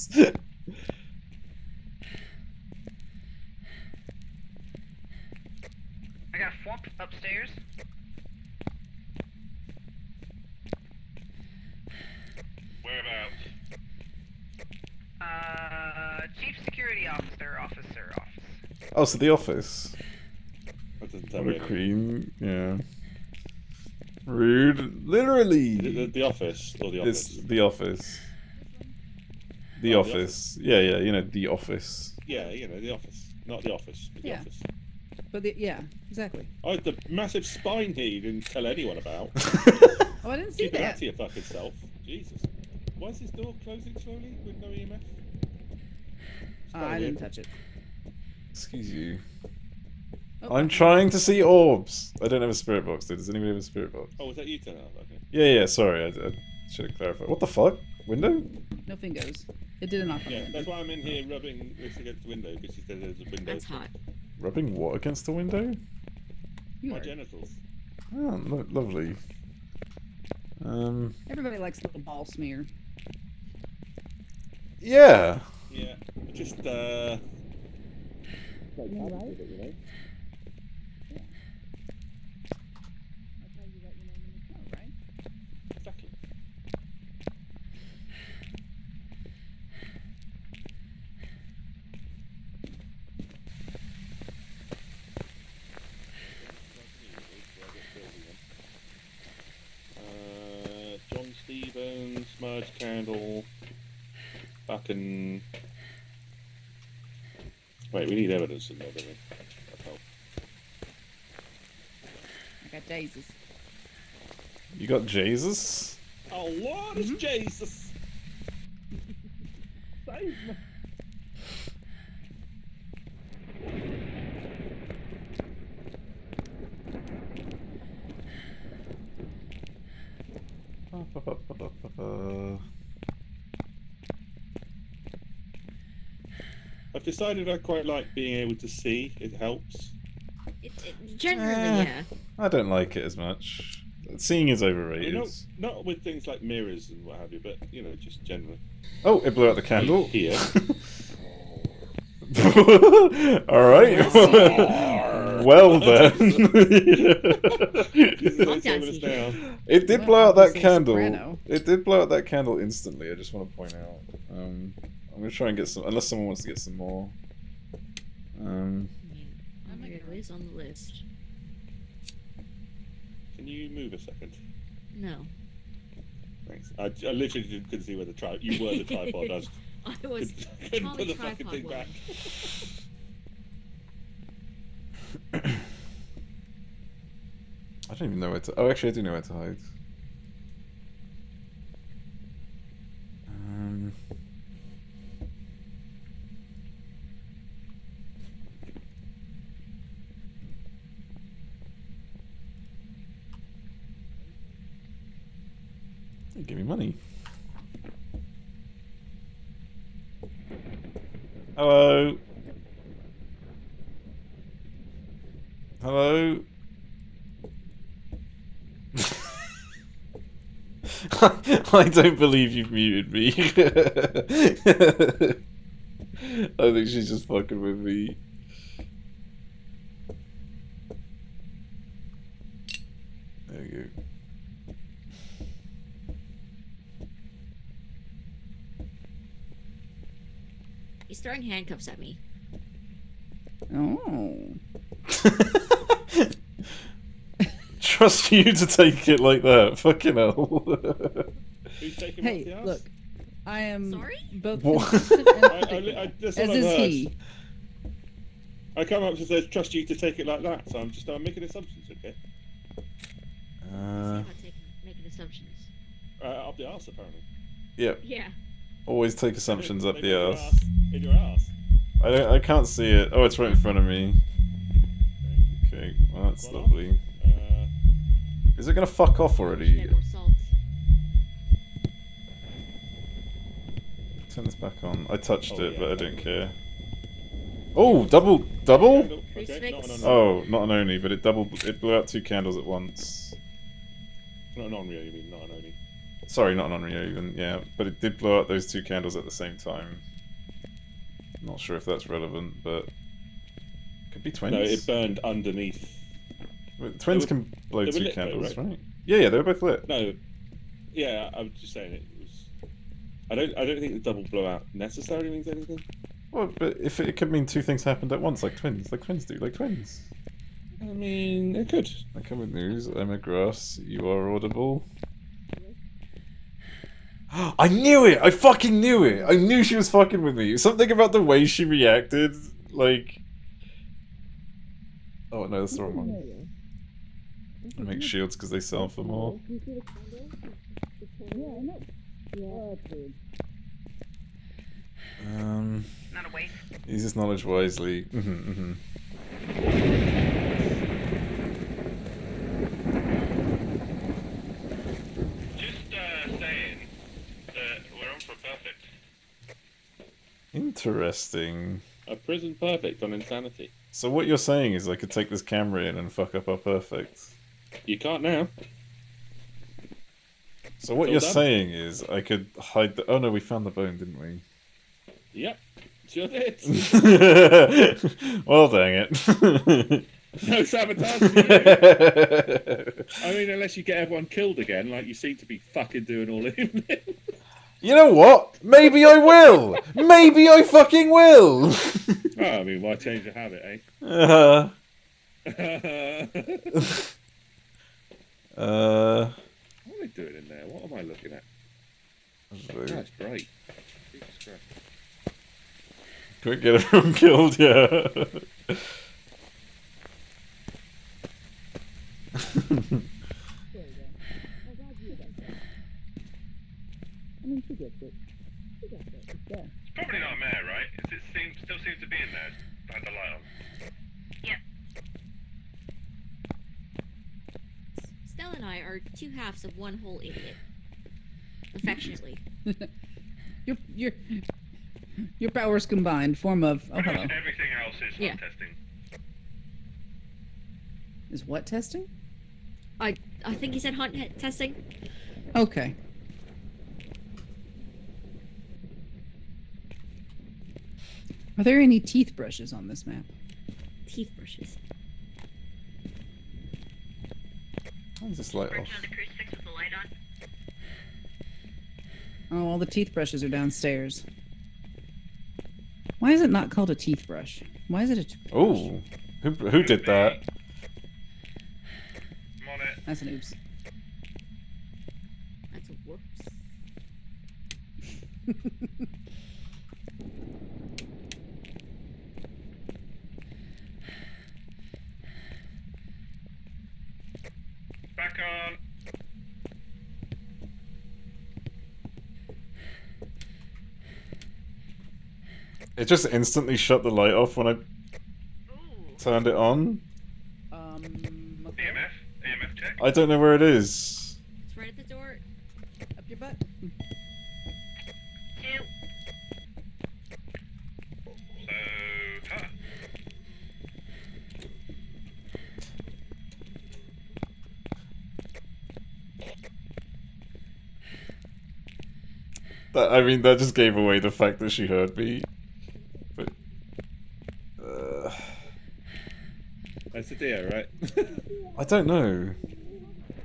Speaker 11: I got Fwomp upstairs.
Speaker 12: Whereabouts?
Speaker 11: Chief Security Officer, office.
Speaker 1: Oh, so the office.
Speaker 8: That doesn't tell
Speaker 1: What
Speaker 8: me
Speaker 1: a queen, yeah. Rude. Literally.
Speaker 8: The office or the office?
Speaker 1: It's the office. The
Speaker 8: Oh,
Speaker 1: office. Yeah, you know, the office.
Speaker 8: Yeah, you know, the office. Not the office, but the
Speaker 9: Yeah.
Speaker 8: office.
Speaker 9: But yeah, exactly.
Speaker 8: Oh, the massive spine here you didn't tell anyone about.
Speaker 9: Oh, I didn't see
Speaker 8: Keep that
Speaker 9: that.
Speaker 8: to your fucking self. Jesus. Why is this door closing slowly with no EMF?
Speaker 9: I didn't touch it.
Speaker 1: Excuse you.
Speaker 9: Oh,
Speaker 1: I'm trying to see orbs. I don't have a spirit box, dude. Does anybody have a spirit box?
Speaker 8: Oh, was that you turn up? Okay.
Speaker 1: Yeah, sorry. I should have clarified. What the fuck? Window?
Speaker 9: No fingers. It did a knock on
Speaker 8: Yeah,
Speaker 9: the window.
Speaker 8: that's why I'm in here rubbing this against the window, because she said there's a window.
Speaker 14: That's hot.
Speaker 1: Rubbing what against the window?
Speaker 8: My genitals.
Speaker 1: Oh, lovely.
Speaker 9: Everybody likes a little ball smear.
Speaker 1: Yeah.
Speaker 8: Yeah, just Exactly. John Stevens, Smudge Candle, fucking. Wait, we need evidence in there, don't we? That'd help.
Speaker 9: I got Jesus.
Speaker 1: You got Jesus?
Speaker 8: Oh, Lord, it's Jesus! Save me! I've decided I quite like being able to see. It helps.
Speaker 14: Generally, yeah.
Speaker 1: I don't like it as much. Seeing is overrated.
Speaker 8: Not with things like mirrors and what have you, but, you know, just generally.
Speaker 1: Oh, it blew out the candle.
Speaker 8: Here.
Speaker 1: Alright. Well then. It did blow out that candle.
Speaker 9: Soprano.
Speaker 1: It did blow out that candle instantly, I just want to point out. I'm going to try and get some, unless someone wants to get some more.
Speaker 14: It is on the list.
Speaker 8: Can you move a second?
Speaker 14: No.
Speaker 8: Thanks. I literally couldn't see where the tripod. You were the tripod.
Speaker 14: I was.
Speaker 8: Couldn't put the fucking thing back.
Speaker 1: I don't even know where to. Oh, actually, I do know where to hide. Hey, give me money. Hello. Hello. I don't believe you've muted me. I think she's just fucking with me. There you go.
Speaker 14: He's throwing handcuffs at me.
Speaker 9: Oh.
Speaker 1: Trust you to take it like that. Fucking hell.
Speaker 9: Hey, look. I am both
Speaker 1: What?
Speaker 9: consistent and
Speaker 8: that's
Speaker 9: as
Speaker 8: what I've
Speaker 9: is
Speaker 8: heard.
Speaker 9: he.
Speaker 8: I come up to say, trust you to take it like that, so I'm making assumptions, okay?
Speaker 14: Making assumptions.
Speaker 8: Up the arse, apparently.
Speaker 1: Yep.
Speaker 14: Yeah.
Speaker 1: Always take assumptions up
Speaker 8: Maybe
Speaker 1: the
Speaker 8: in your
Speaker 1: ass.
Speaker 8: In your ass.
Speaker 1: I can't see it. Oh, it's right in front of me. Okay, well that's lovely. Is it gonna fuck off already? Turn this back on. I touched it, but I don't care. Oh, double?
Speaker 8: Okay, not an
Speaker 1: Oh, not an Oni, but it blew out 2 candles at once.
Speaker 8: Not an Onryo, you mean, not an Oni.
Speaker 1: Sorry, not an Onryo even, yeah. But it did blow out those 2 candles at the same time. Not sure if that's relevant, but... Could be twins?
Speaker 8: No, it burned underneath.
Speaker 1: Wait, twins can blow
Speaker 8: they were
Speaker 1: 2
Speaker 8: lit though,
Speaker 1: candles,
Speaker 8: right?
Speaker 1: right? Yeah, they were both lit.
Speaker 8: No. Yeah, I was just saying it was... I don't think the double blowout necessarily means anything.
Speaker 1: Well, but if it could mean 2 things happened at once, like twins do, like twins. I mean, it could. I come with news. I'm a grass. You are audible. I knew it! I fucking knew it! I knew she was fucking with me. Something about the way she reacted, like... Oh, no, that's the wrong one. I make shields because they sell for more.
Speaker 11: Not a waste.
Speaker 1: Use this knowledge wisely.
Speaker 12: Just saying that we're on for perfect.
Speaker 1: Interesting.
Speaker 8: A prison perfect on insanity.
Speaker 1: So what you're saying is I could take this camera in and fuck up our perfect.
Speaker 8: You can't now.
Speaker 1: So what
Speaker 8: It's all
Speaker 1: you're
Speaker 8: done.
Speaker 1: saying is I could hide the... Oh no, we found the bone, didn't we?
Speaker 8: Yep, sure did.
Speaker 1: Well, dang it.
Speaker 8: No sabotage for you. I mean, unless you get everyone killed again, like you seem to be fucking doing all in.
Speaker 1: You know what? Maybe I will! Maybe I fucking will!
Speaker 8: Oh, I mean, why change the habit, eh? What are they doing in there? What am I looking at? That's bright. Jesus Christ.
Speaker 1: Quick, get everyone killed, yeah.
Speaker 12: It's probably not a mare, right? Still seems to be in there. I had the light on.
Speaker 11: Yep.
Speaker 14: Stella and I are two halves of one whole idiot. Affectionately.
Speaker 9: Your powers combined form of. Oh, hello.
Speaker 12: Everything else is
Speaker 14: Yeah.
Speaker 12: testing.
Speaker 9: Is what testing?
Speaker 14: I think he said hunt testing.
Speaker 9: Okay. Are there any teeth brushes on this map?
Speaker 14: Teeth brushes.
Speaker 1: Why is this light off?
Speaker 11: On the crucifix with the light on.
Speaker 9: Oh, all the teeth brushes are downstairs. Why is it not called a teeth brush? Why is it a toothbrush?
Speaker 1: Oh, who did that?
Speaker 12: I'm on it.
Speaker 9: That's an oops.
Speaker 14: That's a whoops.
Speaker 12: Back on.
Speaker 1: It just instantly shut the light off when I turned it on.
Speaker 12: EMF check.
Speaker 1: I don't know where it is.
Speaker 14: It's right at the door.
Speaker 9: Up your butt.
Speaker 11: 2.
Speaker 12: So, huh.
Speaker 1: I mean, that just gave away the fact that she heard me. But,
Speaker 8: That's a Dio, right?
Speaker 1: I don't know.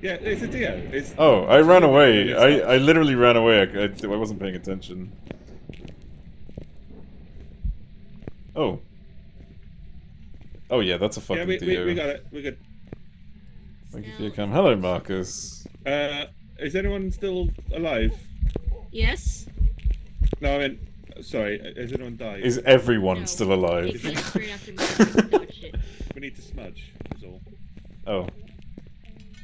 Speaker 8: Yeah, it's a Dio. It's...
Speaker 1: Oh, I ran away. I literally ran away. I wasn't paying attention. Oh. Oh yeah, that's a fucking Dio.
Speaker 8: we got it. We're good.
Speaker 1: Thank you for your cam. Hello, Marcus.
Speaker 8: Is anyone still alive?
Speaker 14: Yes.
Speaker 8: No, I mean, sorry. Has anyone died?
Speaker 1: Is everyone still alive?
Speaker 14: It came straight after me. I dodged it.
Speaker 8: We need to smudge. Is all.
Speaker 1: Oh,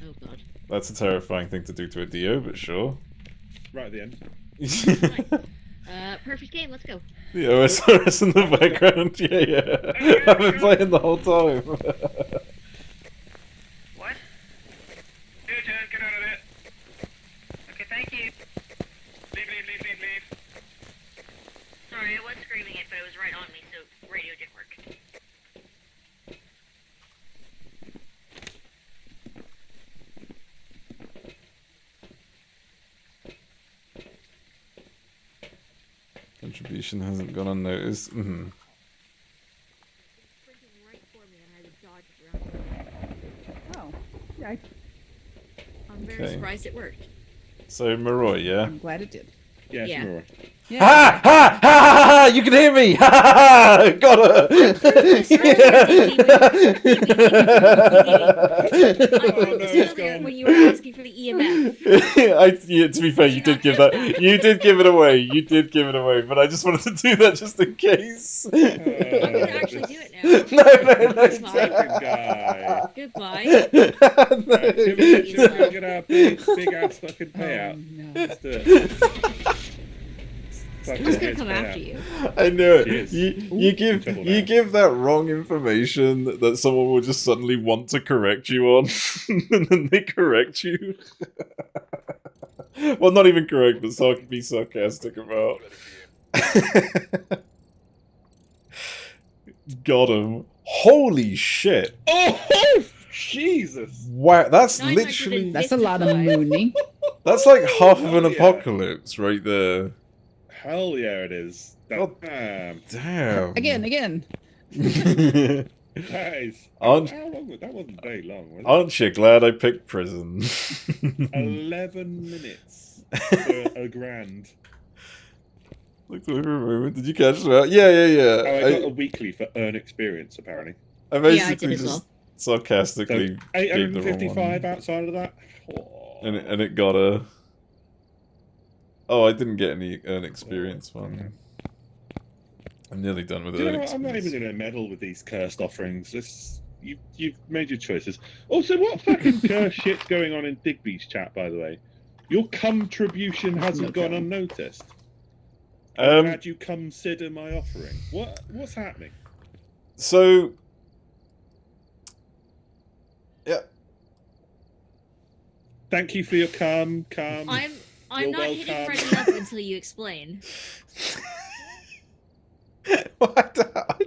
Speaker 14: Oh god.
Speaker 1: that's a terrifying thing to do to a Dio, but sure.
Speaker 8: Right at the end.
Speaker 14: Perfect game. Let's go.
Speaker 1: The OSRS in the background. Yeah. I've been playing the whole time.
Speaker 11: What?
Speaker 12: Your turn, get out of there.
Speaker 11: Okay, thank you.
Speaker 12: Leave.
Speaker 11: Sorry, I was screaming it, but it was right on me, so radio didn't work.
Speaker 1: Contribution hasn't gone unnoticed.
Speaker 14: Sprinting right for me, and I would dodge around.
Speaker 9: Oh, right.
Speaker 14: I'm very
Speaker 1: Okay.
Speaker 14: surprised it worked.
Speaker 1: So, Maroi, yeah?
Speaker 9: I'm glad it did.
Speaker 8: Yes,
Speaker 14: Yeah.
Speaker 8: Nora.
Speaker 9: Yeah.
Speaker 1: Ha ha ha ha ha! You can hear me! Ha ha ha! Got her!
Speaker 14: When you were asking for the EMF.
Speaker 1: Yeah, to be fair, you did give that. You did give it away. You did give it away, but I just wanted to do that just in case.
Speaker 14: I'm gonna actually do it now.
Speaker 1: No.
Speaker 14: Goodbye.
Speaker 8: Right, should we get our big ass fucking payout? Let's do it.
Speaker 14: Who's gonna come after you?
Speaker 1: I know it.
Speaker 8: Cheers.
Speaker 1: You give that wrong information that someone will just suddenly want to correct you on, and then they correct you. Well, not even correct, but be sarcastic about. Got him. Holy shit!
Speaker 8: Oh, Jesus!
Speaker 1: Wow, that's literally...
Speaker 9: That's a lot of mooning.
Speaker 1: That's like half of an
Speaker 8: yeah.
Speaker 1: apocalypse right there.
Speaker 8: Hell yeah, it is. Damn.
Speaker 9: Again.
Speaker 8: Guys,
Speaker 1: Aren't-
Speaker 8: that wasn't very long, was it?
Speaker 1: Aren't you glad I picked prison?
Speaker 8: 11 minutes for a grand.
Speaker 1: Look for a moment. Did you catch that? Yeah.
Speaker 8: Oh, I got a weekly for earn experience, apparently.
Speaker 1: I basically just sarcastically
Speaker 8: So
Speaker 1: gave the wrong
Speaker 8: 855
Speaker 1: one.
Speaker 8: outside of that.
Speaker 1: And it got a... Oh, I didn't get any earn experience one. I'm nearly done with
Speaker 8: Do you
Speaker 1: earn
Speaker 8: know what? I'm not
Speaker 1: experience.
Speaker 8: even going to meddle with these cursed offerings. You've made your choices. Also, what fucking cursed shit's going on in Digby's chat, by the way? Your contribution hasn't gone unnoticed. I'm glad you consider my offering. What's happening?
Speaker 1: So... Yeah.
Speaker 8: Thank you for your come.
Speaker 14: I'm not hitting ready up until you explain.
Speaker 1: I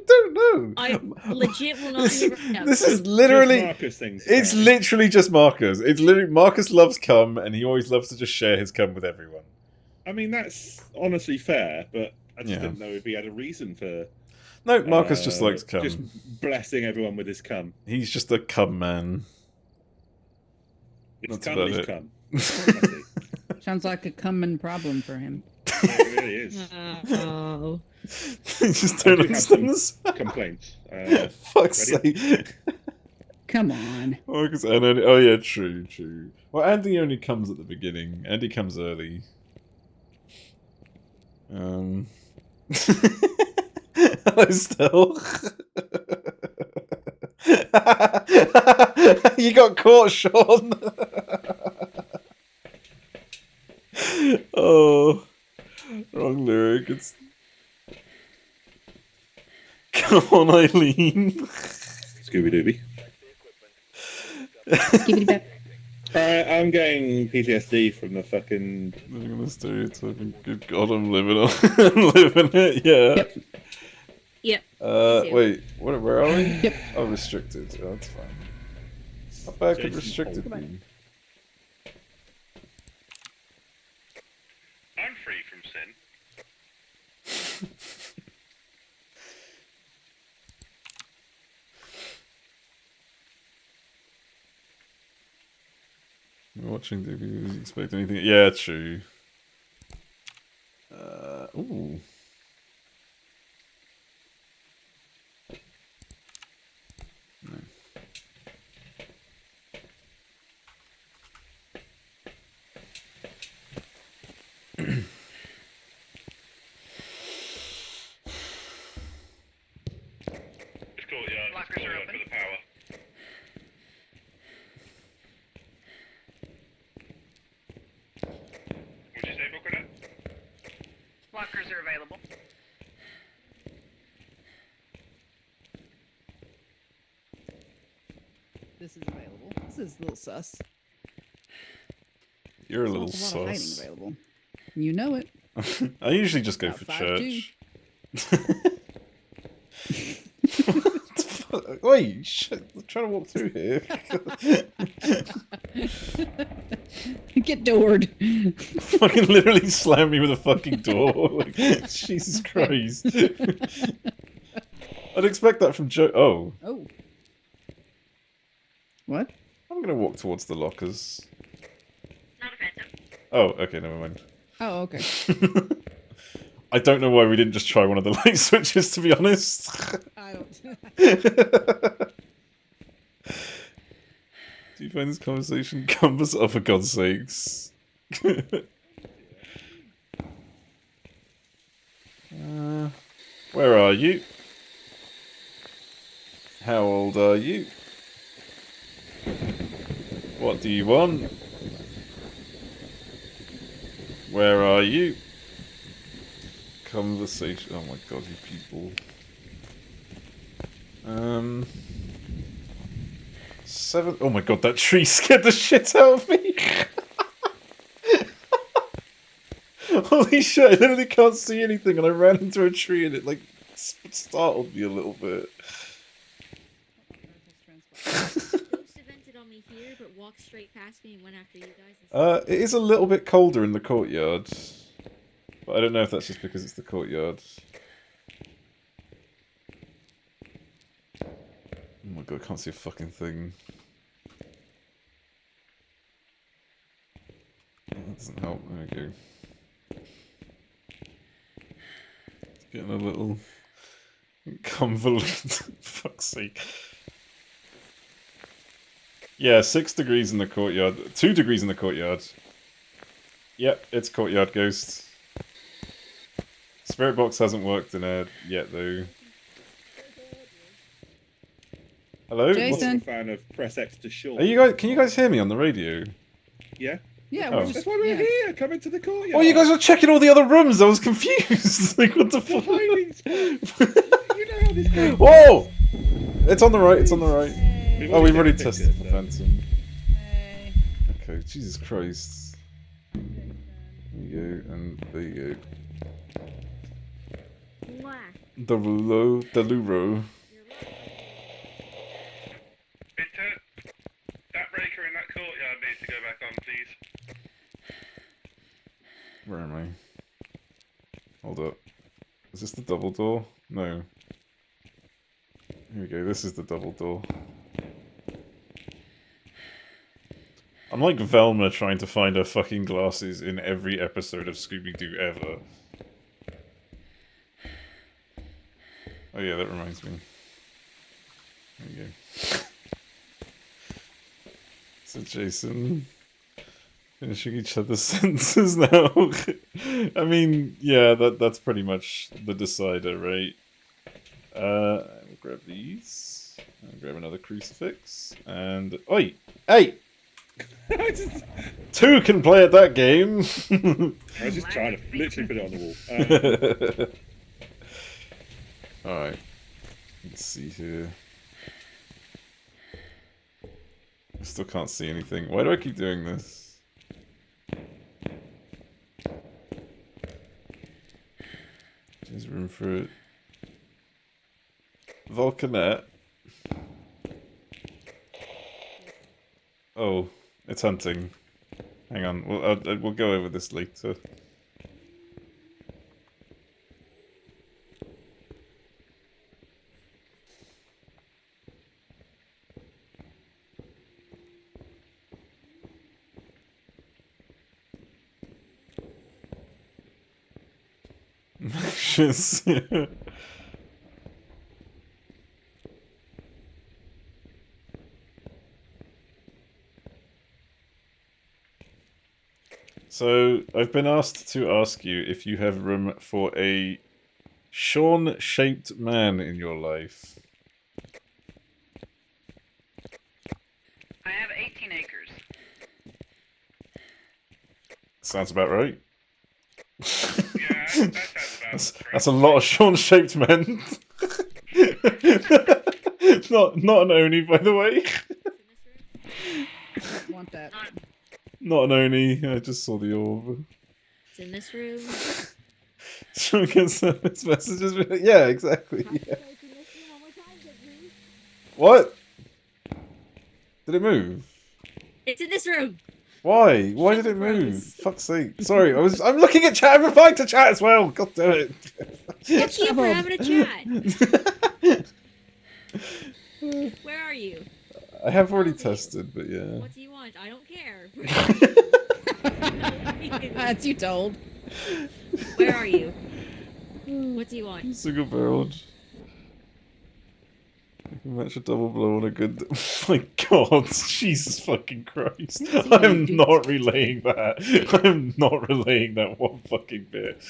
Speaker 1: don't know.
Speaker 14: I legit will not hit ready up.
Speaker 1: This is literally...
Speaker 8: Marcus things,
Speaker 1: It's literally just Marcus. It's literally... Marcus loves cum, and he always loves to just share his cum with everyone.
Speaker 8: I mean, that's honestly fair, but I just
Speaker 1: Yeah.
Speaker 8: didn't know if he had a reason for...
Speaker 1: No, Marcus just likes cum.
Speaker 8: Just blessing everyone with his cum.
Speaker 1: He's just a cum man.
Speaker 8: It's
Speaker 1: That's
Speaker 8: cum
Speaker 1: about
Speaker 8: is
Speaker 1: it.
Speaker 8: cum.
Speaker 9: Sounds like a common problem for him.
Speaker 8: It really is.
Speaker 14: Oh.
Speaker 1: You just
Speaker 8: I
Speaker 1: don't
Speaker 8: do have
Speaker 1: understand this.
Speaker 8: some complaints.
Speaker 1: Fuck's
Speaker 8: ready?
Speaker 1: sake.
Speaker 9: Come on.
Speaker 1: Marcus and Andy, oh yeah, true. Well, Andy only comes at the beginning. Andy comes early. Hello, Still. You got caught, Sean. Oh, wrong lyric. It's... Come on, Eileen.
Speaker 8: Scooby Dooby. Alright, I'm getting PTSD from the fucking...
Speaker 1: Living on the stereotyping. Good God, I'm living on. I'm living it, yeah.
Speaker 14: Yep.
Speaker 1: Wait, where are we?
Speaker 9: Yep.
Speaker 1: Oh, restricted. Oh, that's fine. How bad could restricted be?
Speaker 12: I'm free from sin.
Speaker 1: You're watching TV, you expect anything? Yeah, true. Ooh. No.
Speaker 12: Lockers are open. For the power. What'd you say, Coconut?
Speaker 11: Lockers are available.
Speaker 9: This is available. This is a little sus.
Speaker 1: You're a
Speaker 9: There's
Speaker 1: little
Speaker 9: also a lot of hiding
Speaker 1: sus.
Speaker 9: available. You know it.
Speaker 1: I usually just go
Speaker 9: About
Speaker 1: for
Speaker 9: 5'2".
Speaker 1: church. Wait, shit, I'm trying to walk through here.
Speaker 9: Get doored.
Speaker 1: Fucking literally slam me with a fucking door. Like, Jesus Christ. I'd expect that from Joe. Oh.
Speaker 9: Oh. What?
Speaker 1: I'm gonna walk towards the lockers.
Speaker 11: Not offensive.
Speaker 1: Oh, okay, never mind.
Speaker 9: Oh, okay.
Speaker 1: I don't know why we didn't just try one of the light switches, to be honest.
Speaker 9: I don't.
Speaker 1: Do you find this conversation compass? Oh, for God's sakes. Where are you? How old are you? What do you want? Where are you? Conversation. Oh my God, you people. 7. Oh my God, that tree scared the shit out of me. Holy shit! I literally can't see anything, and I ran into a tree, and it like startled me a little bit.
Speaker 14: Ghost evented on me here, but walked straight past me and went after you guys.
Speaker 1: It is a little bit colder in the courtyard, but I don't know if that's just because it's the courtyard. Oh my God, I can't see a fucking thing. That doesn't help. There we go. It's getting a little convoluted. Fuck's sake. Yeah, 6 degrees in the courtyard. 2 degrees in the courtyard. Yep, it's courtyard ghost. Spirit box hasn't worked in it yet, though. Hello?
Speaker 8: Jason. I'm a fan of press X to short.
Speaker 1: Are you guys? Can you guys hear me on the radio?
Speaker 8: Yeah.
Speaker 9: Yeah,
Speaker 1: Oh.
Speaker 8: That's why we're here. Come into the courtyard.
Speaker 1: Oh, you guys were checking all the other rooms. I was confused. Like, what the fuck?
Speaker 8: Hiding spot. You know how this goes.
Speaker 1: Whoa! It's on the right. It's on the right.
Speaker 8: We've
Speaker 1: Oh, we've already
Speaker 8: fixed
Speaker 1: tested
Speaker 8: it,
Speaker 1: for
Speaker 8: so.
Speaker 1: Phantom. Okay, Jesus Christ. There you go, and there you go. Deluro.
Speaker 12: That breaker in that courtyard needs to go back on, please.
Speaker 1: Where am I? Hold up. Is this the double door? No. Here we go, this is the double door. I'm like Velma trying to find her fucking glasses in every episode of Scooby-Doo ever. Oh yeah, that reminds me. There we go. So Jason... finishing each other's sentences now. I mean, yeah, that's pretty much the decider, right? We'll grab these. I'll grab another crucifix. And... Oi! Hey! 2 can play at that game!
Speaker 8: I was just trying to literally put it on the
Speaker 1: wall. Alright. Let's see here. I still can't see anything. Why do I keep doing this? There's room for it. Volcanet. Oh, it's hunting. Hang on, we'll go over this later. So, I've been asked to ask you if you have room for a Sean-shaped man in your life.
Speaker 11: I have 18 acres.
Speaker 1: Sounds about right.
Speaker 12: Yeah, that sounds about
Speaker 1: That's a lot of Sean-shaped men. not an Oni, by the way.
Speaker 9: Want that?
Speaker 1: Not an Oni. I just saw the orb.
Speaker 14: It's in this room.
Speaker 1: Sean gets his messages. Yeah, exactly. Yeah. What? Did it move?
Speaker 14: It's in this room.
Speaker 1: Why? Why did it move? Fuck's sake. Sorry, I'm looking at chat. I'm replying to chat as well. God damn it.
Speaker 14: Fuck you for having a chat. Where are you?
Speaker 1: I have already tested, but yeah.
Speaker 14: What do you want? I don't care.
Speaker 9: That's you told.
Speaker 14: Where are you? What do you want?
Speaker 1: Single barreled. I can match a double blow on a good. Oh my god, Jesus fucking Christ. I'm not relaying that. I'm not relaying that one fucking bit.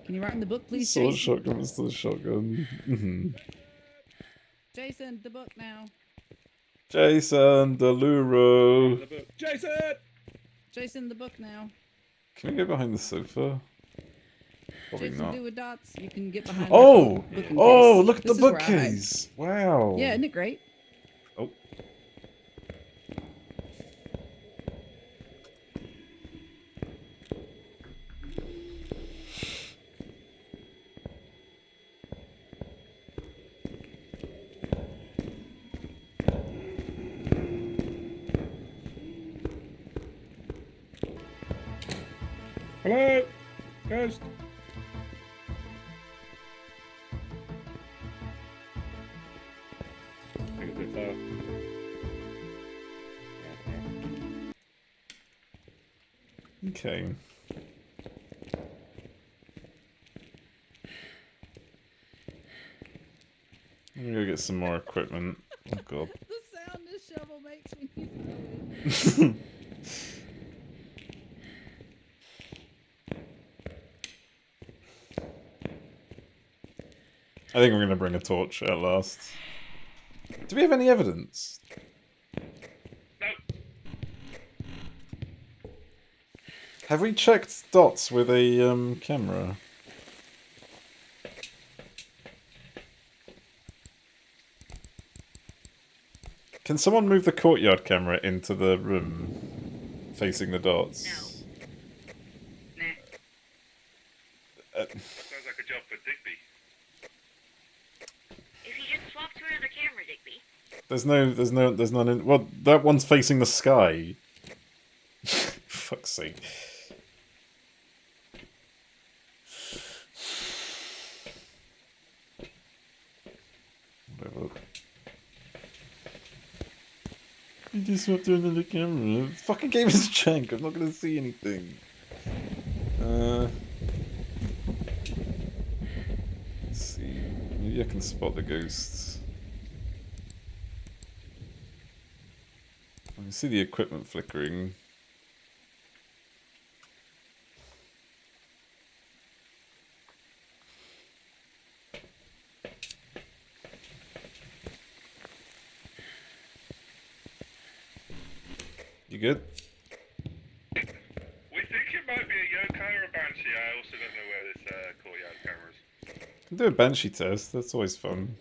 Speaker 9: Can you write in the book, please,
Speaker 1: Sword
Speaker 9: Jason?
Speaker 1: shotgun is still a shotgun.
Speaker 9: Jason, the book now.
Speaker 1: Jason Deluro.
Speaker 8: Jason!
Speaker 9: Jason, the book now.
Speaker 1: Can we go behind the sofa? Probably
Speaker 9: Jason,
Speaker 1: not.
Speaker 9: do with dots. You can get behind.
Speaker 1: Oh!
Speaker 9: the bookcase.
Speaker 1: Oh, look at the
Speaker 9: This is where I hide.
Speaker 1: bookcase! Wow.
Speaker 9: Yeah, isn't it great?
Speaker 1: Oh.
Speaker 8: Hello? Ghost? I think it's a bit far.
Speaker 1: Okay. I'm gonna go get some more equipment. Oh god.
Speaker 9: The sound this shovel makes when you throw it.
Speaker 1: I think we're gonna bring a torch at last. Do we have any evidence? Have we checked dots with a camera? Can someone move the courtyard camera into the room facing the dots?
Speaker 11: Nah.
Speaker 12: Sounds like a job for Digby.
Speaker 14: If you just swap to another camera, Digby.
Speaker 1: There's none in. Well, that one's facing the sky. Fuck's sake. Whatever. You just swapped to another camera. This fucking game is jank. I'm not gonna see anything. Let's see. Maybe I can spot the ghosts. I can see the equipment flickering. You good?
Speaker 12: We think it might be a yokai or a banshee. I also don't know where this courtyard camera is.
Speaker 1: Can do a banshee test. That's always fun.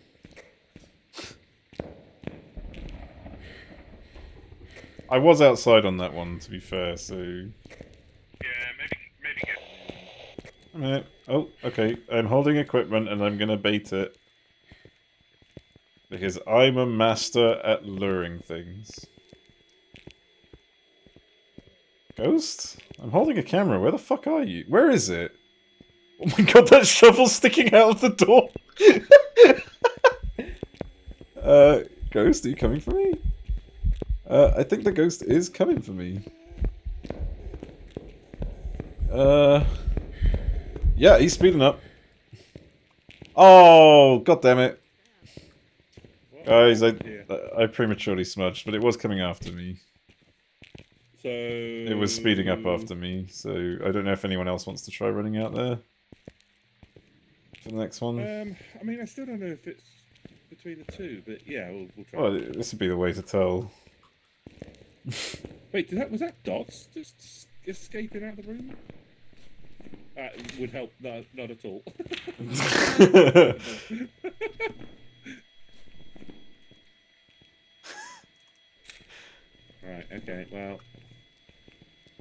Speaker 1: I was outside on that one, to be fair. So.
Speaker 12: Yeah, maybe get.
Speaker 1: A minute. Oh, okay. I'm holding equipment and I'm gonna bait it because I'm a master at luring things. Ghost? I'm holding a camera. Where the fuck are you? Where is it? Oh my god, that shovel's sticking out of the door! Ghost, are you coming for me? I think the ghost is coming for me. Yeah, he's speeding up. Oh, god damn it. Guys, I prematurely smudged, but it was coming after me.
Speaker 8: So...
Speaker 1: It was speeding up after me, so I don't know if anyone else wants to try running out there for the next one.
Speaker 8: I mean, I still don't know if it's between the two, but yeah, we'll try.
Speaker 1: Well, this would be the way to tell.
Speaker 8: Wait, was that Dots just escaping out of the room? That would help, not at all. Right, okay, well...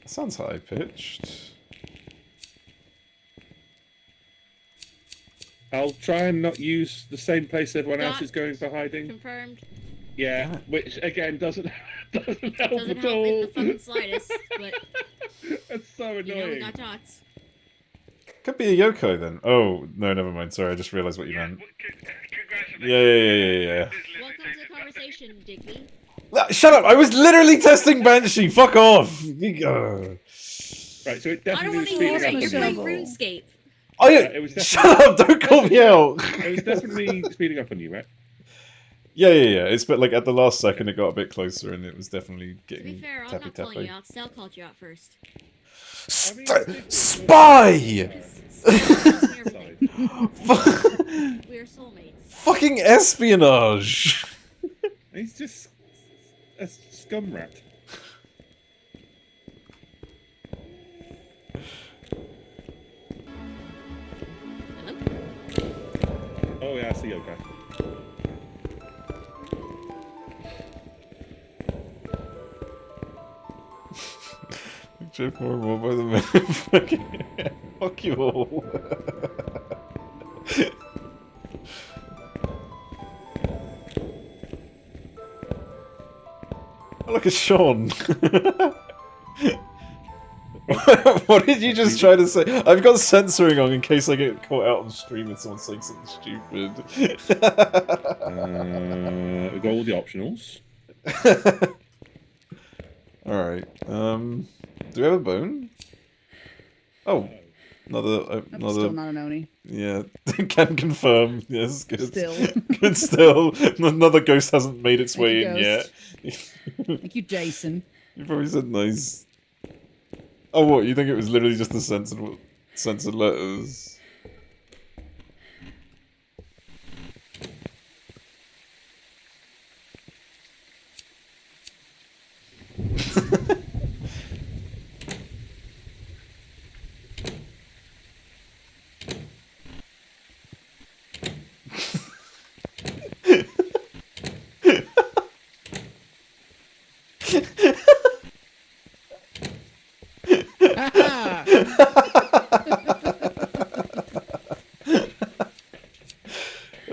Speaker 1: That sounds high-pitched.
Speaker 8: I'll try and not use the same place everyone else is going for hiding.
Speaker 14: Confirmed.
Speaker 8: Yeah, which again doesn't help
Speaker 14: Doesn't
Speaker 8: at
Speaker 14: help
Speaker 8: all.
Speaker 14: in the fucking slightest, but
Speaker 8: That's so annoying.
Speaker 14: you know we got dots.
Speaker 1: Could be a Yoko then. Oh, no, never mind. Sorry, I just realised what you meant. Yeah.
Speaker 14: Welcome to the conversation, Digby.
Speaker 1: Shut up! I was literally testing Banshee. Fuck off.
Speaker 8: Right, so it
Speaker 14: I don't
Speaker 8: definitely
Speaker 14: want
Speaker 8: was
Speaker 14: to
Speaker 8: speeding
Speaker 14: hear
Speaker 8: up
Speaker 14: it. You're
Speaker 8: on
Speaker 14: playing
Speaker 8: you.
Speaker 14: RuneScape.
Speaker 1: Oh yeah.
Speaker 8: It was
Speaker 1: Shut up! Don't call me out.
Speaker 8: It was definitely speeding up on you, right?
Speaker 1: Yeah. It's but like at the last second it got a bit closer and it was definitely
Speaker 14: To be
Speaker 1: getting
Speaker 14: fair, I'm
Speaker 1: tappy
Speaker 14: not calling
Speaker 1: tappy.
Speaker 14: you out. Sal called you out first.
Speaker 1: Spy!
Speaker 14: We are soulmates.
Speaker 1: Fucking espionage!
Speaker 8: He's just a scum rat. Oh yeah, I see yoga.
Speaker 1: Drift more and more by the minute. Fucking fuck you all. I look at Sean. What did you just try to say? I've got censoring on in case I get caught out on stream and someone saying something stupid.
Speaker 8: We've got all the optionals.
Speaker 1: Alright, do we have a bone? Oh, another...
Speaker 9: Still not an Oni.
Speaker 1: Yeah, can confirm, yes, good.
Speaker 9: Still.
Speaker 1: Good still. Another ghost hasn't made its
Speaker 9: Thank
Speaker 1: way
Speaker 9: you,
Speaker 1: in yet.
Speaker 9: Thank you, Jason.
Speaker 1: You probably said nice. Oh, what? You think it was literally just the censored letters?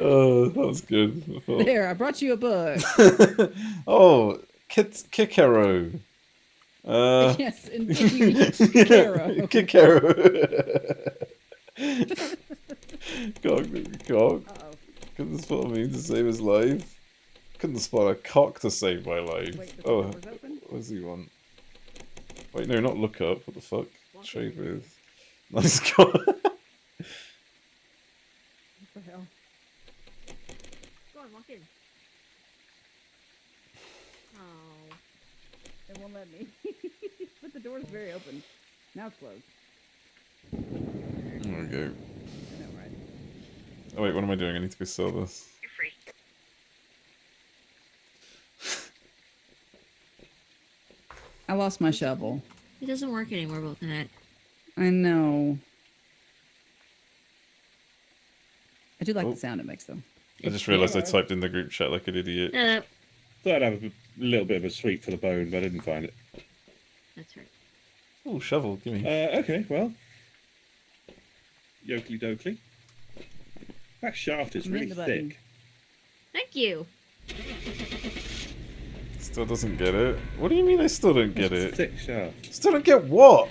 Speaker 1: Oh, that was good.
Speaker 9: There, I brought you a book.
Speaker 1: Oh, Kikero.
Speaker 9: Yes, indeed. Kikero.
Speaker 1: Kikero. Cock. Couldn't spot me to save his life. Couldn't spot a cock to save my life.
Speaker 9: Wait, the
Speaker 1: Oh,
Speaker 9: door was open?
Speaker 1: what does he want? Wait, no, not look up. What the fuck? Trade with. Nice cock.
Speaker 9: What the hell?
Speaker 14: Go on, walk in. Oh.
Speaker 9: It won't let me. But the door is very open. Now it's closed.
Speaker 1: There we go.
Speaker 9: I know, right?
Speaker 1: Oh wait, what am I doing? I need to go sell this.
Speaker 11: You're free.
Speaker 9: I lost my shovel.
Speaker 14: It doesn't work anymore, both net.
Speaker 9: I know. I do like the sound it makes, though.
Speaker 1: I just realised I typed in the group chat like an idiot.
Speaker 8: Thought I'd have a little bit of a sweet for the bone, but I didn't find it.
Speaker 14: That's right.
Speaker 1: Oh, shovel, gimme.
Speaker 8: Okay, well. Yokely dokely. That shaft is
Speaker 9: I'm
Speaker 8: really
Speaker 9: hitting the button.
Speaker 8: thick.
Speaker 14: Thank you.
Speaker 1: Still doesn't get it. What do you mean I still don't get
Speaker 8: It's a
Speaker 1: it?
Speaker 8: thick shaft.
Speaker 1: Still don't get what?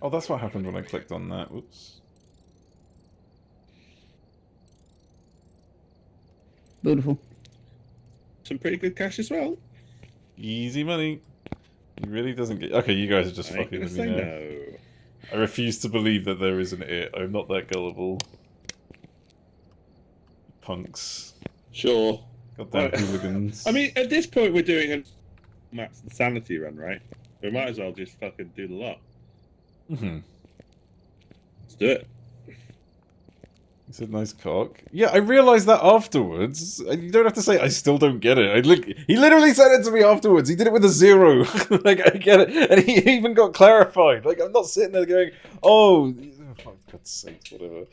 Speaker 1: Oh, that's what happened when I clicked on that. Whoops.
Speaker 9: Beautiful.
Speaker 8: Some pretty good cash as well.
Speaker 1: Easy money. He really doesn't get... Okay, you guys are just
Speaker 8: I ain't
Speaker 1: fucking
Speaker 8: gonna
Speaker 1: with me
Speaker 8: say
Speaker 1: now.
Speaker 8: no.
Speaker 1: I refuse to believe that there isn't it. I'm not that gullible. Punks.
Speaker 8: Sure.
Speaker 1: Goddamn
Speaker 8: Well,
Speaker 1: hooligans.
Speaker 8: I mean, at this point, we're doing a max insanity run, right? We might as well just fucking do the lot.
Speaker 1: Mm-hmm.
Speaker 8: Let's do it.
Speaker 1: He said nice cock. Yeah, I realised that afterwards. You don't have to say I still don't get it. He literally said it to me afterwards. He did it with a 0. Like, I get it. And he even got clarified. Like, I'm not sitting there going, oh, for God's sake, whatever.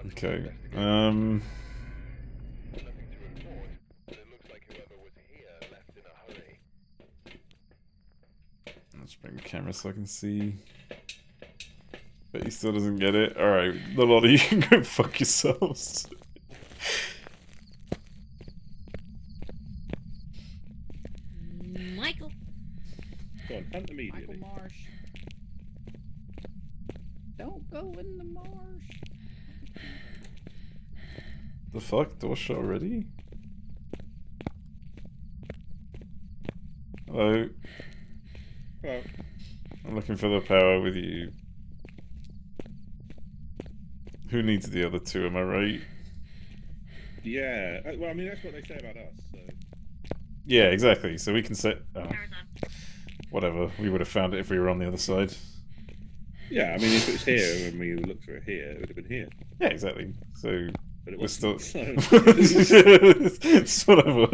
Speaker 1: Okay. Let's bring the camera so I can see. But he still doesn't get it. Alright, the lot of you can go fuck yourselves.
Speaker 8: front immediately.
Speaker 9: Michael Marsh. Don't go in the marsh.
Speaker 1: The fuck? Door shut already? Hello?
Speaker 8: Hello.
Speaker 1: I'm looking for the power with you. Who needs the other two, am I right?
Speaker 8: Yeah. Well, I mean, that's what they say about us, so...
Speaker 1: Yeah, exactly. So we can set... Oh. Whatever. We would have found it if we were on the other side.
Speaker 8: Yeah, I mean, if it was here and we looked for it here, it would have been here.
Speaker 1: Yeah, exactly. So...
Speaker 8: But it
Speaker 1: we're still...
Speaker 8: wasn't,
Speaker 1: It's whatever.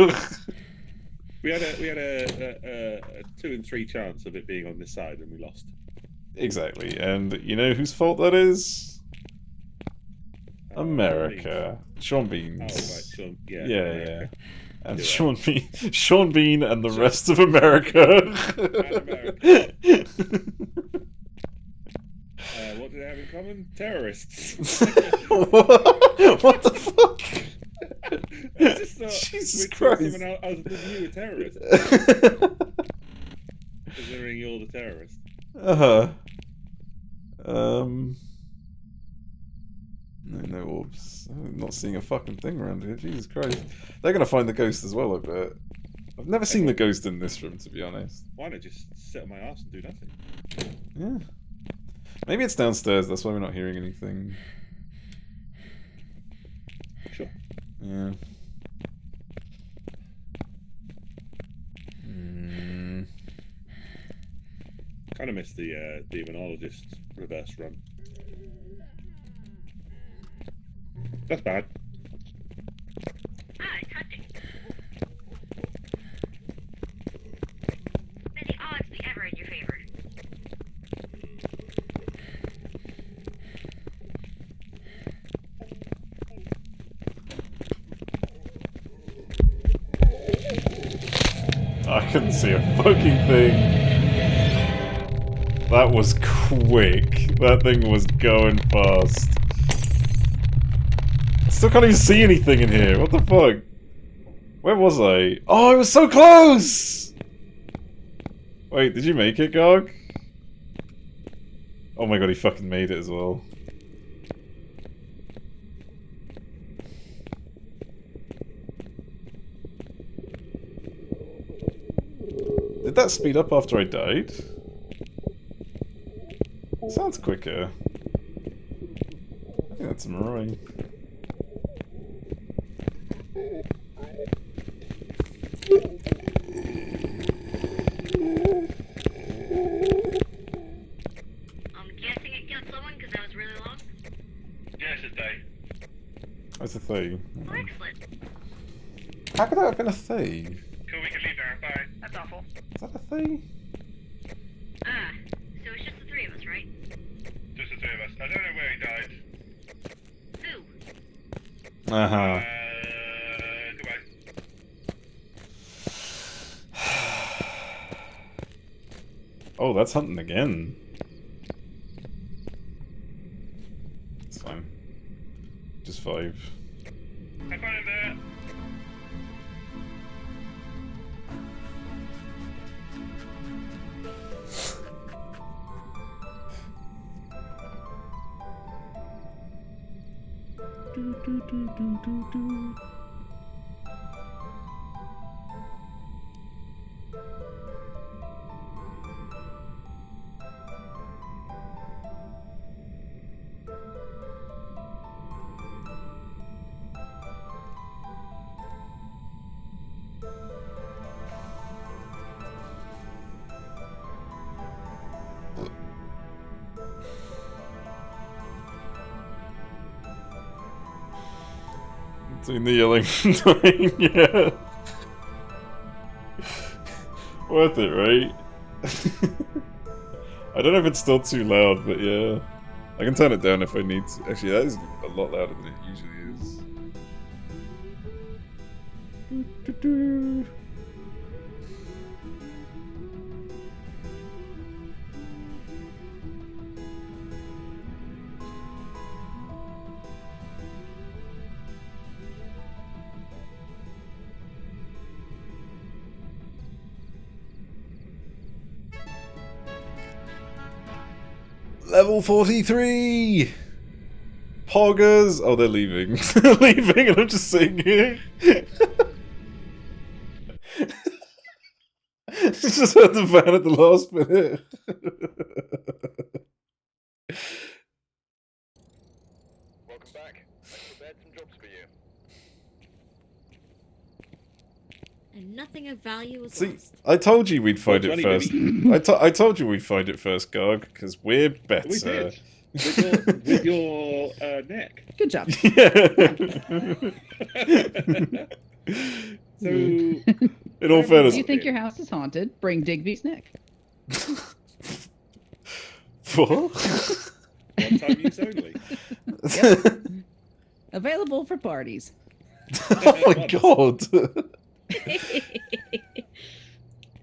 Speaker 8: We had a 2 in 3 chance of it being on this side, and we lost.
Speaker 1: Exactly. And you know whose fault that is? America. Sean Bean's.
Speaker 8: Oh, right, Sean. Yeah.
Speaker 1: Yeah,
Speaker 8: America.
Speaker 1: yeah. And
Speaker 8: You're
Speaker 1: Sean Bean and the rest of America.
Speaker 8: What do they have in common? Terrorists.
Speaker 1: What the fuck?
Speaker 8: Jesus
Speaker 1: Christ.
Speaker 8: Someone else than you a terrorist. Considering you're the terrorist.
Speaker 1: No orbs. I'm not seeing a fucking thing around here. Jesus Christ. They're gonna find the ghost as well, I bet. I've never seen the ghost in this room, to be honest.
Speaker 8: Why not just sit on my ass and do nothing?
Speaker 1: Yeah. Maybe it's downstairs, that's why we're not hearing anything.
Speaker 8: Sure.
Speaker 1: Yeah.
Speaker 8: Kind of missed the demonologist reverse run. That's bad.
Speaker 11: Ah, it's hunting. May the odds be ever in your favor.
Speaker 1: I couldn't see a fucking thing. That was quick. That thing was going fast. I still can't even see anything in here. What the fuck? Where was I? Oh, I was so close! Wait, did you make it, Gog? Oh my god, he fucking made it as well. Did that speed up after I died? Sounds quicker. I think that's Roy.
Speaker 11: I'm guessing it killed someone because that was really long.
Speaker 12: Yes, it's Day.
Speaker 1: That's a thing.
Speaker 11: Oh, excellent.
Speaker 1: How could that have been a thing?
Speaker 12: Cool, we can leave now. Bye.
Speaker 11: That's awful.
Speaker 1: Is that a thing?
Speaker 11: Ah, so it's just the three of us, right?
Speaker 12: Just the three of us. I don't know where he died.
Speaker 11: Who?
Speaker 1: Uh-huh.
Speaker 12: Goodbye.
Speaker 1: Oh, that's hunting again. It's fine. Just 5.
Speaker 12: Have fun in there.
Speaker 1: Doing the yelling and dying, yeah. Worth it, right? I don't know if it's still too loud, but yeah. I can turn it down if I need to. Actually, that is a lot louder than it usually is. Level 43! Poggers! Oh, they're leaving. They're leaving, and I'm just sitting here. Just heard the van at the last minute.
Speaker 12: Welcome back. I've prepared some jobs for you.
Speaker 14: And nothing of value was
Speaker 1: See,
Speaker 14: lost.
Speaker 1: I told you we'd find it
Speaker 8: 420,
Speaker 1: first. I told you we'd find it first, Garg, because we're better.
Speaker 8: We did. With your neck.
Speaker 9: Good job.
Speaker 8: So,
Speaker 1: in all fairness,
Speaker 9: If you think your house is haunted, bring Digby's neck.
Speaker 1: What?
Speaker 8: One-time use only.
Speaker 9: Yep. Available for parties.
Speaker 1: Oh my god!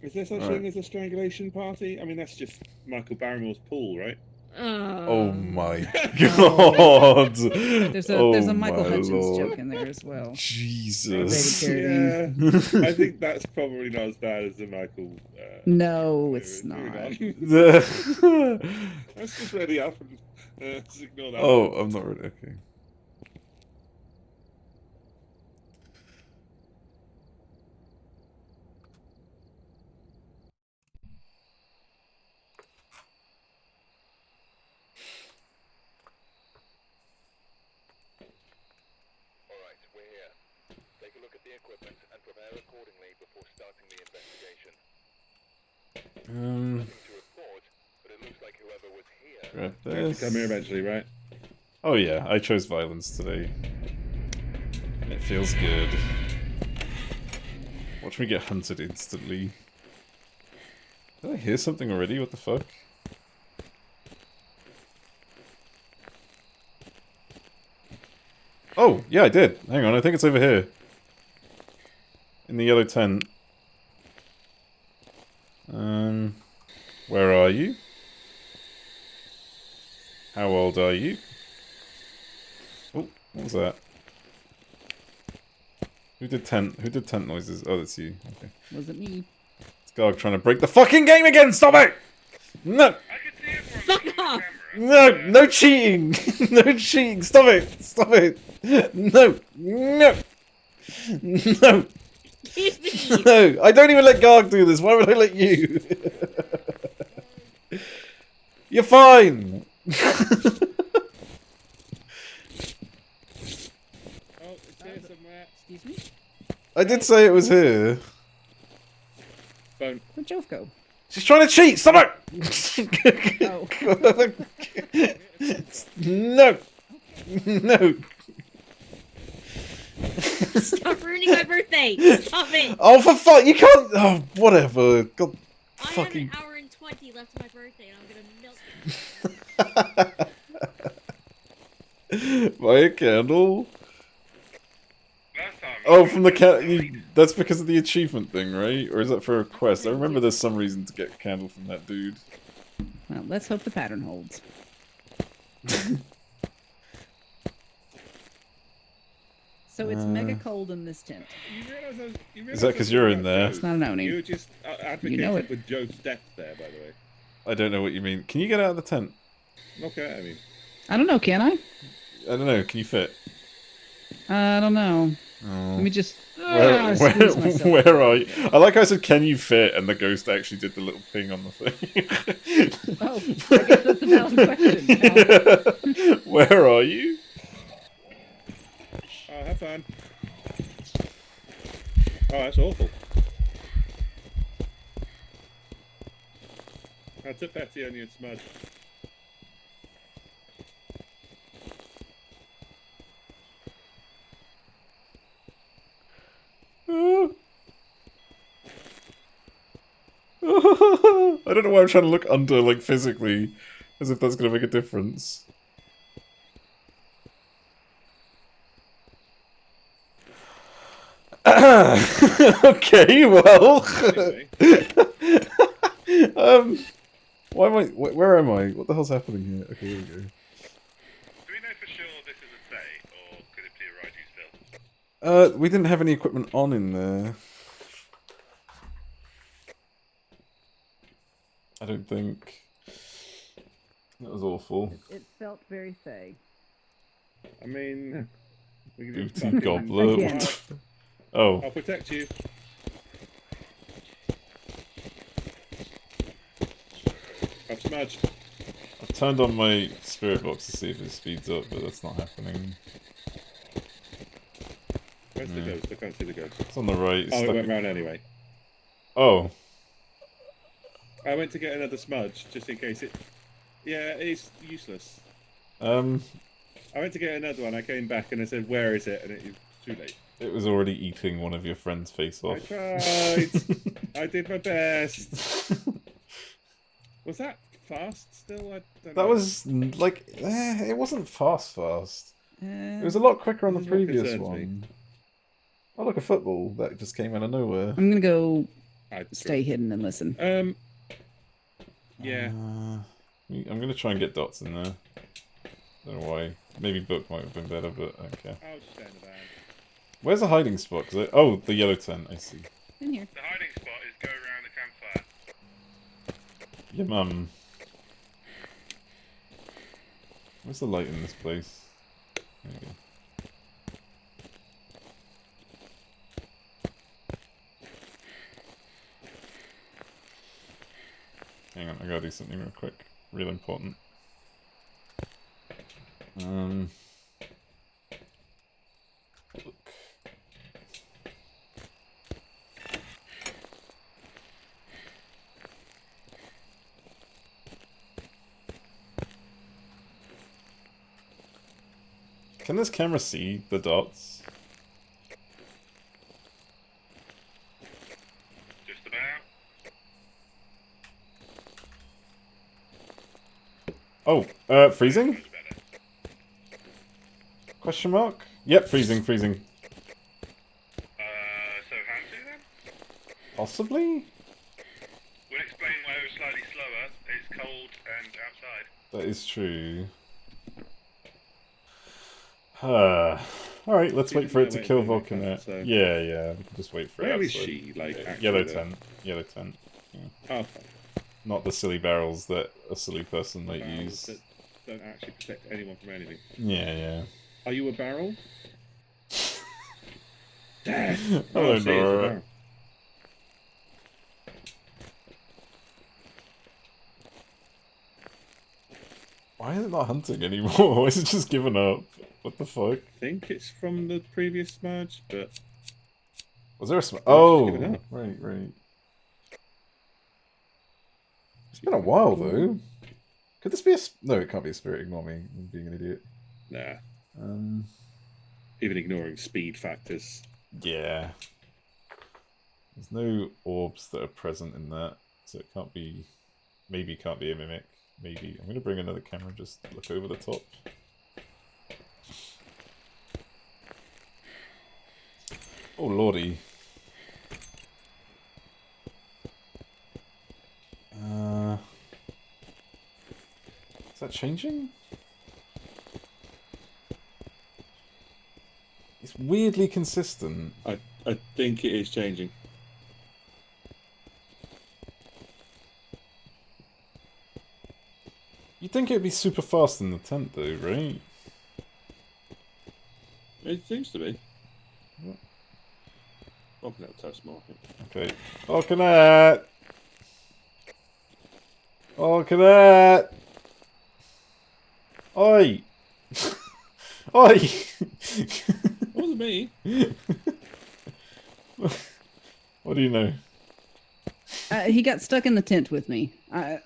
Speaker 8: Is there such thing as a strangulation party? I mean, that's just Michael Barrymore's pool, right?
Speaker 1: Oh my god!
Speaker 9: There's a Michael Hutchins joke in there as well.
Speaker 1: Jesus.
Speaker 8: Yeah, I think that's probably not as bad as the Michael.
Speaker 9: No, it's not.
Speaker 8: Let's just ready up and just ignore that.
Speaker 1: Oh, I'm not ready. Okay.
Speaker 12: Alright, we're here. Take a look at the equipment and prepare accordingly before starting the investigation. Nothing to report, but it looks like whoever was here...
Speaker 1: Grab
Speaker 8: You have
Speaker 1: this.
Speaker 8: to come here eventually, right?
Speaker 1: Oh yeah, I chose violence today. It feels good. Watch me get hunted instantly. Did I hear something already? What the fuck? Oh, yeah, I did. Hang on, I think it's over here. In the yellow tent. Where are you? How old are you? Oh, what was that? Who did tent noises? Oh, that's you. Okay.
Speaker 9: Wasn't me.
Speaker 1: It's Garg trying to break the fucking game again! Stop it! No!
Speaker 14: Fuck off!
Speaker 1: No! No cheating! No cheating! Stop it! Stop it! No! No! No! No! I don't even let Garg do this. Why would I let you? You're fine!
Speaker 8: Oh, it's here somewhere.
Speaker 9: Excuse me?
Speaker 1: I did say it was here.
Speaker 8: Phone.
Speaker 9: Where'd Jove go?
Speaker 1: She's trying to cheat! Stop it!
Speaker 9: Oh.
Speaker 1: No! No!
Speaker 14: Stop ruining my birthday! Stop it!
Speaker 1: Oh, for fuck! You can't. Oh, whatever. God,
Speaker 14: I
Speaker 1: fucking.
Speaker 14: have an hour and 20 left of my birthday, and I'm gonna milk it.
Speaker 1: Buy a candle. Oh, from the that's because of the achievement thing, right? Or is that for a quest? I remember there's some reason to get a candle from that dude.
Speaker 9: Well, let's hope the pattern holds. So it's mega cold in this tent.
Speaker 1: Is that because you're in there?
Speaker 9: It's not an Oni.
Speaker 8: You were just advocating
Speaker 9: You know it.
Speaker 8: for Joe's death there, by the way.
Speaker 1: I don't know what you mean. Can you get out of the tent?
Speaker 8: Okay, I mean.
Speaker 9: I don't know, can I?
Speaker 1: I don't know. Can you fit?
Speaker 9: I don't know.
Speaker 1: Oh.
Speaker 9: Let me just...
Speaker 1: Where, where are you? I like how I said, can you fit? And the ghost actually did the little ping on the thing.
Speaker 9: Oh, I guess that's a valid question.
Speaker 1: Where are you?
Speaker 8: Oh, have fun. Oh, that's awful. That's a petty onion smudge.
Speaker 1: I don't know why I'm trying to look under, like, physically, as if that's going to make a difference. Okay, well... why am I... Where am I? What the hell's happening here? Okay, here we go.
Speaker 12: Do we know for sure this is a say, or could it be a Raiju still?
Speaker 1: We didn't have any equipment on in there. I don't think. That was awful.
Speaker 9: It felt very fey.
Speaker 8: I mean, we can just
Speaker 1: Booty
Speaker 8: fucking-
Speaker 1: gobbler.
Speaker 9: Again.
Speaker 1: What the oh.
Speaker 8: I'll protect you. I've smudged.
Speaker 1: I've turned on my spirit box to see if it speeds up, but that's not happening.
Speaker 8: Where's the ghost? I can't see the ghost.
Speaker 1: It's on the right.
Speaker 8: Oh, it went round anyway.
Speaker 1: Oh.
Speaker 8: I went to get another smudge, just in case it... Yeah, it's useless.
Speaker 1: I
Speaker 8: went to get another one, I came back and I said, where is it? And it was too late.
Speaker 1: It was already eating one of your friend's face off.
Speaker 8: I tried! I did my best! Was that fast still? I don't
Speaker 1: That
Speaker 8: know.
Speaker 1: was, like, it wasn't fast.
Speaker 9: It
Speaker 1: was a lot quicker on the
Speaker 8: This is what
Speaker 1: previous
Speaker 8: concerns me.
Speaker 1: one. Oh, look, a football that just came out of nowhere.
Speaker 9: I'm gonna go
Speaker 8: I'd
Speaker 9: stay hidden and listen.
Speaker 8: Yeah.
Speaker 1: I'm gonna try and get dots in there. Don't know why. Maybe book might have been better, but okay.
Speaker 8: I'll just stay in the van.
Speaker 1: Where's the hiding spot? 'Cause oh, the yellow tent. I see.
Speaker 9: In here.
Speaker 12: The hiding spot is go around the campfire.
Speaker 1: Your mum. Where's the light in this place? There you go. Hang on, I gotta do something real quick. Real important. Look. Can this camera see the dots?
Speaker 12: Just about.
Speaker 1: Oh, freezing? Question mark? Yep, freezing.
Speaker 12: So Hansu then?
Speaker 1: Possibly?
Speaker 12: Would explain why it was slightly slower. It's cold and outside.
Speaker 1: That is true. Alright, let's
Speaker 8: She
Speaker 1: wait for it to
Speaker 8: doesn't
Speaker 1: kill
Speaker 8: know wait for
Speaker 1: Volcanet.
Speaker 8: it, so-
Speaker 1: Yeah, we can just wait for it.
Speaker 8: Where is
Speaker 1: outside.
Speaker 8: she, like,
Speaker 1: Yeah,
Speaker 8: actually,
Speaker 1: yellow
Speaker 8: though?
Speaker 1: tent. Yellow tent. Yeah.
Speaker 8: Okay.
Speaker 1: Not the silly barrels that a silly person might
Speaker 8: Barrels
Speaker 1: use.
Speaker 8: that don't actually protect anyone from anything.
Speaker 1: Yeah.
Speaker 8: Are you a barrel?
Speaker 1: Hello,
Speaker 8: Oh, she is a
Speaker 1: Nora.
Speaker 8: barrel.
Speaker 1: Why is it not hunting anymore? Why is it just given up? What the fuck?
Speaker 8: I think it's from the previous merge, but...
Speaker 1: Was there a
Speaker 8: given
Speaker 1: Oh!
Speaker 8: up.
Speaker 1: Right. It's been a while, though. Could this be a... No, it can't be a spirit. Ignore me. I'm being an idiot.
Speaker 8: Nah. Even ignoring speed factors.
Speaker 1: Yeah. There's no orbs that are present in that, so it can't be... Maybe it can't be a mimic. Maybe. I'm going to bring another camera and just look over the top. Oh, lordy. Is that changing? It's weirdly consistent.
Speaker 8: I think it is changing.
Speaker 1: You'd think it'd be super fast in the tent, though, right?
Speaker 8: It seems to be. Open up test more.
Speaker 1: Okay. Volcanet! Volcanet! Oi! Oi!
Speaker 8: It wasn't me.
Speaker 1: What do you know?
Speaker 9: He got stuck in the tent with me. I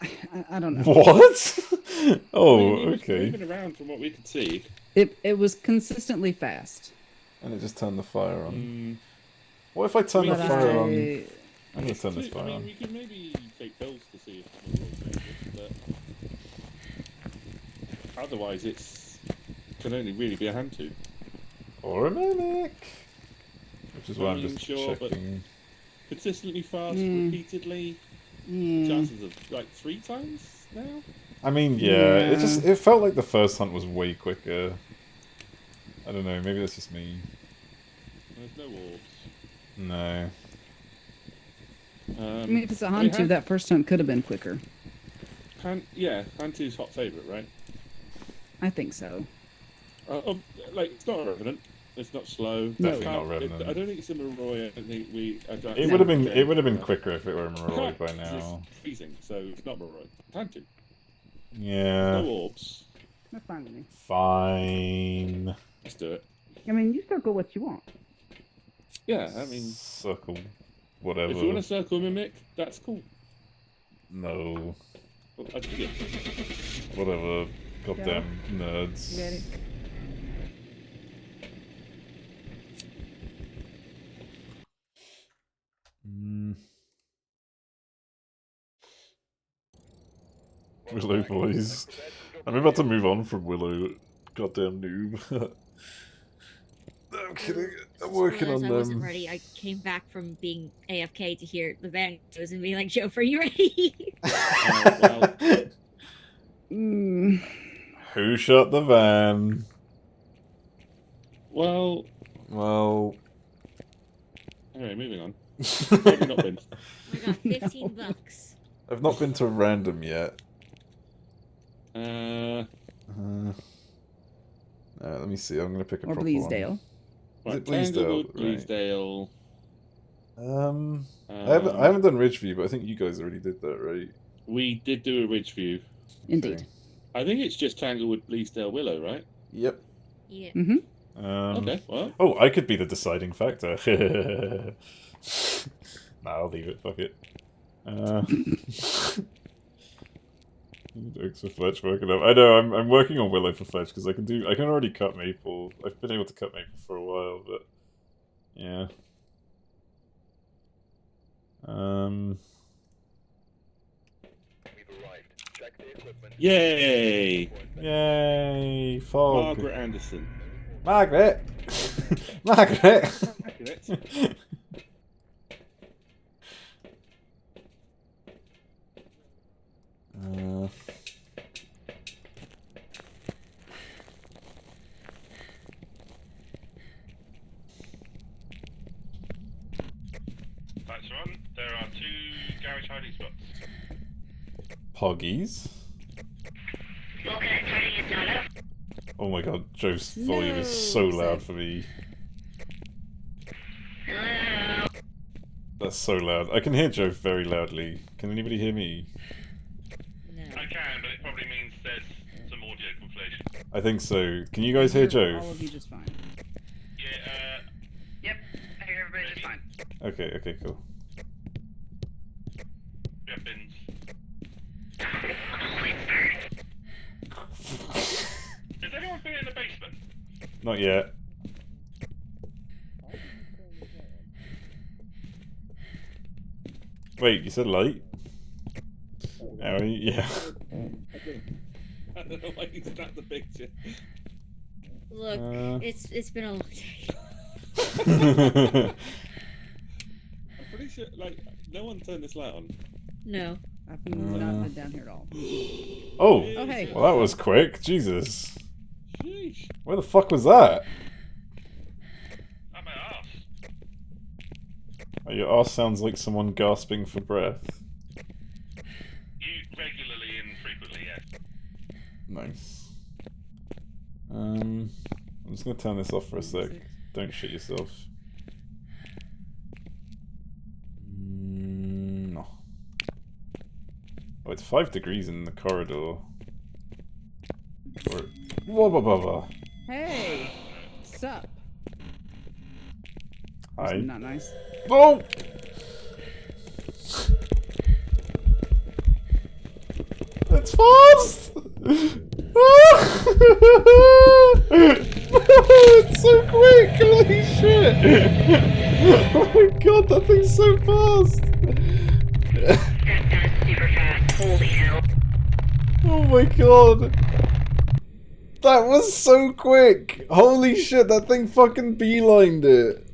Speaker 9: don't know.
Speaker 1: What? Oh,
Speaker 8: He was
Speaker 1: okay.
Speaker 8: moving around from what we could see.
Speaker 9: It was consistently fast.
Speaker 1: And it just turned the fire on. What if I turn the
Speaker 9: But
Speaker 1: fire on?
Speaker 9: I-
Speaker 1: I'm gonna turn this
Speaker 8: I
Speaker 1: fire
Speaker 8: mean,
Speaker 1: on.
Speaker 8: we could maybe take pills to see if it will make it, but otherwise it's can only really be a hand tube.
Speaker 1: Or a mimic! Which is why I'm
Speaker 8: I mean,
Speaker 1: just
Speaker 8: sure, but
Speaker 1: checking.
Speaker 8: consistently fast,
Speaker 9: Mm.
Speaker 8: repeatedly,
Speaker 9: Yeah.
Speaker 8: chances of like 3 times now.
Speaker 1: I mean, yeah, it felt like the first hunt was way quicker. I don't know, maybe that's just me.
Speaker 8: There's no orbs.
Speaker 1: No.
Speaker 9: I mean, if it's a Hantu, that first hunt could have been quicker.
Speaker 8: Yeah, Hantu's hot favourite, right?
Speaker 9: I think so.
Speaker 8: Like, it's not a Revenant. It's not slow.
Speaker 1: Definitely not Revenant.
Speaker 8: I don't think it's a Maroi. I don't think we.
Speaker 1: It would have been. It would have been quicker if it were Maroi by now.
Speaker 8: It's freezing, so it's not Maroi. Hantu.
Speaker 1: Yeah.
Speaker 8: No orbs.
Speaker 9: That's fine with me.
Speaker 1: Fine.
Speaker 8: Let's do it.
Speaker 9: I mean, you circle what you want.
Speaker 8: Yeah, I mean,
Speaker 1: circle, whatever.
Speaker 8: If you want to circle mimic, that's cool.
Speaker 1: No.
Speaker 8: Well, I did it.
Speaker 1: Whatever. Goddamn nerds.
Speaker 9: Get it.
Speaker 1: Willow boys. I'm about to move on from Willow. Goddamn noob. I'm kidding. I'm working on them.
Speaker 14: I wasn't ready. I came back from being AFK to hear the van goes and be like, Joe, are you ready?
Speaker 1: Who shot the van?
Speaker 8: Well. Anyway, moving on. Maybe not been.
Speaker 14: I got 15 bucks.
Speaker 1: I've not been to random yet. Let me see. I'm gonna pick a proper
Speaker 9: Bleasdale.
Speaker 1: one.
Speaker 8: Right,
Speaker 1: Is it Bleasdale?
Speaker 8: Bleasdale.
Speaker 1: I haven't done Ridgeview, but I think you guys already did that, right?
Speaker 8: We did do a Ridgeview.
Speaker 9: Indeed.
Speaker 8: I think it's just Tanglewood, Bleasdale, Willow, right?
Speaker 1: Yep.
Speaker 14: Yeah.
Speaker 8: Okay, well.
Speaker 1: Oh, I could be the deciding factor. Nah, I'll leave it. Fuck it. Thanks for Fletch working up. I know I'm working on Willow for Fletch because I can already cut Maple. I've been able to cut Maple for a while, but yeah.
Speaker 8: Yay!
Speaker 1: Yay! Fog.
Speaker 8: Margaret Anderson.
Speaker 1: Margaret! Margaret!
Speaker 12: That's one. There are 2 garage hiding spots.
Speaker 1: Poggies. Oh my god, Joe's volume is so loud for me. That's so loud. I can hear Joe very loudly. Can anybody hear me?
Speaker 12: I can, but it probably means there's some audio conflation.
Speaker 1: I think so. Can you guys hear Joe?
Speaker 9: All of you just fine.
Speaker 12: Yeah,
Speaker 11: Yep, I hear everybody just fine.
Speaker 1: Okay, cool.
Speaker 12: we have bins. Has anyone been in the basement?
Speaker 1: Not yet. Wait, you said light? Oh, yeah.
Speaker 8: I don't know why you snapped the picture.
Speaker 14: Look, it's been a long day.
Speaker 8: I'm pretty sure, like, no one turned this light on.
Speaker 14: No.
Speaker 9: I've not been down here at all.
Speaker 1: Oh,
Speaker 9: hey.
Speaker 1: Well, that was quick. Jesus.
Speaker 8: Sheesh.
Speaker 1: Where the fuck was that?
Speaker 12: At my arse.
Speaker 1: Oh, your arse sounds like someone gasping for breath.
Speaker 12: You regularly and frequently, yeah.
Speaker 1: Nice. I'm just gonna turn this off for a sec. Don't shit yourself. No. Oh, it's 5 degrees in the corridor. Or... Whoa, blah, blah, blah.
Speaker 9: Hey! Sup?
Speaker 1: Hi.
Speaker 9: Not nice.
Speaker 1: Oh! It's fast! It's so quick! Holy shit! Oh my god, that thing's so fast!
Speaker 11: That's super fast. Holy hell.
Speaker 1: Oh my god! That was so quick! Holy shit, that thing fucking beelined it!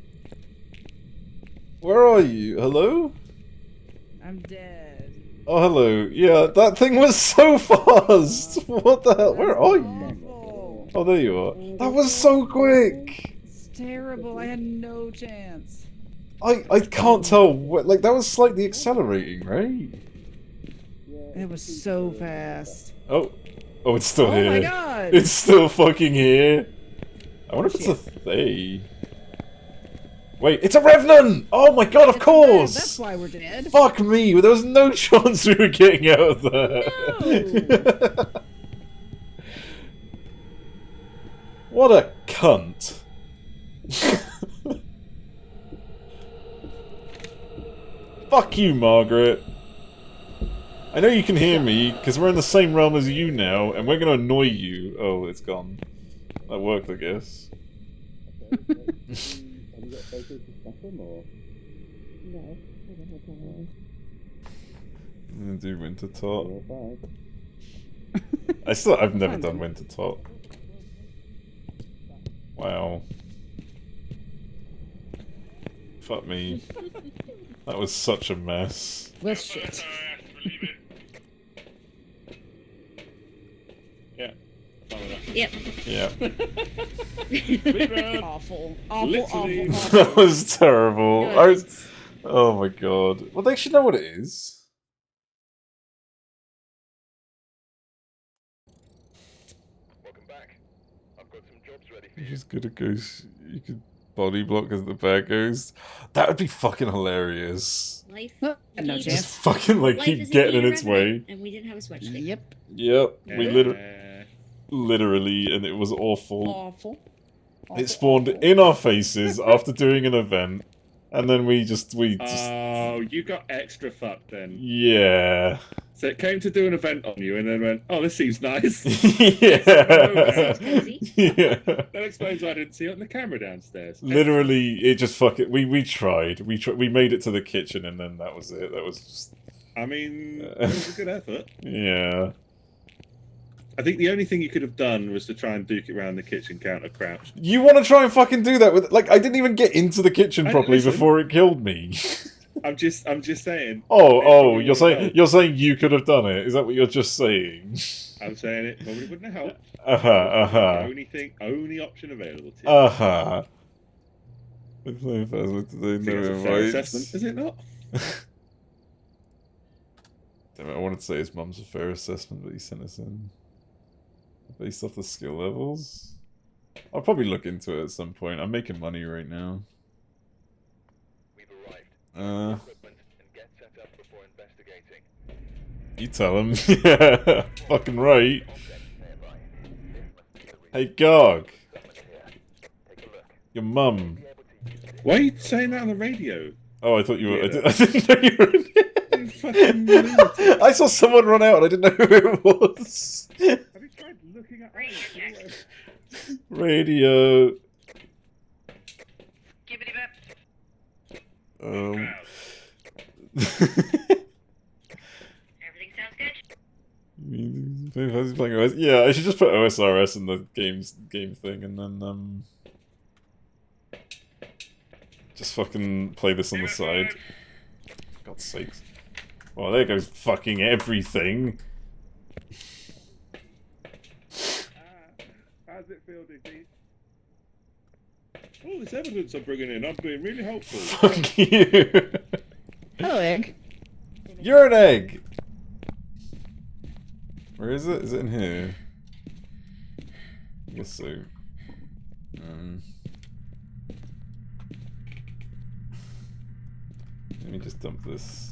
Speaker 1: Where are you? Hello?
Speaker 9: I'm dead.
Speaker 1: Oh, hello. Yeah, that thing was so fast! What the hell? Where are you? Oh, there you are. That was so quick!
Speaker 9: It's terrible. I had no chance.
Speaker 1: I can't tell. Like, that was slightly accelerating, right?
Speaker 9: It was so fast.
Speaker 1: Oh, it's still
Speaker 9: Oh
Speaker 1: here.
Speaker 9: my god!
Speaker 1: It's still fucking here. I wonder if it's a Thay. Wait, it's a Revenant! Oh my god, of course!
Speaker 9: That's why we're dead.
Speaker 1: Fuck me, there was no chance we were getting out of there.
Speaker 9: No.
Speaker 1: What a cunt. Fuck you, Margaret. I know you can hear me, because we're in the same realm as you now, and we're gonna annoy you. Oh, it's gone. That worked, I guess. I'm gonna do Winter Talk. I've never done Winter Talk. Wow. Fuck me. That was such a mess.
Speaker 9: Well, shit.
Speaker 8: Yeah.
Speaker 14: Yep.
Speaker 1: Yeah.
Speaker 9: Awful.
Speaker 8: Literally.
Speaker 9: Awful.
Speaker 1: That was terrible.
Speaker 9: Good.
Speaker 1: Oh my god. Well, they should know what it is. You're just gonna go. You could body block as the bear goes. That would be fucking hilarious.
Speaker 14: Life.
Speaker 9: No
Speaker 14: Indeed.
Speaker 1: Just fucking like
Speaker 14: Life
Speaker 1: keep
Speaker 14: is
Speaker 1: getting in
Speaker 14: indeed a
Speaker 1: its
Speaker 14: revenant,
Speaker 1: way.
Speaker 14: And we didn't have a switch stick.
Speaker 9: Yep.
Speaker 1: Yep. We literally, and it was awful.
Speaker 9: Awful.
Speaker 1: It spawned in our faces after doing an event, and then we just.
Speaker 8: Oh, you got extra fucked then.
Speaker 1: Yeah.
Speaker 8: So it came to do an event on you, and then went, "Oh, this seems nice."
Speaker 1: Yeah. Yeah.
Speaker 8: That explains why I didn't see it on the camera downstairs.
Speaker 1: Literally, it just We tried. We made it to the kitchen, and then that was it. That was just.
Speaker 8: I mean, it was a good effort.
Speaker 1: Yeah.
Speaker 8: I think the only thing you could have done was to try and duke it around the kitchen counter crouch.
Speaker 1: You want to try and fucking do that with I didn't even get into the kitchen properly
Speaker 8: listen.
Speaker 1: before it killed me.
Speaker 8: I'm just saying.
Speaker 1: Oh, you're saying you could have done it. Is that what you're just saying?
Speaker 8: I'm saying it probably wouldn't have helped. Only option available to you.
Speaker 1: I think that's
Speaker 8: a fair assessment, is it not?
Speaker 1: Damn it, I wanted to say his mum's a fair assessment, but he sent us in. Based off the skill levels? I'll probably look into it at some point. I'm making money right now. You tell him. Yeah, fucking right. Hey, Gog. Your mum.
Speaker 8: Why are you saying that on the radio?
Speaker 1: Oh, I thought you were. I didn't know you were. I saw someone run out and I didn't know who it was.
Speaker 8: Have you tried looking at
Speaker 1: Radio.
Speaker 11: Gibbity bip. Everything sounds good.
Speaker 1: Yeah, I should just put OSRS in the game thing and then just fucking play this on the side. For God's sakes. Well, there goes fucking everything.
Speaker 8: How's it feel, Diggy? Oh, this evidence I'm bringing in, I'm being really helpful.
Speaker 1: Fuck you.
Speaker 9: Hello, egg.
Speaker 1: You're an egg. Where is it? Is it in here? I guess so. Let me just dump this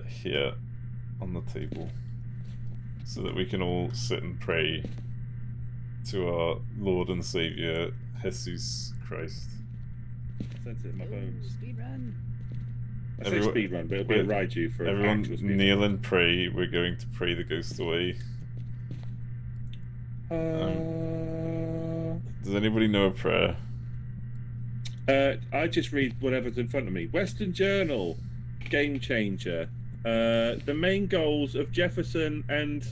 Speaker 1: here on the table so that we can all sit and pray to our Lord and Savior Jesus Christ.
Speaker 8: Sense it in my bones.
Speaker 9: Speedrun.
Speaker 8: I say speedrun, but it'll be a Raiju for
Speaker 1: everyone
Speaker 8: actual speedrun.
Speaker 1: kneel and pray. We're going to pray the ghost away. Does anybody know a prayer?
Speaker 8: I just read whatever's in front of me. Western Journal, Game Changer. The main goals of Jefferson and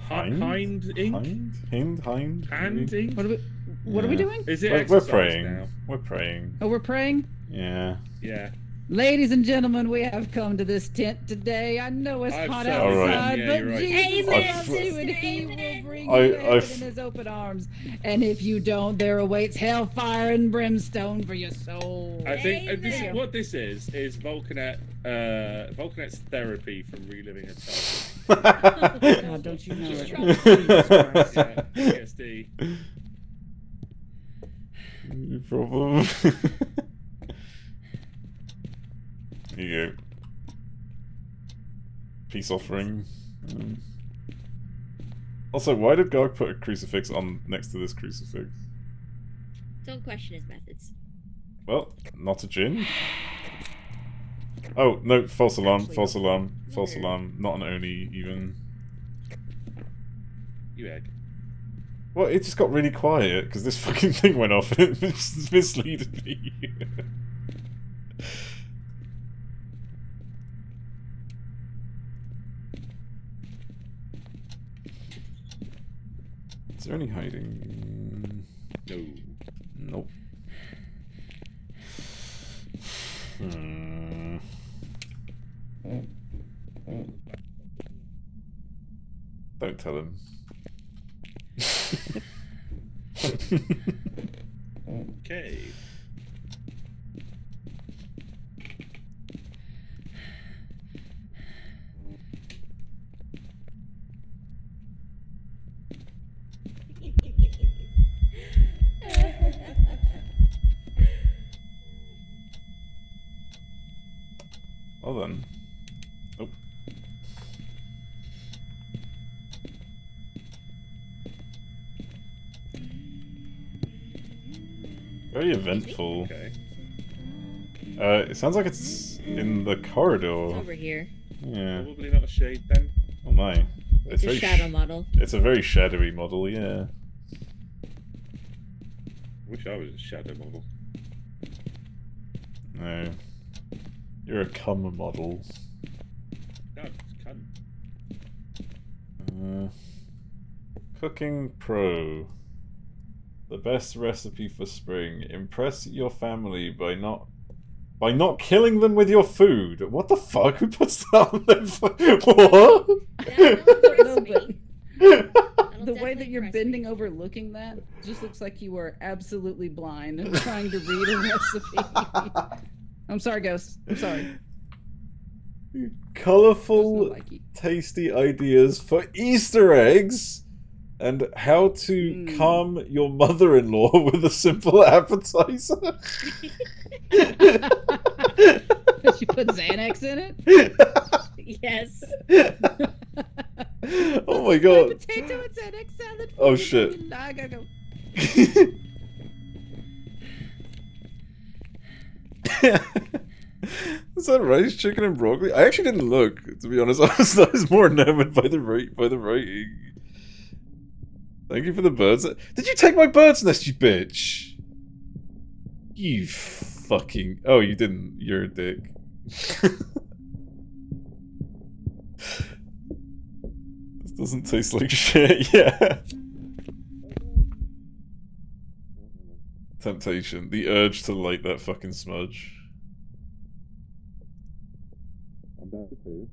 Speaker 8: Hind Inc. Hand Inc.
Speaker 9: What are we doing?
Speaker 8: Is it
Speaker 1: We're
Speaker 8: exercise
Speaker 1: praying.
Speaker 8: now?
Speaker 1: We're praying.
Speaker 9: Oh, we're praying?
Speaker 1: Yeah.
Speaker 8: Yeah.
Speaker 9: Ladies and gentlemen, we have come to this tent today. I know it's hot
Speaker 8: so
Speaker 9: outside,
Speaker 8: yeah,
Speaker 9: but
Speaker 8: you're right.
Speaker 9: Jesus loves you and he will bring you heaven in his open arms. And if you don't, there awaits hellfire and brimstone for your soul.
Speaker 8: I think what this is Vulcanet's therapy from reliving her childhood.
Speaker 9: God, don't you know it?
Speaker 8: Yeah, PTSD.
Speaker 1: No problem. Here you go. Peace offering. Also, why did Garg put a crucifix on next to this crucifix?
Speaker 14: Don't question his methods.
Speaker 1: Well, not a djinn. Oh, no, false alarm, false alarm, false alarm. Not an Oni, even.
Speaker 8: You egg.
Speaker 1: Well, it just got really quiet, because this fucking thing went off and it misleaded me. Is there any hiding?
Speaker 8: No.
Speaker 1: Nope. Don't tell him.
Speaker 8: Okay.
Speaker 1: Well then. Nope. Very eventful.
Speaker 8: Okay.
Speaker 1: It sounds like it's in the corridor.
Speaker 14: It's over here.
Speaker 1: Yeah.
Speaker 8: Probably not a shade then.
Speaker 1: Oh my.
Speaker 14: It's a
Speaker 1: very
Speaker 14: shadow model.
Speaker 1: It's a very shadowy model, yeah.
Speaker 8: Wish I was a shadow model.
Speaker 1: No. You're a cum model.
Speaker 8: No, it's cunt.
Speaker 1: Cooking Pro. The best recipe for spring. Impress your family by not killing them with your food. What the fuck? Who puts that on their what?
Speaker 9: The way that you're bending over looking that just looks like you are absolutely blind and trying to read a recipe. I'm sorry, Ghost. I'm sorry.
Speaker 1: Colorful, tasty ideas for Easter eggs and how to calm your mother-in-law with a simple appetizer.
Speaker 9: She put Xanax in it?
Speaker 14: Yes.
Speaker 1: Oh my god.
Speaker 9: Potato and Xanax salad.
Speaker 1: Oh shit.
Speaker 9: I gotta go.
Speaker 1: Is that rice, chicken, and broccoli? I actually didn't look, to be honest. I was more enamored by the writing. Thank you for the birds. Did you take my bird's nest, you bitch? You fucking... Oh, you didn't. You're a dick. This doesn't taste like shit, yeah. Temptation. The urge to light that fucking smudge. I'm down for two.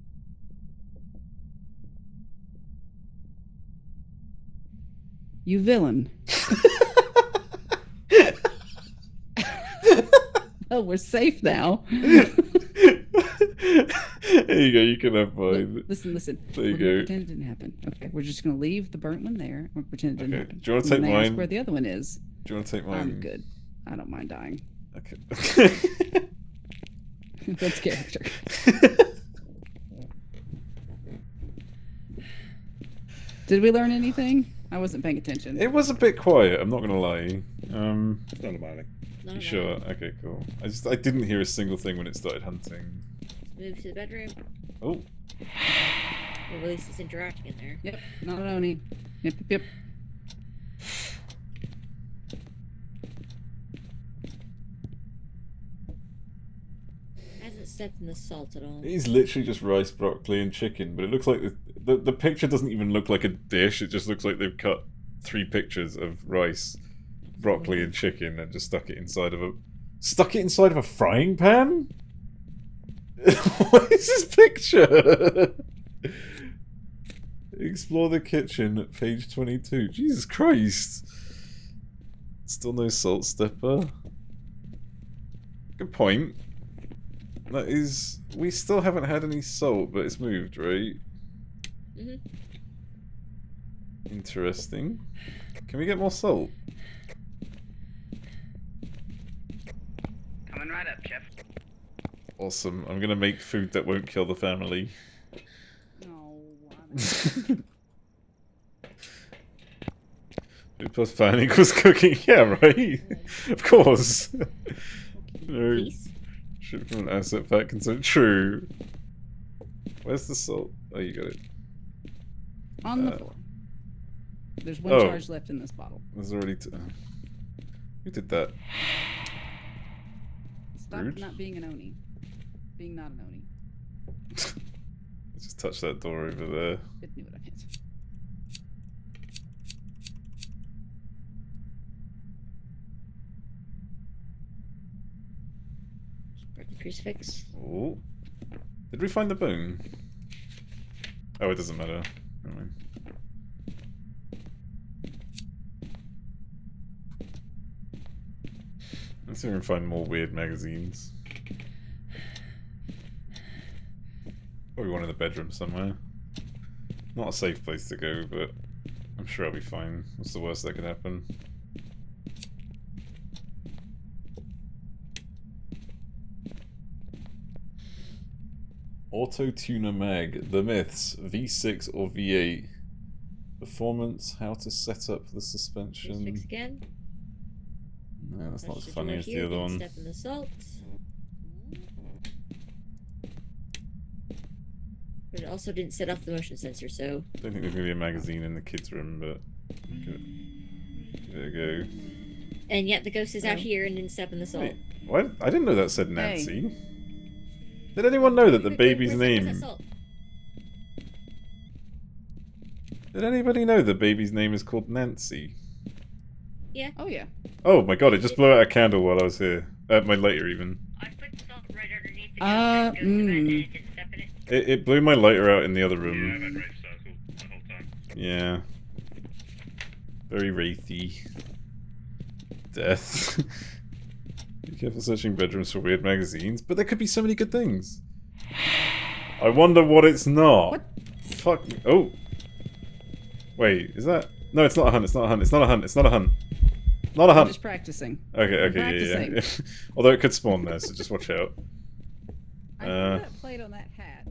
Speaker 9: You villain. Oh, we're safe now.
Speaker 1: There you go, you can have mine.
Speaker 9: Listen.
Speaker 1: There you
Speaker 9: We're gonna
Speaker 1: go.
Speaker 9: pretend it didn't happen. Okay, we're just gonna leave the burnt one there. We're pretend it didn't
Speaker 1: Okay,
Speaker 9: happen.
Speaker 1: do you want to
Speaker 9: And
Speaker 1: take
Speaker 9: then ask
Speaker 1: mine?
Speaker 9: where the other one is?
Speaker 1: Do you want to take mine?
Speaker 9: I'm good. I don't mind dying.
Speaker 1: Okay.
Speaker 9: That's character. Did we learn anything? I wasn't paying attention.
Speaker 1: It was a bit quiet, I'm not gonna lie.
Speaker 8: It's not a bad
Speaker 1: You sure? Okay, cool. I didn't hear a single thing when it started hunting.
Speaker 14: Move to the bedroom.
Speaker 1: Oh.
Speaker 14: We'll release this interacting in there.
Speaker 9: Yep, not only. Yep.
Speaker 14: Hasn't stepped in the salt at all.
Speaker 1: It's literally just rice, broccoli, and chicken, but it looks like the picture doesn't even look like a dish, it just looks like they've cut 3 pictures of rice, broccoli, and chicken and just stuck it inside of a frying pan? What is this picture? Explore the kitchen, page 22. Jesus Christ. Still no salt stepper. Good point. That is... We still haven't had any salt, but it's moved, right?
Speaker 14: Mm-hmm.
Speaker 1: Interesting. Can we get more salt?
Speaker 11: Coming right up, Jeff.
Speaker 1: Awesome. I'm gonna make food that won't kill the family.
Speaker 9: No.
Speaker 1: Food plus plan equals cooking. Yeah, right? Of course. No.
Speaker 14: Please.
Speaker 1: Ship from an asset pack concern. True. Where's the salt? Oh, you got it.
Speaker 9: On the floor. There's one charge left in this bottle.
Speaker 1: There's already... Who did that?
Speaker 9: Stop
Speaker 1: Rude.
Speaker 9: not being an Oni. Being not an Oni.
Speaker 1: Just touch that door over there.
Speaker 9: It knew what I meant.
Speaker 14: Break the crucifix.
Speaker 1: Oh. Did we find the bone? Oh, it doesn't matter. Never mind. Let's see if we can find more weird magazines. Probably one in the bedroom somewhere. Not a safe place to go, but I'm sure I'll be fine. What's the worst that could happen? Auto Tuner Mag, The Myths, V6 or V8. Performance, how to set up the suspension.
Speaker 14: Crucifix again.
Speaker 1: No, that's not as
Speaker 14: Touch
Speaker 1: funny
Speaker 14: door
Speaker 1: as the
Speaker 14: here,
Speaker 1: other
Speaker 14: then
Speaker 1: one.
Speaker 14: Step in the salt. But it also didn't set off the motion sensor, so...
Speaker 1: Don't think there's gonna be a magazine in the kids' room, but... There you go.
Speaker 14: And yet the ghost is out here and didn't step in the salt.
Speaker 1: Wait, what? I didn't know that said Nancy. Did anyone know that the baby's name... Did anybody know the baby's name is called Nancy?
Speaker 14: Yeah.
Speaker 9: Oh, yeah.
Speaker 1: Oh my god, it just blew out a candle while I was here. My lighter, even. It blew my lighter out in the other room. Yeah. Very wraithy. Death. Be careful searching bedrooms for weird magazines, but there could be so many good things. I wonder what it's not.
Speaker 9: What?
Speaker 1: Fuck. Oh. Wait, is that... No, it's not a hunt, it's not a hunt, it's not a hunt, it's not a hunt. Not a
Speaker 9: I'm
Speaker 1: hunt.
Speaker 9: just practicing.
Speaker 1: Okay, yeah. Although it could spawn there, so just watch out.
Speaker 9: I threw that plate on that hat,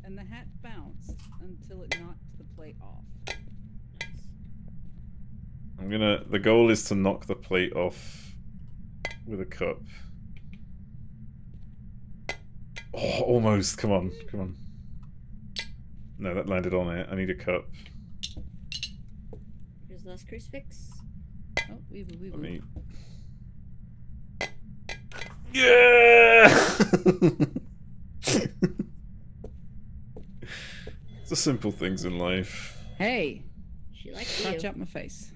Speaker 9: and the hat bounced until it knocked the plate off.
Speaker 1: I'm gonna... The goal is to knock the plate off with a cup. Oh, almost. Come on, come on. No, that landed on it. I need a cup.
Speaker 14: Here's the last crucifix.
Speaker 9: Oh,
Speaker 1: Let me... Yeah! It's the simple things in life.
Speaker 9: Hey!
Speaker 14: She likes
Speaker 9: Crouch
Speaker 14: you.
Speaker 9: up my face.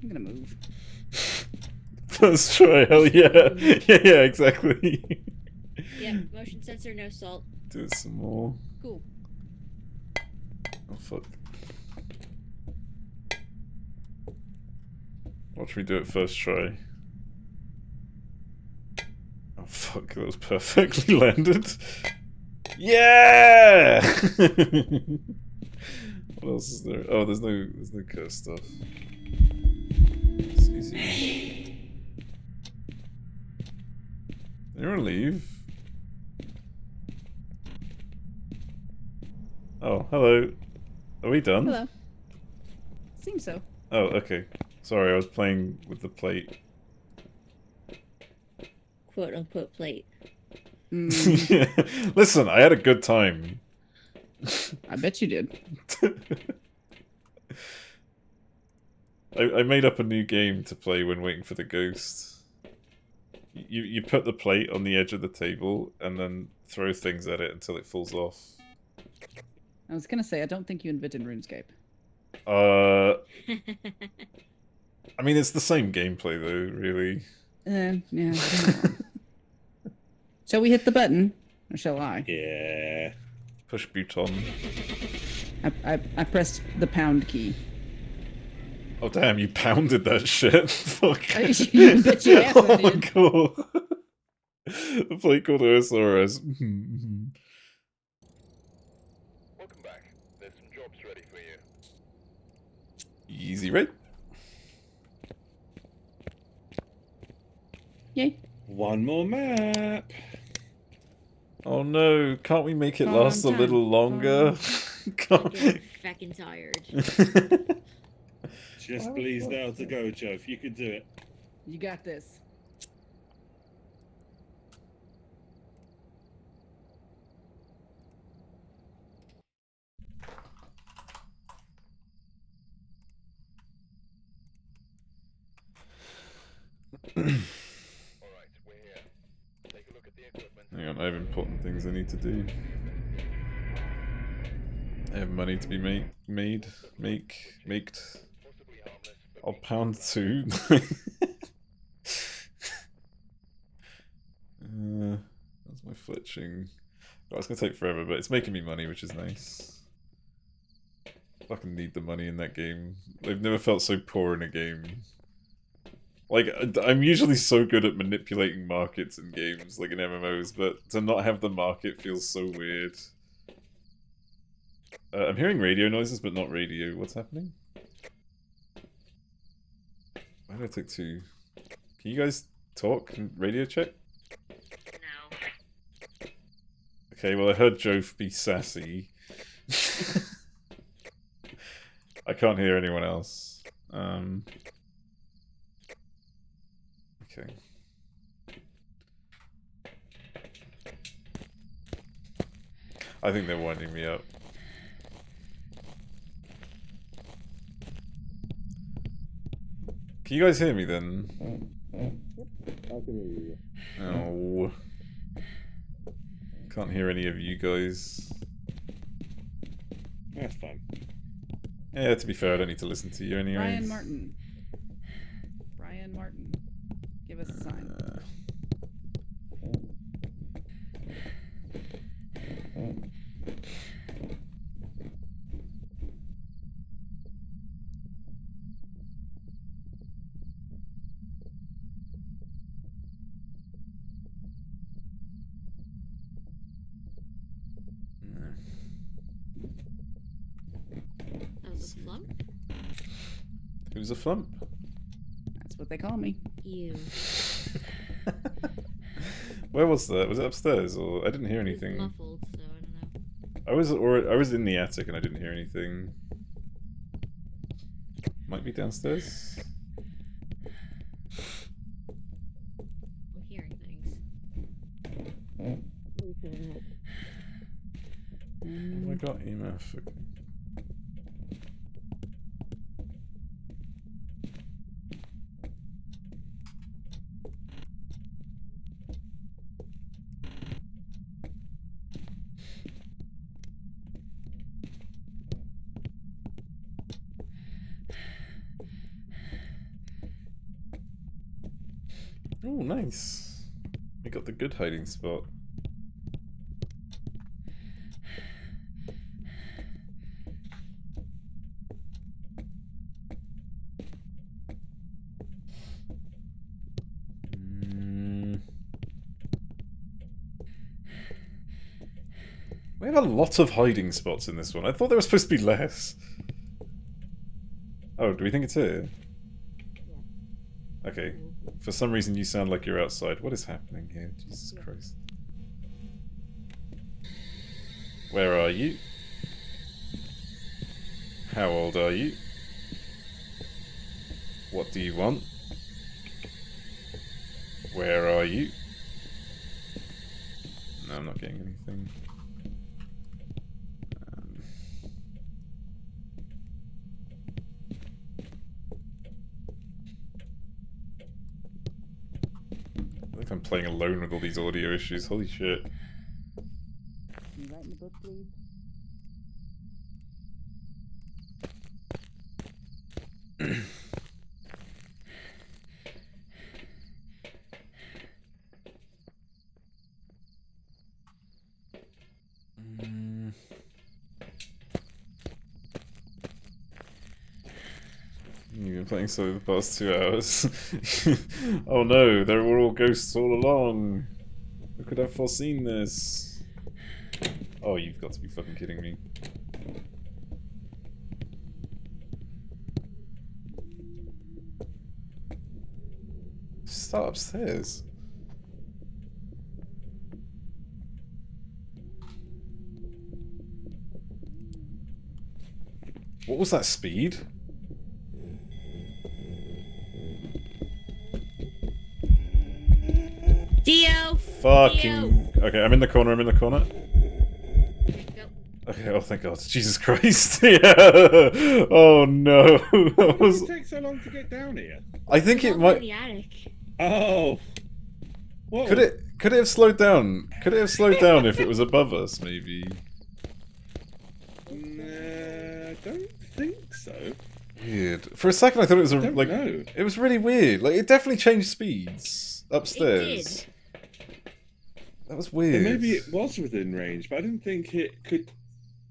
Speaker 9: I'm gonna move.
Speaker 1: First try, hell yeah. Yeah, exactly.
Speaker 14: Yeah, motion sensor, no salt.
Speaker 1: Do it some more.
Speaker 9: Cool.
Speaker 1: Oh, fuck. Watch me do it first try. Oh, fuck, that was perfectly landed. Yeah! What else is there? Oh, there's no curse stuff. It's easy. Anyone leave? Oh, hello. Are we done?
Speaker 9: Hello. Seems so.
Speaker 1: Oh, okay. Sorry, I was playing with the plate.
Speaker 14: Quote unquote plate.
Speaker 1: Listen, I had a good time.
Speaker 9: I bet you did.
Speaker 1: I made up a new game to play when waiting for the ghost. You put the plate on the edge of the table and then throw things at it until it falls off.
Speaker 9: I was gonna say, I don't think you invented RuneScape.
Speaker 1: I mean, it's the same gameplay though, really.
Speaker 9: Yeah. Shall we hit the button? Or shall I?
Speaker 8: Yeah.
Speaker 1: Push button.
Speaker 9: I pressed the pound key.
Speaker 1: Oh damn, you pounded that shit. Fuck.
Speaker 9: You bet your ass I
Speaker 1: Oh,
Speaker 9: did.
Speaker 1: cool. The play called OSRS.
Speaker 12: Welcome back. There's some jobs ready for you.
Speaker 1: Easy, right?
Speaker 9: Yay.
Speaker 8: One more map.
Speaker 1: Oh no, can't we make it
Speaker 9: Fun
Speaker 1: last a
Speaker 9: time.
Speaker 1: little longer?
Speaker 14: I'm getting fucking tired.
Speaker 8: Just please now to go, Joe. If you could do it.
Speaker 9: You got this.
Speaker 1: Hang on, I have important things I need to do. I have money to be made. I'll pound 2. That's my flitching. Oh, it's gonna take forever, but it's making me money, which is nice. Fucking need the money in that game. I've never felt so poor in a game. Like, I'm usually so good at manipulating markets in games, like in MMOs, but to not have the market feels so weird. I'm hearing radio noises, but not radio. What's happening? Why did I take 2? Can you guys talk? Can radio check?
Speaker 11: No.
Speaker 1: Okay, well I heard Joe be sassy. I can't hear anyone else. Okay. I think they're winding me up. Can you guys hear me then?
Speaker 8: I can hear you.
Speaker 1: Oh. Can't hear any of you guys.
Speaker 8: That's fine.
Speaker 1: Yeah, to be fair, I don't need to listen to you anyways.
Speaker 9: Brian Martin. Brian Martin. Give us a sign.
Speaker 14: That was a flump?
Speaker 1: It was a flump.
Speaker 9: That's what they call me.
Speaker 14: You.
Speaker 1: Where was that? Was it upstairs or I didn't hear
Speaker 14: It's
Speaker 1: anything?
Speaker 14: muffled, so I don't know.
Speaker 1: I was in the attic and I didn't hear anything. Might be downstairs.
Speaker 14: I'm hearing things.
Speaker 1: Oh, I got EMF. Okay. Oh, nice. We got the good hiding spot. We have a lot of hiding spots in this one. I thought there was supposed to be less. Oh, do we think it's here? Okay. For some reason you sound like you're outside. What is happening here? Jesus Christ. Where are you? How old are you? What do you want? Where are you? No, I'm not getting anything. I think I'm playing alone with all these audio issues. Holy shit.
Speaker 9: Can you write in the book, please?
Speaker 1: You've been playing solo the past 2 hours. Oh no, there were all ghosts all along. Who could have foreseen this? Oh, you've got to be fucking kidding me. Start upstairs. What was that speed?
Speaker 14: Dio!
Speaker 1: Fucking...
Speaker 14: Dio!
Speaker 1: Okay, I'm in the corner, I'm in the corner.
Speaker 14: Go.
Speaker 1: Okay, oh thank god. Jesus Christ. Yeah. Oh no. That
Speaker 8: Why
Speaker 1: was...
Speaker 8: did it take so long to get down here?
Speaker 1: I think it
Speaker 14: In
Speaker 1: might...
Speaker 14: the attic.
Speaker 8: Oh. What
Speaker 1: Could it have slowed down? Could it have slowed down if it was above us, maybe?
Speaker 8: Nah, I don't think so.
Speaker 1: Weird. For a second I thought it was a,
Speaker 8: Don't
Speaker 1: like...
Speaker 8: know.
Speaker 1: It was really weird. Like, it definitely changed speeds upstairs.
Speaker 14: It
Speaker 1: That was
Speaker 8: So
Speaker 1: weird.
Speaker 8: maybe it was within range, but I didn't think it could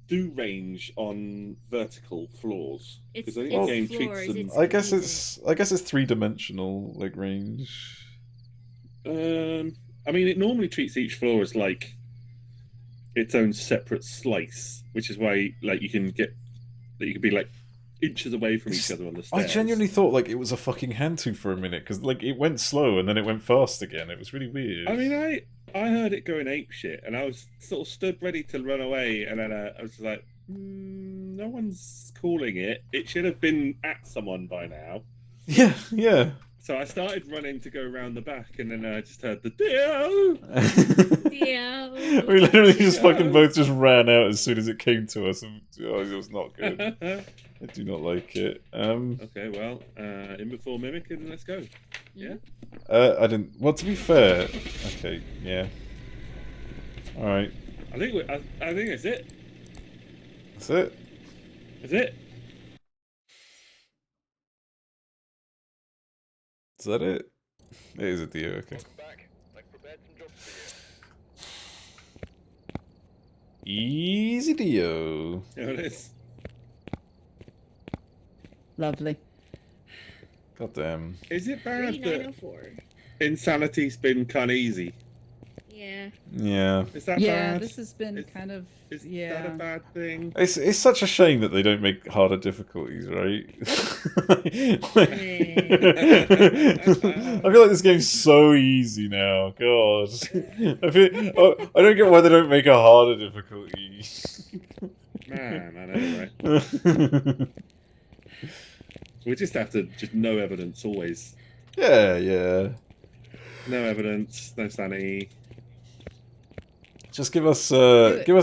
Speaker 8: do range on vertical floors. Because I think the game treats them.
Speaker 1: I guess it's 3-dimensional, like, range.
Speaker 8: I mean, it normally treats each floor as like its own separate slice, which is why like you can be like inches away from each other on the stairs.
Speaker 1: I genuinely thought like it was a fucking hand tooth for a minute because like it went slow and then it went fast again. It was really weird.
Speaker 8: I mean, I heard it going ape shit, and I was sort of stood ready to run away, and then I was like, no one's calling it. It should have been at someone by now.
Speaker 1: Yeah, yeah.
Speaker 8: So I started running to go around the back, and then I just heard the Dio.
Speaker 14: Dio.
Speaker 1: We literally just fucking both just ran out as soon as it came to us. And, oh, it was not good. I do not like it.
Speaker 8: Okay, well, in before Mimic, and let's go. Yeah.
Speaker 1: I didn't. Well, to be fair, okay, yeah. All right.
Speaker 8: I think that's it.
Speaker 1: That's it.
Speaker 8: That's it.
Speaker 1: Is that it? It is a Dio. Okay. Easy Dio.
Speaker 8: There it is.
Speaker 9: Lovely.
Speaker 1: God damn.
Speaker 8: Is it bad that
Speaker 14: 3904.
Speaker 8: Insanity's been kind of easy?
Speaker 14: Yeah.
Speaker 1: Yeah.
Speaker 8: Is that
Speaker 9: Yeah,
Speaker 8: bad?
Speaker 9: this has been kind of.
Speaker 8: Is
Speaker 9: Yeah.
Speaker 8: that a bad thing?
Speaker 1: It's such a shame that they don't make harder difficulties, right? I feel like this game's so easy now. God, I don't get why they don't make a harder difficulty.
Speaker 8: Man, I know, right? We just have to no evidence always.
Speaker 1: Yeah, yeah.
Speaker 8: No evidence, no sanity.
Speaker 1: Just give us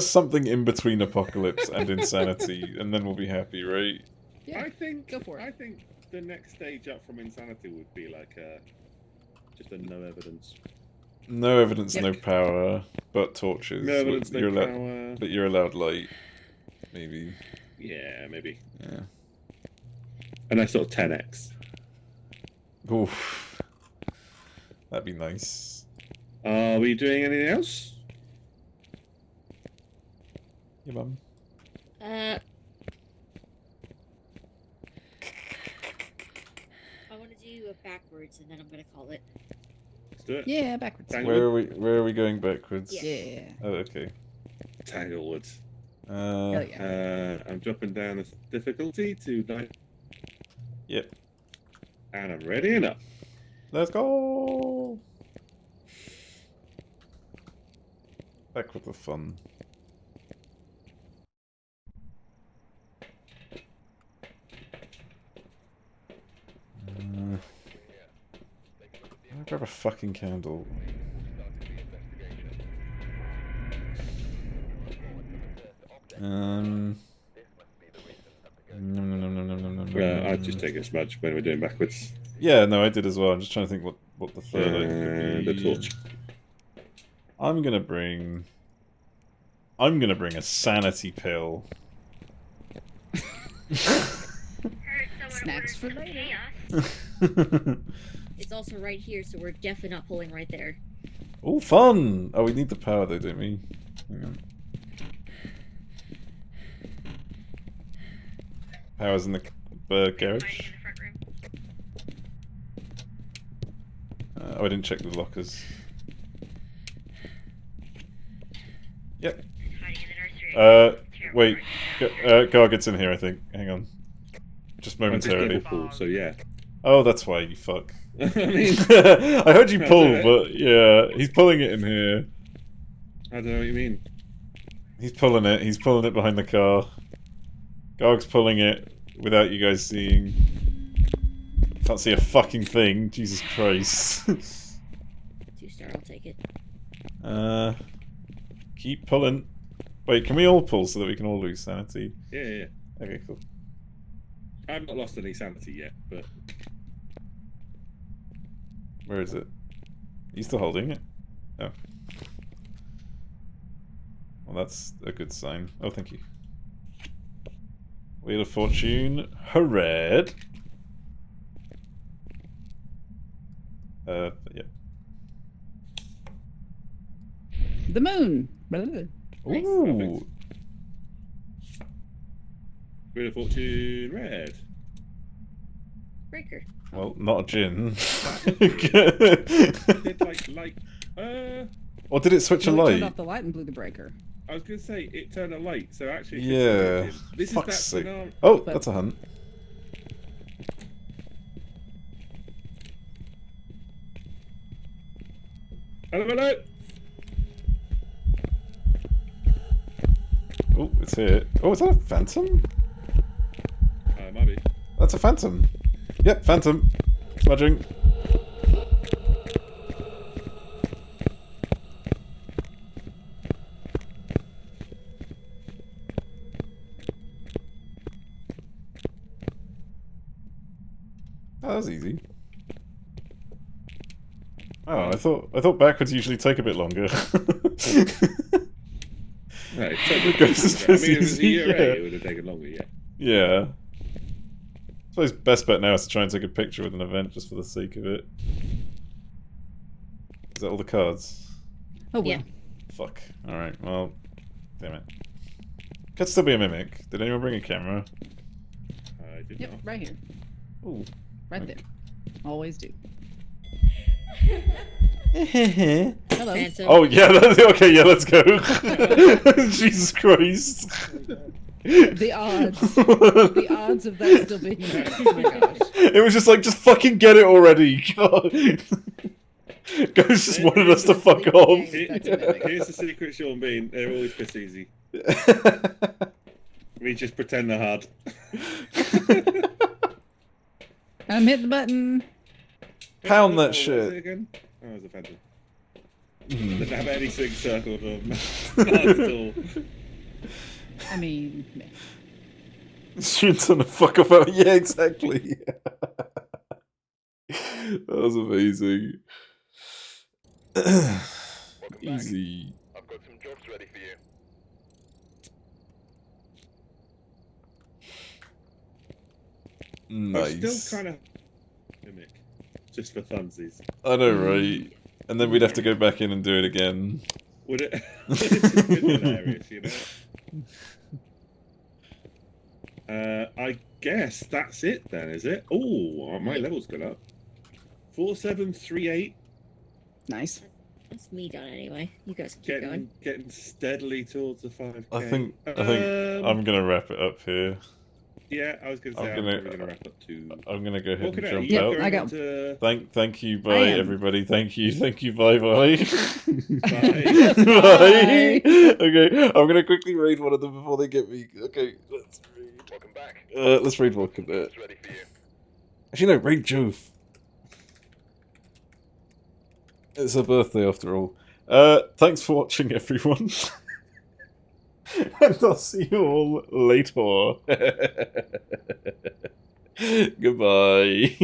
Speaker 1: something in between Apocalypse and Insanity, and then we'll be happy, right?
Speaker 9: Yeah,
Speaker 8: I think
Speaker 9: go for it.
Speaker 8: I think the next stage up from Insanity would be like just a no evidence.
Speaker 1: No evidence,
Speaker 9: Yep.
Speaker 1: no power, but torches.
Speaker 8: No evidence,
Speaker 1: but
Speaker 8: no
Speaker 1: you're
Speaker 8: power.
Speaker 1: But you're allowed light, maybe.
Speaker 8: Yeah, maybe.
Speaker 1: Yeah.
Speaker 8: And that's sort of 10x.
Speaker 1: Oof. That'd be nice.
Speaker 8: Are we doing anything else?
Speaker 1: Yeah, mum.
Speaker 14: I want to do it backwards, and then I'm gonna call it.
Speaker 8: Let's do it.
Speaker 9: Yeah, backwards.
Speaker 8: Tanglewood.
Speaker 1: Where are we going backwards?
Speaker 9: Yeah.
Speaker 1: Oh, okay.
Speaker 8: Tanglewood.
Speaker 9: Hell yeah.
Speaker 8: I'm dropping down the difficulty to 9.
Speaker 1: Yep.
Speaker 8: And I'm ready and up.
Speaker 1: Let's go. Back with the fun. I'll grab a fucking candle.
Speaker 8: I'd just take a smudge when we're doing backwards.
Speaker 1: Yeah, no, I did as well. I'm just trying to think what the third item could be.
Speaker 8: The torch.
Speaker 1: I'm gonna bring a sanity pill.
Speaker 9: Snacks for later.
Speaker 14: It's also right here, so we're definitely not pulling right there.
Speaker 1: Oh, fun! Oh, we need the power though, don't we? Hang on. Power's in the garage. Oh, I didn't check the lockers. Yep. Wait. Garget's in here, I think. Hang on. Just momentarily.
Speaker 8: Pool, so yeah.
Speaker 1: Oh, that's why, you fuck.
Speaker 8: I mean,
Speaker 1: I heard you pull, but yeah, he's pulling it in here.
Speaker 8: I don't know what you mean.
Speaker 1: He's pulling it. He's pulling it behind the car. Garg's pulling it without you guys seeing. Can't see a fucking thing. Jesus Christ.
Speaker 14: 2-star, I'll take it.
Speaker 1: Keep pulling. Wait, can we all pull so that we can all lose sanity?
Speaker 8: Yeah.
Speaker 1: Okay, cool.
Speaker 8: I've not lost any sanity yet, but...
Speaker 1: Where is it? Are you still holding it? Oh. Well, that's a good sign. Oh, thank you. Wheel of Fortune. Hooray! Yeah.
Speaker 9: The moon.
Speaker 1: Ooh.
Speaker 8: Wheel of Fortune red.
Speaker 14: Breaker.
Speaker 1: Well, not a gin. Or did it switch a
Speaker 9: No, it
Speaker 1: light?
Speaker 9: turned off the light and blew the breaker.
Speaker 8: I was going to say, it turned a light, so actually...
Speaker 1: Yeah.
Speaker 8: This
Speaker 1: Fuck's
Speaker 8: is that
Speaker 1: sake. Oh, that's a hunt.
Speaker 8: Hello!
Speaker 1: Oh, it's here. Oh, is that a phantom?
Speaker 8: Might be.
Speaker 1: That's a phantom. Yep, phantom. Smudging. Oh, that was easy. Oh, I thought backwards usually take a bit longer.
Speaker 8: Right,
Speaker 1: Ghost is
Speaker 8: I mean, if it was a
Speaker 1: easy,
Speaker 8: year
Speaker 1: yeah.
Speaker 8: eight, it would have taken longer, yeah.
Speaker 1: Yeah. I suppose best bet now is to try and take a picture with an event just for the sake of it. Is that all the cards?
Speaker 9: Oh, well.
Speaker 14: Yeah.
Speaker 1: Fuck. Alright, well, damn it. Could still be a mimic. Did anyone bring a camera?
Speaker 8: I did
Speaker 9: Yep,
Speaker 8: not.
Speaker 9: right here.
Speaker 1: Ooh.
Speaker 9: Right there. Always do.
Speaker 14: Hello. Phantom.
Speaker 1: Oh yeah, okay, yeah, let's go. Jesus Christ.
Speaker 9: The odds. The odds of that still being there. Oh my gosh.
Speaker 1: It was just like, just fucking get it already. God. Ghost just wanted us to fuck off.
Speaker 8: Here's the secret, Sean Bean. They're always piss easy. We just pretend they're hard.
Speaker 9: Hit the button.
Speaker 1: Pound that
Speaker 8: What was
Speaker 1: shit.
Speaker 8: it again? Oh, it was a phantom.
Speaker 1: Mhm.
Speaker 8: Didn't have anything circled on. Not at all.
Speaker 9: I mean,
Speaker 1: Shoots on the fuck off out. Yeah, exactly. That was amazing. Easy.
Speaker 12: I've got some jobs ready for you.
Speaker 1: Nice.
Speaker 8: I'm still kind of mimic, just for funsies.
Speaker 1: I know, right? And then we'd have to go back in and do it again.
Speaker 8: Would it? It's just been hilarious, you know. I guess that's it then, is it? Oh, my level's gone up. 4738.
Speaker 9: Nice.
Speaker 14: That's me done anyway. You guys can keep going.
Speaker 8: Getting steadily towards the 5K.
Speaker 1: I think I'm gonna wrap it up here.
Speaker 8: Yeah, I was gonna say I'm gonna wrap up too.
Speaker 1: I'm gonna go ahead and
Speaker 8: Walking out,
Speaker 1: jump
Speaker 8: yeah,
Speaker 1: out.
Speaker 9: I got.
Speaker 1: Thank you,
Speaker 9: I
Speaker 1: bye
Speaker 9: am.
Speaker 1: everybody. Thank you, bye bye.
Speaker 8: Bye.
Speaker 1: Bye. Okay, I'm gonna quickly raid one of them before they get me. Okay, let's raid.
Speaker 12: Welcome back.
Speaker 1: Let's raid Welcome there.
Speaker 12: It's ready for you.
Speaker 1: Actually, no, raid Jove. It's her birthday after all. Thanks for watching, everyone. And I'll see you all later. Goodbye.